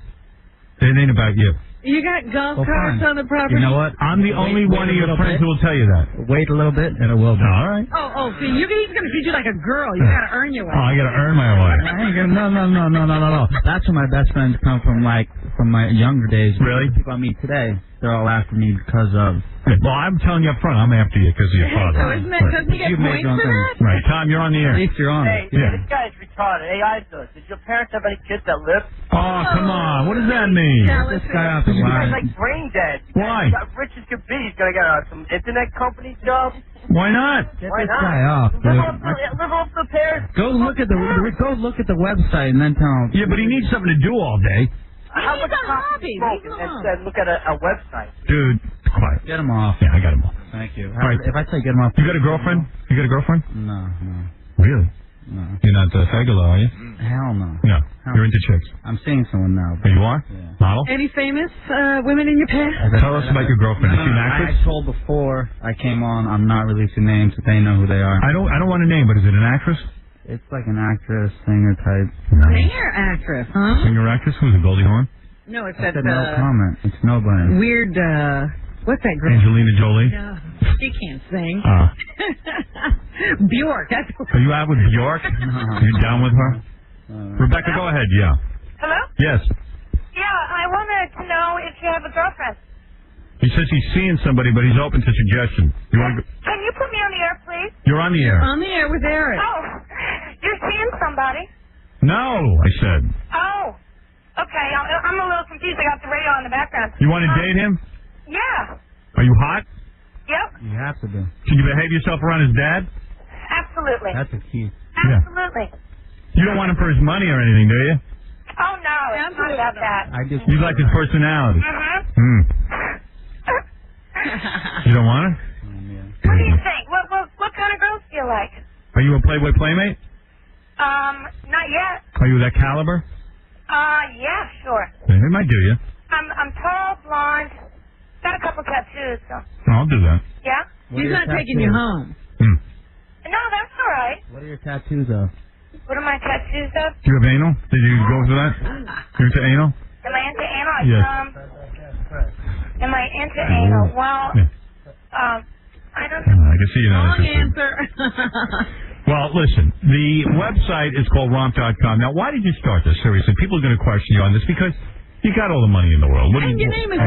It ain't about you. You got golf carts on the property? You know what? I'm the only one of your friends who will tell you that. Wait a little bit, and it will be. All right. Oh, see, he's going to treat you like a girl. You got to earn your way. Oh, I got to earn my way. No. That's where my best friends come from, from my younger days. Really? The people I meet today, they're all after me because of... Well, I'm telling you up front, I'm after you because of your father. So isn't that because Doesn't he get points for that? Right. Tom, you're on the air. At least you're on Hey, it. Yeah. this guy's retarded. Hey, Isis, did your parents have any kids that live? Oh, come on. What does that mean? This guy off the This guy's line. like brain dead. Why? He's got rich as could be. He's gonna get some internet company job. Why not? Get Why this not? guy off, dude. Live off the parents. Go look at the website and then tell him. Yeah, but he needs something to do all day. How much coffee smoke and then look at a website? Dude, quiet. Get him off. Yeah, I got him off. Thank you. All right. If I say get him off. You got a girlfriend? You got a girlfriend? No. Really? No. You're not Fagalo, are you? Hell no. No. You're into chicks. I'm seeing someone now. Oh, you are? Yeah. Model? Any famous women in your past? Tell us about your girlfriend. Is she an actress? I told before I came on, I'm not releasing names. They know who they are. I don't want a name, but is it an actress? It's like an actress, singer type. Singer actress, huh? Singer actress? Who's it, Goldie Hawn? No, it's I that said no comment. It's nobody. weird, what's that girl? Angelina Jolie? No, she can't sing. Bjork. That's Are you out with Bjork? You down with her? Rebecca, go ahead, yeah. Hello? Yes. Yeah, I wanted to know if you have a girlfriend. He says he's seeing somebody, but he's open to suggestion. You want to go? Can you put me on the air, please? You're on the air. On the air with Eric. Oh, you're seeing somebody? No, I said. Oh, okay. I'm a little confused. I got the radio on the background. You want to date him? Yeah. Are you hot? Yep. You have to be. Can you behave yourself around his dad? Absolutely. That's the key. Absolutely. You don't want him for his money or anything, do you? Oh, no. It's not about that. I just. You like his personality. Mm-hmm. You don't want her? What do you think? What kind of girls do you like? Are you a Playboy Playmate? Not yet. Are you that caliber? Yeah, sure. It might do you. I'm tall, blonde, got a couple tattoos, so. I'll do that. Yeah? He's not taking you home. No, that's all right. What are your tattoos of? What are my tattoos of? Do you have anal? Did you go for that? You're into anal? Am I into anal? Yes. Am I into anal? Well, I don't know. I can see you're not Wrong interested. answer. Well, listen, the website is called romp.com. Now, why did you start this? Seriously, people are going to question you on this because you got all the money in the world. What And do you, your name is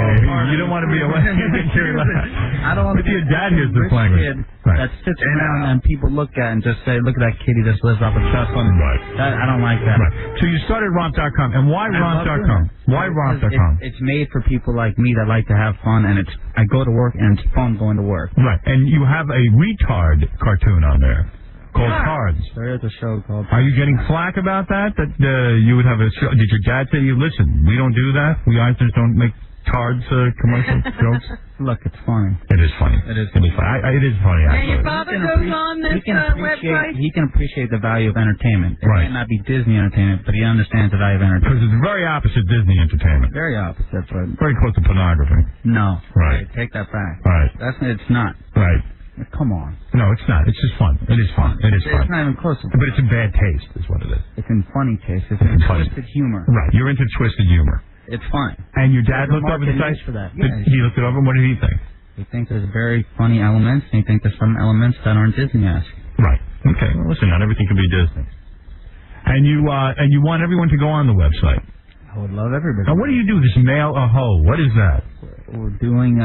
you don't want to be a I don't want to But be your dad hears this rich language. kid that sits around and people look at and just say, look at that kid, he just lives off a trust fund. Right. I don't like that. Right. So you started romp.com. And why romp.com? Why romp.com? It's made for people like me that like to have fun, and I go to work and it's fun going to work. Right. And you have a retard cartoon on there called Cards. There is a show called. Are you getting flack about that? That you would have a show? Did your dad say to you, listen, we don't do that? We Eisners don't make cards commercial jokes? Look, it's funny. It is funny. It is funny. It is funny, And actually. your father goes on this website? He can appreciate the value of entertainment. It Right. might not be Disney entertainment, but he understands the value of Because entertainment. it's very opposite Disney entertainment. Very opposite, but Very close to pornography. no. Right. Take that back. Right. It's not. Right. Come on. No, it's not. It's just fun. It is fun. It is fun. It's not even close. But it's in bad taste, is what it is. It's in funny taste. It's in funny. twisted humor. Right. You're into twisted humor. It's fun. And your dad There's a looked over the market site? niche for that. Did- Yeah. He looked it over, and what did he think? He thinks there's very funny elements, and he thinks there's some elements that aren't Disney-esque. Right. Okay. Well, listen, not everything can be Disney. And you want everyone to go on the website. I would love everybody. Now, what do you do? This mail a hoe? What is that? We're doing,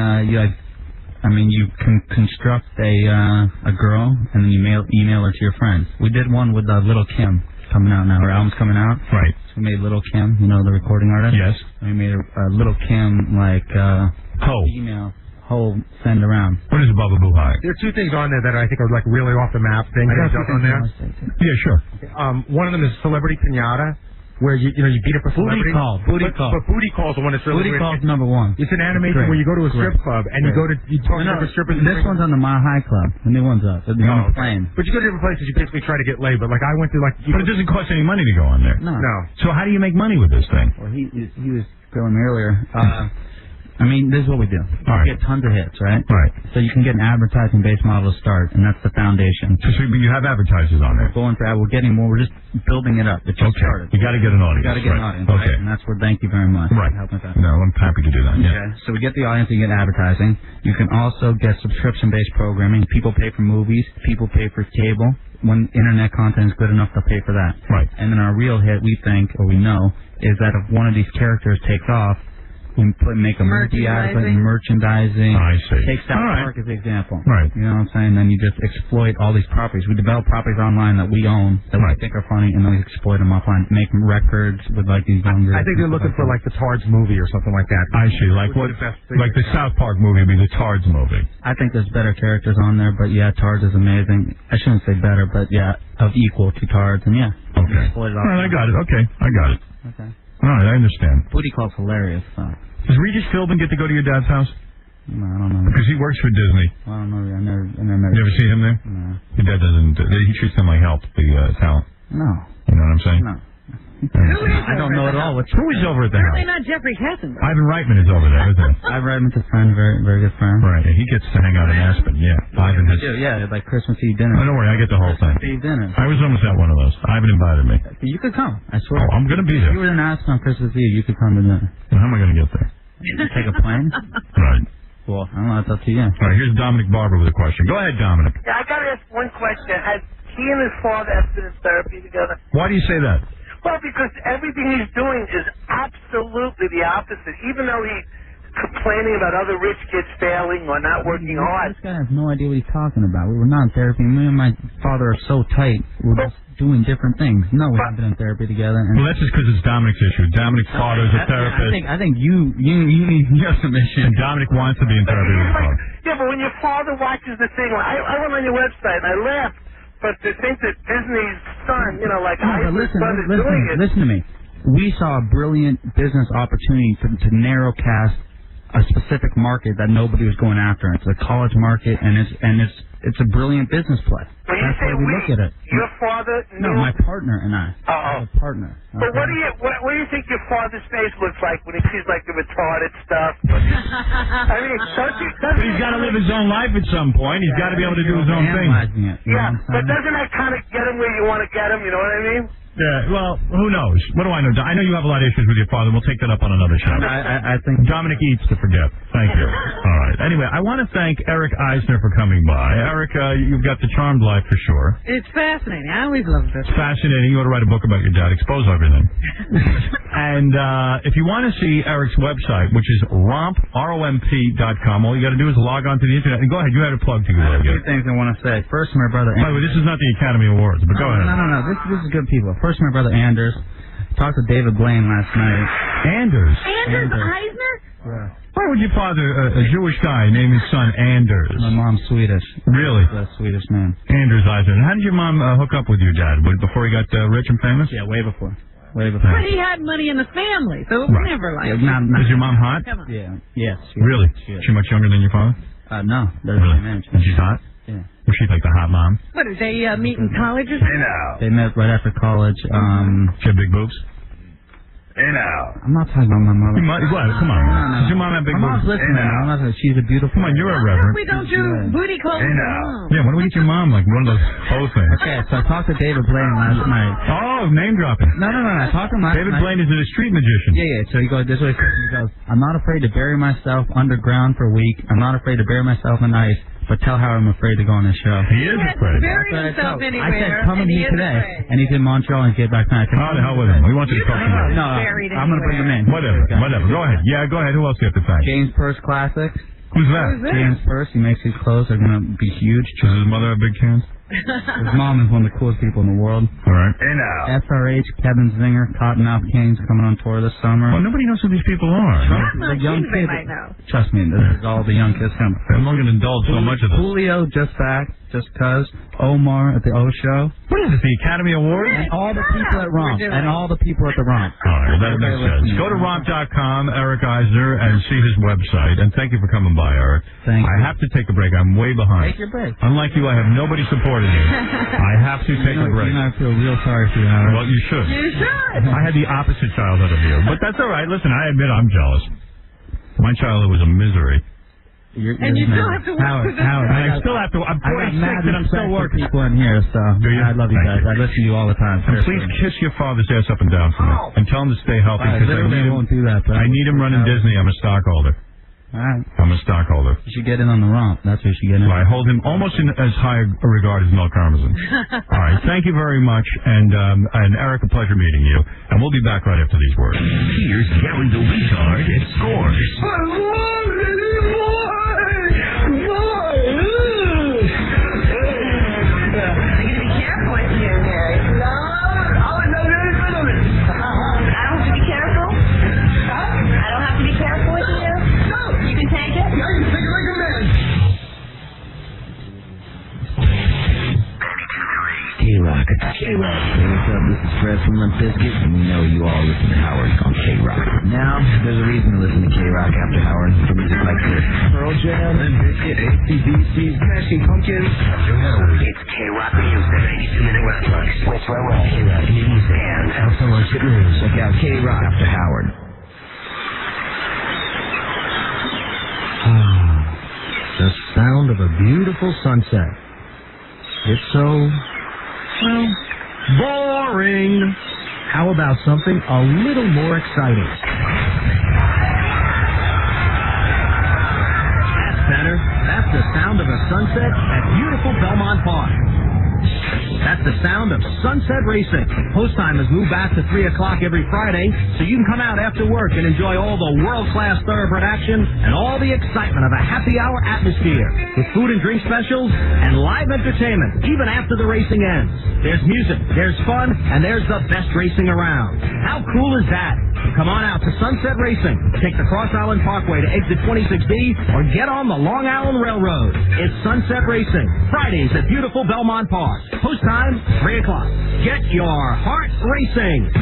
you can construct a girl, and then you email her to your friends. We did one with Little Kim coming out now. Her album's coming out. Right. So we made Little Kim, the recording artist. Yes. And we made a Little Kim, hoe. Email. Hoe send around. What is a Baba Boo High? There are two things on there that I think are like really off the map things I got that are on there. Yeah, sure. One of them is Celebrity Pinata, where you beat up a celebrity. Booty call. But Booty Call's the one that's really Booty weird. Call's number one. It's an animation where you go to a strip club and you talk to different strippers. This one's on the Mile High Club. The new one's up. The one's playing. But you go to different places, you basically try to get laid. But like I went to But it doesn't cost any money to go on there. No. So how do you make money with this thing? Well, he was telling me earlier. This is what we do. All right. We get tons of hits, right? Right. So you can get an advertising-based model to start, and that's the foundation. So you have advertisers on there. We're getting more. We're just building it up. It just started. You got to get an audience. You got to get an right. audience. Okay. Right? And that's where thank you very much. Right. For helping with that. No, I'm happy to do that. Yeah. Okay. So we get the audience, you get advertising. You can also get subscription-based programming. People pay for movies. People pay for cable. When internet content is good enough, they'll pay for that. Right. And then our real hit, we think, or we know, is that if one of these characters takes off, make a movie out of it, merchandising. I see. Take South All right. Park as the example. Right. You know what I'm saying? Then you just exploit all these properties. We develop properties online that we own, that we think are funny, and then we exploit them offline. Make records with like these younger. I think they're looking for like the Tards movie or something like that. I see. Like what? Like the South Park movie would be the Tards movie. I think there's better characters on there, but yeah, Tards is amazing. I shouldn't say better, but yeah, of equal to Tards, and yeah. Okay. Exploit it All right, I got it. Okay, I got it. Okay. All right, I understand. Booty Call's hilarious, so. Does Regis Philbin get to go to your dad's house? No, I don't know. Because he works for Disney. I don't know. I never met You ever see him there? No. Your dad doesn't. He treats them like help, the talent. No. You know what I'm saying? No. I don't know at all. Who is over at the Certainly house? not Jeffrey Katzenberg. Ivan Reitman is over there, isn't he? Ivan Reitman's a friend, very good friend. Right, he gets to hang out in Aspen, yeah. Ivan has... Yeah, like Christmas Eve dinner. Oh, don't worry, I get the whole thing. Christmas Eve dinner. I was almost at one of those. Ivan invited me. You could come, I swear. Oh, I'm going to be If there. you were in Aspen on Christmas Eve, you could come to dinner. Well, how am I going to get there? Take a plane? Right. Well, I don't know, it's up to you. All right, here's Dominic Barber with a question. Go ahead, Dominic. Yeah, I got to ask one question. Has he and his father ever been in therapy together? Why do you say that? Well, because everything he's doing is absolutely the opposite. Even though he's complaining about other rich kids failing or not working hard. This guy has no idea what he's talking about. We were not in therapy. Me and my father are so tight. We're just doing different things. No, we haven't been in therapy together. And Well, that's just because it's Dominic's issue. Dominic's father's a therapist. I think you have some issues. And Dominic wants to be in therapy with his father. Yeah, but when your father watches the thing, I went on your website and I laughed. But to think that Disney's son, like No, but Ivan's son is doing it. listen to me. We saw a brilliant business opportunity to narrow cast a specific market that nobody was going after. It's a college market, and it's a brilliant business play. When you That's say why we look at it. your father knew... No, my partner and I. Uh-oh. My partner. But what do you think your father's face looks like when he sees like the retarded stuff? I mean, But he's got to live his own life at some point. He's got to be able to do his own thing. Yeah, but doesn't that kind of get him where you want to get him? You know what I mean? Yeah, well, who knows? What do I know? I know you have a lot of issues with your father. We'll take that up on another show. I think Dominic eats to forget. Thank you. All right. Anyway, I want to thank Eric Eisner for coming by. Eric, you've got the charmed life for sure. It's fascinating. I always loved it. It's fascinating. You ought to write a book about your dad. Expose everything. And if you want to see Eric's website, which is romp.com, all you got to do is log on to the internet. And go ahead. You had a plug to go I have ahead. two things I want to say. First, my brother. By the way, this is not the Academy Awards, but go ahead. No. This is good people. First, my brother Anders. Talked to David Blaine last night. Anders? Anders Eisner? Yeah. Why would your father, a Jewish guy, name his son Anders? My mom's Swedish. Really? That's a Swedish name. Anders Eisner. How did your mom hook up with your dad? Before he got rich and famous? Yeah, way before. Way before. But he had money in the family, so it was never like... Is your mom hot? Come on. Yeah. Yes. Really? She is. She much younger than your father? No. They're Really? the same age. And she's hot? Yeah. Was she like the hot mom? What, did they meet in college or something? They met right after college. She had big boobs? I'm not talking about my mother. Come on. Does your mom have big My mom's boobs? listening. I'm not saying she's a beautiful. Come on, you're a reverend. We don't do booty calls. Yeah, why don't we get your mom like one of those whole things? Okay, so I talked to David Blaine last night. Oh, name dropping. No. I talked to him last David night. Blaine is a street magician. Yeah. So he goes this way. He goes, I'm not afraid to bury myself underground for a week. I'm not afraid to bury myself in ice. But tell how I'm afraid to go on this show. He is afraid. Bury himself anywhere. I said, come with me today. And he's in Montreal and get back tonight. How the hell with him? We want you to talk to him. No, I'm going to bring him in. Whatever. Go ahead. Yeah, go ahead. Who else do you have to thank? James Purse Classics. Who's that? James Purse. He makes his clothes. They're going to be huge. Does his mother have big cans? His mom is one of the coolest people in the world. All right. SRH, Kevin Zinger, Cottonmouth Kings coming on tour this summer. Well, nobody knows who these people are. The young They kids. might know. Trust me, this is all the young kids coming. I'm not going to indulge so much of this. Julio just back, just cuz. Omar at the O Show. What is it, the Academy Awards? And all the people at Romp. And all the people at the Romp. All right, well, that makes sense. Go to romp.com, Eric Eisner, and see his website. And thank you for coming by, Eric. Thank you. I have to take a break. I'm way behind. Take your break. Unlike you, I have nobody supporting me. I have to take a break. You know, I feel real sorry for you, Howard. Well, you should. You should. I had the opposite childhood of you. But that's all right. Listen, I admit I'm jealous. My childhood was a misery. And you still have to work Howard, with I still have to. I'm 46 and I'm still working. People in here, so Do you? I love you Thank guys. you. I listen to you all the time. And please kiss your father's ass up and down for me. And tell him to stay healthy I because I literally need him. won't do that. But I need him running Disney. I'm a stockholder. Alright. I'm a stockholder. You should get in on the romp. That's what you should get in. I hold him almost in as high a regard as Mel Karmazin. All right, thank you very much, and Eric, a pleasure meeting you. And we'll be back right after these words. Here's Gary the Retard at Scores. K-Rock. Hey, what's up? This is Fred from Limp Bizkit, and we know you all listen to Howard on K-Rock. Now, there's a reason to listen to K-Rock after Howard for music like this. Pearl Jam, Limp Bizkit, AC/DC, Smashing Pumpkins. After Howard, it's K-Rock Music, 82-minute wrestling. Switch right. K-Rock Music, and Alpha Lunch at News. Check out K-Rock after Howard. The sound of a beautiful sunset. It's so... well, boring. How about something a little more exciting? That's better. That's the sound of a sunset at beautiful Belmont Park. That's the sound of Sunset Racing. Post time has moved back to 3 o'clock every Friday, so you can come out after work and enjoy all the world-class thoroughbred action and all the excitement of a happy hour atmosphere with food and drink specials and live entertainment even after the racing ends. There's music, there's fun, and there's the best racing around. How cool is that? Come on out to Sunset Racing. Take the Cross Island Parkway to exit 26B or get on the Long Island Railroad. It's Sunset Racing, Fridays at beautiful Belmont Park. Post time, 3 o'clock. Get your heart racing.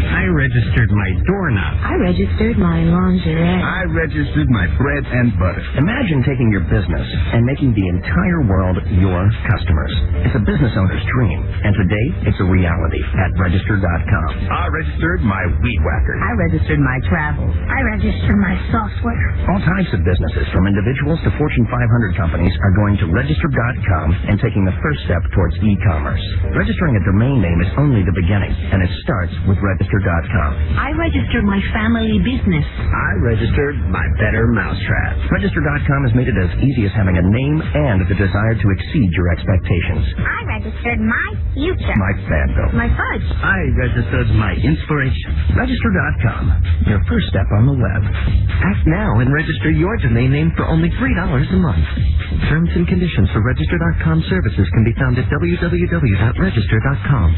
I registered my doorknob. I registered my lingerie. I registered my bread and butter. Imagine taking your business and making the entire world your customers. It's a business owner's dream, and today it's a reality at Register.com. I registered my weed whacker. I registered my travels. I registered my software. All types of businesses, from individuals to Fortune 500 companies, are going to Register.com and taking the first step towards e-commerce. Registering a domain name is only the beginning, and it starts with Register.com. I registered my family business. I registered my better mousetrap. Register.com has made it as easy as having a name and the desire to exceed your expectations. I registered my future. My fandom. My fudge. I registered my inspiration. Register.com. Your first step on the web. Act now and register your domain name for only $3 a month. Terms and conditions for Register.com services can be found at www.register.com.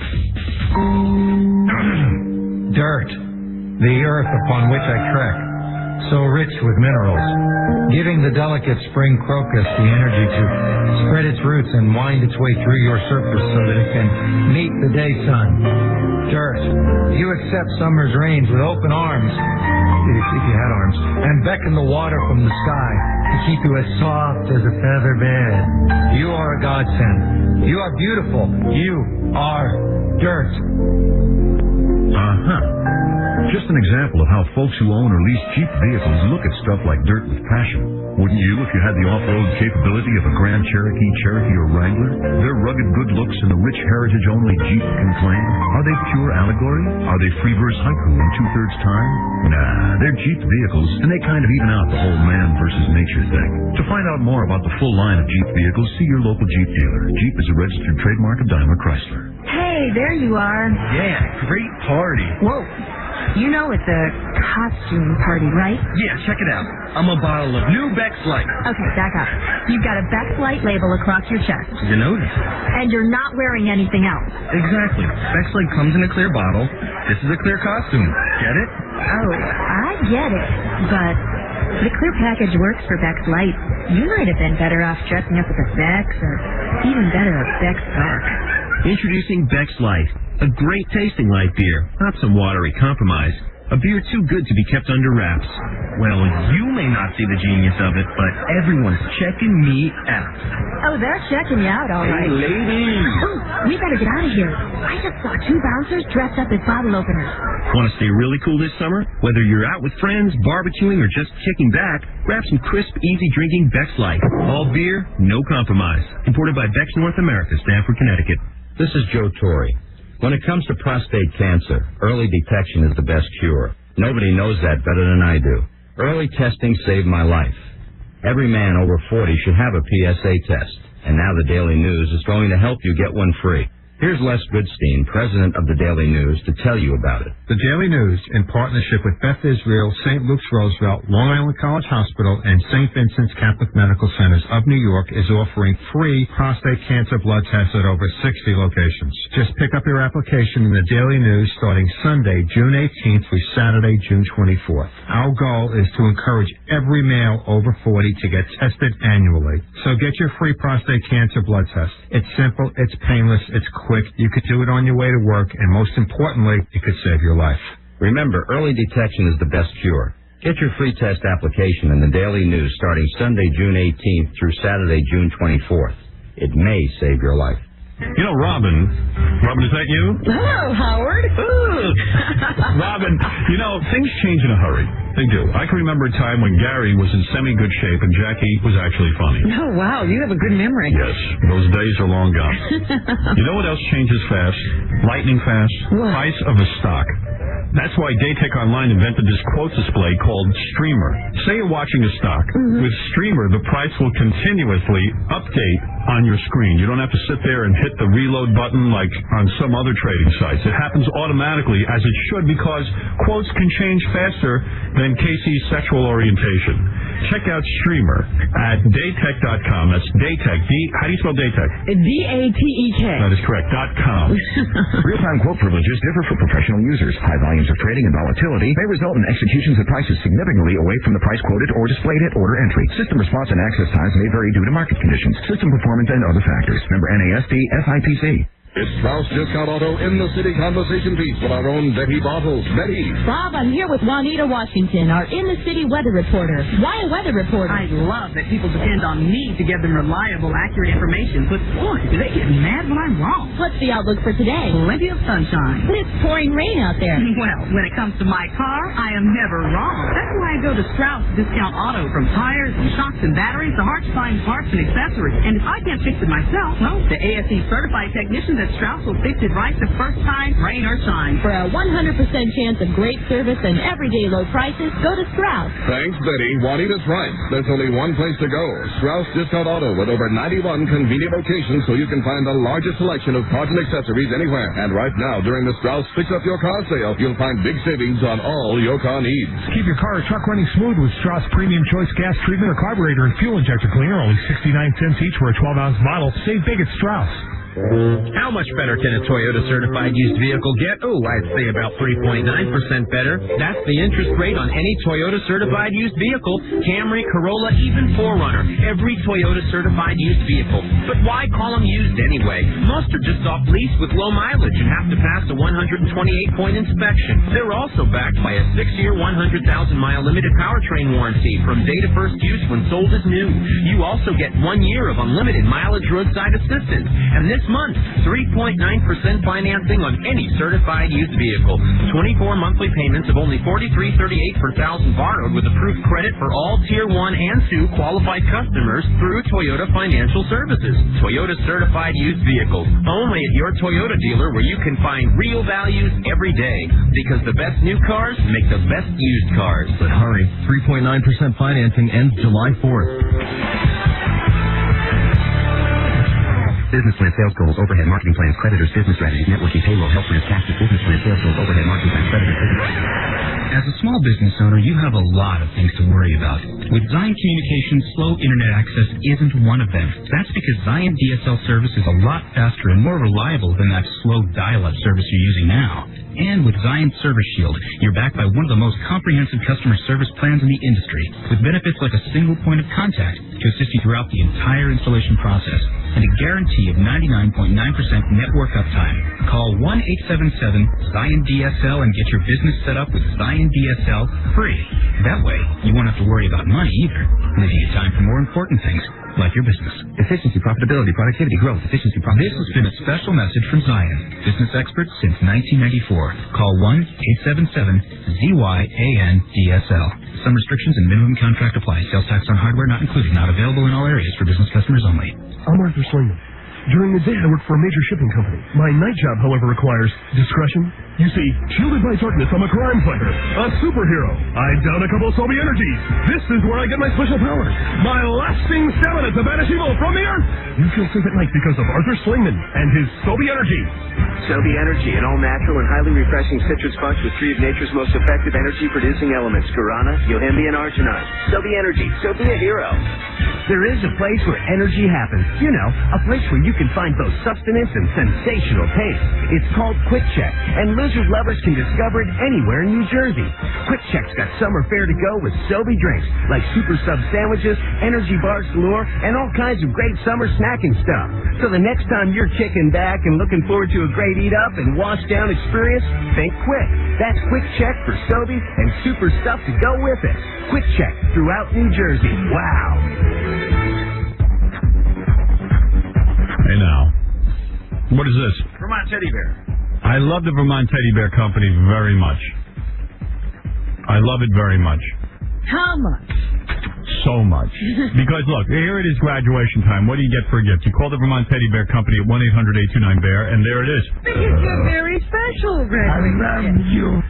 Dirt, the earth upon which I trek, so rich with minerals, giving the delicate spring crocus the energy to spread its roots and wind its way through your surface so that it can meet the day sun. Dirt, you accept summer's rains with open arms, if you had arms, and beckon the water from the sky to keep you as soft as a feather bed. You are a godsend. You are beautiful. You are dirt. Just an example of how folks who own or lease Jeep vehicles look at stuff like dirt with passion. Wouldn't you if you had the off-road capability of a Grand Cherokee, Cherokee, or Wrangler? Their rugged good looks and the rich heritage only Jeep can claim. Are they pure allegory? Are they Freebirds haiku in 2/3 time? Nah, they're Jeep vehicles, and they kind of even out the whole man versus nature thing. To find out more about the full line of Jeep vehicles, see your local Jeep dealer. Jeep is a registered trademark of Daimler Chrysler. Hey, there you are. Yeah, great party. Whoa. You know it's a costume party, right? Yeah, check it out. I'm a bottle of new Beck's Light. Okay, back up. You've got a Beck's Light label across your chest. You notice? And you're not wearing anything else. Exactly. Beck's Light comes in a clear bottle. This is a clear costume. Get it? Oh, I get it. But the clear package works for Beck's Light. You might have been better off dressing up with a Beck's, or even better, a Beck's Dark. Introducing Beck's Light, a great tasting light beer, not some watery compromise. A beer too good to be kept under wraps. Well, you may not see the genius of it, but everyone's checking me out. Oh, they're checking you out, all right. Hey, ladies! Ooh, we better get out of here. I just saw 2 bouncers dressed up as bottle openers. Want to stay really cool this summer? Whether you're out with friends, barbecuing, or just kicking back, grab some crisp, easy-drinking Beck's Light. All beer, no compromise. Imported by Beck's North America, Stamford, Connecticut. This is Joe Torre. When it comes to prostate cancer, early detection is the best cure. Nobody knows that better than I do. Early testing saved my life. Every man over 40 should have a PSA test. And now the Daily News is going to help you get one free. Here's Les Goodstein, president of the Daily News, to tell you about it. The Daily News, in partnership with Beth Israel, St. Luke's Roosevelt, Long Island College Hospital, and St. Vincent's Catholic Medical Centers of New York, is offering free prostate cancer blood tests at over 60 locations. Just pick up your application in the Daily News starting Sunday, June 18th through Saturday, June 24th. Our goal is to encourage every male over 40 to get tested annually. So get your free prostate cancer blood test. It's simple, it's painless, it's quick. You could do it on your way to work, and most importantly, it could save your life. Remember, early detection is the best cure. Get your free test application in the Daily News starting Sunday, June 18th through Saturday, June 24th. It may save your life. You know, Robin, is that you? Hello, Howard. Robin, you know, things change in a hurry. They do. I can remember a time when Gary was in semi-good shape and Jackie was actually funny. Oh, wow, you have a good memory. Yes, those days are long gone. You know what else changes fast? Lightning fast? What? Price of a stock. That's why Daytech Online invented this quote display called Streamer. Say you're watching a stock. Mm-hmm. With Streamer, the price will continuously update on your screen. You don't have to sit there and hit the reload button like on some other trading sites. It happens automatically, as it should, because quotes can change faster than Casey's sexual orientation. Check out Streamer at Daytech.com. That's Daytech. How do you spell Daytech? D-A-T-E-K. That is correct. .com. Real-time quote privileges differ for professional users. High volumes of trading and volatility may result in executions at prices significantly away from the price quoted or displayed at order entry. System response and access times may vary due to market conditions, system performance, and other factors. Member NASD, SIPC. It's Strauss Discount Auto in the City conversation piece with our own Betty Bottles. Betty. Bob, I'm here with Juanita Washington, our in-the-city weather reporter. Why a weather reporter? I love that people depend on me to give them reliable, accurate information. But, boy, do they get mad when I'm wrong. What's the outlook for today? Plenty of sunshine. But it's pouring rain out there. Well, when it comes to my car, I am never wrong. That's why I go to Strauss Discount Auto. From tires and shocks and batteries to hard-to-find parts and accessories. And if I can't fix it myself, well, the ASE certified technicians at Strauss will fix it right the first time, rain or shine. For a 100% chance of great service and everyday low prices, go to Strauss. Thanks, Betty. Juanita's right. There's only one place to go. Strauss Discount Auto with over 91 convenient locations so you can find the largest selection of parts and accessories anywhere. And right now, during the Strauss Fix Up Your Car sale, you'll find big savings on all your car needs. Keep your car or truck running smooth with Strauss Premium Choice Gas Treatment or Carburetor and Fuel Injector Cleaner. Only 69 cents each for a 12-ounce bottle. Save big at Strauss. How much better can a Toyota certified used vehicle get? Oh, I'd say about 3.9% better. That's the interest rate on any Toyota certified used vehicle. Camry, Corolla, even 4Runner. Every Toyota certified used vehicle. But why call them used anyway? Most are just off lease with low mileage and have to pass a 128-point inspection. They're also backed by a 6-year, 100,000-mile limited powertrain warranty from date of first use when sold as new. You also get 1 year of unlimited mileage roadside assistance. And this month, 3.9% financing on any certified used vehicle. 24 monthly payments of only $43.38 per thousand borrowed with approved credit for all Tier 1 and 2 qualified customers through Toyota Financial Services. Toyota certified used vehicles. Only at your Toyota dealer where you can find real values every day. Because the best new cars make the best used cars. But hurry, 3.9% financing ends July 4th. Business plan, sales goals, overhead, marketing plans, creditors, business strategies, networking, payroll, health plans, taxes, business plan, sales goals, overhead, marketing plans, creditors, business strategies. As a small business owner, you have a lot of things to worry about. With Zion Communications, slow internet access isn't one of them. That's because Zion DSL service is a lot faster and more reliable than that slow dial-up service you're using now. And with Zion Service Shield, you're backed by one of the most comprehensive customer service plans in the industry, with benefits like a single point of contact to assist you throughout the entire installation process, and a guarantee of 99.9% network uptime. Call 1-877-ZION-DSL and get your business set up with Zion DSL free. That way, you won't have to worry about money either, leaving you time for more important things, like your business. Efficiency, profitability, productivity, growth, efficiency, profitability. This has been a special message from Zion, business experts since 1994. Call 1-877-ZYAN-DSL. Some restrictions and minimum contract apply. Sales tax on hardware not included. Not available in all areas for business customers only. I'm Arthur Slingman. During the day, I work for a major shipping company. My night job, however, requires discretion. You see, shielded by darkness, I'm a crime fighter, a superhero. I down a couple of Sobe energies. This is where I get my special powers. My lasting stamina to banish evil from the earth. You feel safe at night because of Arthur Slingman and his Sobe energy. Sobe Energy, an all-natural and highly refreshing citrus punch with 3 of nature's most effective energy-producing elements, guarana, yohimbe, and arginine. Sobe Energy, so be a hero. There is a place where energy happens. You know, a place where you can find both substance and sensational taste. It's called Quick Check, and lizard lovers can discover it anywhere in New Jersey. Quick Check's got summer fare to go with Sobe drinks, like super sub sandwiches, energy bars galore, and all kinds of great summer snacking stuff. So the next time you're kicking back and looking forward to a great eat-up and wash-down experience, think Quick. That's Quick Check for Sobe and super stuff to go with it. Quick Check throughout New Jersey. Wow. Hey now, what is this? Vermont Teddy Bear. I love the Vermont Teddy Bear Company very much. I love it very much. How much? So much. Because look, here it is graduation time. What do you get for a gift? You call the Vermont Teddy Bear Company at 1-800-829-BEAR, and there it is. This is a very special graduation. I love you.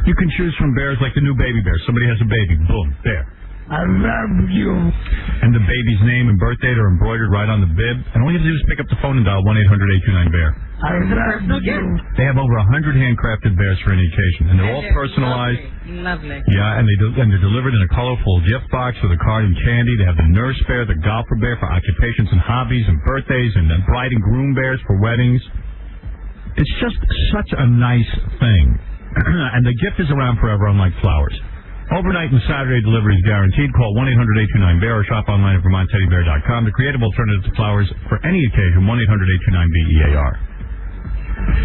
You can choose from bears like the new baby bear. Somebody has a baby. Boom, there. I love you. And the baby's name and birth date are embroidered right on the bib. And all you have to do is pick up the phone and dial 1-800-829-BEAR. I love you. They have over 100 handcrafted bears for any occasion. And they're all personalized. Lovely. Yeah, and they're delivered in a colorful gift box with a card and candy. They have the nurse bear, the golfer bear for occupations and hobbies and birthdays, and the bride and groom bears for weddings. It's just such a nice thing. And the gift is around forever, unlike flowers. Overnight and Saturday delivery is guaranteed. Call 1-800-829-BEAR or shop online at VermontTeddyBear.com. The creative alternative to flowers for any occasion, 1-800-829-BEAR. 5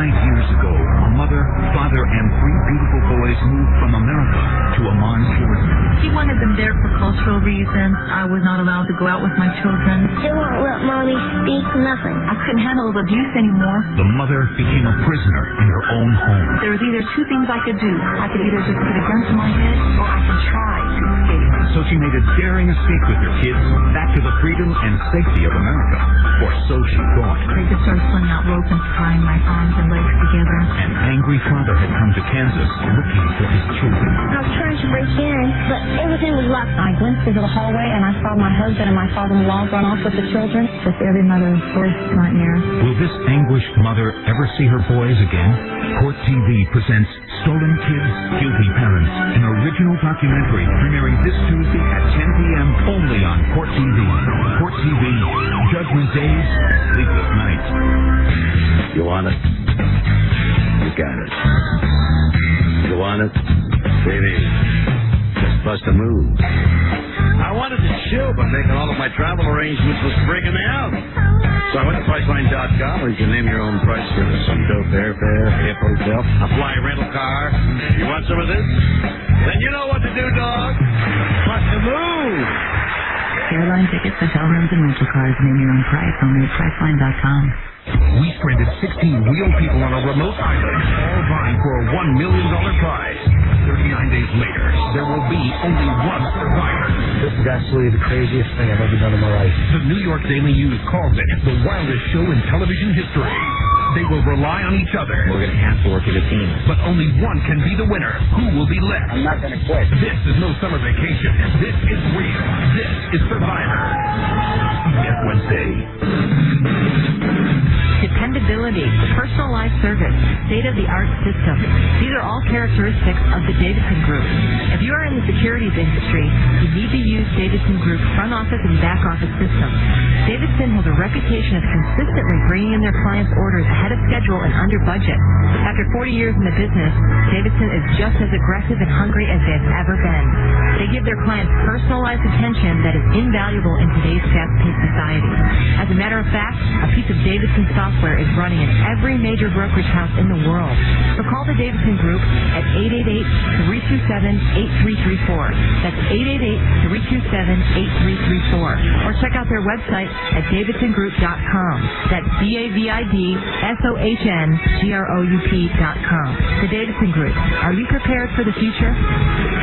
years ago, a mother, father, and 3 beautiful boys moved from America to Amman, Jordan. He wanted them there for cultural reasons. I was not allowed to go out with my children. They won't let Mommy speak nothing. I couldn't handle the abuse anymore. The mother became a prisoner in her own home. There was either 2 things I could do. I could either just put a gun to my head, or I could try to escape. So she made a daring escape with her kids back to the freedom and safety of America. Or so she thought. They just started pulling out rope and tying my arms and legs together. An angry father had come to Kansas looking for his children. I was trying to break in, but everything was locked. I glimpsed into the hallway and I saw my husband and my father-in-law run off with the children. Just every mother's worst nightmare. Will this anguished mother ever see her boys again? Court TV presents Stolen Kids, Guilty Parents, an original documentary premiering this Tuesday at 10 p.m. only on Court TV. Court TV, Judgment Days, Sleepless Nights. You want it? You got it. You want it? Baby, just bust a move. I wanted to chill, but making all of my travel arrangements was freaking me out. So I went to Priceline.com where you can name your own price for some dope airfare, hip hotel, a fly rental car. You want some of this? Then you know what to do, dog. Bust a move. Airline tickets, hotel rooms, and rental cars. Name your own price only at Priceline.com. We stranded 16 real people on a remote island, all vying for a $1 million prize. 39 days later, there will be only one survivor. This is absolutely the craziest thing I've ever done in my life. The New York Daily News calls it the wildest show in television history. They will rely on each other. We're going to have to work as a team. But only one can be the winner. Who will be left? I'm not going to quit. This is no summer vacation. This is real. This is Survivor. CBS Wednesday. Dependability, personalized service, state-of-the-art system. These are all characteristics of the Davidson Group. If you are in the securities industry, you need to use Davidson Group's front office and back office systems. Davidson has a reputation of consistently bringing in their clients' orders ahead of schedule and under budget. After 40 years in the business, Davidson is just as aggressive and hungry as they have ever been. They give their clients personalized attention that is invaluable in today's fast-paced society. As a matter of fact, a piece of Davidson software is running in every major brokerage house in the world. So call the Davidson Group at 888-327-8334. That's 888-327-8334. Or check out their website at davidsongroup.com. That's DAVIDSOHNGROUP.com. The Davidson Group. Are you prepared for the future?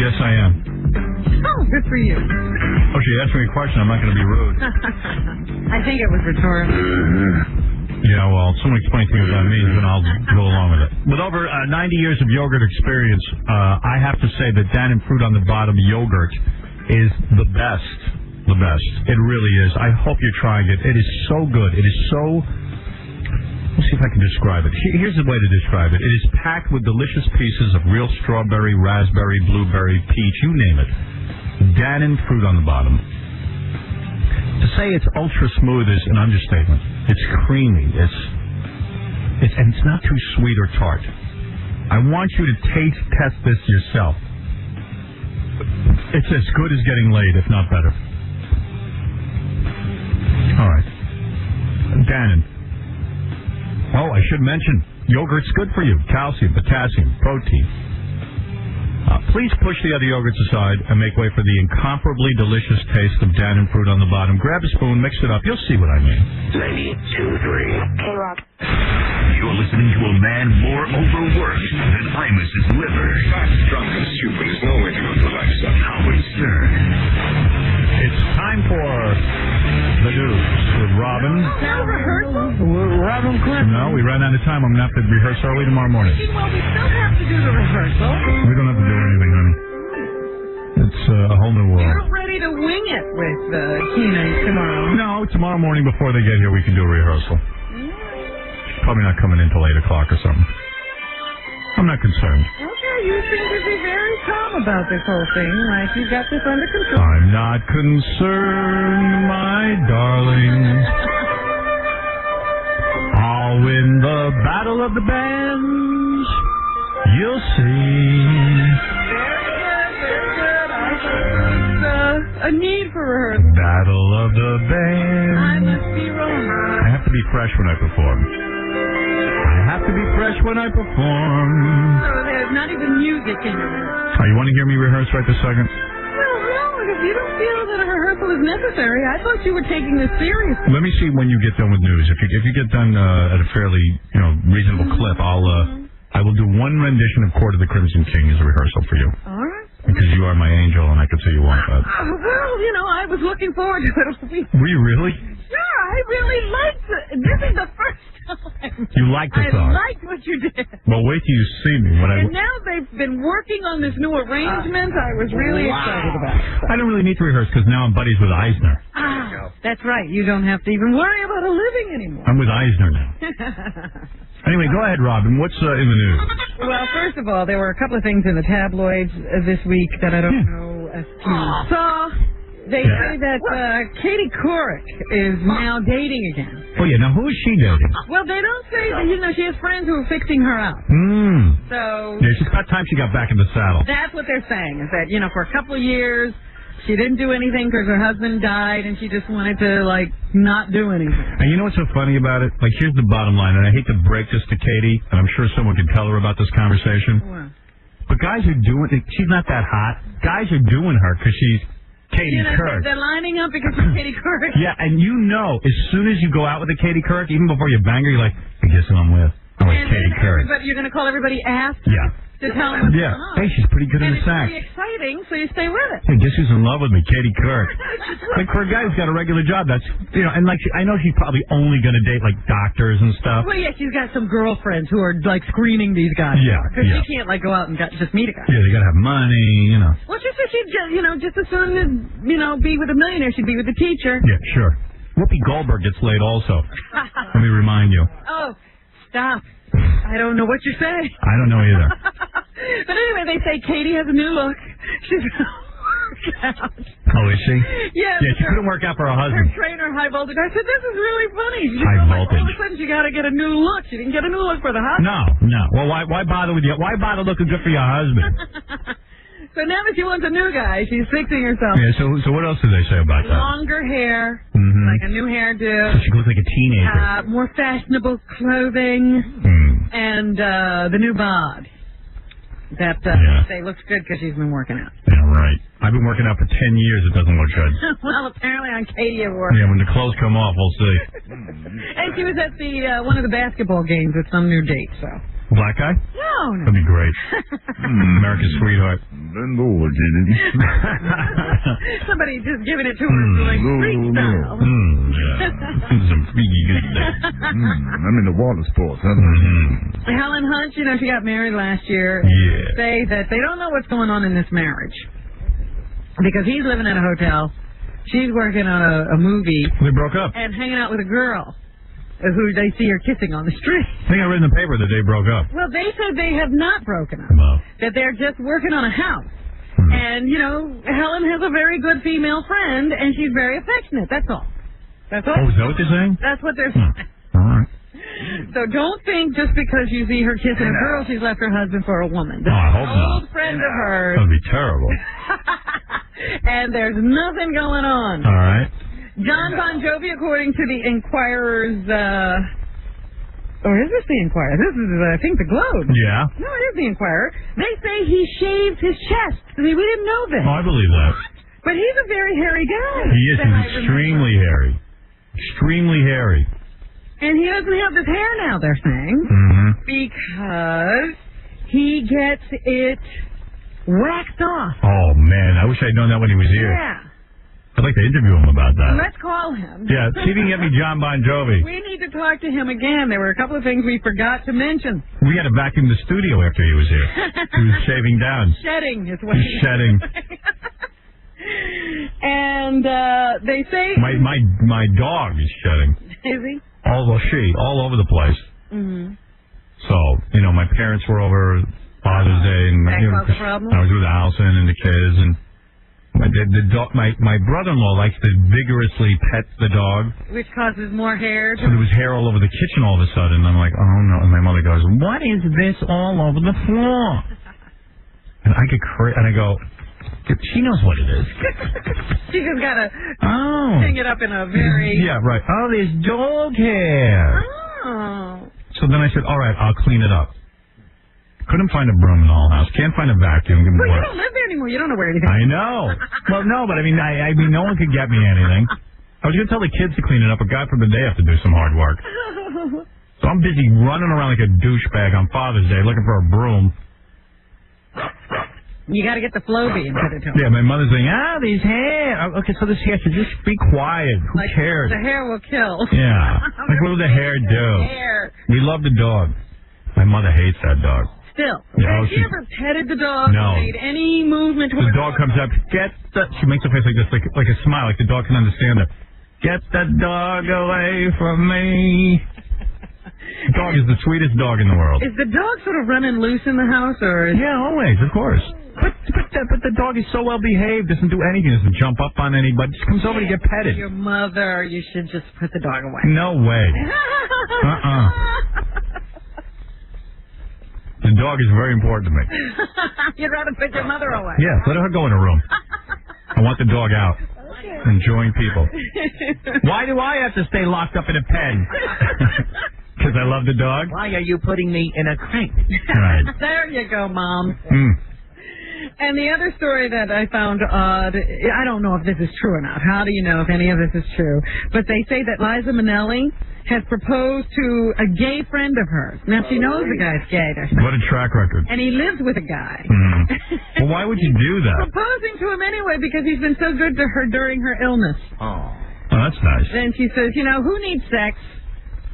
Yes, I am. Oh, good for you. Oh, she asked me a question. I'm not going to be rude. I think it was rhetorical. Yeah, well, someone explain to me what that means, and I'll go along with it. With over 90 years of yogurt experience, I have to say that Dan and Fruit on the Bottom yogurt is the best. The best. It really is. I hope you're trying it. It is so good. It is so... Let's see if I can describe it. Here's the way to describe it. It is packed with delicious pieces of real strawberry, raspberry, blueberry, peach, you name it. Dan and Fruit on the bottom. To say it's ultra smooth is an understatement. It's creamy. And it's not too sweet or tart. I want you to test this yourself. It's as good as getting laid, if not better. All right. Dannon. Oh, I should mention, yogurt's good for you. Calcium, potassium, protein. Please push the other yogurts aside and make way for the incomparably delicious taste of Dan and Fruit on the bottom. Grab a spoon, mix it up. You'll see what I mean. 92.3. K-Rock. You're listening to a man more overworked than Imus's liver. Fat, drunk, and stupid is no way to live a life, son. Howard Stern. It's time for the news with Robin. Robin Clinton. No, we ran out of time. I'm going to have to rehearse early tomorrow morning. Well, we still have to do the rehearsal. We don't have to do anything, honey. It's a whole new world. You're ready to wing it with Tina tomorrow. No, tomorrow morning before they get here, we can do a rehearsal. She's probably not coming in till 8 o'clock or something. I'm not concerned. Okay, you seem to be very calm about this whole thing, like you've got this under control. I'm not concerned, my darling. I'll win the battle of the bands. You'll see. Very good. I think there's a need for rehearsal. Battle of the bands. I must be wrong. I have to be fresh when I perform. I have to be fresh when I perform. So there's not even music in it. Oh, you want to hear me rehearse right this second? Well, no, if you don't feel that a rehearsal is necessary, I thought you were taking this seriously. Let me see when you get done with news. If you get done at a fairly reasonable clip, I will do one rendition of Court of the Crimson King as a rehearsal for you. All right. Because you are my angel, and I could say you want that. Well, I was looking forward to it. Were you really? Sure, I really liked it. This is the first time. You liked the song? I liked what you did. Well, wait till you see me. And now they've been working on this new arrangement. I was really excited about it. I don't really need to rehearse because now I'm buddies with Eisner. That's right. You don't have to even worry about a living anymore. I'm with Eisner now. Anyway, go ahead, Robin. What's in the news? Well, first of all, there were a couple of things in the tabloids this week that I don't know if you saw. They say that Katie Couric is now dating again. Oh, yeah. Now, who is she dating? Well, they don't say that, she has friends who are fixing her out. So... Yeah, it's about time she got back in the saddle. That's what they're saying, is that, for a couple of years, she didn't do anything because her husband died, and she just wanted to, not do anything. And you know what's so funny about it? Here's the bottom line, and I hate to break this to Katie, and I'm sure someone can tell her about this conversation. What? But guys are doing it. She's not that hot. Guys are doing her because she's Katie Couric. They're lining up because she's Katie Couric. Yeah, and as soon as you go out with a Katie Couric, even before you bang her, you're like, I guess who I'm with. I'm with Katie Couric. But you're going to call everybody ass? Yeah. To tell them what's going on. Hey, she's pretty good in the sack. And it's pretty exciting, so you stay with it. Hey, guess who's in love with me? Katie Couric. For a guy who's got a regular job, that's, and I know she's probably only going to date, doctors and stuff. Well, yeah, she's got some girlfriends who are, screening these guys. Yeah. Because she can't, go out and just meet a guy. Yeah, they got to have money, Well, she said she'd, just as soon as, be with a millionaire, she'd be with a teacher. Yeah, sure. Whoopi Goldberg gets laid also. Let me remind you. Oh, stop. I don't know what you're saying. I don't know either. But anyway, they say Katie has a new look. She's going to work out. Oh, is she? Yeah. Yeah, she couldn't work out for her husband. Her trainer, High Voltage. I said, this is really funny. High Voltage. All of a sudden, she got to get a new look. She didn't get a new look for the husband. No. Well, why bother with you? Why bother looking good for your husband? So now that she wants a new guy, she's fixing herself. Yeah, so what else do they say about that? Longer hair, like a new hairdo. So she looks like a teenager. More fashionable clothing, and the new bod. That they looks good because she's been working out. Yeah, right. I've been working out for 10 years. It doesn't look good. Well, apparently on Katie it works. Yeah, when the clothes come off, we'll see. And she was at the one of the basketball games with some new date, so. Black guy? No. That'd be great. America's sweetheart. Lend the virginity. Somebody just giving it to her like freestyle. Some freaky good things. I'm in the water sports. Helen Hunt, you know, she got married last year. Yeah. Say that they don't know what's going on in this marriage because he's living at a hotel, she's working on a movie. They broke up. And hanging out with a girl who they see her kissing on the street. I think I read in the paper that they broke up. Well, they said they have not broken up. No. That they're just working on a house. And, you know, Helen has a very good female friend, and she's very affectionate. That's all. That's all. Oh, is that what they're saying? That's what they're saying. All right. So don't think just because you see her kissing a girl, she's left her husband for a woman. This I hope is an not. old friend of hers. That would be terrible. And there's nothing going on. All right. John Bon Jovi, according to the Inquirer's, or is this the Inquirer? This is, I think, the Globe. Yeah. No, it is the Inquirer. They say he shaves his chest. I mean, we didn't know this. Oh, I believe that. But he's a very hairy guy. He is. He's extremely hairy. Extremely hairy. And he doesn't have this hair now, they're saying. Because he gets it waxed off. Oh, man. I wish I'd known that when he was here. Yeah. I'd like to interview him about that. Let's call him. Yeah, see if you can get me John Bon Jovi. We need to talk to him again. There were a couple of things we forgot to mention. We had to vacuum the studio after he was here. He was shaving down. Shedding is what He's shedding. And they say... My dog is shedding. Is he? All over the place. Mm-hmm. So, you know, my parents were over Father's Day, and That you know, caused a problem? I was with Allison and the kids, and my brother-in-law likes to vigorously pet the dog. Which causes more hair. So there was hair all over the kitchen all of a sudden. I'm like, oh no. And my mother goes, what is this all over the floor? And I get and I go, she knows what it is. She just got to hang it up in a very... Yeah, right. Oh, there's dog hair. Oh. So then I said, all right, I'll clean it up. Couldn't find a broom in the whole house. Can't find a vacuum. Well, you don't live there anymore. You don't know where anything I is. know. Well, no, but I mean, no one could get me anything. I was going to tell the kids to clean it up, but God forbid they have to do some hard work. So I'm busy running around like a douchebag on Father's Day looking for a broom. You got to get the Flowbee and put it to him. Yeah, my mother's saying, these hair. Okay, so this hair, so just be quiet. Who cares? The hair will kill. Yeah. Like, what will the hair do? Hair. We love the dog. My mother hates that dog. Still. Yeah, Has she ever petted the dog? No. Made any movement The towards dog comes up, she makes a face like this, like a smile, like the dog can understand her. Get the dog away from me. The dog is the sweetest dog in the world. Is the dog sort of running loose in the house, or? Yeah, always, of course. But the dog is so well behaved, doesn't do anything, doesn't jump up on anybody, just comes over to get petted. Your mother, you should just put the dog away. No way. The dog is very important to me. You'd rather put your mother away. Yeah, let her go in her room. I want the dog out, enjoying people. Why do I have to stay locked up in a pen? Because I love the dog? Why are you putting me in a crate? Right. There you go, Mom. Mm. And the other story that I found odd, I don't know if this is true or not. How do you know if any of this is true? But they say that Liza Minnelli has proposed to a gay friend of hers. Now, she knows the guy's gay. What a track record. And he lives with a guy. Mm. Well, why would you do that? Proposing to him anyway because he's been so good to her during her illness. Oh, that's nice. Then she says, you know, who needs sex?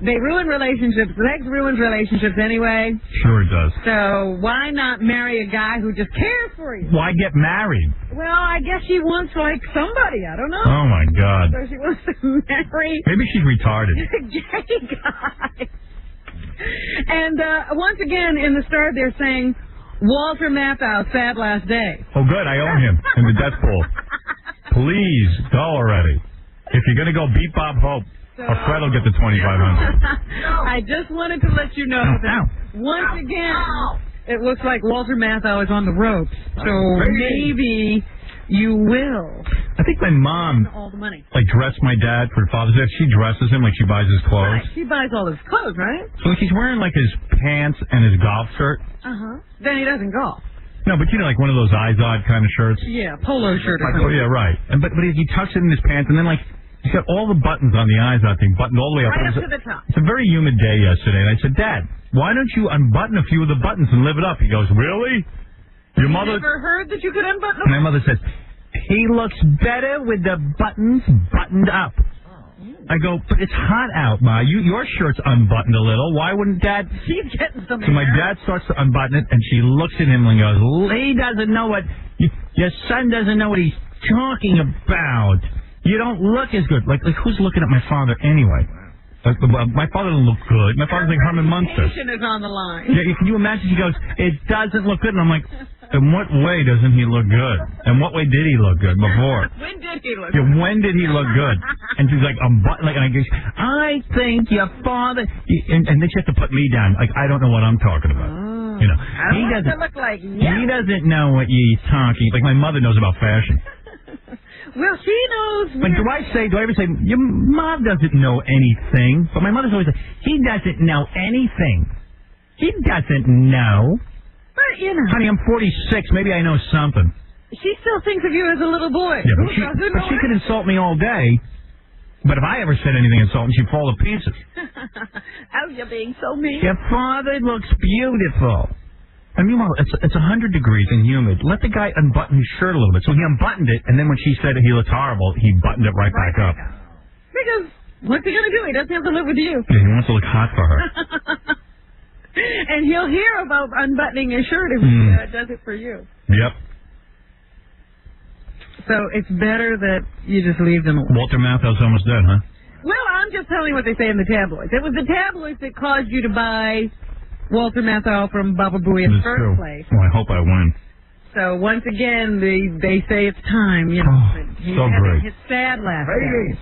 They ruin relationships. Sex ruins relationships anyway. Sure it does. So why not marry a guy who just cares for you? Why get married? Well, I guess she wants, like, somebody. I don't know. Oh, my God. So she wants to marry Maybe she's retarded. a gay guy. And once again, in the Star, they're saying, Walter Matthau, sad last day. Oh, good. I own him in the death pool. Please, go already. If you're going to go beat Bob Hope, or Fred will get the $2,500. I just wanted to let you know that once again, it looks like Walter Matthau is on the ropes. So maybe you will. I think my mom, all the money. like, dressed my dad for Father's Day. She dresses him like she buys his clothes. Right. She buys all his clothes, right? So he's wearing, like, his pants and his golf shirt. Then he doesn't golf. No, but you know, like one of those Izod kind of shirts. Yeah, polo shirt. Oh, yeah, right. And but he tucks it in his pants, and then, like, he's got all the buttons on the Izod thing buttoned all the way up. Right up to the top. It's a very humid day yesterday, and I said, Dad, why don't you unbutton a few of the buttons and live it up? He goes, really? Your mother... Never heard that you could unbutton My mother says, he looks better with the buttons buttoned up. I go, but it's hot out, Ma. Your shirt's unbuttoned a little. Why wouldn't Dad... She's getting some So my dad starts to unbutton it, and she looks at him and goes, he doesn't know what... Your son doesn't know what he's talking about. You don't look as good. Like who's looking at my father anyway? My father doesn't look good. My father's like Herman Munster. Reputation is on the line. Yeah, can you imagine? She goes, it doesn't look good. And I'm like, in what way doesn't he look good? And what way did he look good before? When did he look Yeah, good? when did he look good? And she's like, and I go, I think your father... And then she has to put me down. Like, I don't know what I'm talking about. You know, he doesn't look like He doesn't know what he's talking. Like, my mother knows about fashion. Well, she knows. Like, do I ever say, your mom doesn't know anything? But my mother's always like, he doesn't know anything. He doesn't know. But, you know. Honey, I'm 46. Maybe I know something. She still thinks of you as a little boy. Yeah, Who but doesn't know she could insult me all day. But if I ever said anything insulting, she'd fall to pieces. Oh, you're being so mean. Your father looks beautiful. And meanwhile, it's 100 degrees and humid. Let the guy unbutton his shirt a little bit. So he unbuttoned it, and then when she said he looked horrible, he buttoned it right back up. Because what's he going to do? He doesn't have to live with you. Yeah, he wants to look hot for her. And he'll hear about unbuttoning his shirt if he does it for you. Yep. So it's better that you just leave them alone. Walter Matthau's almost dead, huh? Well, I'm just telling you what they say in the tabloids. It was the tabloids that caused you to buy Walter Matthau from Baba Booey in the first place. Well, I hope I win. So once again, they say it's time. You know, he's so having great. his sad last days.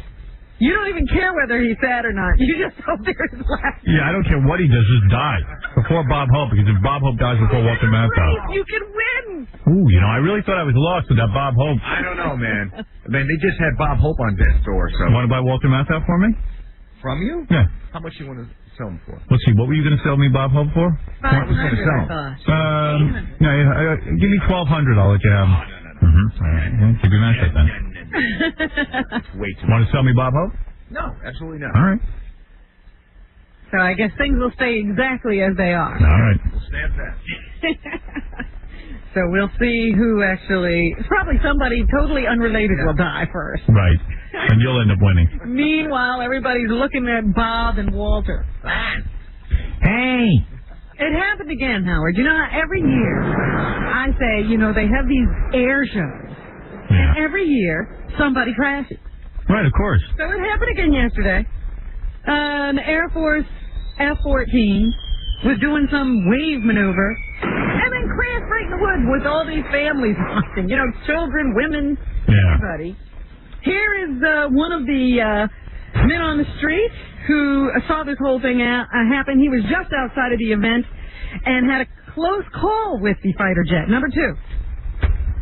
You don't even care whether he's sad or not. You just hope there's last. Yeah, I don't care what he does, just die. Before Bob Hope, because if Bob Hope dies before Walter Matthau. You can win. Ooh, you know, I really thought I was lost with that Bob Hope. I don't know, man. Man, they just had Bob Hope on death's door, so... Want to buy Walter Matthau for me? From you? Yeah. How much you want to sell him for? Let's see, what were you going to sell me Bob Hope for? What was going to sell him? Give me $1,200, I'll let you have him. All right, keep your mouth shut then. Way too Want to sell me Bob Hope? No, absolutely not. All right. So I guess things will stay exactly as they are. All right. We'll stamp that. So we'll see who actually... Probably somebody totally unrelated will die first. Right. And you'll end up winning. Meanwhile, everybody's looking at Bob and Walter. Hey! It happened again, Howard. You know, every year, I say, you know, they have these air shows. Yeah. And every year, somebody crashes. Right, of course. So it happened again yesterday. An Air Force F-14 was doing some wave maneuver and then crashed right in the woods with all these families watching. You know, children, women, everybody. Here is one of the men on the street who saw this whole thing happen. He was just outside of the event and had a close call with the fighter jet. Number 2.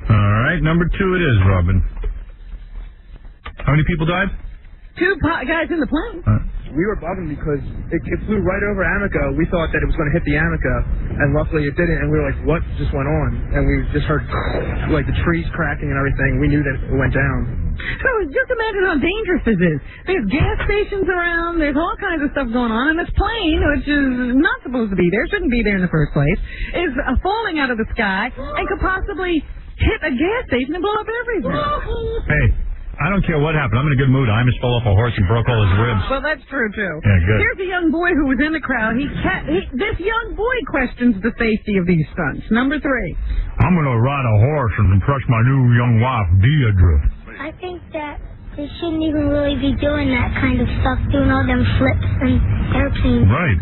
All right, number 2 it is, Robin. How many people died? 2 guys in the plane. We were bugging because it flew right over Amico. We thought that it was going to hit the Amico, and luckily it didn't. And we were like, what just went on? And we just heard, like, the trees cracking and everything. We knew that it went down. So just imagine how dangerous this is. There's gas stations around. There's all kinds of stuff going on. And this plane, which is not supposed to be there, shouldn't be there in the first place, is falling out of the sky and could possibly hit a gas station and blow up everything. Hey, I don't care what happened. I'm in a good mood. I just fell off a horse and broke all his ribs. Well, that's true, too. Yeah, good. Here's a young boy who was in the crowd. This young boy questions the safety of these stunts. Number 3. I'm going to ride a horse and impress my new young wife, Deidre. I think that they shouldn't even really be doing that kind of stuff, doing all them flips and airplanes. Right.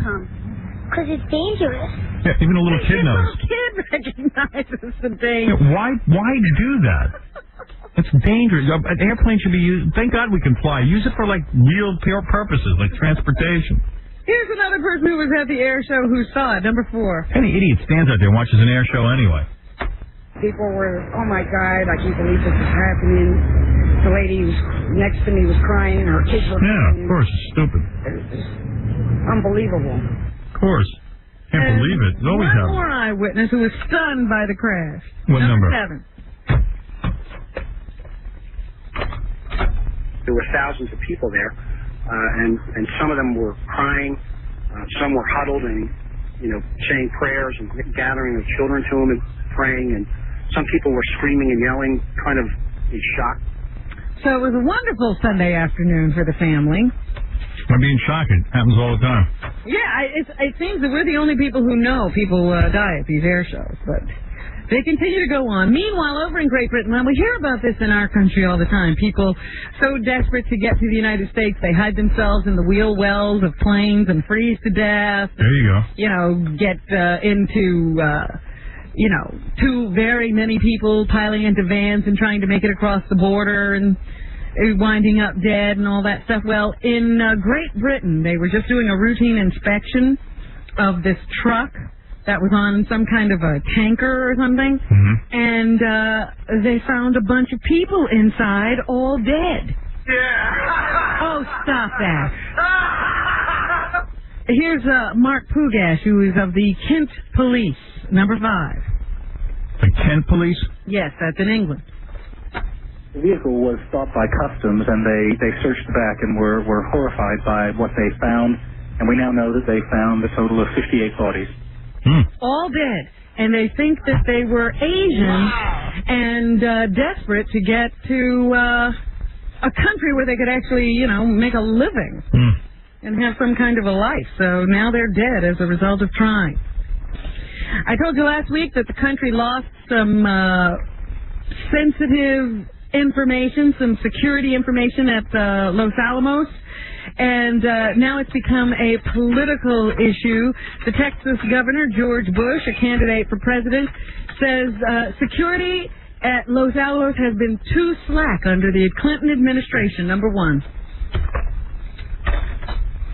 Because it's dangerous. Yeah, even a little kid knows. A kid recognizes the danger. Yeah, why do that? It's dangerous. An airplane should be used. Thank God we can fly. Use it for, like, real pure purposes, like transportation. Here's another person who was at the air show who saw it. Number 4. Any idiot stands out there and watches an air show anyway. People were, oh my God, I can't believe this is happening. The lady who was next to me was crying. Her kids were crying. Yeah, of course. It's stupid. It's unbelievable. Of course. Can't believe it. It always One happens. more eyewitness who was stunned by the crash. What number? 7. There were thousands of people there, and some of them were crying, some were huddled and, saying prayers and gathering their children to them. And praying, and some people were screaming and yelling, kind of in shock. So it was a wonderful Sunday afternoon for the family. I'm being shocked. It happens all the time. Yeah, it seems that we're the only people who know people die at these air shows, but they continue to go on. Meanwhile, over in Great Britain, well, we hear about this in our country all the time. People so desperate to get to the United States, they hide themselves in the wheel wells of planes and freeze to death. There you go. You know, get into, too very many people piling into vans and trying to make it across the border and winding up dead and all that stuff. Well, in Great Britain, they were just doing a routine inspection of this truck that was on some kind of a tanker or something, and they found a bunch of people inside, all dead. Yeah. Oh, stop that. Here's Mark Pugash, who is of the Kent Police, number 5. The Kent Police? Yes, that's in England. The vehicle was stopped by customs, and they searched the back and were horrified by what they found, and we now know that they found a total of 58 bodies. All dead. And they think that they were Asian and desperate to get to a country where they could actually, make a living and have some kind of a life. So now they're dead as a result of trying. I told you last week that the country lost some sensitive information, some security information at Los Alamos. And now it's become a political issue. The Texas governor, George Bush, a candidate for president, says security at Los Alamos has been too slack under the Clinton administration, number 1.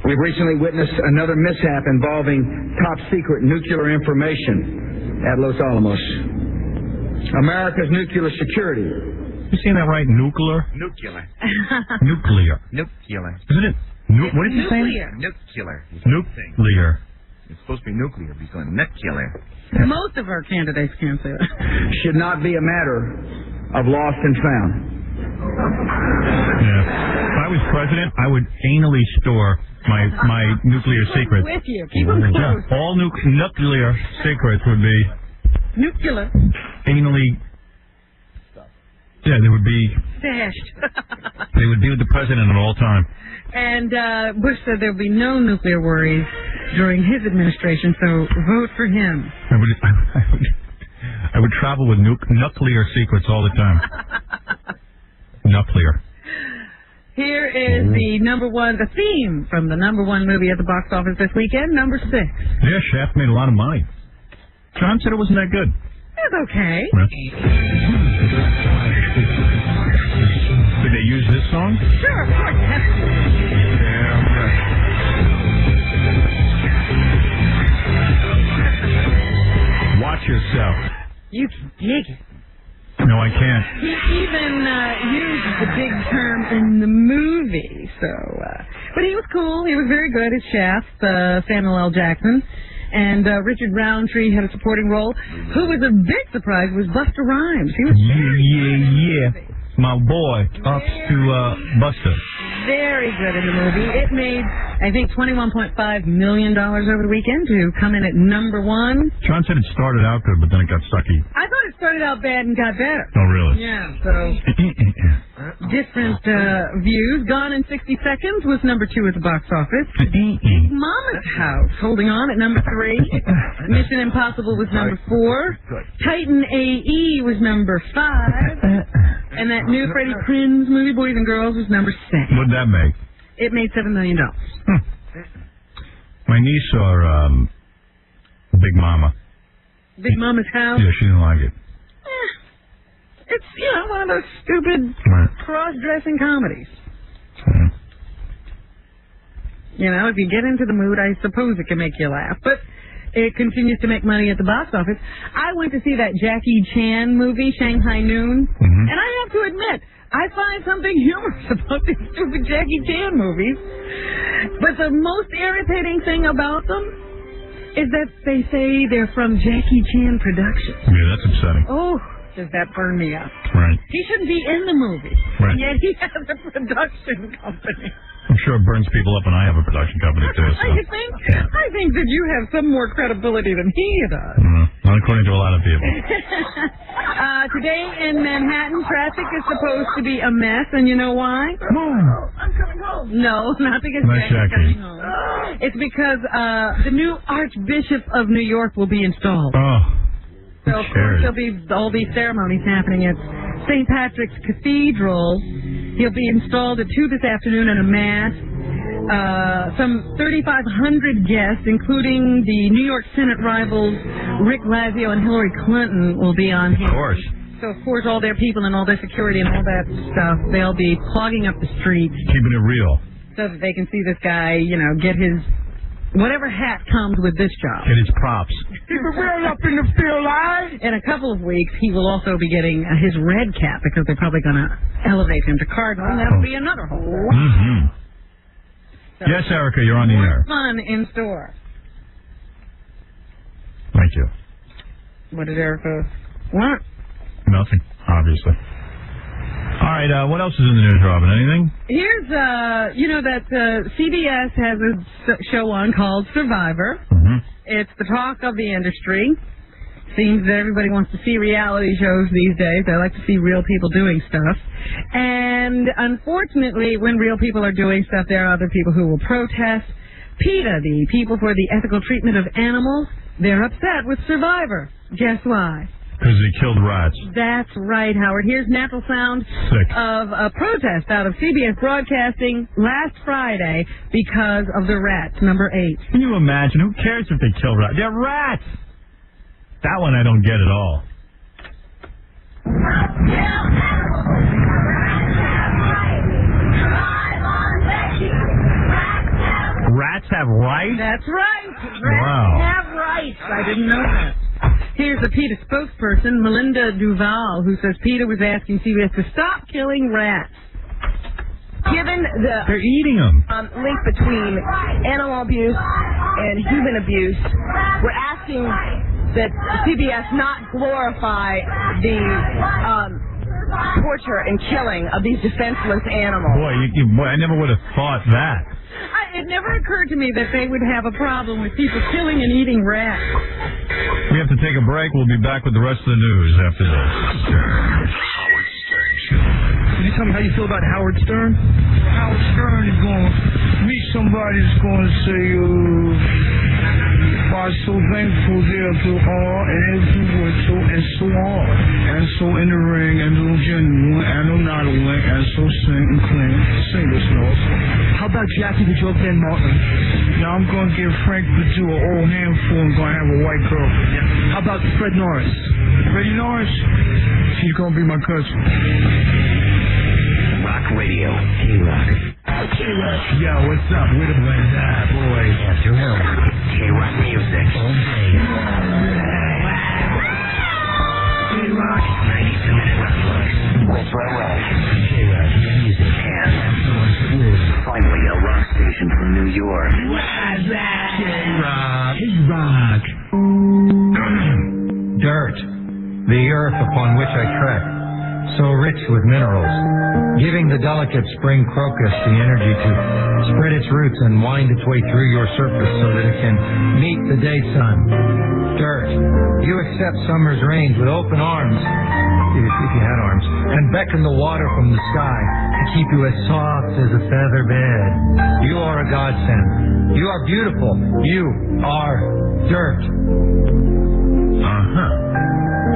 We've recently witnessed another mishap involving top-secret nuclear information at Los Alamos. America's nuclear security. You saying that right? Nuclear? Nuclear. Nuclear. Nuclear. Isn't it? What did you say? Nuclear. Nuclear. It's supposed to be nuclear, but he's going nuclear. Most of our candidates can't say that. Should not be a matter of lost and found. Yeah. If I was president, I would anally store my nuclear secrets. With you. Keep them close. Yeah. All nuclear secrets would be nuclear. Anally. Yeah, they would be stashed. They would be with the president at all time. And Bush said there would be no nuclear worries during his administration, so vote for him. I would travel with nuclear secrets all the time. Nuclear. Here is the theme from the number 1 movie at the box office this weekend, number 6. Yeah, Shaft made a lot of money. John said it wasn't that good. It's okay. Did they use this song? Sure, of course. Watch yourself. You can dig it. No, I can't. He even used the big term in the movie, but he was cool. He was very good at Shaft, Samuel L. Jackson. And Richard Roundtree had a supporting role. Who was a big surprise was Busta Rhymes. He was yeah. My boy, ups to Busta. Very good in the movie. It made, I think, $21.5 million over the weekend to come in at number 1. John said it started out good, but then it got sucky. I thought it started out bad and got better. Oh, really? Yeah, so different views. Gone in 60 Seconds was number 2 at the box office. Big Mama's House holding on at number 3. Mission Impossible was number 4. Titan A.E. was number 5. And that new Freddie Prinze movie, Boys and Girls, was number 6. What'd that make? It made $7 million. My niece saw Big Mama. Big Mama's House? Yeah, she didn't like it. It's, one of those stupid cross-dressing comedies. If you get into the mood, I suppose it can make you laugh. But it continues to make money at the box office. I went to see that Jackie Chan movie, Shanghai Noon, and I have to admit, I find something humorous about these stupid Jackie Chan movies. But the most irritating thing about them is that they say they're from Jackie Chan Productions. Yeah, that's upsetting. Oh, does that burn me up. Right. He shouldn't be in the movie. Right. And yet he has a production company. I'm sure it burns people up, and I have a production company, too. So. I think that you have some more credibility than he does. I according to a lot of people. Today in Manhattan, traffic is supposed to be a mess, and you know why? I'm coming home. No, not because Nice, Jackie's Jackie. coming home. It's because the new Archbishop of New York will be installed. Oh. So, of course, there'll be all these ceremonies happening at St. Patrick's Cathedral. He'll be installed at 2 this afternoon in a mass. Some 3,500 guests, including the New York Senate rivals Rick Lazio and Hillary Clinton, will be on hand. Of course. So, of course, all their people and all their security and all that stuff, they'll be clogging up the streets. Keeping it real. So that they can see this guy, get his... whatever hat comes with this job. Get his props. Keep it real up in the field, In a couple of weeks, he will also be getting his red cap because they're probably going to elevate him to cardinal, and that'll be another hole. Mm-hmm. So, Yes, Erica, you're on the air. Fun in store. Thank you. What did Erica want? Nothing, obviously. All right, what else is in the news, Robin? Anything? Here's, that CBS has a show on called Survivor. Mm-hmm. It's the talk of the industry. Seems that everybody wants to see reality shows these days. They like to see real people doing stuff. And unfortunately, when real people are doing stuff, there are other people who will protest. PETA, the People for the Ethical Treatment of Animals, they're upset with Survivor. Guess why? Because they killed rats. That's right, Howard. Here's natural sound of a protest out of CBS Broadcasting last Friday because of the rats, number 8. Can you imagine? Who cares if they kill rats? They're rats! That one I don't get at all. Rats have rights? That's right. Wow. Rats have rights. I didn't know that. Here's a PETA spokesperson, Melinda Duval, who says PETA was asking CBS to stop killing rats. Given the They're eating them. link between animal abuse and human abuse, we're asking that CBS not glorify the torture and killing of these defenseless animals. Boy, I never would have thought that. It never occurred to me that they would have a problem with people killing and eating rats. We have to take a break. We'll be back with the rest of the news after this. Can you tell me how you feel about Howard Stern? Howard Stern is going to meet somebody that's going to say, I'm so thankful there to all and everyone so and so on. And so in the ring and so genuine and so not a win and so sing and clean. Sing this note. How about Jackie the Joke Van Martin? Now I'm going to give Frank Perdue an old handful and going to have a white girl. Yeah. How about Fred Norris? Freddie Norris? She's going to be my cousin. Rock Radio. K-Rock. K-Rock. Yo, what's up? We're the Blends. Boys. After him. K-Rock music. All day. K-Rock. 92-minute rock looks. West Rock. K-Rock music. And finally a rock station from New York. K-Rock. K-Rock. Dirt. The earth upon which I tread. So rich with minerals, giving the delicate spring crocus the energy to spread its roots and wind its way through your surface so that it can meet the day sun. Dirt, you accept summer's rains with open arms, if you had arms, and beckon the water from the sky to keep you as soft as a feather bed. You are a godsend. You are beautiful. You are dirt.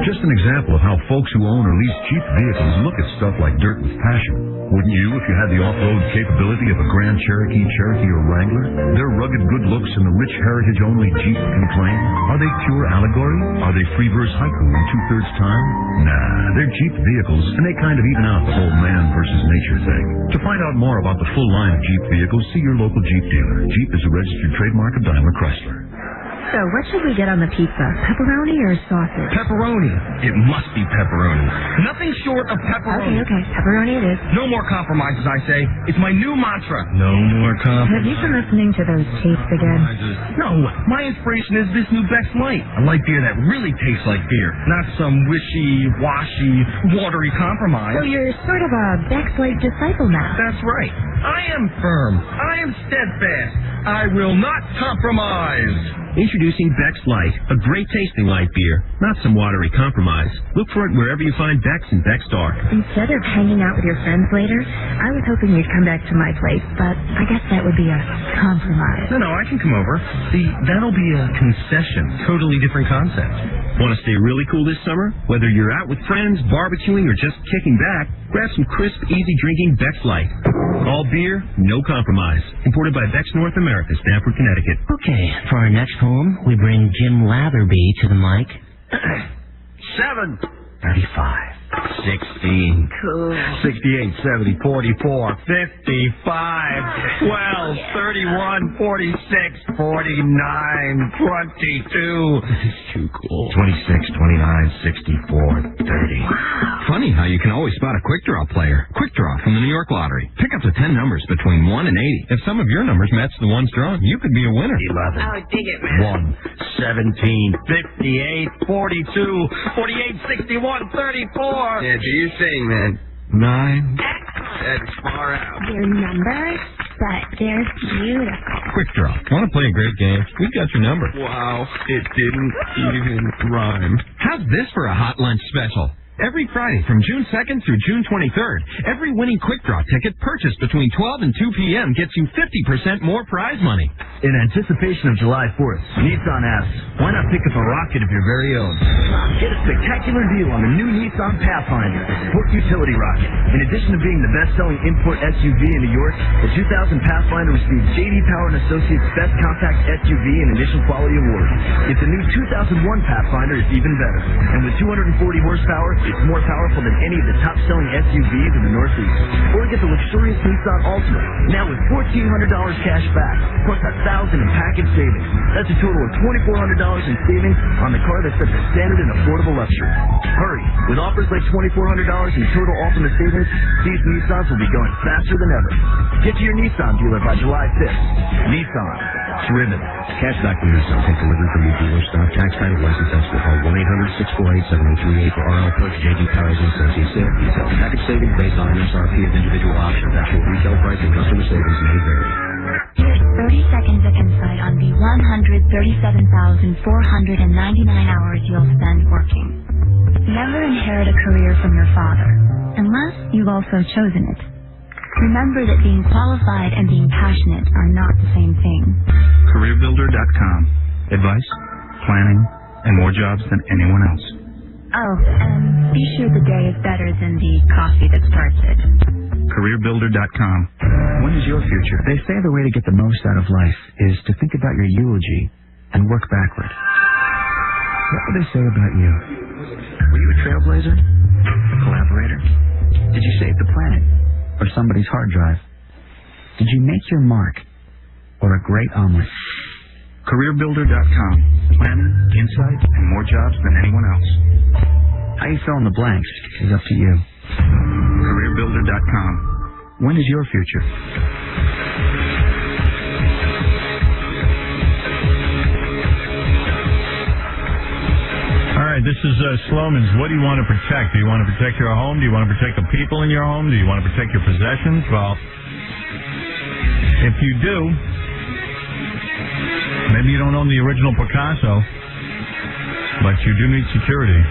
Just an example of how folks who own or lease cheap vehicles look at stuff like dirt with passion. Wouldn't you if you had the off-road capability of a Grand Cherokee, or Wrangler? Their rugged good looks and the rich heritage only Jeep can claim? Are they pure allegory? Are they free verse haiku in 2/3 time? Nah, they're Jeep vehicles, and they kind of even out the whole man versus nature thing. To find out more about the full line of Jeep vehicles, see your local Jeep dealer. Jeep is a registered trademark of Daimler Chrysler. So, what should we get on the pizza? Pepperoni or sausage? Pepperoni. It must be pepperoni. Nothing short of pepperoni. Okay. Pepperoni it is. No more compromises, I say. It's my new mantra. No more compromises. Have you been listening to those tapes again? No, my inspiration is this new Beck's Light. A light beer that really tastes like beer, not some wishy-washy, watery compromise. So you're sort of a Beck's Light disciple now. That's right. I am firm. I am steadfast. I will not compromise. Introducing Beck's Light, a great tasting light beer, not some watery compromise. Look for it wherever you find Beck's and Beck's Dark. Instead of hanging out with your friends later, I was hoping you'd come back to my place, but I guess that would be a compromise. No, I can come over. See, that'll be a concession. Totally different concept. Want to stay really cool this summer? Whether you're out with friends, barbecuing, or just kicking back, grab some crisp, easy-drinking Beck's Light. All beer, no compromise. Imported by Beck's North America, Stamford, Connecticut. Okay, for our next poem, we bring Jim Latherby to the mic. 7. 35. 16. Cool. 68, 70, 44, 55, 12, 31, 46, 49, 22. This is too cool. 26, 29, 64, 30. Funny how you can always spot a Quick Draw player. Quick Draw from the New York Lottery. Pick up to 10 numbers between 1 and 80. If some of your numbers match the ones drawn, you could be a winner. 11. Oh, dig it, man. 1, 17, 58, 42, 48, 61, 34. Yeah, do your thing, man. 9. That's far out. Your numbers, but they're beautiful. Quick Draw. Want to play a great game? We got your number. Wow, it didn't even rhyme. How's this for a hot lunch special? Every Friday from June 2nd through June 23rd, every winning Quick Draw ticket purchased between 12 and 2 p.m. gets you 50% more prize money. In anticipation of July 4th, Nissan asks, why not pick up a rocket of your very own? Get a spectacular deal on the new Nissan Pathfinder, the sport utility rocket. In addition to being the best-selling import SUV in New York, the 2000 Pathfinder received J.D. Power & Associates Best Compact SUV and Initial Quality Award. If the new 2001 Pathfinder is even better, and with 240 horsepower, it's more powerful than any of the top-selling SUVs in the Northeast. Or get the luxurious Nissan Altima, now with $1,400 cash back, plus $1,000 in package savings. That's a total of $2,400 in savings on the car that sets a standard in affordable luxury. Hurry! With offers like $2,400 in total Altima savings, these Nissans will be going faster than ever. Get to your Nissan dealer by July 5th. Nissan. Driven. Cashback from Nissan. Take delivery from your dealer. Stock tax title license expert. Call 1-800-648-7838 for RL Plus J.D. Powers and Associates sale details. Package savings based on MSRP of individual options. Actual retail price and customer savings may vary. Here's 30 seconds of insight on the 137,499 hours you'll spend working. Never inherit a career from your father, unless you've also chosen it. Remember that being qualified and being passionate are not the same thing. CareerBuilder.com. Advice, planning, and more jobs than anyone else. Oh, and be sure the day is better than the coffee that starts it. CareerBuilder.com. When is your future? They say the way to get the most out of life is to think about your eulogy and work backward. What would they say about you? Were you a trailblazer? A collaborator? Did you save the planet? Or somebody's hard drive? Did you make your mark? Or a great omelet? CareerBuilder.com. Planning, insight, and more jobs than anyone else. How you fill in the blanks is up to you. CareerBuilder.com. When is your future? All right, this is Sloman's. What do you want to protect? Do you want to protect your home? Do you want to protect the people in your home? Do you want to protect your possessions? Well, if you do, maybe you don't own the original Picasso, but you do need security.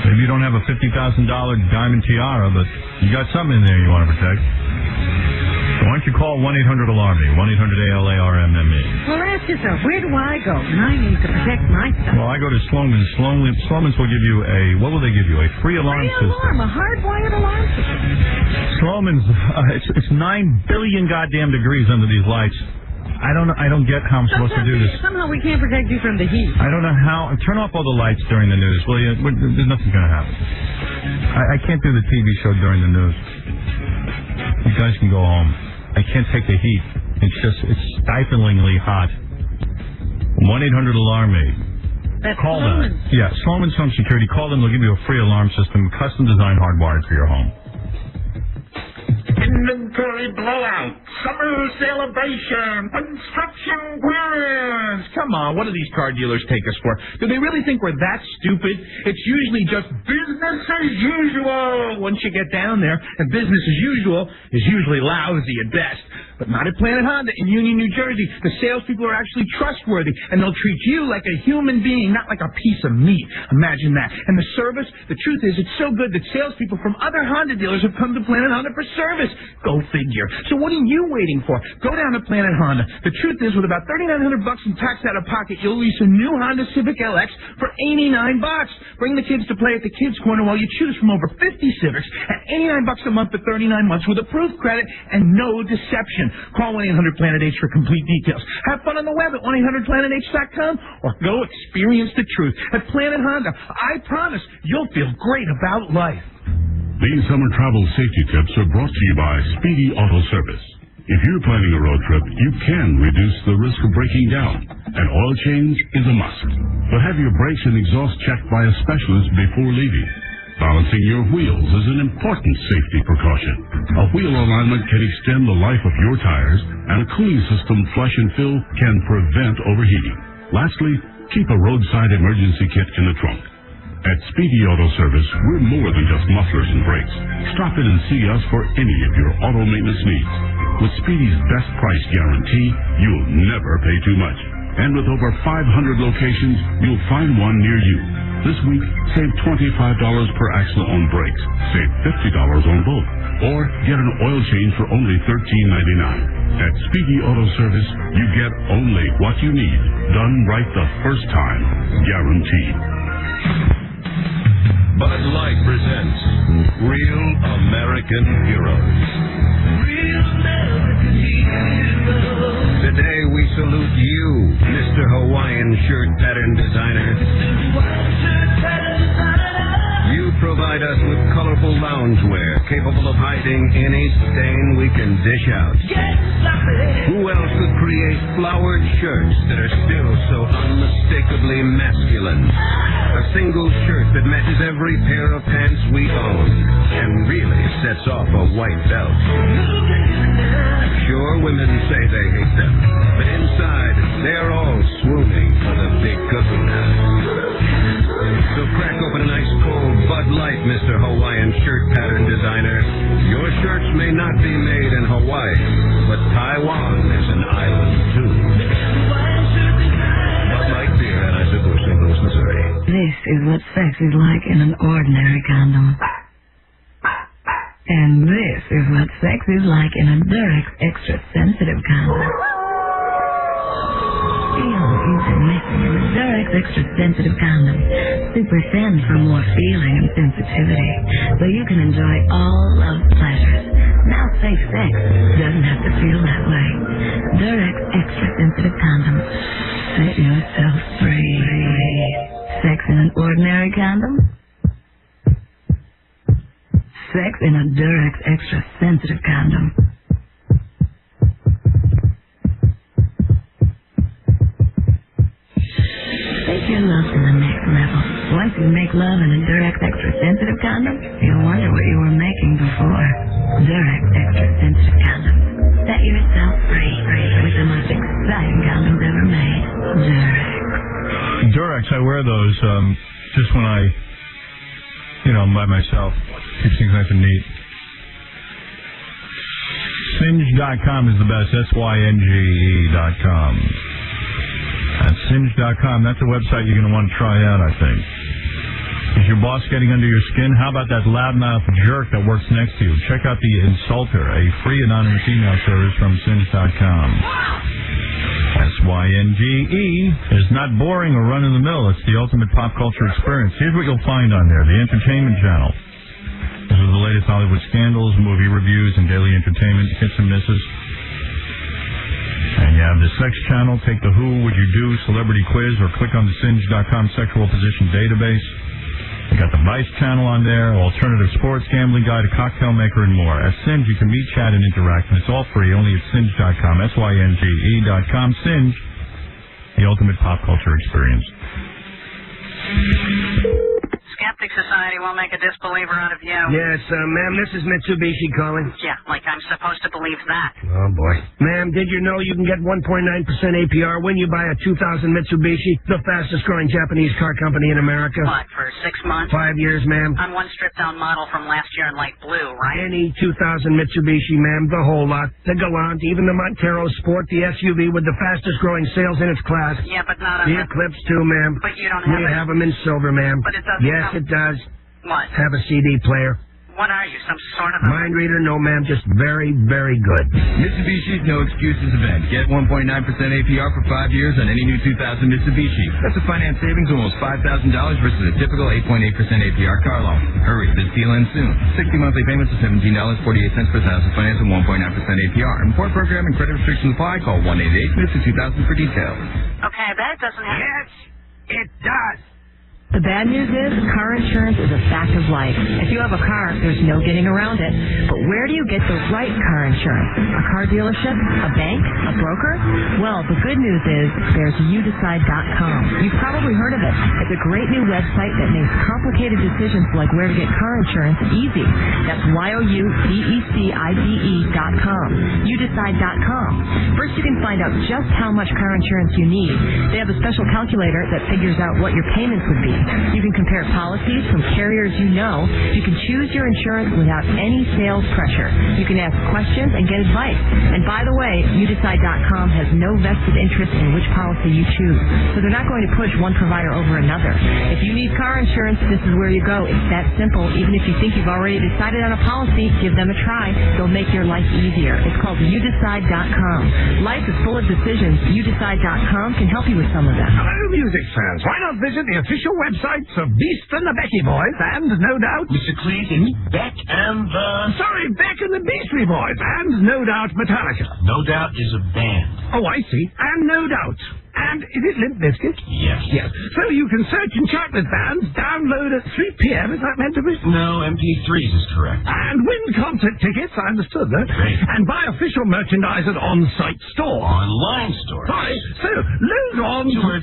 Maybe you don't have a $50,000 diamond tiara, but you got something in there you want to protect. So why don't you call 1-800-ALARM-ME, 1-800-ALARMME. Well, ask yourself, where do I go when I need to protect myself? Well, I go to Sloman's. Sloman's will give you what will they give you? A free alarm system. Alarm, a hardwired alarm system. Sloman's, it's 9 billion goddamn degrees under these lights. I don't get how I'm supposed to do this. Somehow we can't protect you from the heat. I don't know how. Turn off all the lights during the news, will you? There's nothing going to happen. I can't do the TV show during the news. You guys can go home. I can't take the heat. It's stiflingly hot. 1-800-ALARM-ME. That's Call Sloman's. them. Yeah, Sloman's Home Security. Call them. They'll give you a free alarm system, custom designed, hardwired for your home. Inventory blowout, summer celebration, construction clearance. Come on, what do these car dealers take us for? Do they really think we're that stupid? It's usually just business as usual once you get down there, and business as usual is usually lousy at best. But not at Planet Honda in Union, New Jersey. The salespeople are actually trustworthy, and they'll treat you like a human being, not like a piece of meat. Imagine that. And the service, the truth is, it's so good that salespeople from other Honda dealers have come to Planet Honda for service. Go figure. So what are you waiting for? Go down to Planet Honda. The truth is, with about $3,900 in tax out of pocket, you'll lease a new Honda Civic LX for $89. Bring the kids to play at the Kids Corner while you choose from over 50 Civics at $89 a month for 39 months with approved credit and no deception. Call 1-800-PLANET-H for complete details. Have fun on the web at 1-800-PLANET-H.com or go experience the truth at Planet Honda. I promise you'll feel great about life. These summer travel safety tips are brought to you by Speedy Auto Service. If you're planning a road trip, you can reduce the risk of breaking down. An oil change is a must. But have your brakes and exhaust checked by a specialist before leaving. Balancing your wheels is an important safety precaution. A wheel alignment can extend the life of your tires, and a cooling system flush and fill can prevent overheating. Lastly, keep a roadside emergency kit in the trunk. At Speedy Auto Service, we're more than just mufflers and brakes. Stop in and see us for any of your auto maintenance needs. With Speedy's best price guarantee, you'll never pay too much. And with over 500 locations, you'll find one near you. This week, save $25 per axle on brakes. Save $50 on both. Or get an oil change for only $13.99. At Speedy Auto Service, you get only what you need. Done right the first time. Guaranteed. Bud Light presents Real American Heroes. Real American Heroes. Today we salute you, Mr. Hawaiian Shirt Pattern Designer. You provide us with colorful loungewear capable of hiding any stain we can dish out. Who else could create flowered shirts that are still so unmistakably masculine? A single shirt that matches every pair of pants we own and really sets off a white belt. Sure, women say they hate them, but inside they're all swooning for the big kahuna. So crack open an ice cold Bud Light, Mr. Hawaiian Shirt Pattern Designer. Your shirts may not be made in Hawaii, but Taiwan is an island too. Bud Light beer, Anheuser-Busch, St. Louis, Missouri. This is what sex is like in an ordinary condom. And this is what sex is like in a Durex Extra Sensitive condom. Feel intermixing in a Durex Extra Sensitive condom. Super thin for more feeling and sensitivity, so you can enjoy all love pleasures. Now safe sex doesn't have to feel that way. Durex Extra Sensitive condom. Set yourself free. Sex in an ordinary condom? Sex in a Durex Extra Sensitive condom. Take your love to the next level. Once you make love in a Durex Extra Sensitive condom, you'll wonder what you were making before. Durex Extra Sensitive condom. Set yourself free with the most exciting condoms ever made. Durex, I wear those just when I'm by myself. Keeps things nice and neat. Singe.com is the best. SYNGE.com. That's Singe.com. That's a website you're going to want to try out, I think. Is your boss getting under your skin? How about that loudmouth jerk that works next to you? Check out the Insulter, a free anonymous email service from Singe.com. SYNGE is not boring or run-of-the-mill. It's the ultimate pop culture experience. Here's what you'll find on there. The Entertainment Channel. This is the latest Hollywood scandals, movie reviews, and daily entertainment hits and misses. And you have the Sex Channel. Take the Who Would You Do Celebrity Quiz or click on the Singe.com Sexual Position Database. You got the Vice Channel on there, Alternative Sports, Gambling Guide, a Cocktail Maker, and more. At Singe, you can meet, chat, and interact, and it's all free, only at Singe.com, SYNGE.com. Singe, the ultimate pop culture experience. Skeptics Plastic Society won't make a disbeliever out of you. Yes, ma'am, this is Mitsubishi calling. Yeah, like I'm supposed to believe that. Oh, boy. Ma'am, did you know you can get 1.9% APR when you buy a 2000 Mitsubishi, the fastest growing Japanese car company in America? What, for 6 months? 5 years, ma'am. On one stripped-down model from last year in light blue, right? Any 2000 Mitsubishi, ma'am, the whole lot. The Galant, even the Montero Sport, the SUV with the fastest growing sales in its class. Yeah, but not on the Eclipse, too, ma'am. But you don't have We have them in silver, ma'am. But it doesn't Yes, come- it does. What? Have a CD player. What are you, some sort of Mind reader? No, ma'am. Just very, very good. Mitsubishi's No Excuses event. Get 1.9% APR for 5 years on any new 2000 Mitsubishi. That's a finance savings of almost $5,000 versus a typical 8.8% APR car loan. Hurry, this deal ends soon. 60 monthly payments of $17.48 per thousand, finance at 1.9% APR. Import program and credit restrictions apply. Call 1-888-MITSU-2000 for details. Okay, I bet it doesn't have... Yes, it does. The bad news is car insurance is a fact of life. If you have a car, there's no getting around it. But where do you get the right car insurance? A car dealership? A bank? A broker? Well, the good news is there's youdecide.com. You've probably heard of it. It's a great new website that makes complicated decisions like where to get car insurance easy. That's youdecide.com. Youdecide.com. First, you can find out just how much car insurance you need. They have a special calculator that figures out what your payments would be. You can compare policies from carriers you know. You can choose your insurance without any sales pressure. You can ask questions and get advice. And by the way, youdecide.com has no vested interest in which policy you choose. So they're not going to push one provider over another. If you need car insurance, this is where you go. It's that simple. Even if you think you've already decided on a policy, give them a try. They'll make your life easier. It's called youdecide.com. Life is full of decisions. Youdecide.com can help you with some of them. Hello, music fans. Why not visit the official websites of Beast and the Becky Boys and, no doubt... Mr. Cleveland, Beck and the... Sorry, Beck and the Beastly Boys and, no doubt, Metallica. No Doubt is a band. Oh, I see. And No Doubt. And is it Limp Bizkit? Yes. Yes. So you can search and chat with bands, download at 3 p.m. Is that meant to be? No, MP3s is correct. And win concert tickets, I understood that. Great. And buy official merchandise at on-site store. Online store. Sorry. So log on to...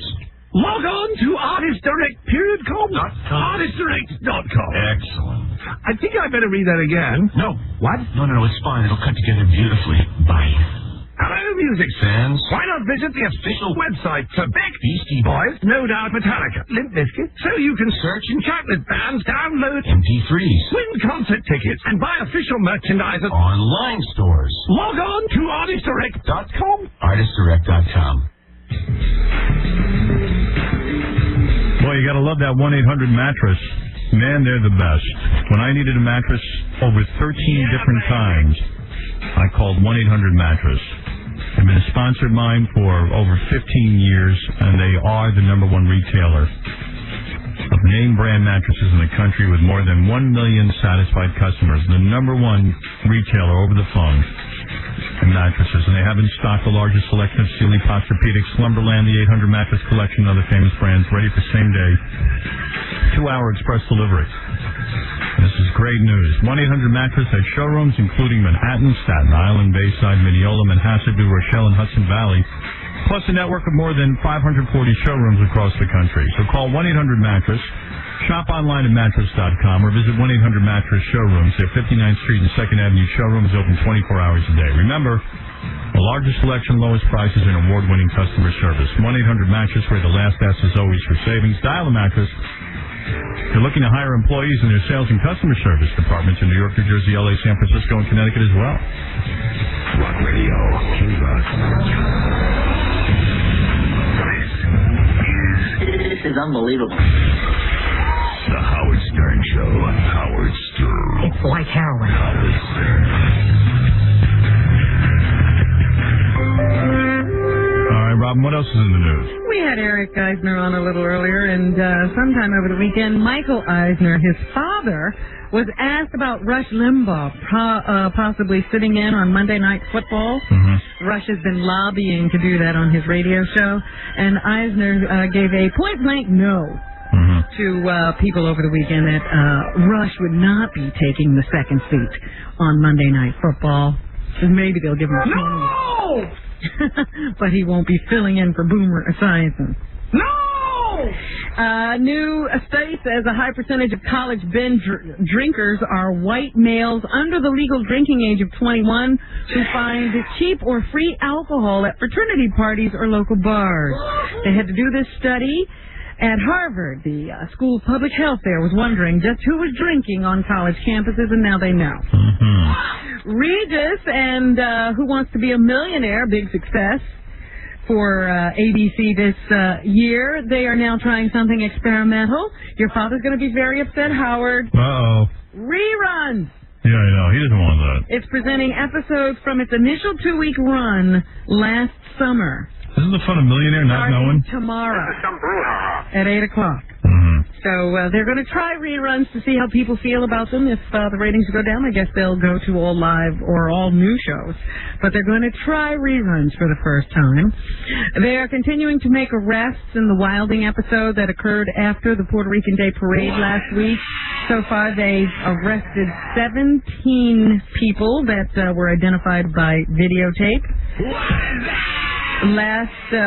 Log on to artistdirect.com. Artistdirect.com. Excellent. I think I better read that again. No. What? No, it's fine. It'll cut together beautifully. Bye. Hello, music fans. Why not visit the official website for Beck, Beastie Boys, No Doubt, Metallica, Limp Bizkit, so you can search and chat with bands, download MP3s, win concert tickets, and buy official merchandise at online stores. Log on to artistdirect.com. Artistdirect.com. Boy, you gotta love that 1-800-mattress. Man, they're the best. When I needed a mattress over 13 different times, I called 1-800-mattress. They've been a sponsor of mine for over 15 years, and they are the #1 retailer of name brand mattresses in the country with more than 1 million satisfied customers. The #1 retailer over the phone in mattresses. And they have in stock the largest selection of Sealy, Posturepedic, Slumberland, the 800 mattress collection, and other famous brands ready for same-day 2-hour express delivery. This is great news. 1-800-mattress has showrooms including Manhattan, Staten Island, Bayside, Mineola, Manhasset, New Rochelle, and Hudson Valley, plus a network of more than 540 showrooms across the country. So call 1-800-mattress, shop online at mattress.com, or visit 1-800-mattress showrooms. Their 59th Street and 2nd Avenue showroom is open 24 hours a day. Remember, the largest selection, lowest prices, and award-winning customer service. 1-800-mattress, where the last S is always for savings. Dial a mattress. They're looking to hire employees in their sales and customer service departments in New York, New Jersey, LA, San Francisco, and Connecticut as well. Rock Radio, Cuba. This is unbelievable. The Howard Stern Show. Howard Stern. It's like heroin. Howard Stern. All right, Robin, what else is in the news? We had Eric Eisner on a little earlier, and sometime over the weekend, Michael Eisner, his father, was asked about Rush Limbaugh possibly sitting in on Monday Night Football. Mm-hmm. Rush has been lobbying to do that on his radio show, and Eisner gave a point-blank no to people over the weekend that Rush would not be taking the second seat on Monday Night Football. So maybe they'll give him a No! But he won't be filling in for Boomer Esiason. No! New study says a high percentage of college binge drinkers are white males under the legal drinking age of 21 who find cheap or free alcohol at fraternity parties or local bars. They had to do this study at Harvard. The School of Public Health there was wondering just who was drinking on college campuses, and now they know. Regis and Who Wants to Be a Millionaire, big success for ABC this year. They are now trying something experimental. Your father's going to be very upset, Howard. Uh-oh. Reruns. Yeah, I know. He doesn't want that. It's presenting episodes from its initial 2-week run last summer. Isn't the fun of Millionaire not knowing? Tomorrow at 8 o'clock. So they're going to try reruns to see how people feel about them. If the ratings go down, I guess they'll go to all live or all new shows. But they're going to try reruns for the first time. They are continuing to make arrests in the Wilding episode that occurred after the Puerto Rican Day Parade last week. So far, they've arrested 17 people that were identified by videotape.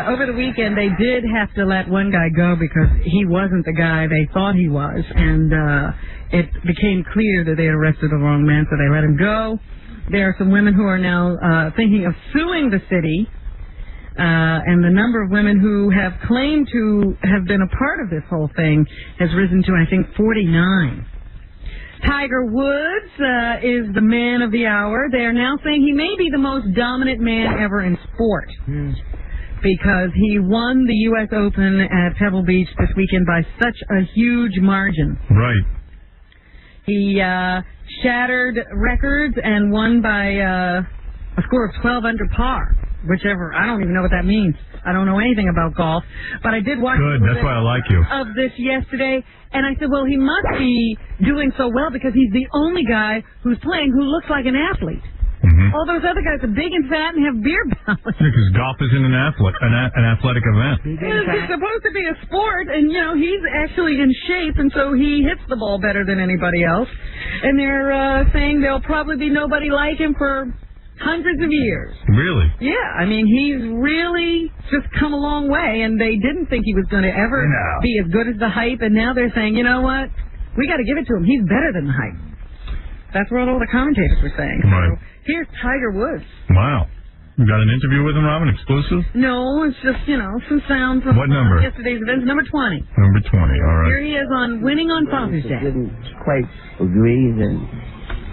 Over the weekend, they did have to let one guy go because he wasn't the guy they thought he was, and it became clear that they had arrested the wrong man, so they let him go. There are some women who are now thinking of suing the city, and the number of women who have claimed to have been a part of this whole thing has risen to, I think, 49. Tiger Woods is the man of the hour. They are now saying he may be the most dominant man ever in sport because he won the U.S. Open at Pebble Beach this weekend by such a huge margin. Right. He shattered records and won by a score of 12 under par, whichever. I don't even know what that means. I don't know anything about golf, but I did watch that's why I like you. Of this yesterday, and I said, well, he must be doing so well because he's the only guy who's playing who looks like an athlete. All those other guys are big and fat and have beer bellies. Because golf isn't an athletic event. It's supposed to be a sport, and, you know, he's actually in shape, and so he hits the ball better than anybody else. And they're saying there'll probably be nobody like him for hundreds of years. Really? Yeah, I mean, he's really just come a long way, and they didn't think he was going to ever be as good as the hype, and now they're saying, you know what, we got to give it to him. He's better than the hype. That's what all the commentators were saying. Right. So here's Tiger Woods. Wow. You got an interview with him, Robin? Exclusive? No, it's just, you know, some sound from what number? Yesterday's events. Number 20. Number 20, all right. Here he is on Winning on Father's Day. Didn't quite agree, and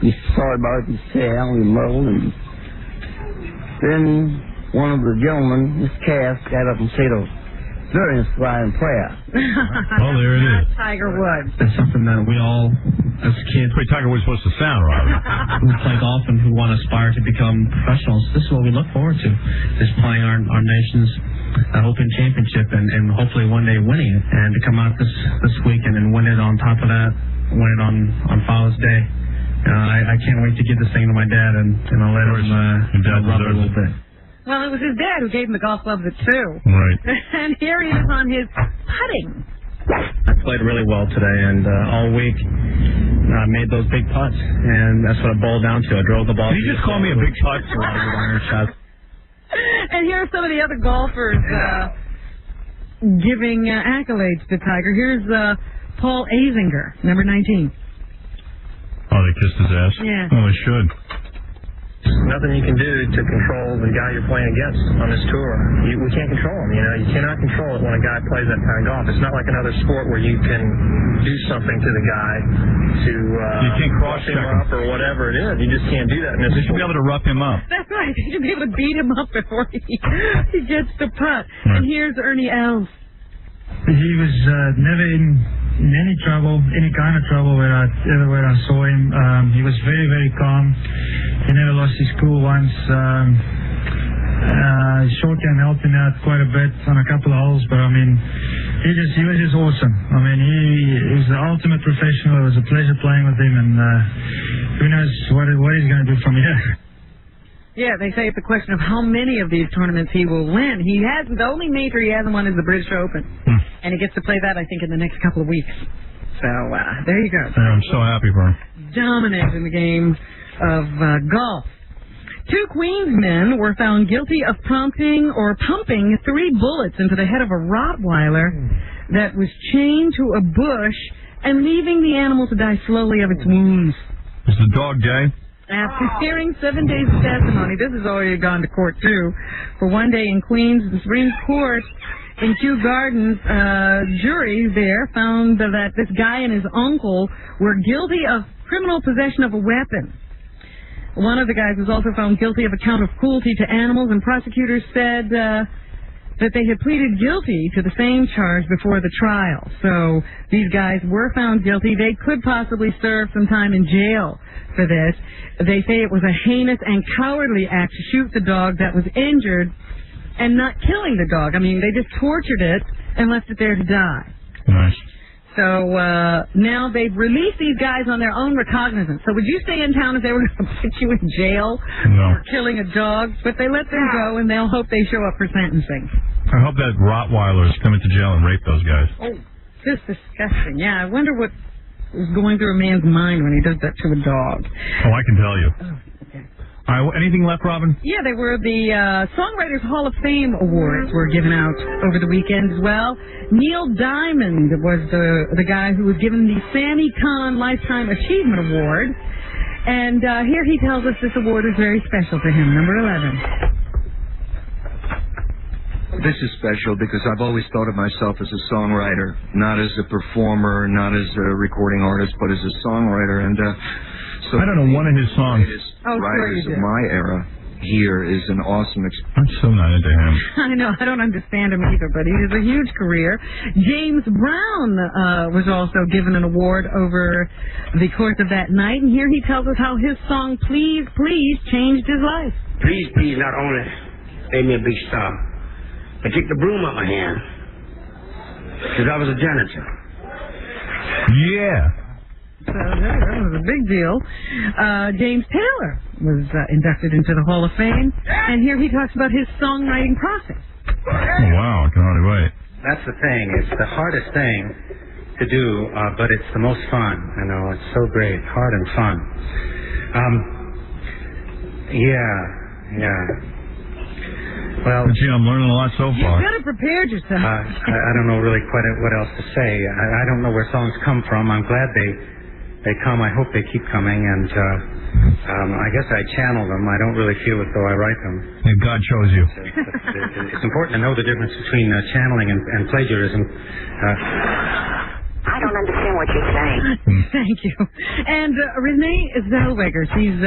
he thought about his tail, he mulled, and then one of the gentlemen, Miss Cass, got up and said a very inspiring prayer. Oh, there it is. Tiger Woods. That's something that we all, as kids, the way Tiger Woods supposed to sound, Robin. who play golf and who want to aspire to become professionals, this is what we look forward to, is playing our nation's Open Championship and hopefully one day winning it. And to come out this weekend and win it on top of that, win it on Father's Day. I can't wait to give this thing to my dad and I'll let him rub it a little bit. Well, it was his dad who gave him the golf gloves at 2. Right. And here he is on his putting. I played really well today, and all week I made those big putts, and that's what it boiled down to. I drove the ball. Did you just call me a big putt? A lot of good iron shots. And here are some of the other golfers giving accolades to Tiger. Here's Paul Azinger, number 19. Oh, they kissed his ass? Yeah. Oh, they should. Nothing you can do to control the guy you're playing against on this tour. We can't control him, you know. You cannot control it when a guy plays that kind of golf. It's not like another sport where you can do something to the guy to you can't cross-check him up or whatever it is. You just can't do that in this sport. You should be able to rough him up. That's right. You should be able to beat him up before he gets the putt. Right. And here's Ernie Els. He was never in any trouble, any kind of trouble where I saw him. He was very, very calm. He never lost his cool once. Shortcam helped him out quite a bit on a couple of holes, but I mean, he was just awesome. I mean, he was the ultimate professional. It was a pleasure playing with him, and who knows what he's going to do from here. Yeah, they say it's a question of how many of these tournaments he will win. The only major he hasn't won is the British Open. And he gets to play that, I think, in the next couple of weeks. So, there you go. I'm so happy for him. Dominant in the game of golf. 2 Queens men were found guilty of pumping 3 bullets into the head of a Rottweiler that was chained to a bush and leaving the animal to die slowly of its wounds. Is the dog gay? After hearing 7 days of testimony, this has already gone to court, too. For one day in Queens, the Supreme Court in Kew Gardens, jury there found that this guy and his uncle were guilty of criminal possession of a weapon. One of the guys was also found guilty of a count of cruelty to animals, and prosecutors said that they had pleaded guilty to the same charge before the trial. So these guys were found guilty. They could possibly serve some time in jail for this. They say it was a heinous and cowardly act to shoot the dog that was injured and not killing the dog. I mean, they just tortured it and left it there to die. Nice. So now they've released these guys on their own recognizance. So would you stay in town if they were going to put you in jail for killing a dog? But they let them go, and they'll hope they show up for sentencing. I hope that Rottweiler is coming to jail and rape those guys. Oh, just disgusting. Yeah, I wonder what is going through a man's mind when he does that to a dog. Oh, I can tell you. Oh, okay. All right, anything left, Robin? Yeah, they were the Songwriters Hall of Fame Awards were given out over the weekend as well. Neil Diamond was the guy who was given the Sammy Cahn Lifetime Achievement Award. And here he tells us this award is very special to him, number 11. This is special because I've always thought of myself as a songwriter, not as a performer, not as a recording artist, but as a songwriter. And so I don't know one of his songs. Writers of my era here is an awesome experience. I'm so not into him. I know, I don't understand him either, but he has a huge career. James Brown was also given an award over the course of that night, and here he tells us how his song Please, Please changed his life. Please, Please not only made me a big star, but took the broom out my hand, because I was a janitor. Yeah. So that was a big deal. James Taylor was inducted into the Hall of Fame, and here he talks about his songwriting process. Oh, wow, I can hardly wait. That's the thing. It's the hardest thing to do, but it's the most fun. You know, it's so great, hard and fun. Yeah. Well, but, I'm learning a lot so far. You could have prepared yourself. I don't know really quite what else to say. I don't know where songs come from. I'm glad they come. I hope they keep coming, and I guess I channel them. I don't really feel as though I write them. Yeah, God chose you. It's important to know the difference between channeling and plagiarism. I don't understand what you're saying. Thank you. And Renee Zellweger, she's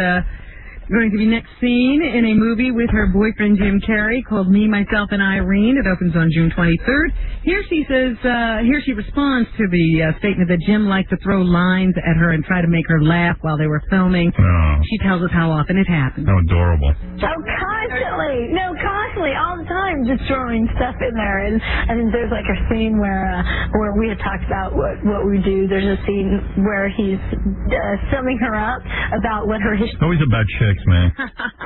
going to be next seen in a movie with her boyfriend Jim Carrey called Me, Myself, and Irene. It opens on June 23rd. Here she responds to the statement that Jim liked to throw lines at her and try to make her laugh while they were filming. Oh. She tells us how often it happens. How adorable. So constantly, all the time, just throwing stuff in there. And there's like a scene where we had talked about what we do. There's a scene where he's summing her up about what her history. Always about chicks, man.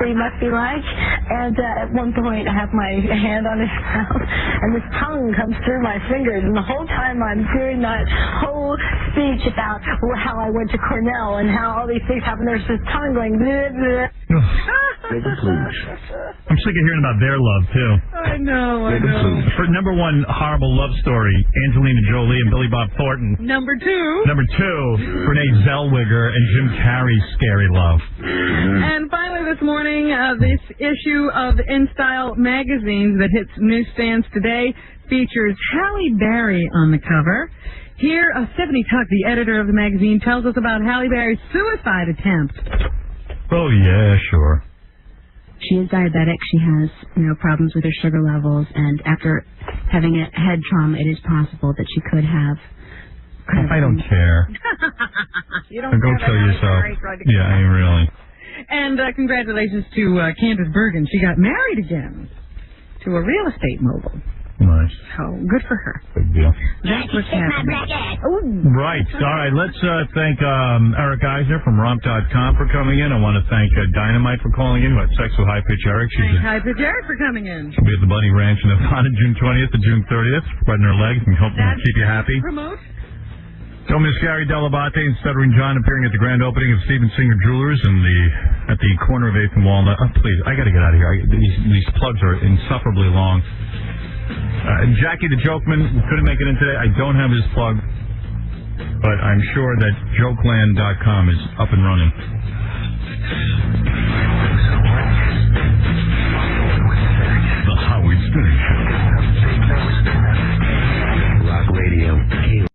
He must be like. And at one point, I have my hand on his mouth, and this tongue comes through my fingers. And the whole time I'm doing that whole speech about how I went to Cornell and how all these things happen, there's this tongue going. Bleh, bleh. I'm sick of hearing about their love, too. I know. For number one horrible love story, Angelina Jolie and Billy Bob Thornton. Number two, Renee Zellweger and Jim Carrey's scary love. And finally this morning, this issue of InStyle magazine that hits newsstands today features Halle Berry on the cover. Here, Stephanie Tuck, the editor of the magazine, tells us about Halle Berry's suicide attempt. Oh, yeah, sure. She is diabetic. She has, problems with her sugar levels, and after having a head trauma, it is possible that she could have. I don't care. You don't go kill yourself. Yeah, I mean, really. And congratulations to Candace Bergen. She got married again to a real estate mogul. Nice. So good for her. Big deal. That's what's happening. Right. All right. Let's thank Eric Eisner from Romp.com for coming in. I want to thank Dynamite for calling in. Sex with High Pitch Eric. Thanks, High Pitch Eric, for coming in. She'll be at the Bunny Ranch in Nevada, June 20th to June 30th, spreading her legs and hoping to keep you happy. Promote. So Miss Gary Delabate and Stuttering John appearing at the grand opening of Steven Singer Jewelers at the corner of 8th and Walnut. Oh, please, I got to get out of here. These plugs are insufferably long. Jackie the Jokeman couldn't make it in today. I don't have his plug, but I'm sure that Jokeland.com is up and running.